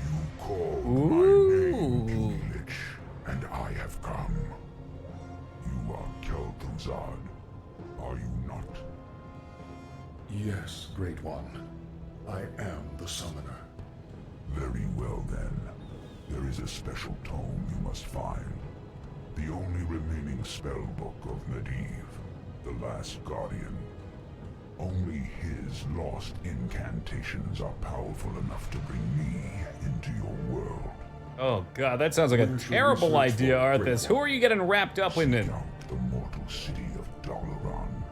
You call Ooh. my name, Lich, and I have come. You are Kel'Thuzad, are you not? Yes, Great One. I am the summoner. Very well then. There is a special tome you must find. The only remaining spellbook of Medivh, the Last Guardian. Only his lost incantations are powerful enough to bring me into your world. Oh god, that sounds like a Where should we terrible search idea, for Arthas. Great Who One? are you getting wrapped up in? Seek out the mortal city of Dalaran.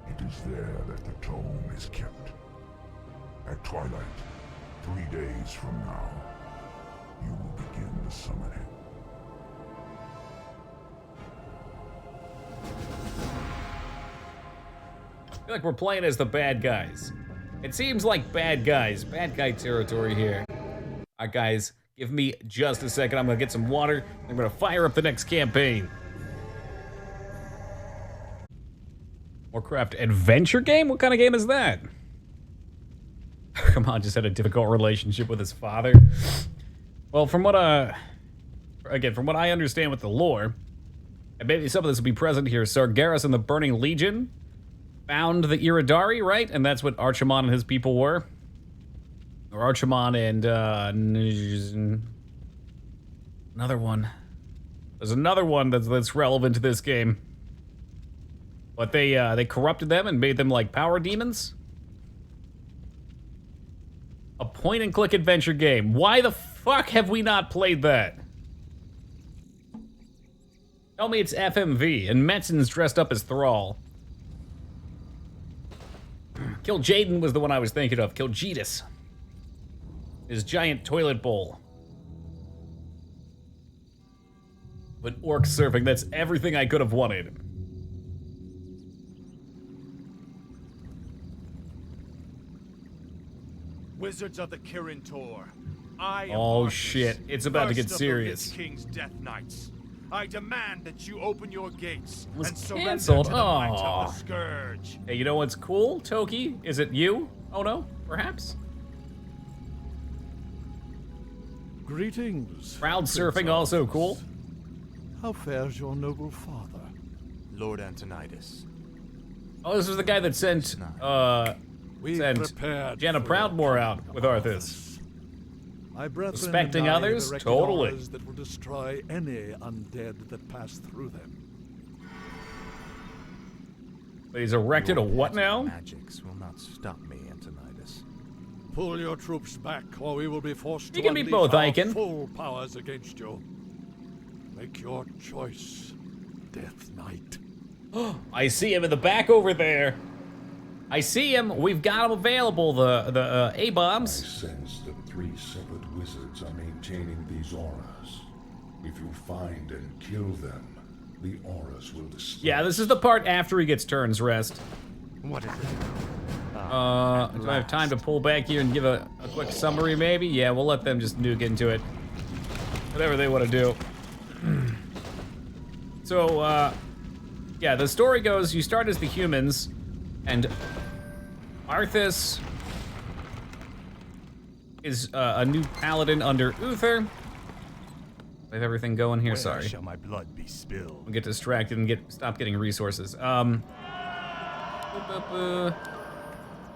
It is there that the tome is kept. At twilight, 3 days from now, you will begin the summoning. I feel like we're playing as the bad guys. It seems like bad guy territory here. Alright guys, give me just a second. I'm gonna get some water. I'm gonna fire up the next campaign. Warcraft adventure game? What kind of game is that? Come on, just had a difficult relationship with his father. Well, from what I understand with the lore, and maybe some of this will be present here, Sargeras and the Burning Legion found the Iridari, right? And that's what Archimon and his people were. Or Archimon and another one. There's another one that's relevant to this game. But they corrupted them and made them like power demons. A point-and-click adventure game. Why the fuck have we not played that? Tell me it's FMV, and Metzin's dressed up as Thrall. Kil'jaeden was the one I was thinking of. Kil'jaetus. His giant toilet bowl. With orc surfing, that's everything I could have wanted. Wizards of the Kirin Tor, I am Oh Arthas, shit, it's about to get first of serious. The Lich King's Death Knights. I demand that you open your gates Was and surrender canceled. to the might Aw. of the Scourge. Hey, you know what's cool, Toki? Is it you? Oh no, perhaps? Greetings. Crowd surfing also cool. How fares your noble father? Lord Antonidas. Oh, this was the guy that sent, We sent prepared Janna for your Proudmoore out coming, with Arthas. My brethren Suspecting and I others? have erected Totally. altars that will destroy any undead that pass through them. But he's erected a what now? Magics will not stop me, Antonidas. Pull your troops back, or we will be forced You to can be unleash both, our Aiken. full powers against you. Make your choice, Death Knight. I see him in the back over there. I see him. We've got him available. The I A-bombs. sense that 3 separate wizards are maintaining these auras. If you find and kill them, the auras will destroy. Yeah, this is the part after he gets turns rest. What is it? Do I have time to pull back here and give a quick summary, maybe? Yeah, we'll let them just nuke into it. Whatever they want to do. So, yeah, the story goes, you start as the humans, and Arthas is a new paladin under Uther. I have everything going here, Where sorry. shall my blood be spilled? We'll get distracted and stop getting resources.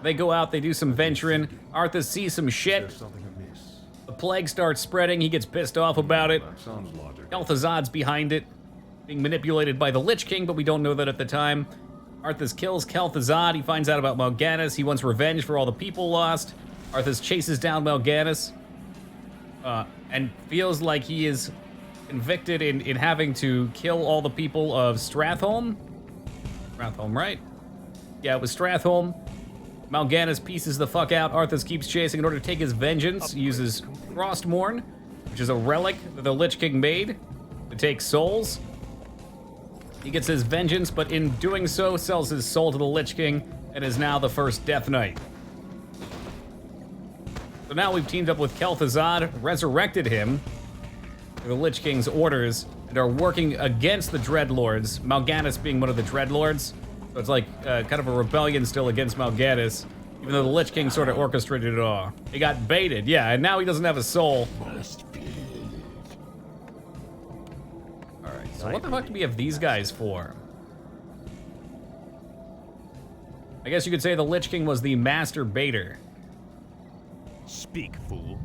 They go out, they do some venturing. Arthas sees some shit. There's something amiss. The plague starts spreading, he gets pissed off about it. That sounds logical. Kel'Thuzad's behind it, being manipulated by the Lich King, but we don't know that at the time. Arthas kills Kel'Thuzad, he finds out about Mal'Ganis, he wants revenge for all the people lost. Arthas chases down Mal'Ganis, and feels like he is convicted in having to kill all the people of Stratholme. Stratholme, right? Yeah, it was Stratholme. Mal'Ganis pieces the fuck out. Arthas keeps chasing in order to take his vengeance. He uses Frostmourne, which is a relic that the Lich King made to take souls. He gets his vengeance, but in doing so, sells his soul to the Lich King and is now the first Death Knight. So now we've teamed up with Kel'Thuzad, resurrected him to the Lich King's orders, and are working against the Dreadlords, Mal'Ganis being one of the Dreadlords. So it's like kind of a rebellion still against Mal'Ganis, even though the Lich King sort of orchestrated it all. He got baited, yeah, and now he doesn't have a soul. Alright, so what the fuck do we have these guys for? I guess you could say the Lich King was the master baiter. Speak, fool.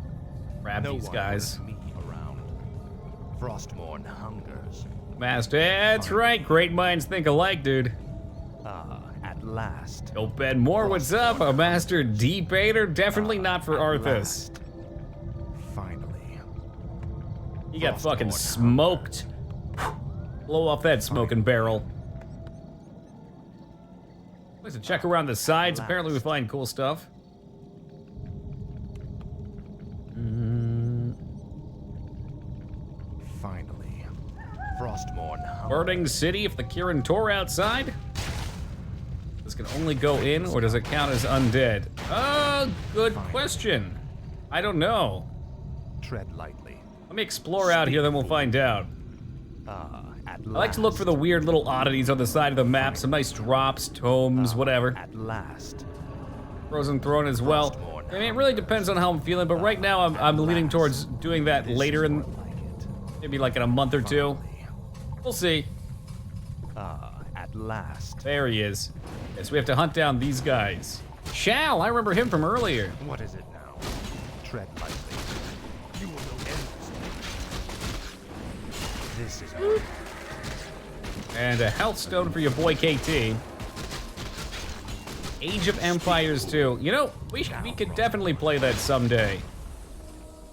Grab No these one guys. wants me around. Frostmourne hungers. Master, that's right, great minds think alike, dude. At last. Yo, Ben Moore, what's up? A master debater? Definitely not for At Arthas. last. Finally. He got fucking Frostmourne smoked. Blow off that smoking barrel. Let's check around the sides. Apparently we find cool stuff. Finally. Frostmourne hungers. Burning City, if the Kirin Tor outside? This can only go in, or does it count as undead? Good question. I don't know. Tread lightly. Let me explore out here, then we'll find out. At I like to look for the weird little oddities on the side of the map, some nice drops, tomes, whatever. At last. Frozen Throne as well. I mean, it really depends on how I'm feeling, but right now I'm leaning towards doing that later in, maybe like in a month or two. We'll see. At last. There he is. Yes, we have to hunt down these guys. Shal, I remember him from earlier. What is it now? Tread lightly. You will know endlessly. This is And a health stone for your boy KT. Age of Empires 2. You know, we could definitely play that someday.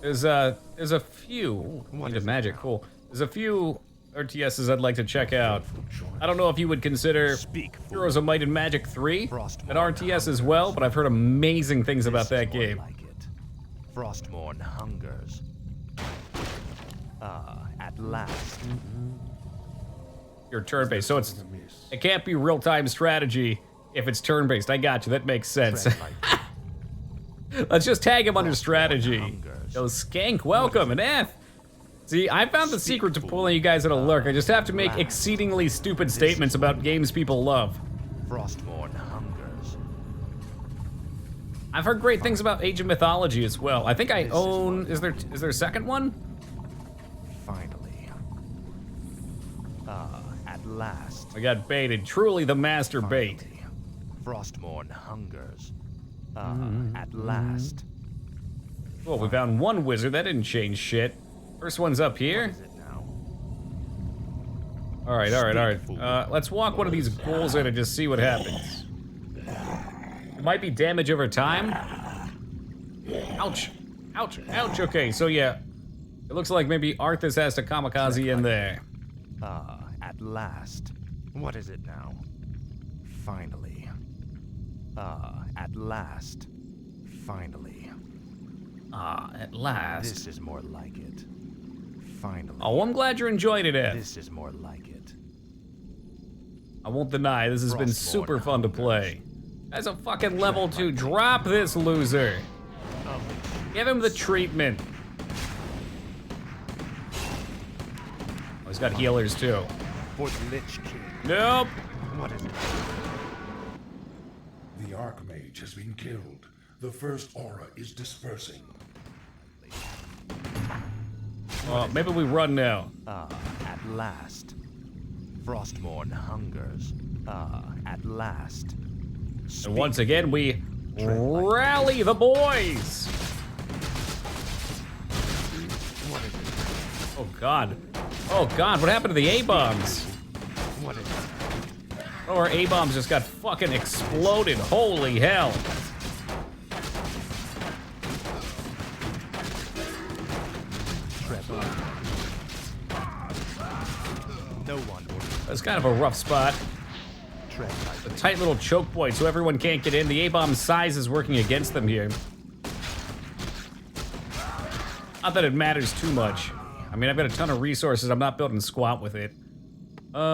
There's a few. Need of Magic, cool. There's a few RTSs I'd like to check out. I don't know if you would consider Heroes of Might and Magic 3 an RTS as well, but I've heard amazing things about that game. like it. Frostmourne hungers. At last. You're turn-based, so it can't be real-time strategy if it's turn-based. I got you, that makes sense. Let's just tag him under strategy. Yo, Skank, welcome, and F. See, I found the secret to pulling you guys in a lurk. I just have to make exceedingly stupid statements about games people love. Frostmourne hungers. I've heard great things about Age of Mythology as well. I think I own, is there a second one? Finally. At last. I got baited. Truly the master bait. Frostmourne hungers. At last. Well, we found one wizard. That didn't change shit. First one's up here. All right. Let's walk one of these ghouls in and just see what happens. It might be damage over time. Ouch. Ouch. Ouch. Okay, so yeah. It looks like maybe Arthas has to kamikaze in there. At last. What is it now? Finally. At last. Finally. At last. This is more like it. Finally. Oh, I'm glad you're enjoying it, Ed. This is more like it. I won't deny, this has been super fun to play. As a fucking level 2, drop this loser. Give him the treatment. Oh, he's got healers too. For the Lich King. Nope. What is it? The Archmage has been killed. The first aura is dispersing. Maybe we run now. At last. Frostmourne hungers. At last. And once again, we rally the boys. What is it? Oh God. Oh God, what happened to the A-bombs? What is it? Oh, our A-bombs just got fucking exploded. Holy hell. No one orders. That's kind of a rough spot. The tight little choke point so everyone can't get in. The A-bomb size is working against them here. Not that it matters too much. I mean, I've got a ton of resources. I'm not building squat with it. I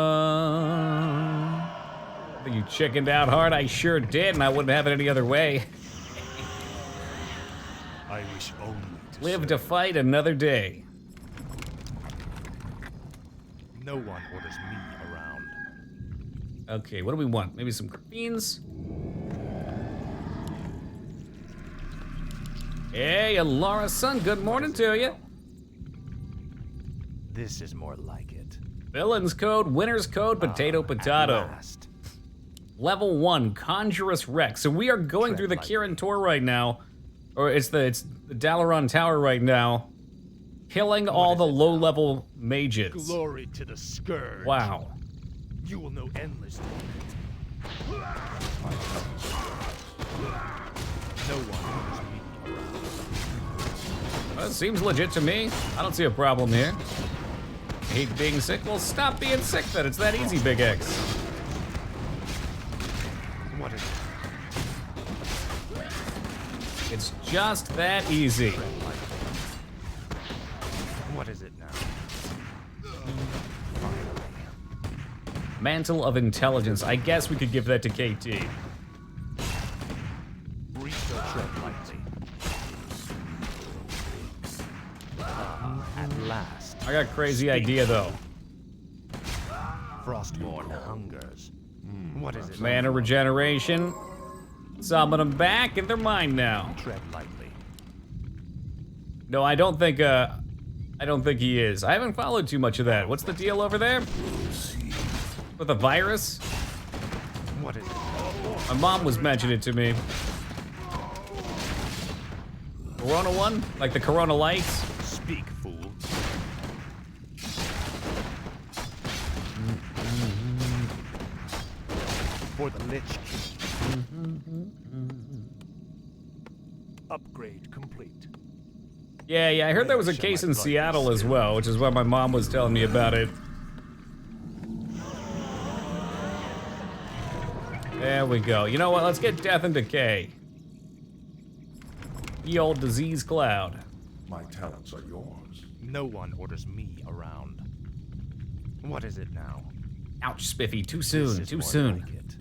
think you chickened out hard. I sure did, and I wouldn't have it any other way. I wish only to Live to fight another day. No one orders me around. Okay, what do we want? Maybe some beans? Hey, Laura, son, good morning to you. This is more like it. Villain's code, winner's code, potato, potato. At last. Level 1, Conjurous Rex. So we are going through the Kirin Tor right now. Or it's the Dalaran Tower right now. Killing all the low-level mages. glory to the Scourge. Wow. You will know endless torment. No one orders me around. Well, it seems legit to me. I don't see a problem here. Hate being sick? Well, stop being sick then. It's that easy, Big X. What is it? It's just that easy. What is it now? Mantle of Intelligence. I guess we could give that to KT. Tread lightly. At last. I got a crazy idea, though. Frostmourne hungers. What is it? Mana regeneration. Summon them back, and they're mine now. Tread lightly. No, I don't think he is. I haven't followed too much of that. What's the deal over there? With the virus? What is it? My mom was mentioning it to me. Corona one? Like the Corona lights? Speak, fool. For the Lich King. Upgrade complete. Yeah, I heard there was a case in Seattle as well, which is why my mom was telling me about it. There we go. You know what? Let's get Death and Decay. Ye old disease cloud. My talents are yours. No one orders me around. What is it now? Ouch, Spiffy. Too This soon. is Too more soon. like it.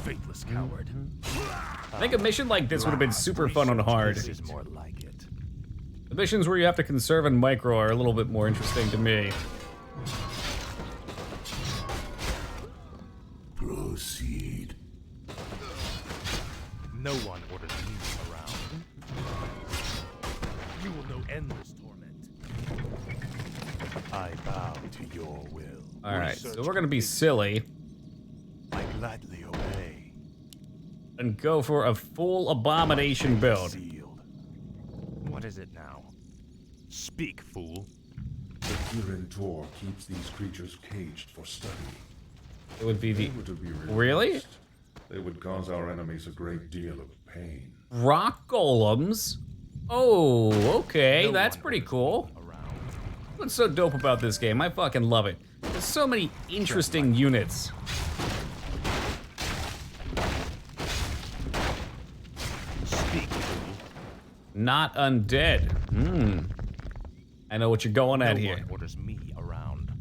Faithless coward. I think a mission like this would have been super fun on hard. This is more like it. The missions where you have to conserve and micro are a little bit more interesting to me. Proceed. No one orders me around. You will know endless torment. I bow to your will. Alright, so we're gonna be silly I gladly obey. and go for a full abomination build. Sealed. What is it now? Speak, fool. The Kirin Tor keeps these creatures caged for study. It would be If they the were to be Really? released, they would cause our enemies a great deal of pain. rock golems. Oh, okay, No that's one pretty orders cool. me around. What's so dope about this game? I fucking love it. There's so many interesting units. Speak, Not undead. I know what you're going at here. No one orders me around.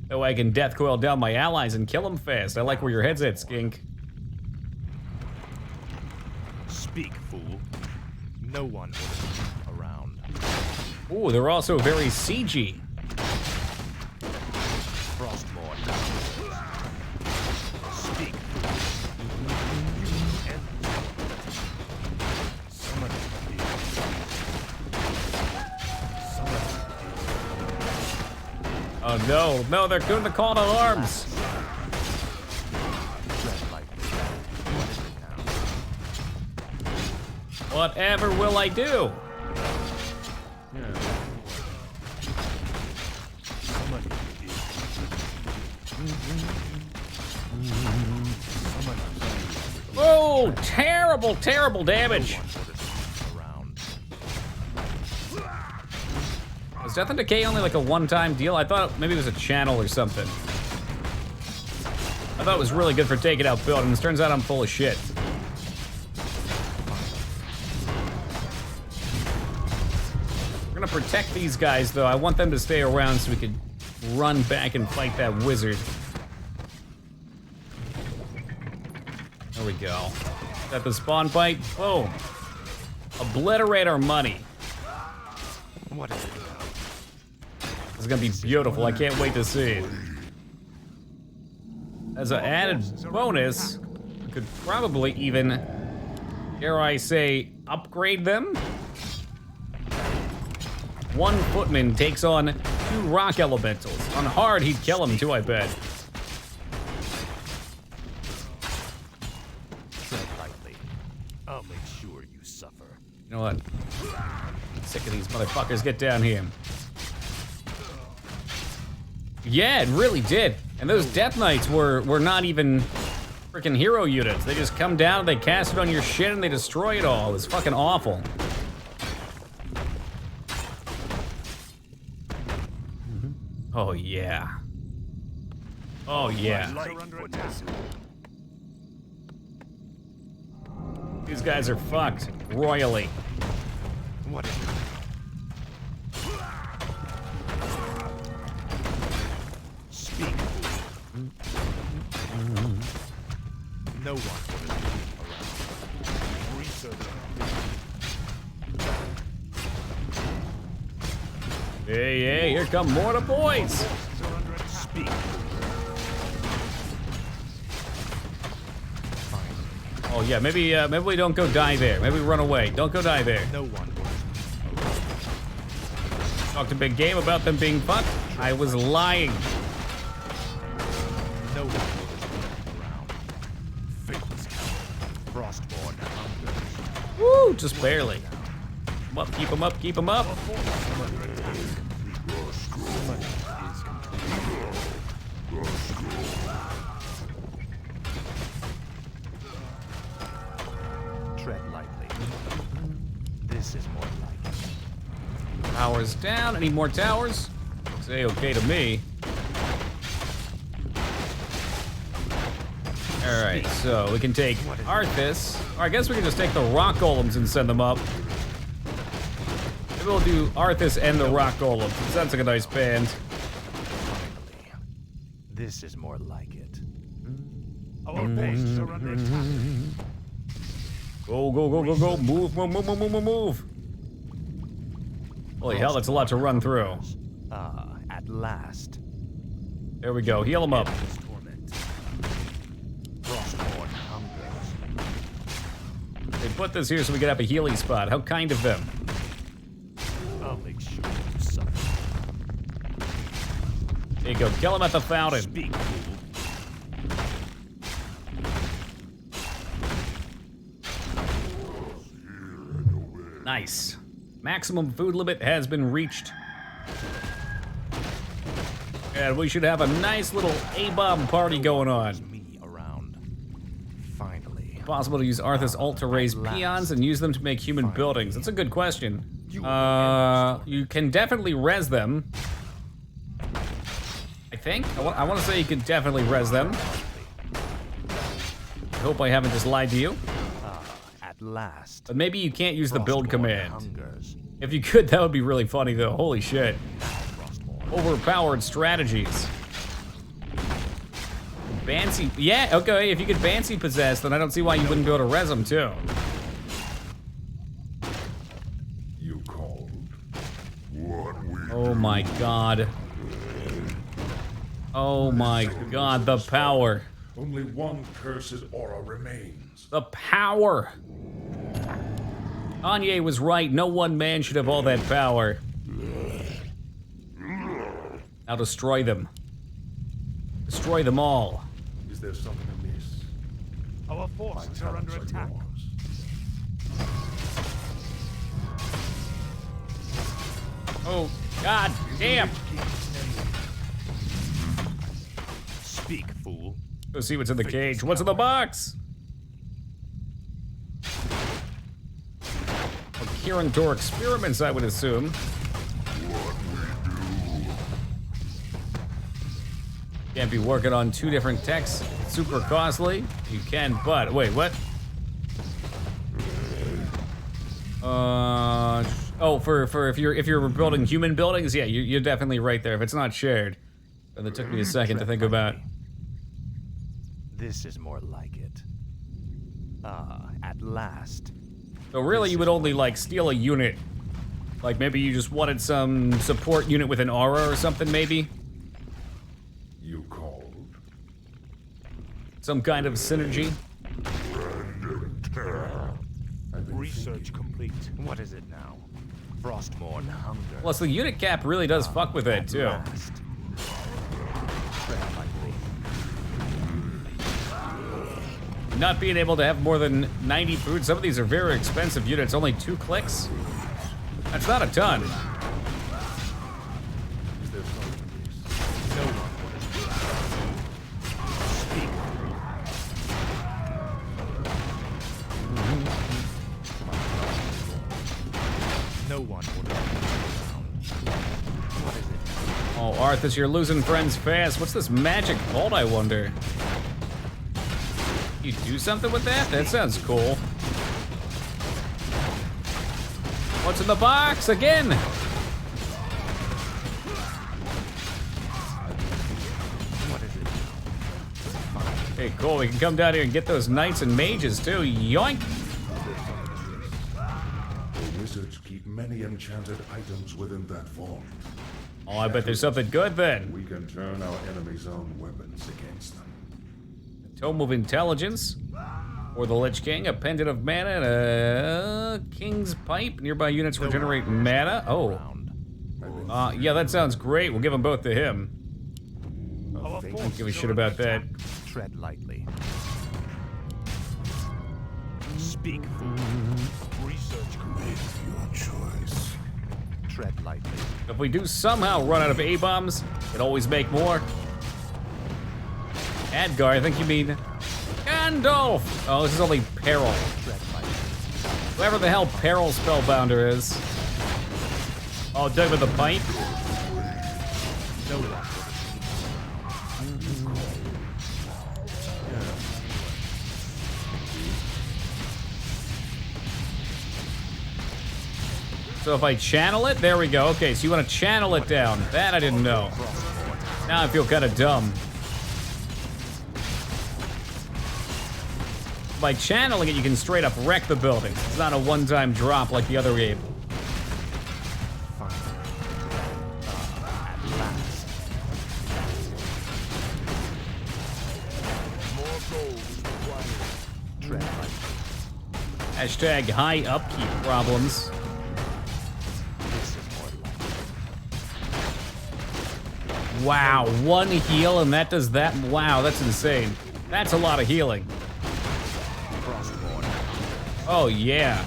Oh, I can death coil down my allies and kill them fast. I like where your head's at, skink. Speak, fool. No one orders me around. Ooh, they're also very CG. Frostmourne. Speak. Oh no, no, they're doing the call to arms. Whatever will I do? Oh, terrible, terrible damage. Was Death and Decay only like a one-time deal? I thought maybe it was a channel or something. I thought it was really good for taking out buildings. Turns out I'm full of shit. We're gonna protect these guys though. I want them to stay around so we could run back and fight that wizard. There we go. Got the spawn point. Boom. Obliterate our money. What is it? This is gonna be beautiful. I can't wait to see it. As an added bonus, we could probably even, dare I say, upgrade them. One footman takes on 2 rock elementals. On hard, he'd kill him too, I bet. Tread lightly. I'll make sure you suffer. You know what? I'm sick of these motherfuckers. Get down here. Yeah, it really did. And those Death Knights were not even freaking hero units. They just come down, they cast it on your shit, and they destroy it all. It's fucking awful. Oh, yeah. Oh, yeah. These guys are fucked royally. What is it? Speak. No one orders me around. Research. Hey, hey, here come more of the boys. Speak. Oh yeah, maybe we don't go die there. Maybe we run away. Don't go die there. No one orders me. Talked a big game about them being fucked. I was lying. No one orders me around. Faithless coward. Frostmourne hungers. Woo, just barely. Come up, keep him up, keep him up. Tread lightly. This is more like it. Towers down. Any more towers? Looks A-okay to me. All right, so we can take Arthas. Or I guess we can just take the rock golems and send them up. Maybe we'll do Arthas and the rock golems. Sounds like a nice band. Finally, this is more like it. Our forces are under attack. Go, go, go, go, go. Move, move, move, move, move, move. Holy hell, that's a lot to run through. Ah, at last. There we go. Heal him up. Frostmourne hungers. They put this here so we could have a healing spot. How kind of them. I'll make sure you suffer. There you go. Kill him at the fountain. Speak, fool. Nice. Maximum food limit has been reached. And we should have a nice little A-bomb party going on. Me around. Finally. Possible to use Arthas ult to raise peons and use them to make human buildings. That's a good question. You can definitely res them. I think. I want to say you can definitely res them. I hope I haven't just lied to you. At at last. But maybe you can't use the build Frostborn command. hungers. If you could, that would be really funny though. Holy shit. Overpowered strategies. Banshee, yeah, okay, if you could Banshee possess, then I don't see why you wouldn't be able to res him too. You called. What we Oh my god. Oh my god, the power. Only one cursed aura remains. The power. Kanye was right, no one man should have all that power. Now destroy them. Destroy them all. Is there something amiss? Our forces are under attack. Oh, god damn. Speak, fool. Go see what's in the cage. What's in the box? Kieran Door experiments, I would assume. Can't be working on 2 different techs. Super costly. You can, but wait, what? Oh, for if you're building human buildings, yeah, you're definitely right there. If it's not shared, but it took me a second to think about. This is more like it. Ah, at last. So really, you would only like steal a unit. Like maybe you just wanted some support unit with an aura or something, maybe. You called. Some kind of synergy. Research complete. What is it now? Frostborn hunger. Plus, the unit cap really does fuck with it too. Not being able to have more than 90 food. Some of these are very expensive units. Only 2 clicks. That's not a ton. No one would. What is it? Oh, Arthas, you're losing friends fast. What's this magic bolt, I wonder? You do something with that? That sounds cool. What's in the box again? What is it? Hey, cool. We can come down here and get those knights and mages too. Yoink! The wizards keep many enchanted items within that vault. Oh, I bet there's something good then. We can turn our enemy's own weapons against them. Tome of Intelligence. Or the Lich King, a pendant of mana, and a King's Pipe. Nearby units regenerate mana. Oh. Yeah, that sounds great. We'll give them both to him. Don't give a shit about that. Tread lightly. Speak, fool. Research complete. Your choice. Tread lightly. If we do somehow run out of A-bombs, it always make more. Adgar, I think you mean Gandalf. Oh, this is only Peril. Whoever the hell Peril Spellbounder is. Oh, dug with the pipe. So if I channel it, there we go. Okay, so you want to channel it down. That I didn't know. Now I feel kind of dumb. By channeling it, you can straight up wreck the building. It's not a one-time drop like the other game. Hashtag high upkeep problems. Wow, 1 heal and that does that? Wow, that's insane. That's a lot of healing. Oh yeah.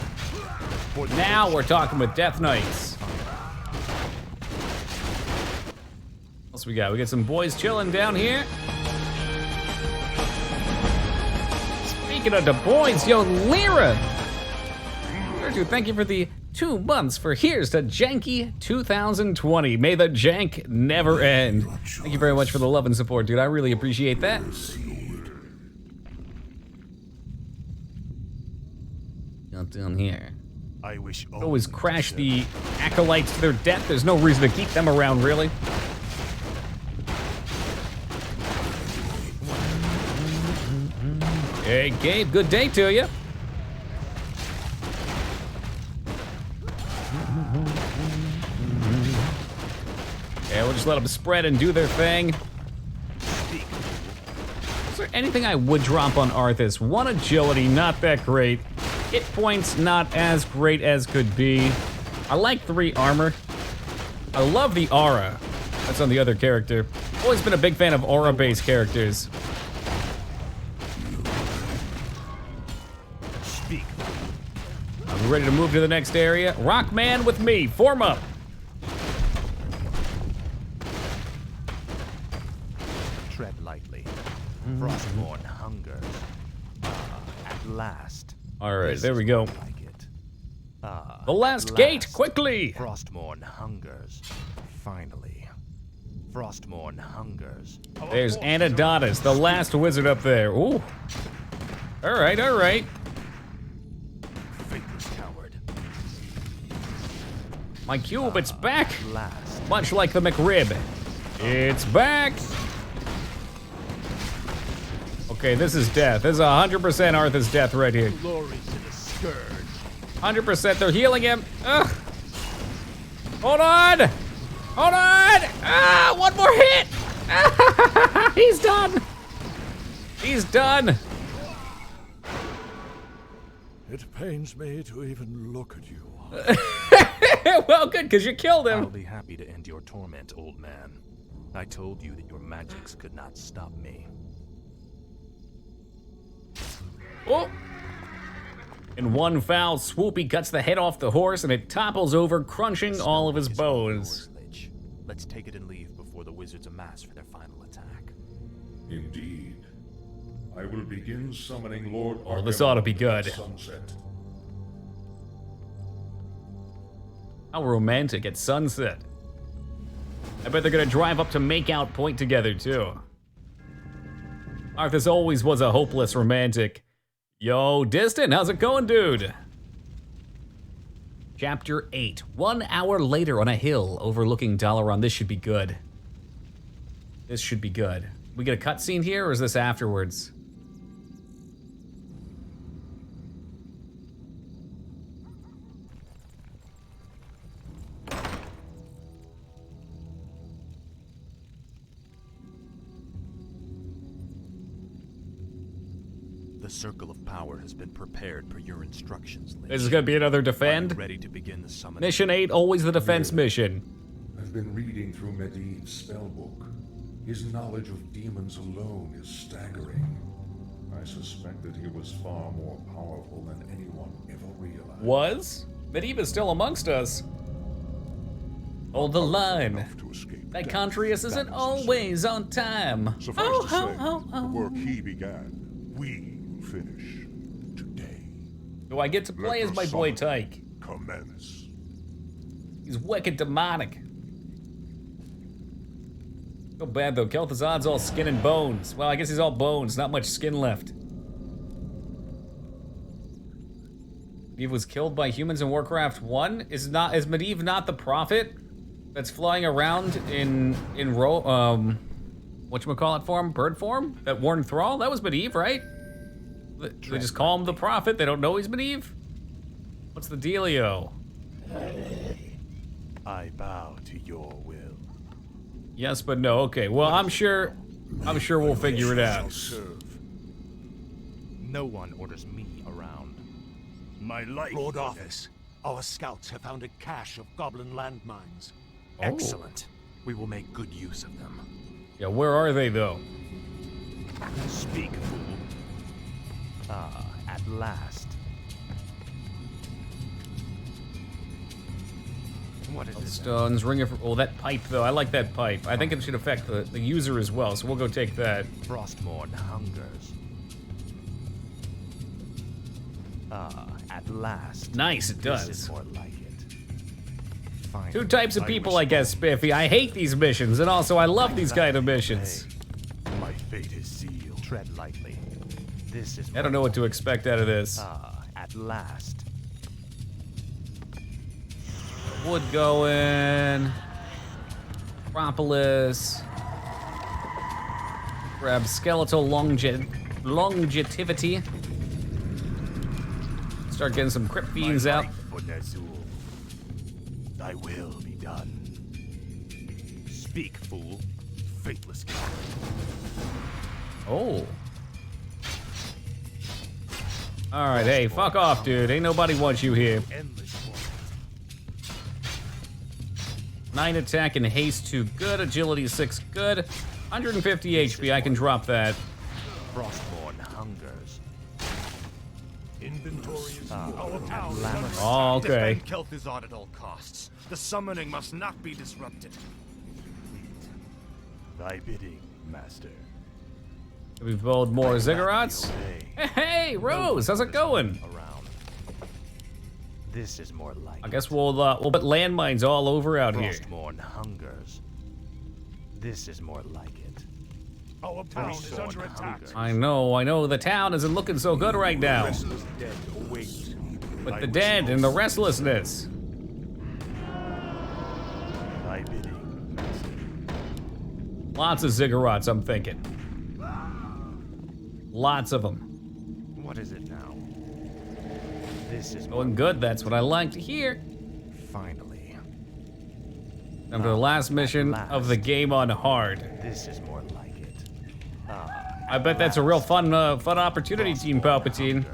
Now we're talking with Death Knights. What else we got? We got some boys chilling down here. Speaking of the boys, yo, Lyra. Dude, thank you for the 2 months for Here's to Janky 2020. May the jank never end. Thank you very much for the love and support, dude. I really appreciate that. Not down here. I wish Always crash the acolytes to their death. There's no reason to keep them around, really. Hey, Gabe, good day to you. Yeah, we'll just let them spread and do their thing. Is there anything I would drop on Arthas? 1 agility, not that great. Hit points, not as great as could be. I like 3 armor. I love the aura. That's on the other character. Always been a big fan of aura-based characters. Are we ready to move to the next area? Rockman with me, form up. Tread lightly. Frostborn hungers. At last. All right, there we go. Like it. The last gate, quickly! Frostborn hungers. Finally. Frostborn hungers. There's Anadotus, the last wizard up there. Ooh. All right, all right. Faithless coward. My cube, it's back. Last. Much like the McRib. It's back. Okay, this is death. This is 100% Arthas death right here. Glory to the scourge. 100%, they're healing him. Ugh. Hold on. Hold on. Ah, 1 more hit. Ah, he's done. He's done. It pains me to even look at you. Well, good, because you killed I'll him. be happy to end your torment, old man. I told you that your magics could not stop me. Oh. In one foul swoop, he cuts the head off the horse and it topples over, crunching all of his bones. Let's take it and leave before the wizards amass for their final attack. Indeed. I will begin summoning Lord Oh, this ought to be good. Sunset. How romantic at sunset. I bet they're gonna drive up to Makeout Point together, too. Arthas always was a hopeless romantic. Yo, Distant, how's it going, dude? Chapter 8. 1 hour later on a hill overlooking Dalaran. This should be good. This should be good. We get a cutscene here, or is this afterwards? The circle of power has been prepared per your instructions, Lich. This is gonna be another defend? Ready to begin the summoning. Mission 8, always the defense mission. I've been reading through Medivh's spellbook. His knowledge of demons alone is staggering. I suspect that he was far more powerful than anyone ever realized. Was? Medivh is still amongst us. Hold the line. That Contrarius isn't always on time. Suffice to say, the work he began, we finish today. Do I get to play as my boy Tyke? Commence. He's wicked demonic. So bad though, Kel'Thuzad's all skin and bones. Well, I guess he's all bones, not much skin left. Medivh was killed by humans in Warcraft 1? Is Medivh not the prophet that's flying around in whatchamacallit form? Bird form? That warned Thrall? That was Medivh, right? They just call him the prophet, they don't know he's Medivh? What's the dealio? I bow to your will. Yes, but no. Okay. Well, I'm sure we'll figure it out. No one orders me around. My life. Lord Arthas, our scouts have found a cache of goblin landmines. Excellent. We will make good use of them. Yeah, where are they though? Speak, fool. At last. What is it? Stones, ring of... Oh, that pipe though. I like that pipe. I think it should affect the user as well, so we'll go take that. Frostborn hungers. At last. Nice, it does. This is more like it. Finally. 2 types of people, I guess, Spiffy. I hate these missions, and also I love these kind of missions. My fate is sealed. Tread lightly. This is. I don't know what to expect out of this. At last. Wood going. Propolis. Grab skeletal longevity. Start getting some crypt fiends out. Thy will be done. Speak, fool. Faithless coward. Oh. Alright, hey, fuck off, dude. Ain't nobody wants you here. 9 attack and haste 2 good. Agility 6 good. 150 HP, I can drop that. Frostborn hungers. Inventory is Our town is under Oh, attack. okay. Defend Kel'Thuzad at all costs. The summoning must not be disrupted. thy bidding, master. We've built more ziggurats. Hey, Rose, how's it going? Around. This is more like I guess we'll put landmines all over out here. Frostborn hungers. This is more like it. Our town is under attack. I know, the town isn't looking so good right now. Restless dead await. With the dead and the restlessness. Thy bidding, master. Lots of ziggurats, I'm thinking. Lots of them. What is it now? This is Going good, that's what I like to hear. finally. Time for the last mission of the game on hard. This is more like it. I bet that's a real fun opportunity, Team Palpatine.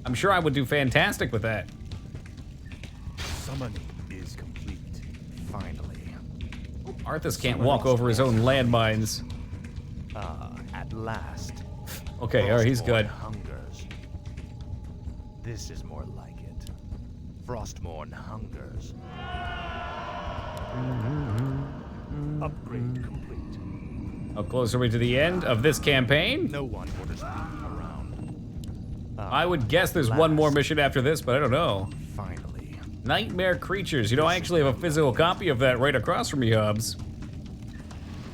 I'm sure I would do fantastic with that. Summoning is complete. Finally. Arthas can't walk over his own landmines. At last. Okay, alright, he's good. Hungers. This is more like it. Frostborn hungers. Upgrade complete. How close are we to the end of this campaign? No one orders me around. I would guess there's one more mission after this, but I don't know. Finally. Nightmare Creatures. You know, I actually have a physical copy of that right across from me, Hubs.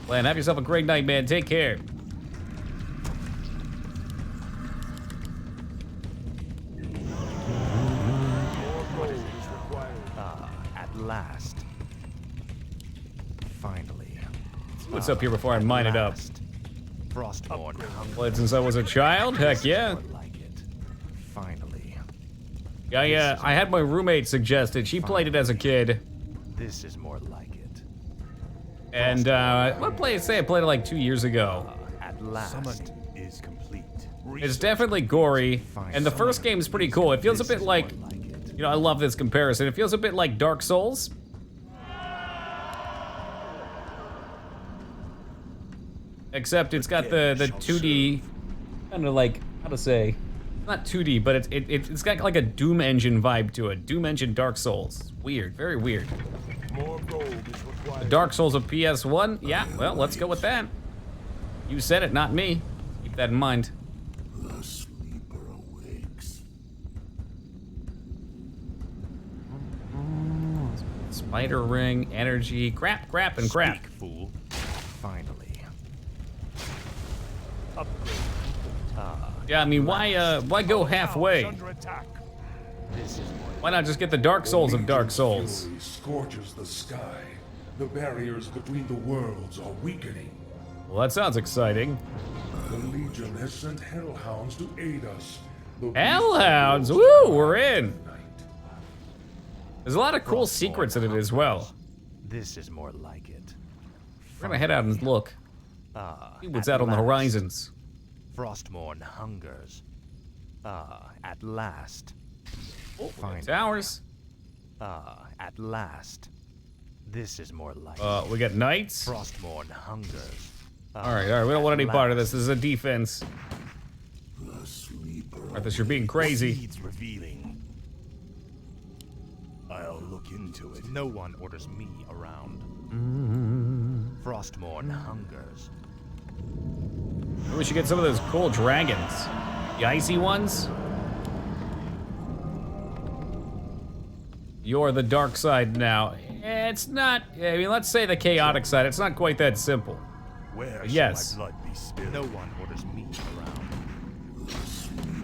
Plan, have yourself a great night, man. Take care. At last. Finally. What's up here before I mine it up? Frostborn hungers. Played since I was a child? Heck yeah. More like it. Finally. Yeah, I had my roommate suggest it. She played it as a kid. This is more like it. And, what play? Say I played it like 2 years ago. At last. Summoning is complete. It's definitely gory, and the first game is pretty cool. It feels a bit like, you know, I love this comparison. It feels a bit like Dark Souls. Except it's got the 2D, kind of like, how to say, not 2D, but it's got like a Doom Engine vibe to it. Doom Engine Dark Souls. Weird, very weird. More gold is required. The Dark Souls of PS1? Yeah, well, let's go with that. You said it, not me. Keep that in mind. The sleeper awakes. Spider ring, energy, crap, and crap. Speak, fool. Finally. Yeah, I mean, why go halfway? Under attack. This is more Why not just get the Dark Souls of Dark Souls? Fury scorches the sky. The barriers between the worlds are weakening. Well, that sounds exciting. The Legion has sent hellhounds to aid us. Hellhounds, woo, we're in. There's a lot of cool secrets in it as well. This is more like it. We're gonna head out and look. See what's out on the horizons. Frostborn hungers. At last. Finally. Towers. At last. This is more like it. We got knights. Frostborn hungers. All right, we don't want any part of this. This is a defense. The sleeper Arthas, you're being crazy. Needs revealing. I'll look into it. No one orders me around. Frostborn hungers. Maybe we should get some of those cool dragons. The icy ones. You're the dark side now. It's not, I mean, let's say the chaotic side. It's not quite that simple. Where Yes. shall my blood be spilled? No one orders me around.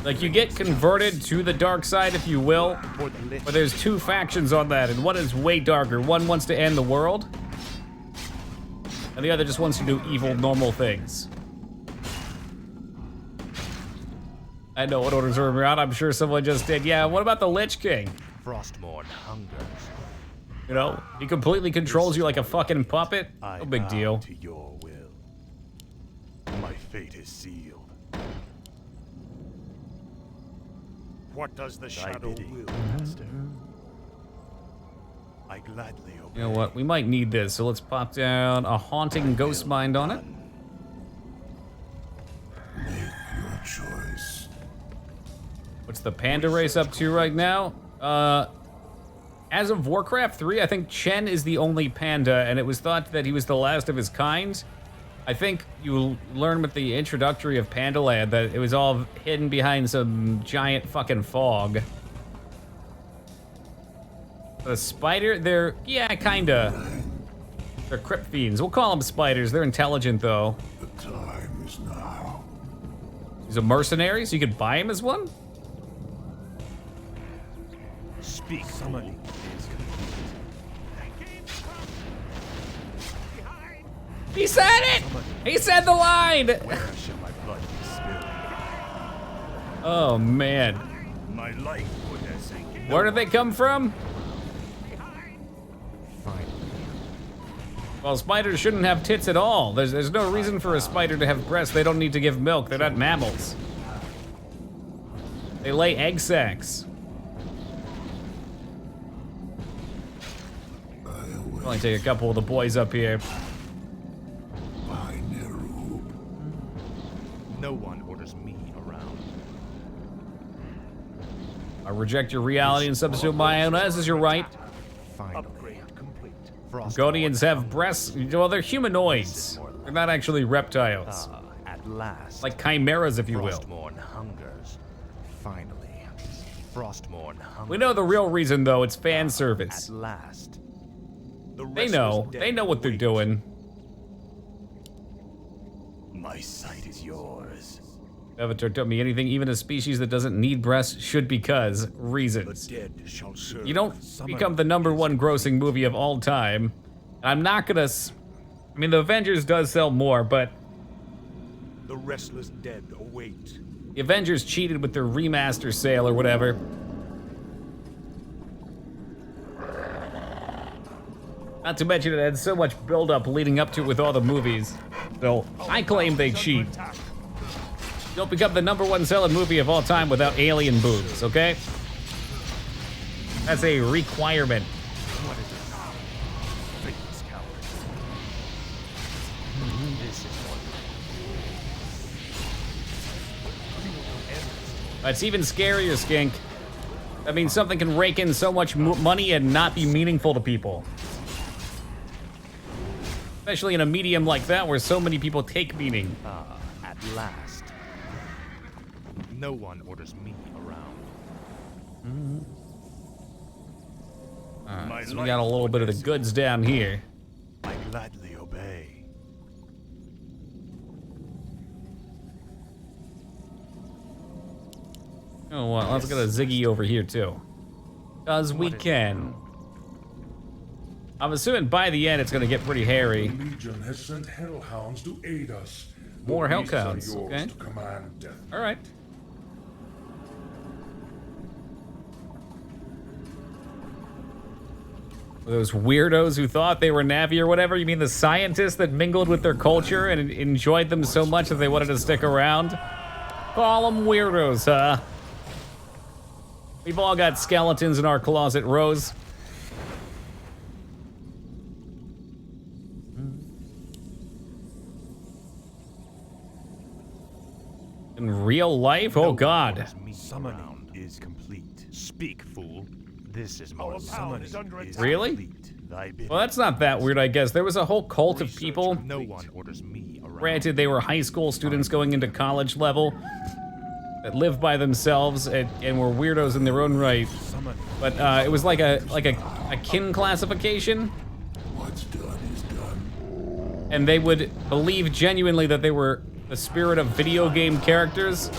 Like, you get converted to the dark side, if you will, but there's two factions on that, and one is way darker. One wants to end the world, and the other just wants to do evil, normal things. I know what orders are around. I'm sure someone just did. Yeah, what about the Lich King? Frostmourne hungers. You know, he completely controls you like a fucking puppet. No big deal. To your will. My fate is sealed. What does the shadow will, Master? I gladly obey. You know what? We might need this, so let's pop down a haunting ghost mind on it. Make your choice. What's the panda race up to right now? As of Warcraft 3, I think Chen is the only panda, and it was thought that he was the last of his kind. I think you learn with the introductory of Pandaland that it was all hidden behind some giant fucking fog. The spider, they're, yeah, kinda. They're crypt fiends. We'll call them spiders. They're intelligent, though. The time is now. He's a mercenary, so you could buy him as one? Speak, somebody. He said it! He said the line! Where shall my blood be spilled? Oh, man. My life would as Where did they come from? Well, spiders shouldn't have tits at all. There's no reason for a spider to have breasts. They don't need to give milk. They're not mammals. They lay egg sacs. I'll only take a couple of the boys up here. No one orders me around. I reject your reality and substitute my own as is your right. Upgrade complete. Godians have breasts. Well, they're humanoids. They're not actually reptiles. At last. Like chimeras, if you will. Frostmourne hungers. Finally. Frostmourne hungers. We know the real reason, though. It's fan service. At last. They know. They know what they're doing. My sight is yours. Avatar told me anything, even a species that doesn't need breasts, should because reasons. The dead shall serve. You don't become the #1 grossing movie of all time. I'm not gonna. I mean, the Avengers does sell more, but The restless dead await. the Avengers cheated with their remaster sale or whatever. Not to mention it had so much build-up leading up to it with all the movies. So I claim they cheat. Don't become the #1 selling movie of all time without alien boobs, okay? That's a requirement. What is it now? Faithless coward. This is one. It's even scarier, Skink. That means something can rake in so much money and not be meaningful to people. Especially in a medium like that where so many people take meaning. At last. No one orders me around. Alright, so we got a little bit of the goods down here. I gladly obey. Oh, well, let's get a Ziggy over here, too. Because we can. I'm assuming by the end it's going to get pretty hairy. The Legion has sent hellhounds to aid us. More The beasts are hellhounds, yours okay. to command death. All right. Those weirdos who thought they were Na'vi or whatever? You mean the scientists that mingled with their culture and enjoyed them so much that they wanted to stick around? Call them weirdos, huh? We've all got skeletons in our closet, Rose. In real life? Oh, God. Summoning is complete. Speak, fool. This is more Summoning is under is Really? complete. Thy bidding. Well, that's not that weird, I guess. There was a whole cult of people. No one orders me around. Granted, they were high school students going into college level that lived by themselves and were weirdos in their own right. But it was like a kin classification. What's done is done. And they would believe genuinely that they were the spirit of video game characters.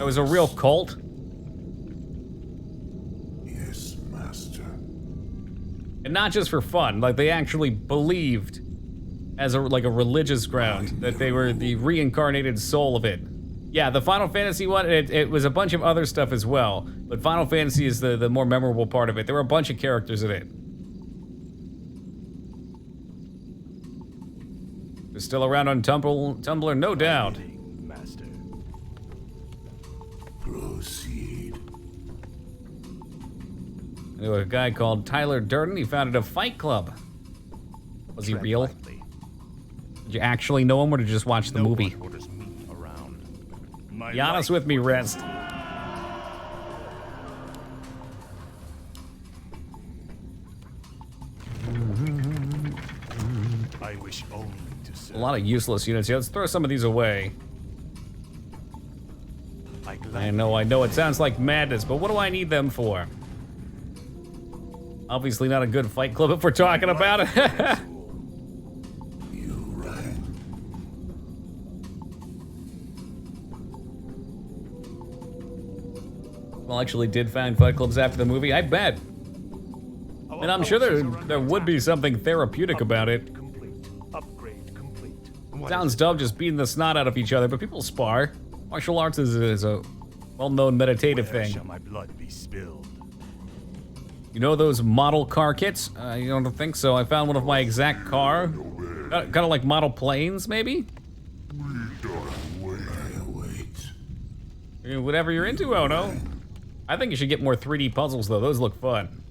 It was a real cult. Yes, Master. And not just for fun, like they actually believed as a religious ground that they were the reincarnated soul of it. Yeah, the Final Fantasy one, it was a bunch of other stuff as well, but Final Fantasy is the more memorable part of it. There were a bunch of characters in it. They're still around on Tumblr, no doubt. Master. Proceed. I knew a guy called Tyler Durden. He founded a fight club. Was he real? Did you actually know him, or did you just watch the movie? Be honest with me, Rest. I wish only to serve. A lot of useless units here. Let's throw some of these away. I know it sounds like madness, but what do I need them for? Obviously not a good fight club if we're talking about it. Well, actually did find fight clubs after the movie, I bet. And I'm sure there would be something therapeutic about it. Upgrade complete. Sounds dumb just beating the snot out of each other, but people spar. Martial arts is a well-known meditative thing. Shall my blood be spilled? You know those model car kits? You don't think so? I found one of my exact car. Kind of like model planes, maybe? Whatever you're into, oh no. I think you should get more 3D puzzles, though. Those look fun.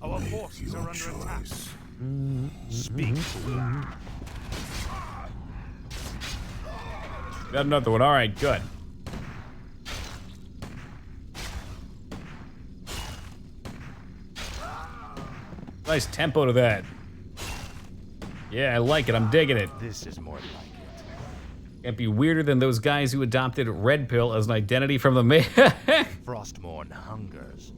Our forces are under attack. Speak. Got another one. All right, good. Nice tempo to that. Yeah, I like it. I'm digging it. This is more like it. Can't be weirder than those guys who adopted Red Pill as an identity from the Frostmourne hungers.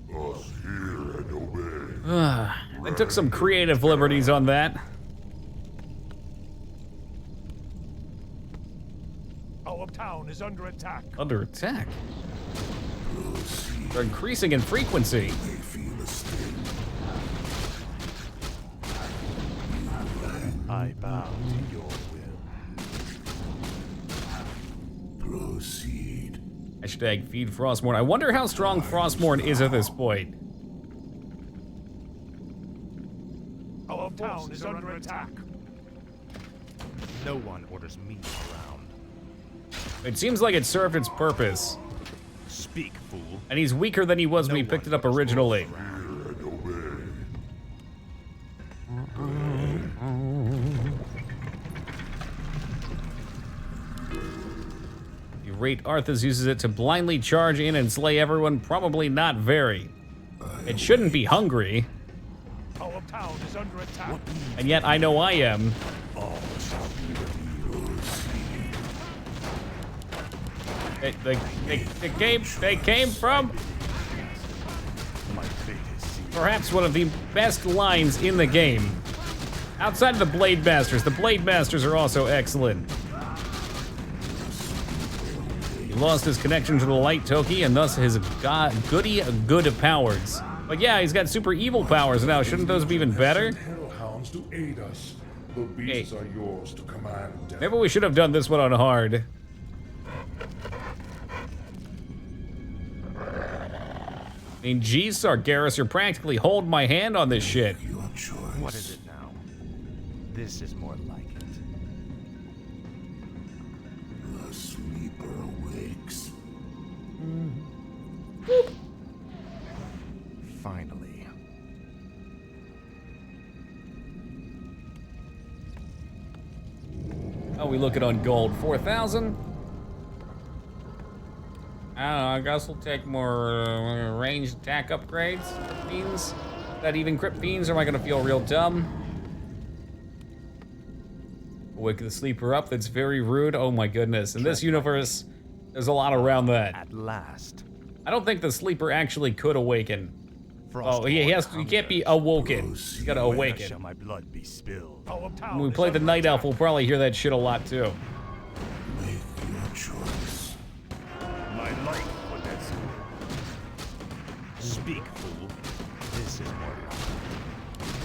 Us hear and obey. They took some creative liberties on that. Our town is under attack. Under attack? They're increasing in frequency. I bow to your will. Proceed. Hashtag feed Frostmourne. I wonder how strong Frostmourne is at this point. Our town is under attack. No one orders me around. It seems like it served its purpose. Speak, fool. And he's weaker than he was when he picked it up originally. You rate Arthas uses it to blindly charge in and slay everyone? Probably not very. It shouldn't be hungry. Our town is under attack. And yet I know I am. They came from perhaps one of the best lines in the game. Outside of the Blade Masters are also excellent. He lost his connection to the Light Toki and thus his good powers. But yeah, he's got super evil powers now. Shouldn't those be even better? Hellhounds to aid us. The beasts are yours to command. Maybe we should have done this one on hard. I mean, geez, Sargeras, you're practically holding my hand on this shit. Your choice. What is it now? This is more like it. The sleeper awakes. Finally. How we looking on gold? 4,000? I don't know, I guess we'll take more ranged attack upgrades. Crypt Fiends? That even Crypt Fiends, or am I gonna feel real dumb? Wake the sleeper up, that's very rude. Oh my goodness. In this universe, there's a lot around that. At last. I don't think the sleeper actually could awaken. Oh, he can't be awoken. He's gotta Where awaken. shall my blood be spilled? When we play the Night Elf, we'll probably hear that shit a lot too. Make your choice. My life for Nezul. Speak, fool. This is murder.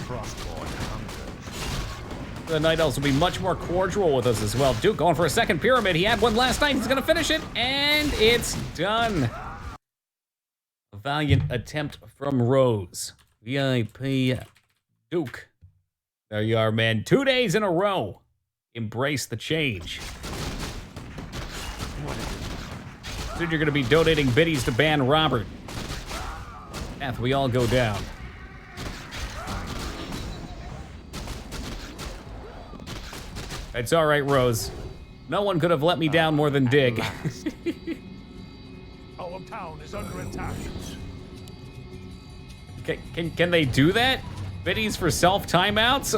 Frostborn hungers. The Night Elves will be much more cordial with us as well. Duke going for a second pyramid. He had one last night. He's gonna finish it, and it's done. A valiant attempt from Rose. VIP Duke. There you are, man. 2 days in a row. Embrace the change. Soon you're gonna be donating biddies to ban Robert. Path we all go down. It's all right, Rose. No one could have let me down more than Dig. Our town is under attack. Can they do that? Biddies for self timeouts?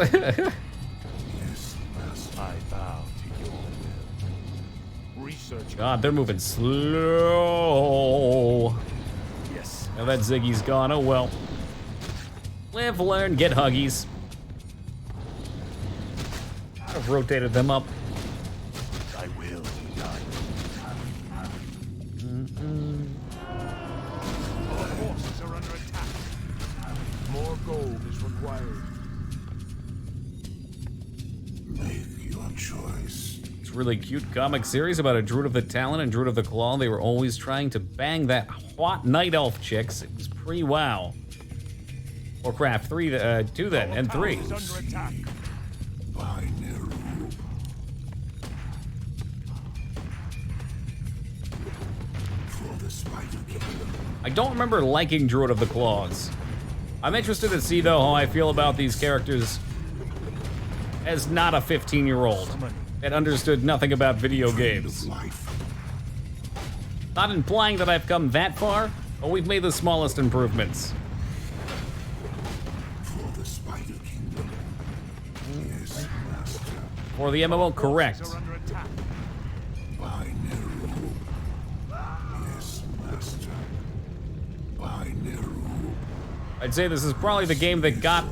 I bow to your will. Research. God, they're moving slow. Yes. Now that Ziggy's gone, oh well. Live, learn, get huggies. I've rotated them up. I will be done. Our forces are under attack. More gold is required. Make your choice. It's a really cute comic series about a Druid of the Talon and Druid of the Claw. They were always trying to bang that hot Night Elf chicks. It was pretty wow. Warcraft 2 then, and 3. Is under attack. By Neru. For the Spider Kingdom. I don't remember liking Druid of the Claws. I'm interested to see, though, how I feel about these characters as not a 15-year-old that understood nothing about video games. Not implying that I've come that far, but we've made the smallest improvements. For the Spider Kingdom. Yes, Master. For the MMO, correct. Are under attack. By Neru. Yes, Master. By Neru. I'd say this is probably the game that got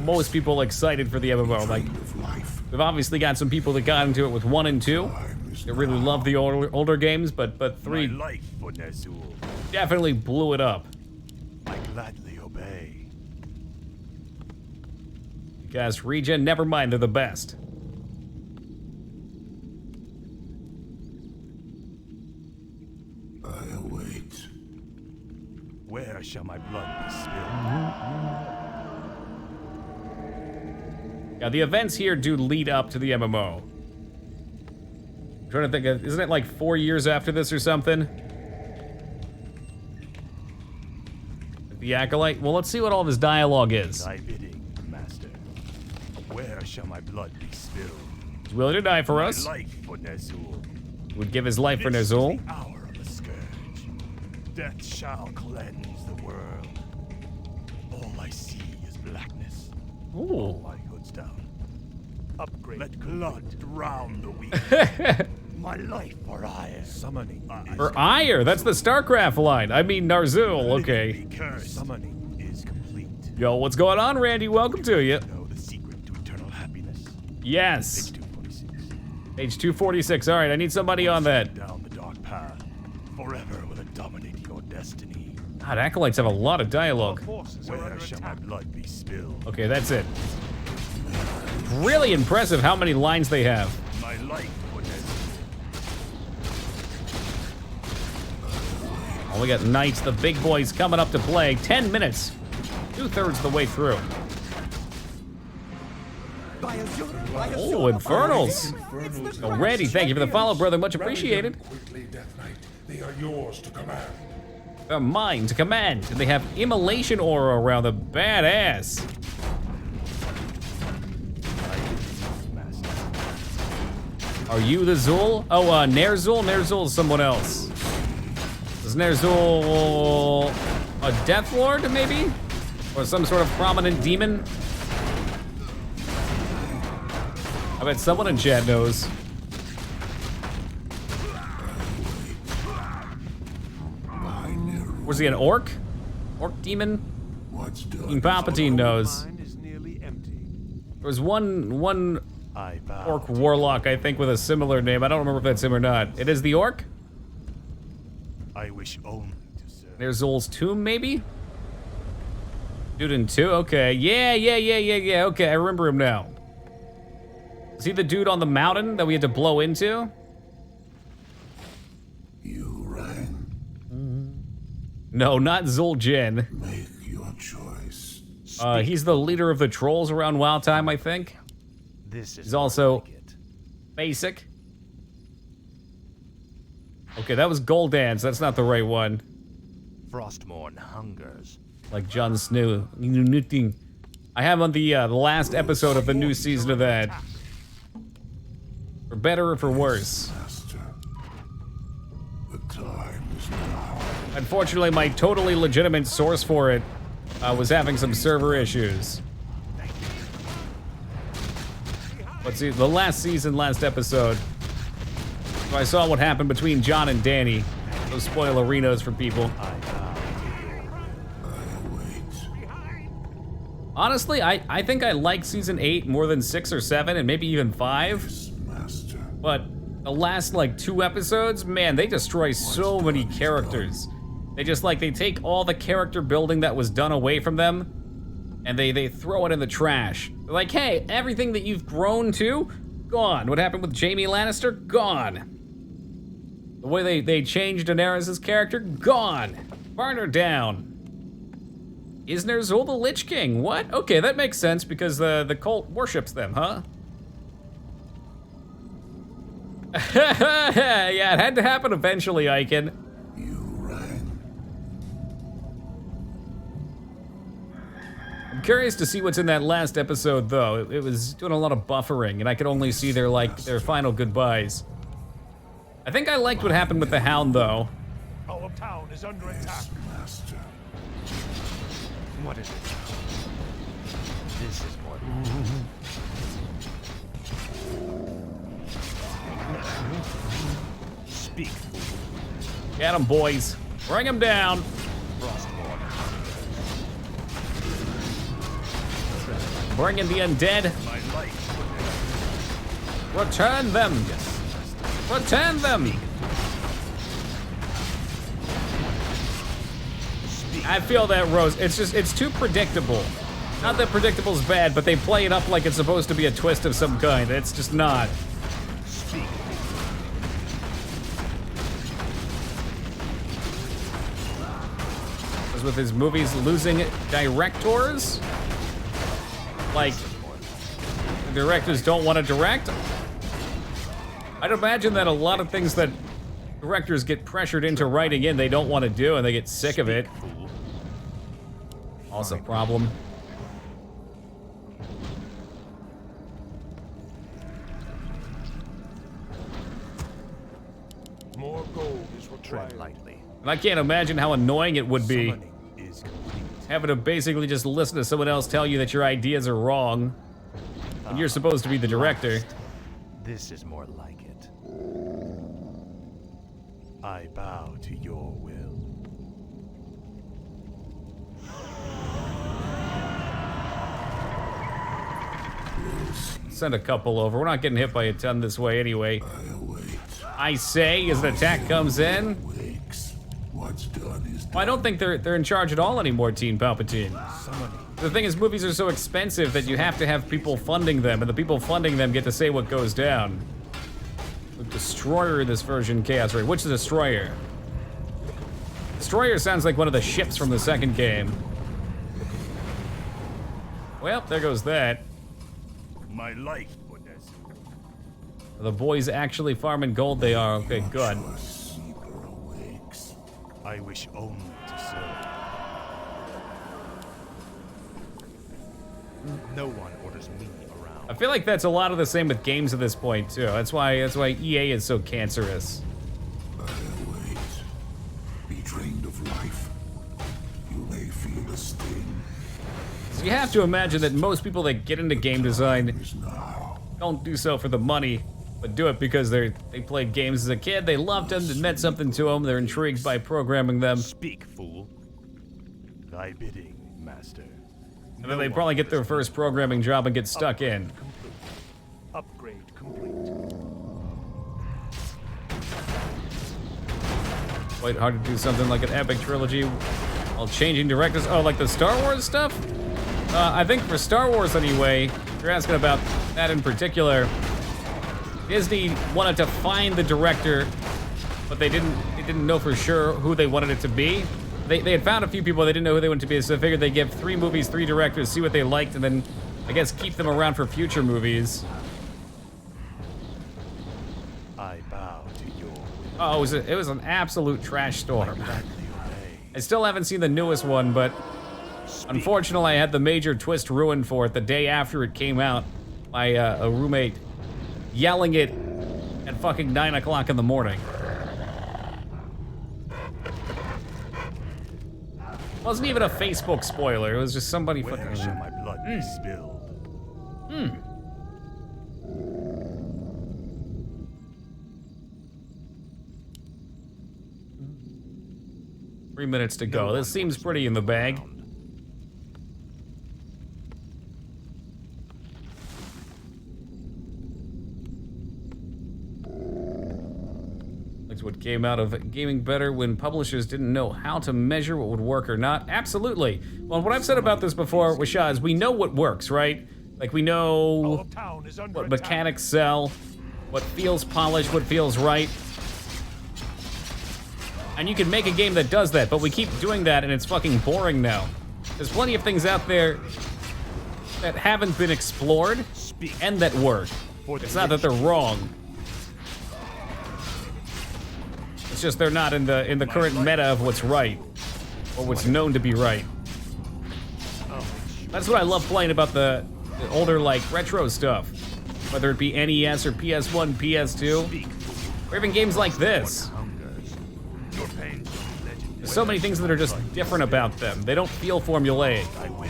most people excited for the MMO. Like, we've obviously got some people that got into it with 1 and 2. They really love the older games, but 3 My life for Nezul. definitely blew it up. I gladly obey. Guys, regen, never mind, they're the best. I await. Where shall my blood be spilled? Yeah, the events here do lead up to the MMO. I'm trying to think of, isn't it like 4 years after this or something? The Acolyte? Well, let's see what all of his dialogue is. Thy bidding, Master. Where shall my blood be spilled? He's willing to die for us. My life for Nezul. Would give his life for This is Ner'zhul. the hour of the scourge. Death shall cleanse the world. All I see is blackness. Ooh. My hood's down. Upgrade. Let blood drown the weak. My life for ire. Summoning. For Ire, that's the StarCraft line. I mean Ner'zhul, okay. Summoning is complete. Yo, what's going on, Randy? Welcome to you. Know the secret to eternal happiness. Yes. Page 246. Page 246. All right, I need somebody on that. Down the dark path. Forever will it dominate your destiny. God, Acolytes have a lot of dialogue. Where shall my blood be spilled? Okay, that's it. Really impressive how many lines they have. My life for Nezul. Oh, we got Knights, the big boys coming up to play. 10 minutes. 2/3 of the way through. Oh, Infernals. Oh, Randy, thank you for the follow, brother. Much appreciated. Quickly, Death Knight. They are yours to command. They're mine to command. And they have immolation aura around them. Badass. Are you the Zul? Oh, Ner'zhul? Ner'zhul is someone else. Is Ner'zhul a Death Lord, maybe? Or some sort of prominent demon? I bet someone in chat knows. Was he an orc? Orc demon? What's done? King Palpatine knows. Mine is nearly empty. There was one I bow. orc warlock, I think, with a similar name. I don't remember if that's him or not. It is the orc? I wish only to serve. There's Zol's tomb, maybe? Dude in 2? Okay. Yeah. Okay, I remember him now. Is he the dude on the mountain that we had to blow into? You rang. No, not Zul'jin. Make your choice. He's the leader of the trolls around WoW time, I think. This is He's also like it. basic. Okay, that was Goldans. That's not the right one. Frostmourne hungers. Like Jon Snow. I have on the last episode of the new season of that. For better or for worse. Master. The time is now. Unfortunately, my totally legitimate source for it was having some server issues. Let's see, the last season, last episode. So I saw what happened between John and Danny. Those spoilerinos for people. Honestly, I think I like season 8 more than 6 or 7 and maybe even 5. But the last like 2 episodes, man, they destroy so many characters. They just like, they take all the character building that was done away from them and they throw it in the trash. They're like, hey, everything that you've grown to, gone. What happened with Jaime Lannister? Gone. The way they changed Daenerys' character? Gone. Burn her down. Isner Zul the Lich King? What? Okay, that makes sense because the cult worships them, huh? Yeah, it had to happen eventually, Icon. You rang. I'm curious to see what's in that last episode, though. It was doing a lot of buffering, and I could only see their final goodbyes. I think I liked what happened with the Hound, though. Our town is under attack. Master. What is it? This is more. Speak. Get 'em, boys. Bring 'em down. Bring in the undead. Return them. Return them. I feel that, Rose. It's too predictable. Not that predictable's bad, but they play it up like it's supposed to be a twist of some kind. It's just not. As with his movies losing directors? Like, the directors don't want to direct? I'd imagine that a lot of things that directors get pressured into writing in they don't want to do and they get sick of it. Also a problem. More gold is required. Tread lightly. And I can't imagine how annoying it would be Summoning is complete. having to basically just listen to someone else tell you that your ideas are wrong and you're supposed to be the director. This is more like it. I bow to your will. Send a couple over. We're not getting hit by a ton this way anyway. I say as an attack comes in. What's done is Well, I don't think they're in charge at all anymore, Teen Palpatine. The thing is, movies are so expensive that you have to have people funding them, and the people funding them get to say what goes down. The Destroyer in this version, Chaos Ray. Which Destroyer? Destroyer sounds like one of the ships from the second game. Well, there goes that. My life for this. Are the boys actually farming gold? They are. Okay, good. I wish only to serve. No one orders me around. I feel like that's a lot of the same with games at this point too. That's why EA is so cancerous. wait. Be drained of life. You may feel the sting. So you have to imagine that most people that get into game design don't do so for the money, but do it because they played games as a kid, they loved them, it meant something to them, they're intrigued by programming them. Speak, fool. Thy bidding, master. Master. And then they probably get their first programming job and get stuck in. Upgrade complete. Quite hard to do something like an epic trilogy while changing directors. Oh, like the Star Wars stuff? I think for Star Wars anyway, if you're asking about that in particular, Disney wanted to find the director, but they didn't know for sure who they wanted it to be. They had found a few people, they didn't know who they wanted to be, so they figured they'd give 3 movies, 3 directors, see what they liked, and then, I guess, keep them around for future movies. I bow to your will. Oh, it was an absolute trash storm. I still haven't seen the newest one, but unfortunately I had the major twist ruined for it the day after it came out by a roommate yelling it at fucking 9 o'clock in the morning. Wasn't even a Facebook spoiler, it was just somebody fucking... Where shall my blood be spilled? 3 minutes to go. This seems pretty in the bag. Like what came out of gaming better when publishers didn't know how to measure what would work or not. Absolutely. Well, what I've said about this before, Washah, is we know what works, right? Like we know what mechanics sell, what feels polished, what feels right. And you can make a game that does that, but we keep doing that and it's fucking boring now. There's plenty of things out there that haven't been explored and that work. It's not that they're wrong. It's just they're not in the current meta of what's right, or what's known to be right. That's what I love playing about the older, like, retro stuff. Whether it be NES or PS1, PS2, or even games like this. There's so many things that are just different about them. They don't feel formulaic. I will.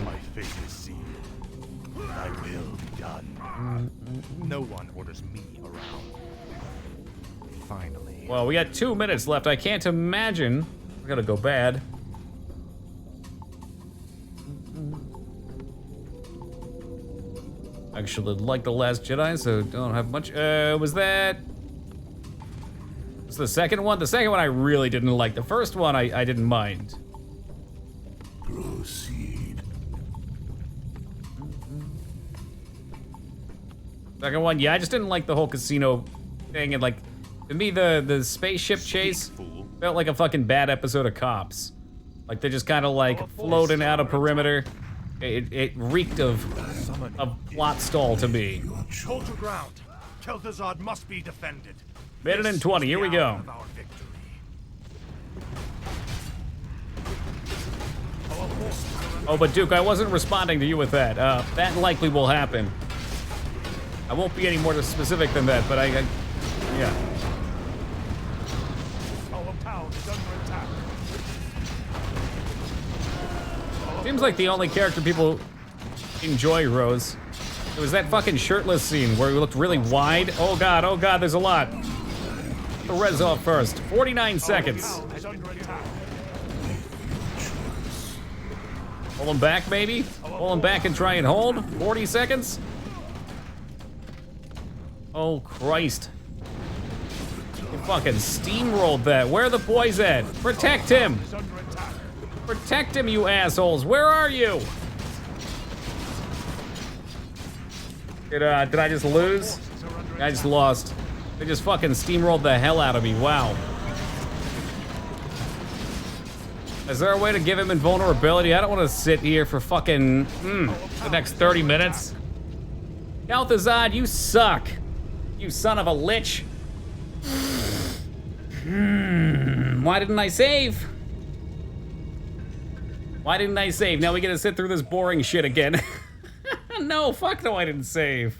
My fate is sealed. I will be done. No one orders me around. Finally. Well, we got 2 minutes left. I can't imagine. We're gonna go bad. Actually, like The Last Jedi, so don't have much. Was that... the second one? The second one I really didn't like. The first one I didn't mind. Proceed. Second one, yeah, I just didn't like the whole casino thing, and like, to me the spaceship chase felt like a fucking bad episode of Cops. Like they're just kind of like floating out of perimeter. It reeked of plot stall to me. Hold your ground. Kel'Thuzad must be defended. Minute and 20, here we go. Oh, but Duke, I wasn't responding to you with that. That likely will happen. I won't be any more specific than that, but yeah. Our town is under attack. Seems like the only character people enjoy, Rose. It was that fucking shirtless scene where he looked really wide. Oh god, there's a lot. The res off first. 49 seconds. Pull him back, maybe? Pull him back and try and hold. 40 seconds. Oh, Christ. You fucking steamrolled that. Where are the boys at? Protect him! Protect him, you assholes! Where are you? Did I just lose? I just lost. They just fucking steamrolled the hell out of me. Wow. Is there a way to give him invulnerability? I don't want to sit here for fucking the next 30 minutes. Kel'Thuzad, you suck. You son of a lich. Why didn't I save? Why didn't I save? Now we gotta sit through this boring shit again. No, fuck no, I didn't save.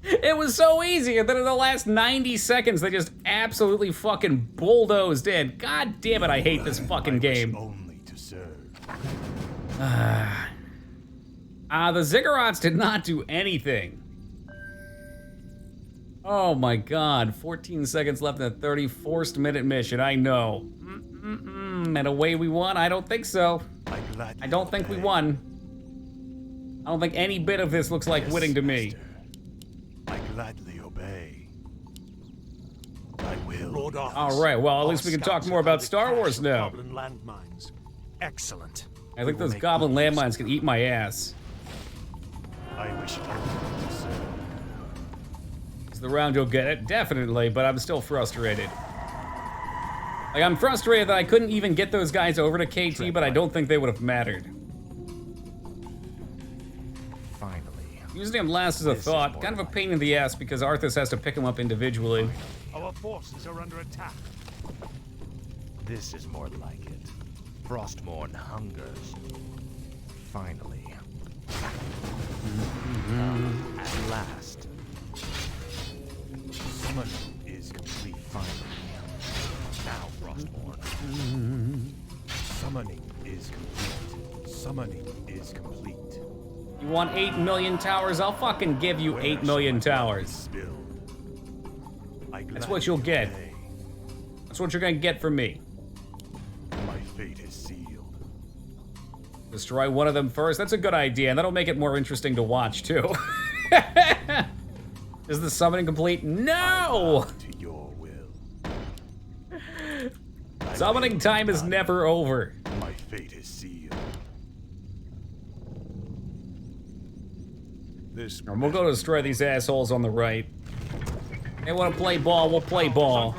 It was so easy, and then in the last 90 seconds, they just absolutely fucking bulldozed in. God damn it, I hate this fucking game. Only to serve. The Ziggurats did not do anything. Oh my god, 14 seconds left in the 30 forced minute mission, I know. game and away we won? I don't think so. I don't think we won. I don't think any bit of this looks like winning to me. I gladly obey. I will. Lord Arthas, All right, well, at least we can talk more about Star Wars now. Goblin landmines. Excellent. I think those goblin landmines can eat my ass. I wish only to serve. Is the round you'll get it? Definitely, but I'm still frustrated. Like, I'm frustrated that I couldn't even get those guys over to KT, but I don't think they would have mattered. Finally. Using him last as a thought, kind of a pain in the ass because Arthas has to pick him up individually. Our forces are under attack. This is more like it. Frostmourne hungers. Finally. At last. Summoning is complete. Finally. Now, Frostmourne. Summoning is complete. Summoning is complete. You want 8 million towers? I'll fucking give you 8 million towers. That's what you'll get. That's what you're gonna get from me. My fate is sealed. Destroy one of them first. That's a good idea, and that'll make it more interesting to watch, too. Is the summoning complete? No! To your will. Summoning time is never over. My fate is sealed. This And we'll go destroy these assholes on the right. They want to play ball, we'll play ball.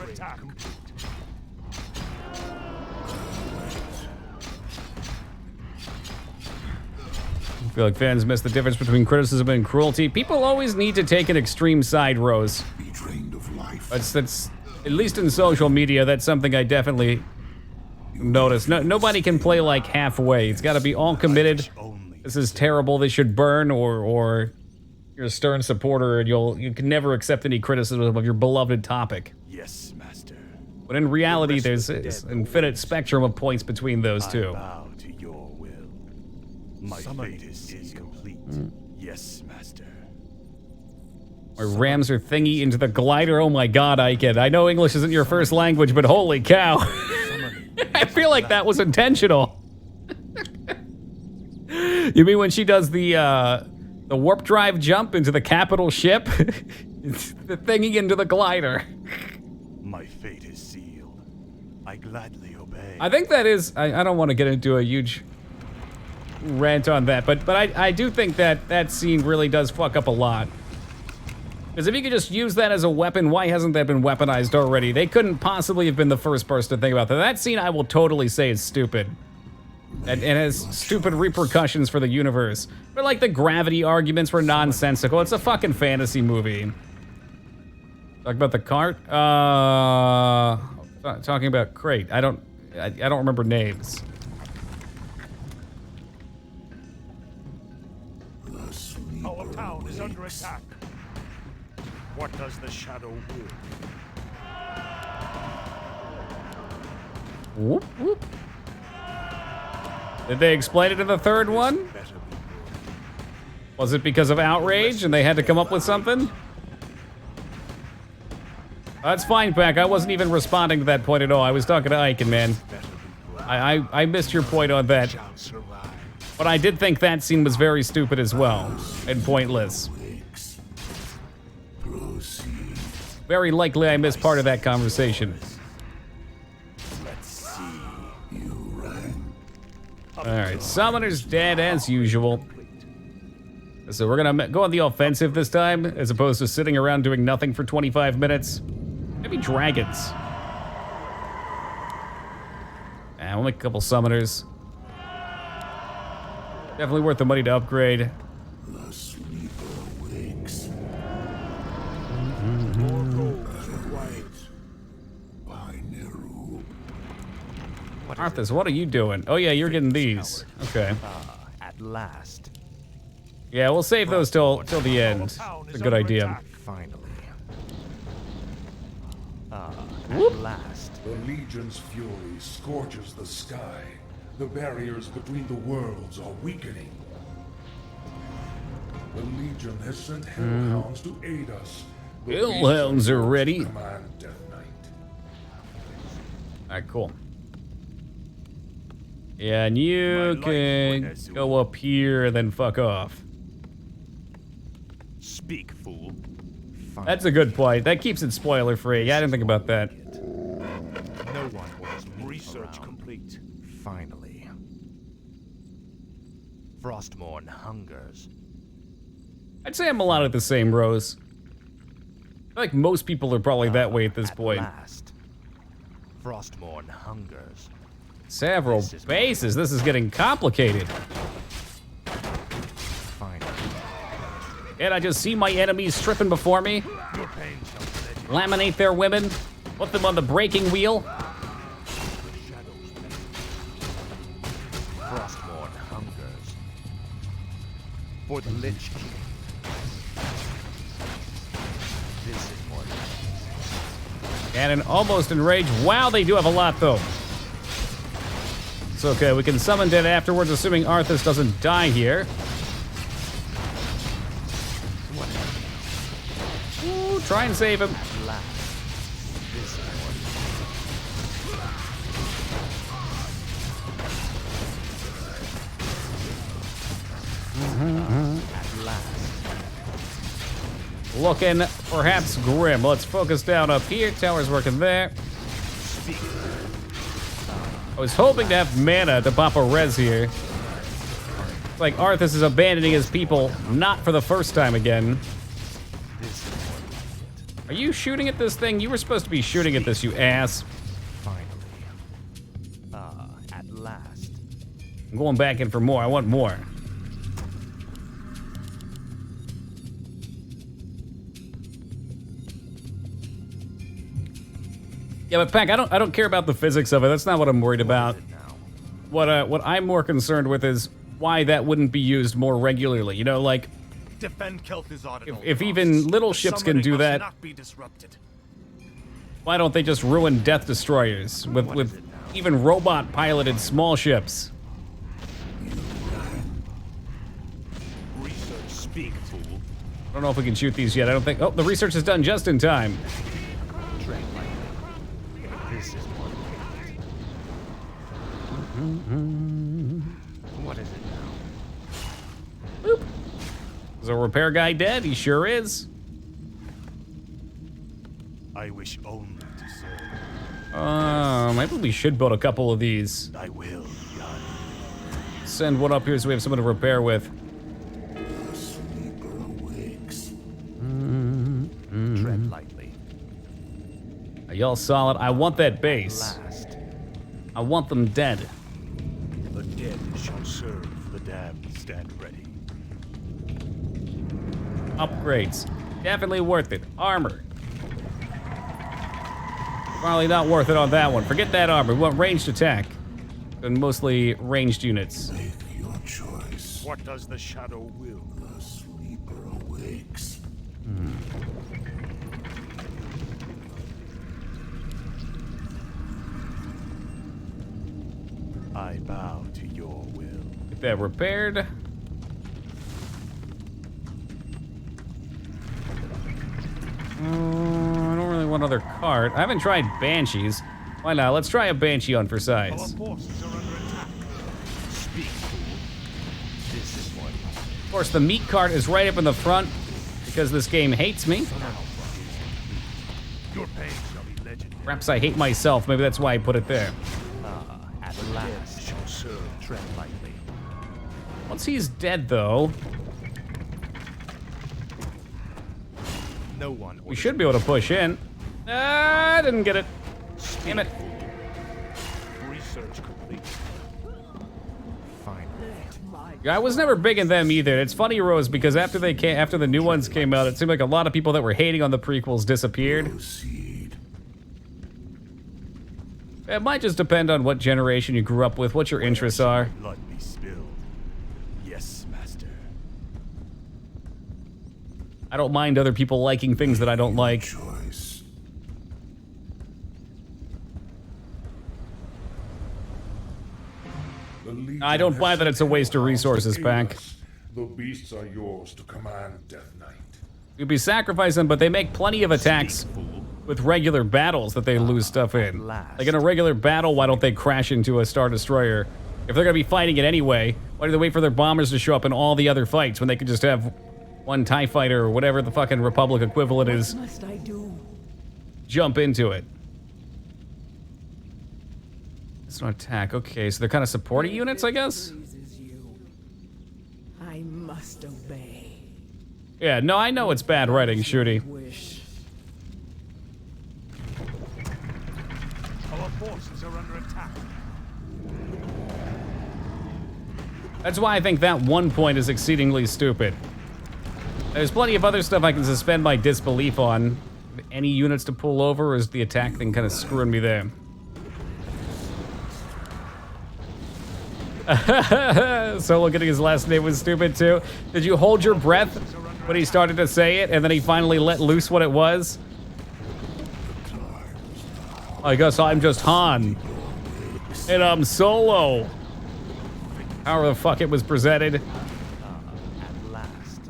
I feel like fans miss the difference between criticism and cruelty. People always need to take an extreme side, Rose. Be drained of life. That's at least in social media, that's something I definitely notice. Nobody can play like halfway. It's got to be all committed. This is terrible. They should burn, or you're a stern supporter and you can never accept any criticism of your beloved topic. Yes, master. But in reality, there's an infinite spectrum of points between those two. I bow to your will. My fate is complete. Yes, master. My rams are thingy into the glider. Oh my god, Aiken. I know English isn't your first language, but holy cow. I feel like that was intentional. You mean when she does the warp drive jump into the capital ship? It's the thingy into the glider. My fate is sealed. I gladly obey. I think that is... I don't want to get into a huge rant on that, but I do think that scene really does fuck up a lot. Because if you could just use that as a weapon, why hasn't that been weaponized already? They couldn't possibly have been the first person to think about that. That scene I will totally say is stupid. And has stupid repercussions for the universe. But like the gravity arguments were nonsensical. It's a fucking fantasy movie. Talk about the cart? Talking about Crate. I don't remember names. Our town is under attack. What does the shadow will? Whoop, whoop. Did they explain it in the third one? Was it because of outrage and they had to come up with something? That's fine, Pack. I wasn't even responding to that point at all. I was talking to Aiken, man. I missed your point on that. But I did think that scene was very stupid as well, and pointless. Very likely I missed part of that conversation. Alright, Summoner's dead as usual. So we're gonna go on the offensive this time, as opposed to sitting around doing nothing for 25 minutes. Maybe dragons. We'll make a couple summoners. Definitely worth the money to upgrade. The sleeper wakes. Arthas, what are you doing? Oh yeah, you're getting these. Okay. At last. Yeah, we'll save those till the end. It's a good idea. Finally. Whoop. At last. The Legion's fury scorches the sky. The barriers between the worlds are weakening. The Legion has sent hellhounds to aid us. The Hellhounds are ready. Command Death Knight. Alright, cool. Yeah, and you can go up here and then fuck off. Speak, fool. That's a good point. That keeps it spoiler free. Yeah, I didn't think about that. No one orders me Research around. complete. Finally. Frostmourne hungers. I'd say I'm a lot of the same, Rose. I feel like most people are probably that way at this point. Last. Frostmourne hungers. Several bases. This is getting complicated. Finally. And I just see my enemies stripping before me. Laminate their women. Put them on the breaking wheel. Frostmourne hungers. For the Lich King. This is more. Cannon almost enraged. Wow, they do have a lot, though. It's okay. We can summon dead afterwards, assuming Arthas doesn't die here. Ooh, try and save him. Looking perhaps grim. Let's focus down up here. Tower's working there. I was hoping to have mana to pop a res here. It's like Arthas is abandoning his people, not for the first time again. Are you shooting at this thing? You were supposed to be shooting at this, you ass. Finally. At last. I'm going back in for more. I want more. Yeah, but Pack, I don't care about the physics of it. That's not what I'm worried about. What I'm more concerned with is why that wouldn't be used more regularly. You know, like Defend Kel'Thuzad at all if costs. even little The ships can summoning do must that, not be disrupted. why don't they just ruin Death Destroyers with even robot piloted small ships? Research. Speak, fool. I don't know if we can shoot these yet. I don't think. Oh, the research is done just in time. Tread lightly. This is more. What is it now? Boop. Is a repair guy dead? He sure is. I wish only to serve. Maybe we should build a couple of these. I will be done. Send one up here so we have someone to repair with. The sleeper awakes. Tread lightly. Are y'all solid? I want that base. Last. I want them dead. The dead shall serve. The damned stand ready. Upgrades. Definitely worth it. Armor. Probably not worth it on that one. Forget that armor. We want ranged attack. And mostly ranged units. Make your choice. What does the shadow will? The sleeper awakes. I bow to your will. Get that repaired. I don't really want another cart. I haven't tried banshees. Why not? Let's try a banshee on for Our size. forces are under attack. Speak, fool. This is what. Of course, the meat cart is right up in the front because this game hates me. Your pain shall be legendary. Perhaps I hate myself. Maybe that's why I put it there. At last. Shall serve. Tread lightly. Once he's dead, though, No one. we should be able to push in. I didn't get it. Damn it. Research complete. Finally. Yeah, I was never big in them either. It's funny, Rose, because after the new ones came out, it seemed like a lot of people that were hating on the prequels disappeared. Proceed. It might just depend on what generation you grew up with, what your interests are. Blood be spilled. Yes, master. I don't mind other people liking things that I don't like. Choice. The Legion I don't buy has that it's a waste of sent resources, to aid Pack. us. The beasts are yours to command, Death Knight. You'd be sacrificing, but they make plenty of attacks with regular battles that they lose stuff in. Like in a regular battle, why don't they crash into a Star Destroyer If they're gonna be fighting it anyway, why do they wait for their bombers to show up in all the other fights when they could just have one TIE fighter or whatever the fucking Republic equivalent is? What must I do? Jump into it. It's no attack. Okay, so they're kind of supporting units, I guess? I must obey. Yeah, no, I know it's bad writing, Shooty. Wish. Our forces are under attack. That's why I think that one point is exceedingly stupid. There's plenty of other stuff I can suspend my disbelief on. Any units to pull over, or is the attack thing kind of screwing me there? Solo getting his last name was stupid too. Did you hold your breath when he started to say it and then he finally let loose what it was? I guess I'm just Han. And I'm Solo. However the fuck it was presented. At last.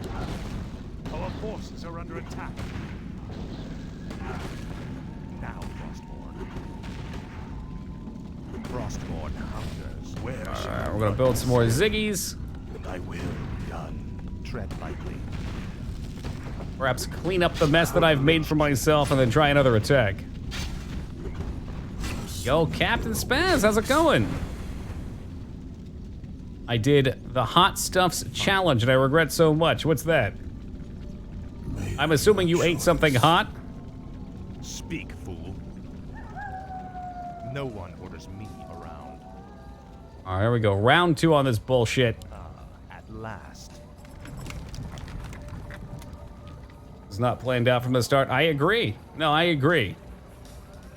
Our forces are under attack. Now, Frostborn hunters. Where Alright, we're gonna build some more Ziggies. Thy will be done. Tread lightly. Perhaps clean up the mess that I've made for myself and then try another attack. Yo, Captain Spaz, how's it going? I did the Hot Stuffs challenge and I regret so much. What's that? I'm assuming you ate something hot? Speak, fool. No one orders me around. Alright, here we go. Round 2 on this bullshit. At last. It's not planned out from the start. I agree. No, I agree.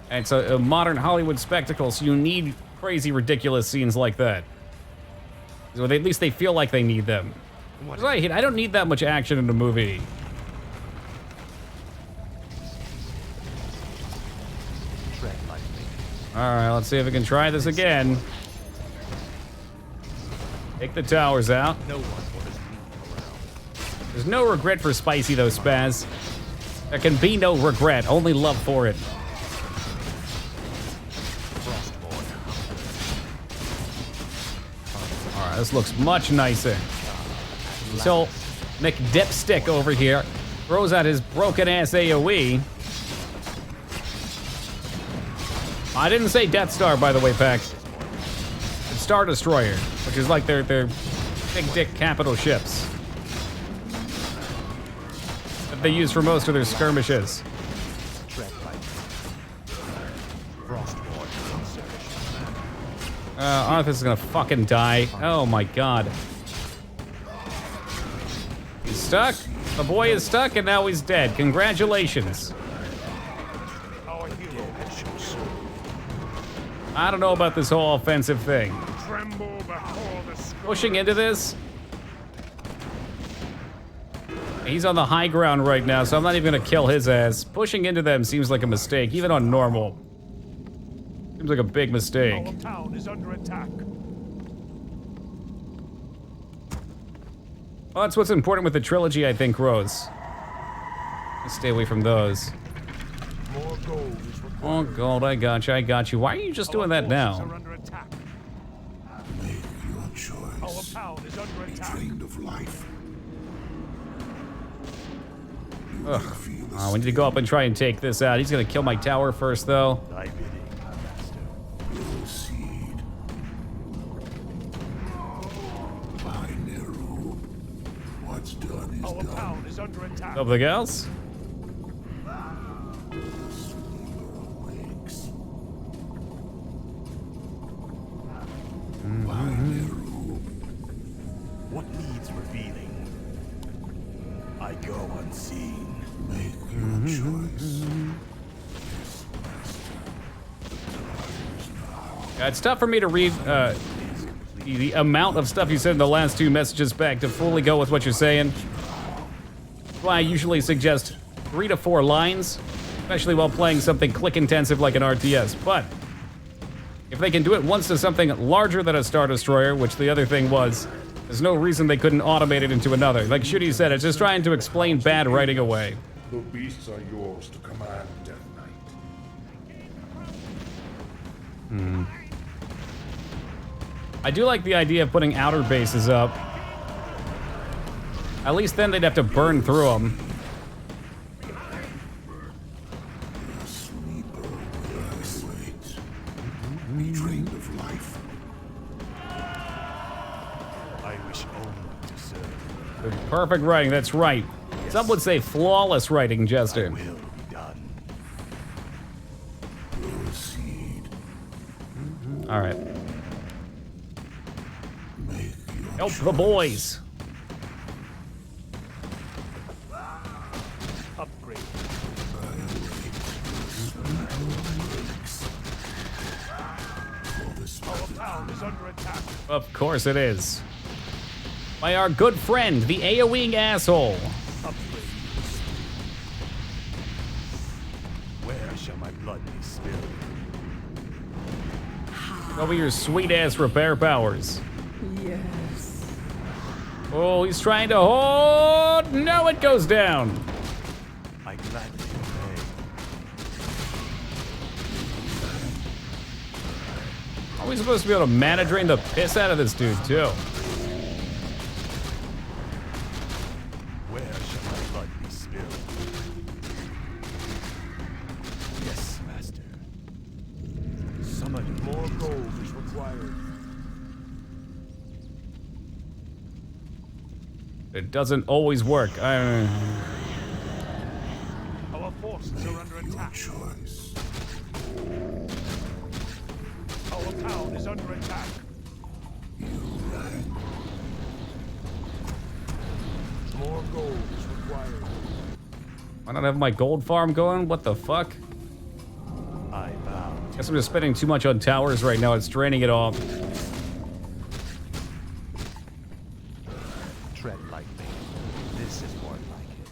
And it's a modern Hollywood spectacle, so you need crazy, ridiculous scenes like that. So at least they feel like they need them. I don't need that much action in a movie. Tread lightly. Alright, let's see if we can try this again. Take the towers out. No one orders me around. There's no regret for Spicy though, Spaz. There can be no regret, only love for it. Alright, this looks much nicer. So, McDipstick over here throws out his broken-ass AoE. I didn't say Death Star, by the way, Pax. It's Star Destroyer, which is like their big dick capital ships that they use for most of their skirmishes. Arthur's is gonna fucking die. Oh my god. He's stuck. The boy is stuck and now he's dead. Congratulations. Our hero has I don't know about this whole offensive thing. tremble before the scourge. Pushing into this. He's on the high ground right now, so I'm not even gonna kill his ass. Pushing into them seems like a mistake, even on normal. Seems like a big mistake. Our town is under attack. Well, that's what's important with the trilogy, I think, Rose. Let's stay away from those. More gold is required. Oh, gold, I got you. Why are you just doing that now? Are under attack. Make your choice. Our town is under attack. Drained of life. Ugh. Oh, we need to go up and try and take this out. He's gonna kill my tower first, though. Thy bidding, master. Proceed. By Neru, what's done is Our done. town is under attack. Something else? Wakes. By Neru, What needs revealing? I go unseen. make your choice. Yeah, it's tough for me to read the amount of stuff you said in the last 2 messages back to fully go with what you're saying. That's why I usually suggest 3 to 4 lines, especially while playing something click-intensive like an RTS. But if they can do it once to something larger than a Star Destroyer, which the other thing was, there's no reason they couldn't automate it into another. Like Shooty said, it's just trying to explain bad writing away. The beasts are yours to command, Death Knight. I do like the idea of putting outer bases up. At least then they'd have to burn through them. Drained of life. I wish only to serve. Perfect writing, that's right. Yes. Some would say flawless writing, Jester. Will be done. Proceed. All right. Help the boys. Upgrade. Our town is under attack. Of course it is. By our good friend, the AoEing asshole. Upgrade. Where shall my blood be spilled? Show me your sweet ass repair powers. Yes. Oh, he's trying to hold. No, it goes down. I gladly obey. Are we supposed to be able to mana drain the piss out of this dude, too? Where shall my blood be spilled? Yes, master. Summon more gold is required. It doesn't always work. Our forces are under attack. Choice. Our town is under attack. More gold is required. I don't have my gold farm going? What the fuck? I bow. Guess I'm just spending too much on towers right now. It's draining it all. Tread lightly. This is more like it.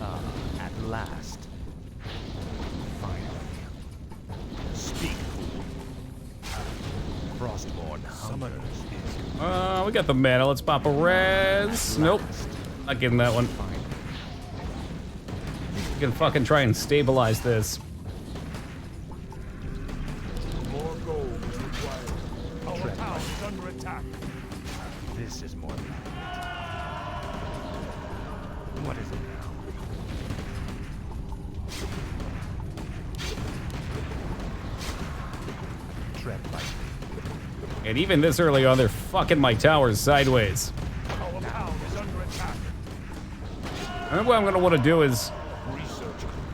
Ah, at last. Finally. Speak. Frostborn summoners is We got the mana. Let's pop a res. Nope. Not getting that one. You can fucking try and stabilize this. More gold is required. Our town is under attack. This is more like it. What is it now? Tread lightly. And even this early on, they're fucking my towers sideways. Our town is under attack. I think what I'm gonna want to do is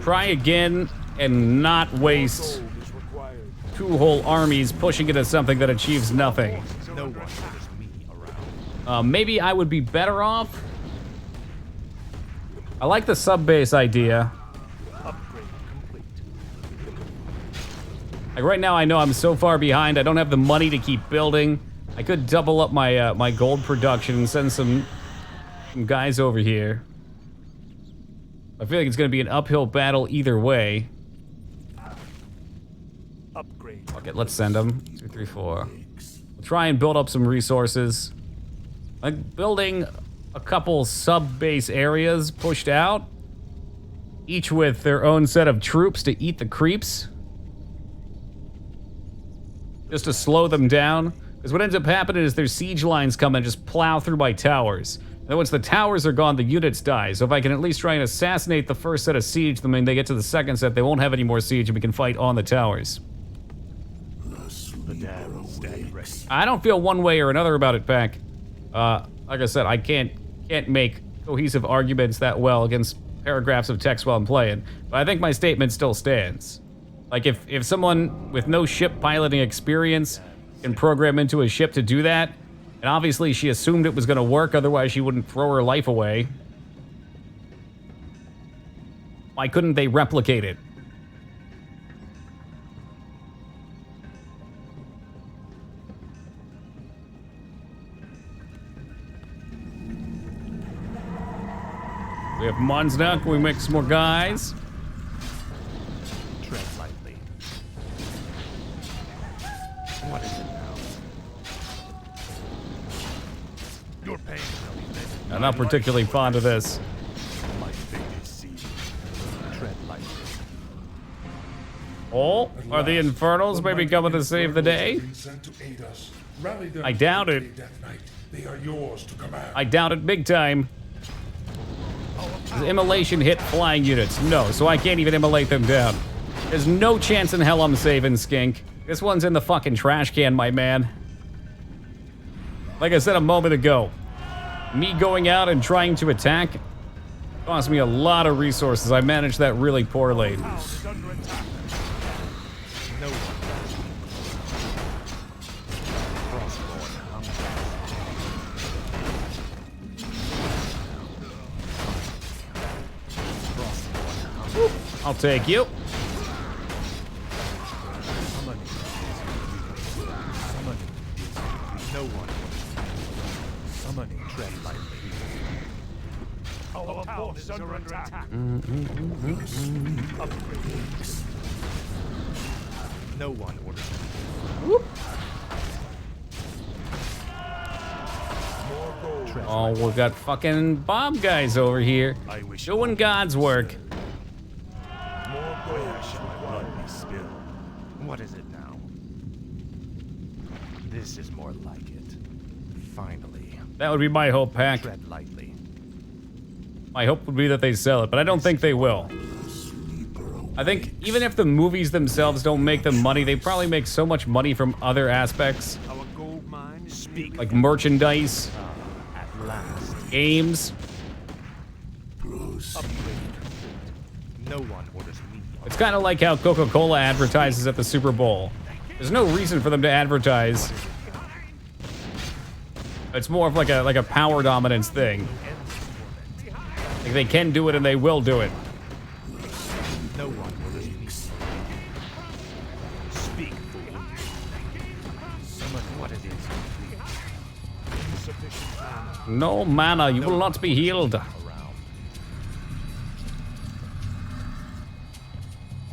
try again and not waste Gold is required. 2 whole armies pushing into something that achieves nothing. No one orders me around. Maybe I would be better off. I like the sub-base idea. Upgrade complete. Like right now, I know I'm so far behind. I don't have the money to keep building. I could double up my my gold production and send some guys over here. I feel like it's gonna be an uphill battle either way. Upgrade. Okay, let's send them. 2, 3, 4. We'll try and build up some resources. Like building a couple sub-base areas pushed out, each with their own set of troops to eat the creeps. Just to slow them down. Because what ends up happening is their siege lines come and just plow through my towers. And then once the towers are gone, the units die. So if I can at least try and assassinate the first set of siege, then when they get to the second set, they won't have any more siege and we can fight on the towers. The damned stand ready. I don't feel one way or another about it, Pack. Like I said, I can't make cohesive arguments that well against paragraphs of text while I'm playing. But I think my statement still stands. Like, if someone with no ship piloting experience can program into a ship to do that, and obviously she assumed it was going to work, otherwise she wouldn't throw her life away, why couldn't they replicate it? We have Mons now. Can we make some more guys? Tread lightly. What is it now? Your pain shall be met. I'm not particularly fond of this. My fate is sealed. Tread lightly. Oh, are the Infernals maybe coming to save the day? I doubt it. They are yours to command. I doubt it big time. Does immolation hit flying units? No, so I can't even immolate them down. There's no chance in hell I'm saving Skink. This one's in the fucking trash can, my man. Like I said a moment ago, me going out and trying to attack cost me a lot of resources. I managed that really poorly. I'll take you. No one. Summoning tread lightly. Our forces are under attack. No one orders. Whoop. Oh, we got fucking bomb guys over here doing God's work. Where shall my blood be spilled? What is it now? This is more like it. Finally. That would be my hope, Pack. Tread lightly. My hope would be that they sell it, but I don't think they will. I think even if the movies themselves don't make them money, they probably make so much money from other aspects. Our gold mine is Like merchandise, At last. games. No one orders me. It's kind of like how Coca-Cola advertises at the Super Bowl. There's no reason for them to advertise. It's more of like a power dominance thing. Like they can do it and they will do it. No one orders me. Speak, fool. Summon what it is. Insufficient mana. No mana, you will not be healed.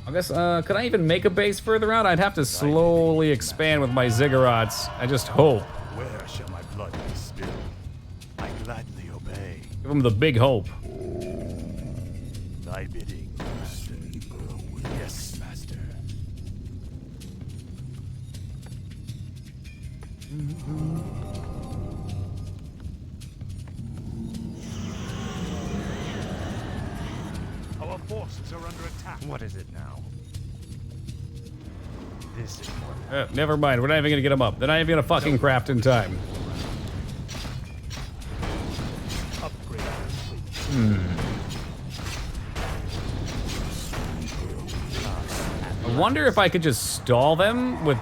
I guess, could I even make a base further out? I'd have to slowly expand with my ziggurats. I just hope. Where shall my blood be spilled? I gladly obey. Give them the big hope. Thy bidding, master. Yes, master. Our forces are under attack. What is it now? This is more. Never mind, we're not even gonna get them up. They're not even gonna fucking craft in time. I wonder if I could just stall them with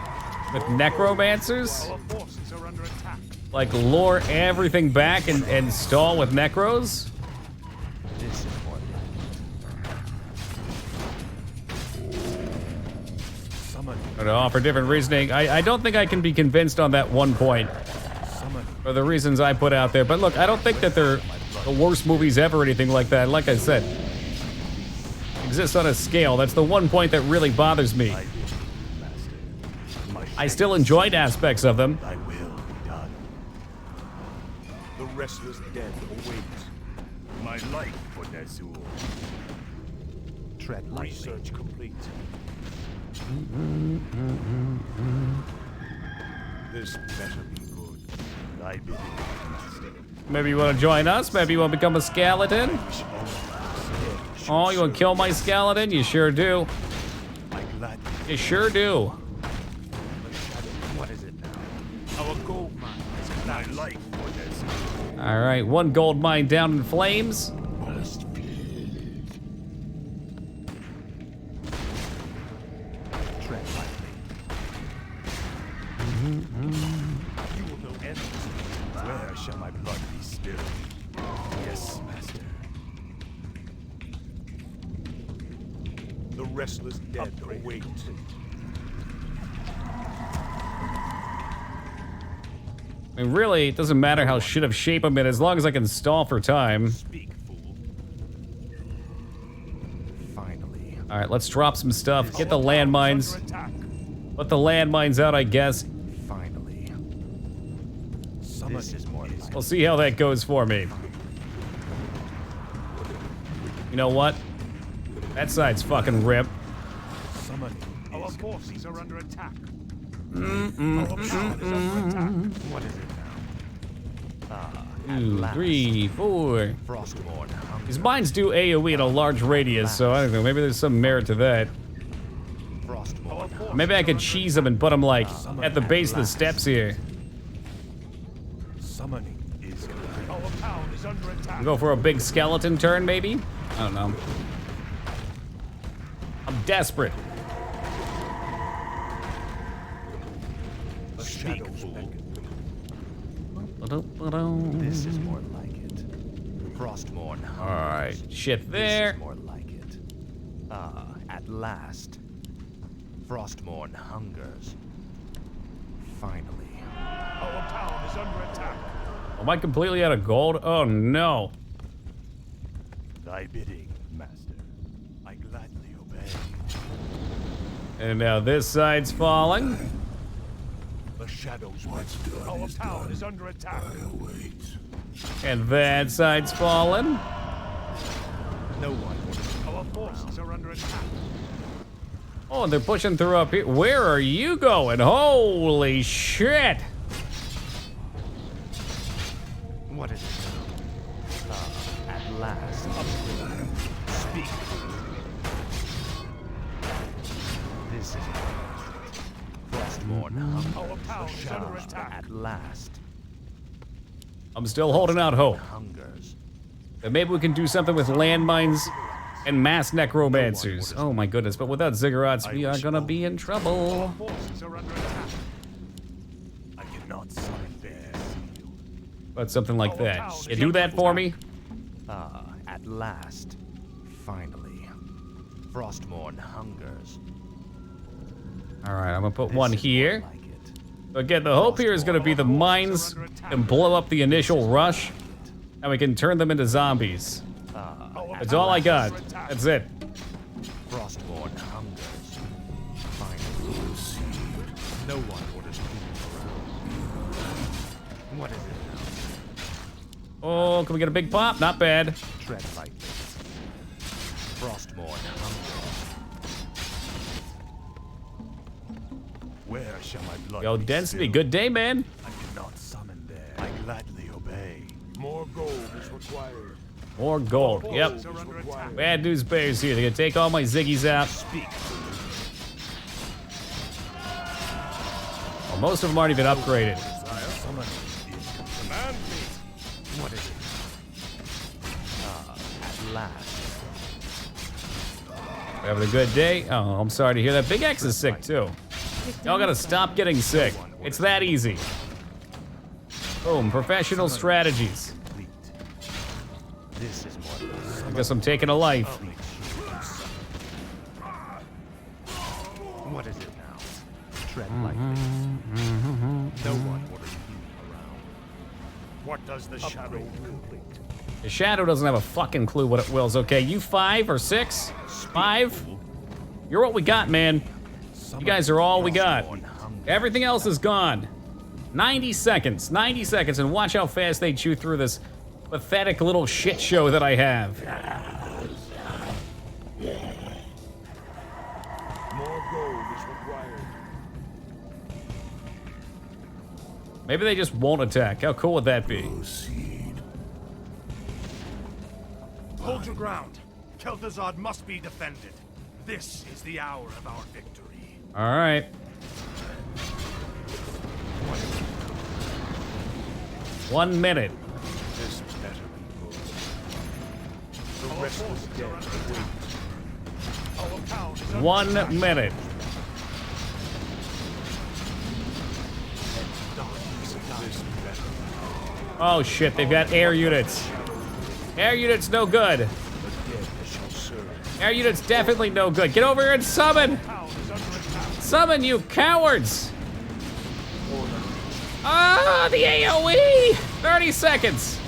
necromancers? Our forces are under attack. Like lure everything back and stall with necros? This is more. Summon. But for different reasoning, I don't think I can be convinced on that one point. For the reasons I put out there. But look, I don't think that they're the worst movies ever or anything like that. Like I said, exists on a scale. That's the one point that really bothers me. I still enjoyed aspects of them. Thy will be done. The restless dead await. My life for Nezul. Tread lightly. Research complete. This better be good. Thy bidding, master. Maybe you want to join us? Maybe you want to become a skeleton? Oh, you want to kill my skeleton? You sure do. I gladly. You sure do. What is it now? Our gold mine is My life for Nezul. All right, one gold mine down in flames. Tread lightly. You will know endlessly. Where shall my blood be spilled? Yes, master. the restless dead await. I mean, really, it doesn't matter how shit of shape I'm in as long as I can stall for time. Speak, fool. Finally. All right, let's drop some stuff. Get the landmines. Let the landmines out, I guess. Finally. This is more like We'll see how that goes for me. You know what? That side's fucking rip. Our forces are under attack. What is it now? 2, 3, 4. Frostborn hunger. These mines do AoE in a large radius, so I don't know. Maybe there's some merit to that. Frostborn. Maybe I could cheese them and put them like at the base of the steps here. Summoning is complete. Our town is under attack. Go for a big skeleton turn, maybe? I don't know. I'm desperate. The shadows beckon. This is more like it. Frostborn hunger. Alright, shit there. This is more like it. At last. Frostborn hungers. Finally. Our town is under attack. Am I completely out of gold? Oh no. Thy bidding, master. I gladly obey. And now this side's falling. The shadows beckon. Our town is under attack. And that side's falling. No one. Our forces are under attack. Oh, and they're pushing through up here. Where are you going? Holy shit. What is it now? At last. Speak. This is Frostborn hunger. Our town is under attack. At last. I'm still holding out hope. Hungers. That maybe we can do something with landmines and mass necromancers. Oh my goodness, but without ziggurats, we are gonna be in trouble. Forces are under attack. I cannot summon their seal. But something like that. You do that for me? At last. Finally. Frostborn hungers. Alright, I'm gonna put one here. Again, the hope here is gonna be the mines and blow up the initial rush, and we can turn them into zombies. That's all I got. That's it. Frostborn hungers. Finally. No one orders people around. What is it now? Oh, can we get a big pop? Not bad. Tread lightly. Frostborn hunger. Where shall my blood Yo, be Density, spilled? good day, man. I cannot summon there. I gladly obey. More gold is required. More gold. Yep. Forces are under attack. Bad news bears here. They're gonna take all my ziggies out. Well, most of them aren't even upgraded. Summoning is complete. Command me. What is it? At last. We're having a good day. Oh, I'm sorry to hear that. Big X is sick too. Y'all gotta stop getting sick. It's that easy. Boom, professional strategies. This is more. I guess I'm taking a life. What is it now? Tread lightly. No one orders people around. What does the shadow complete? The Shadow doesn't have a fucking clue what it wills, okay? You 5 or 6? 5? You're what we got, man. You guys are all we got. Everything else is gone. 90 seconds. 90 seconds, and watch how fast they chew through this pathetic little shit show that I have. More gold is required. Maybe they just won't attack. How cool would that be? Hold your ground. Kel'Thuzad must be defended. This is the hour of our victory. All right. One minute. This better be good. The rest is dead. Wait. Our town is under 1 attack. minute. This better. Oh shit, they've got air units. Air units no good. The dead shall serve. Air units definitely no good. Get over here and summon! Town is under attack. Summon, you cowards! Ah, the AoE! 30 seconds.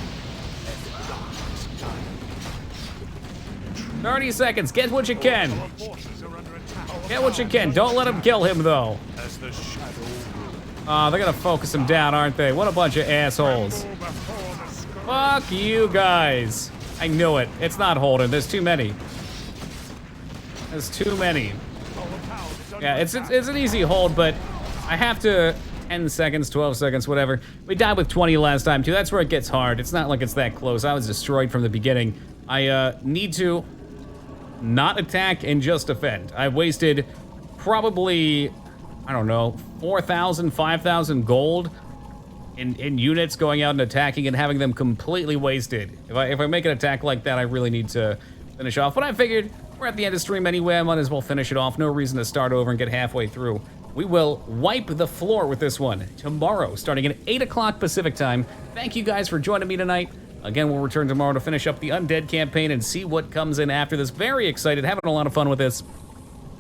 30 seconds. Get what you can. Our forces are under attack. Get what you can. Don't let him kill him, though. As the shadow Oh, they're gonna focus him down, aren't they? What a bunch of assholes. Fuck you guys. I knew it. It's not Holden. There's too many. There's too many. our town is Yeah, it's an easy hold, but I have to 10 seconds, 12 seconds, whatever. We died with 20 last time, too. That's where it gets hard. It's not like it's that close. I was destroyed from the beginning. I need to not attack and just defend. I've wasted probably, I don't know, 4,000, 5,000 gold in units going out and attacking and having them completely wasted. If I make an attack like that, I really need to finish off. But I figured we're at the end of stream anyway. I might as well finish it off. No reason to start over and get halfway through. We will wipe the floor with this one tomorrow, starting at 8 o'clock Pacific time. Thank you guys for joining me tonight. Again, we'll return tomorrow to finish up the Undead campaign and see what comes in after this. Very excited, having a lot of fun with this.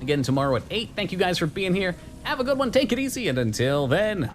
Again, tomorrow at 8. Thank you guys for being here. Have a good one, take it easy, and until then...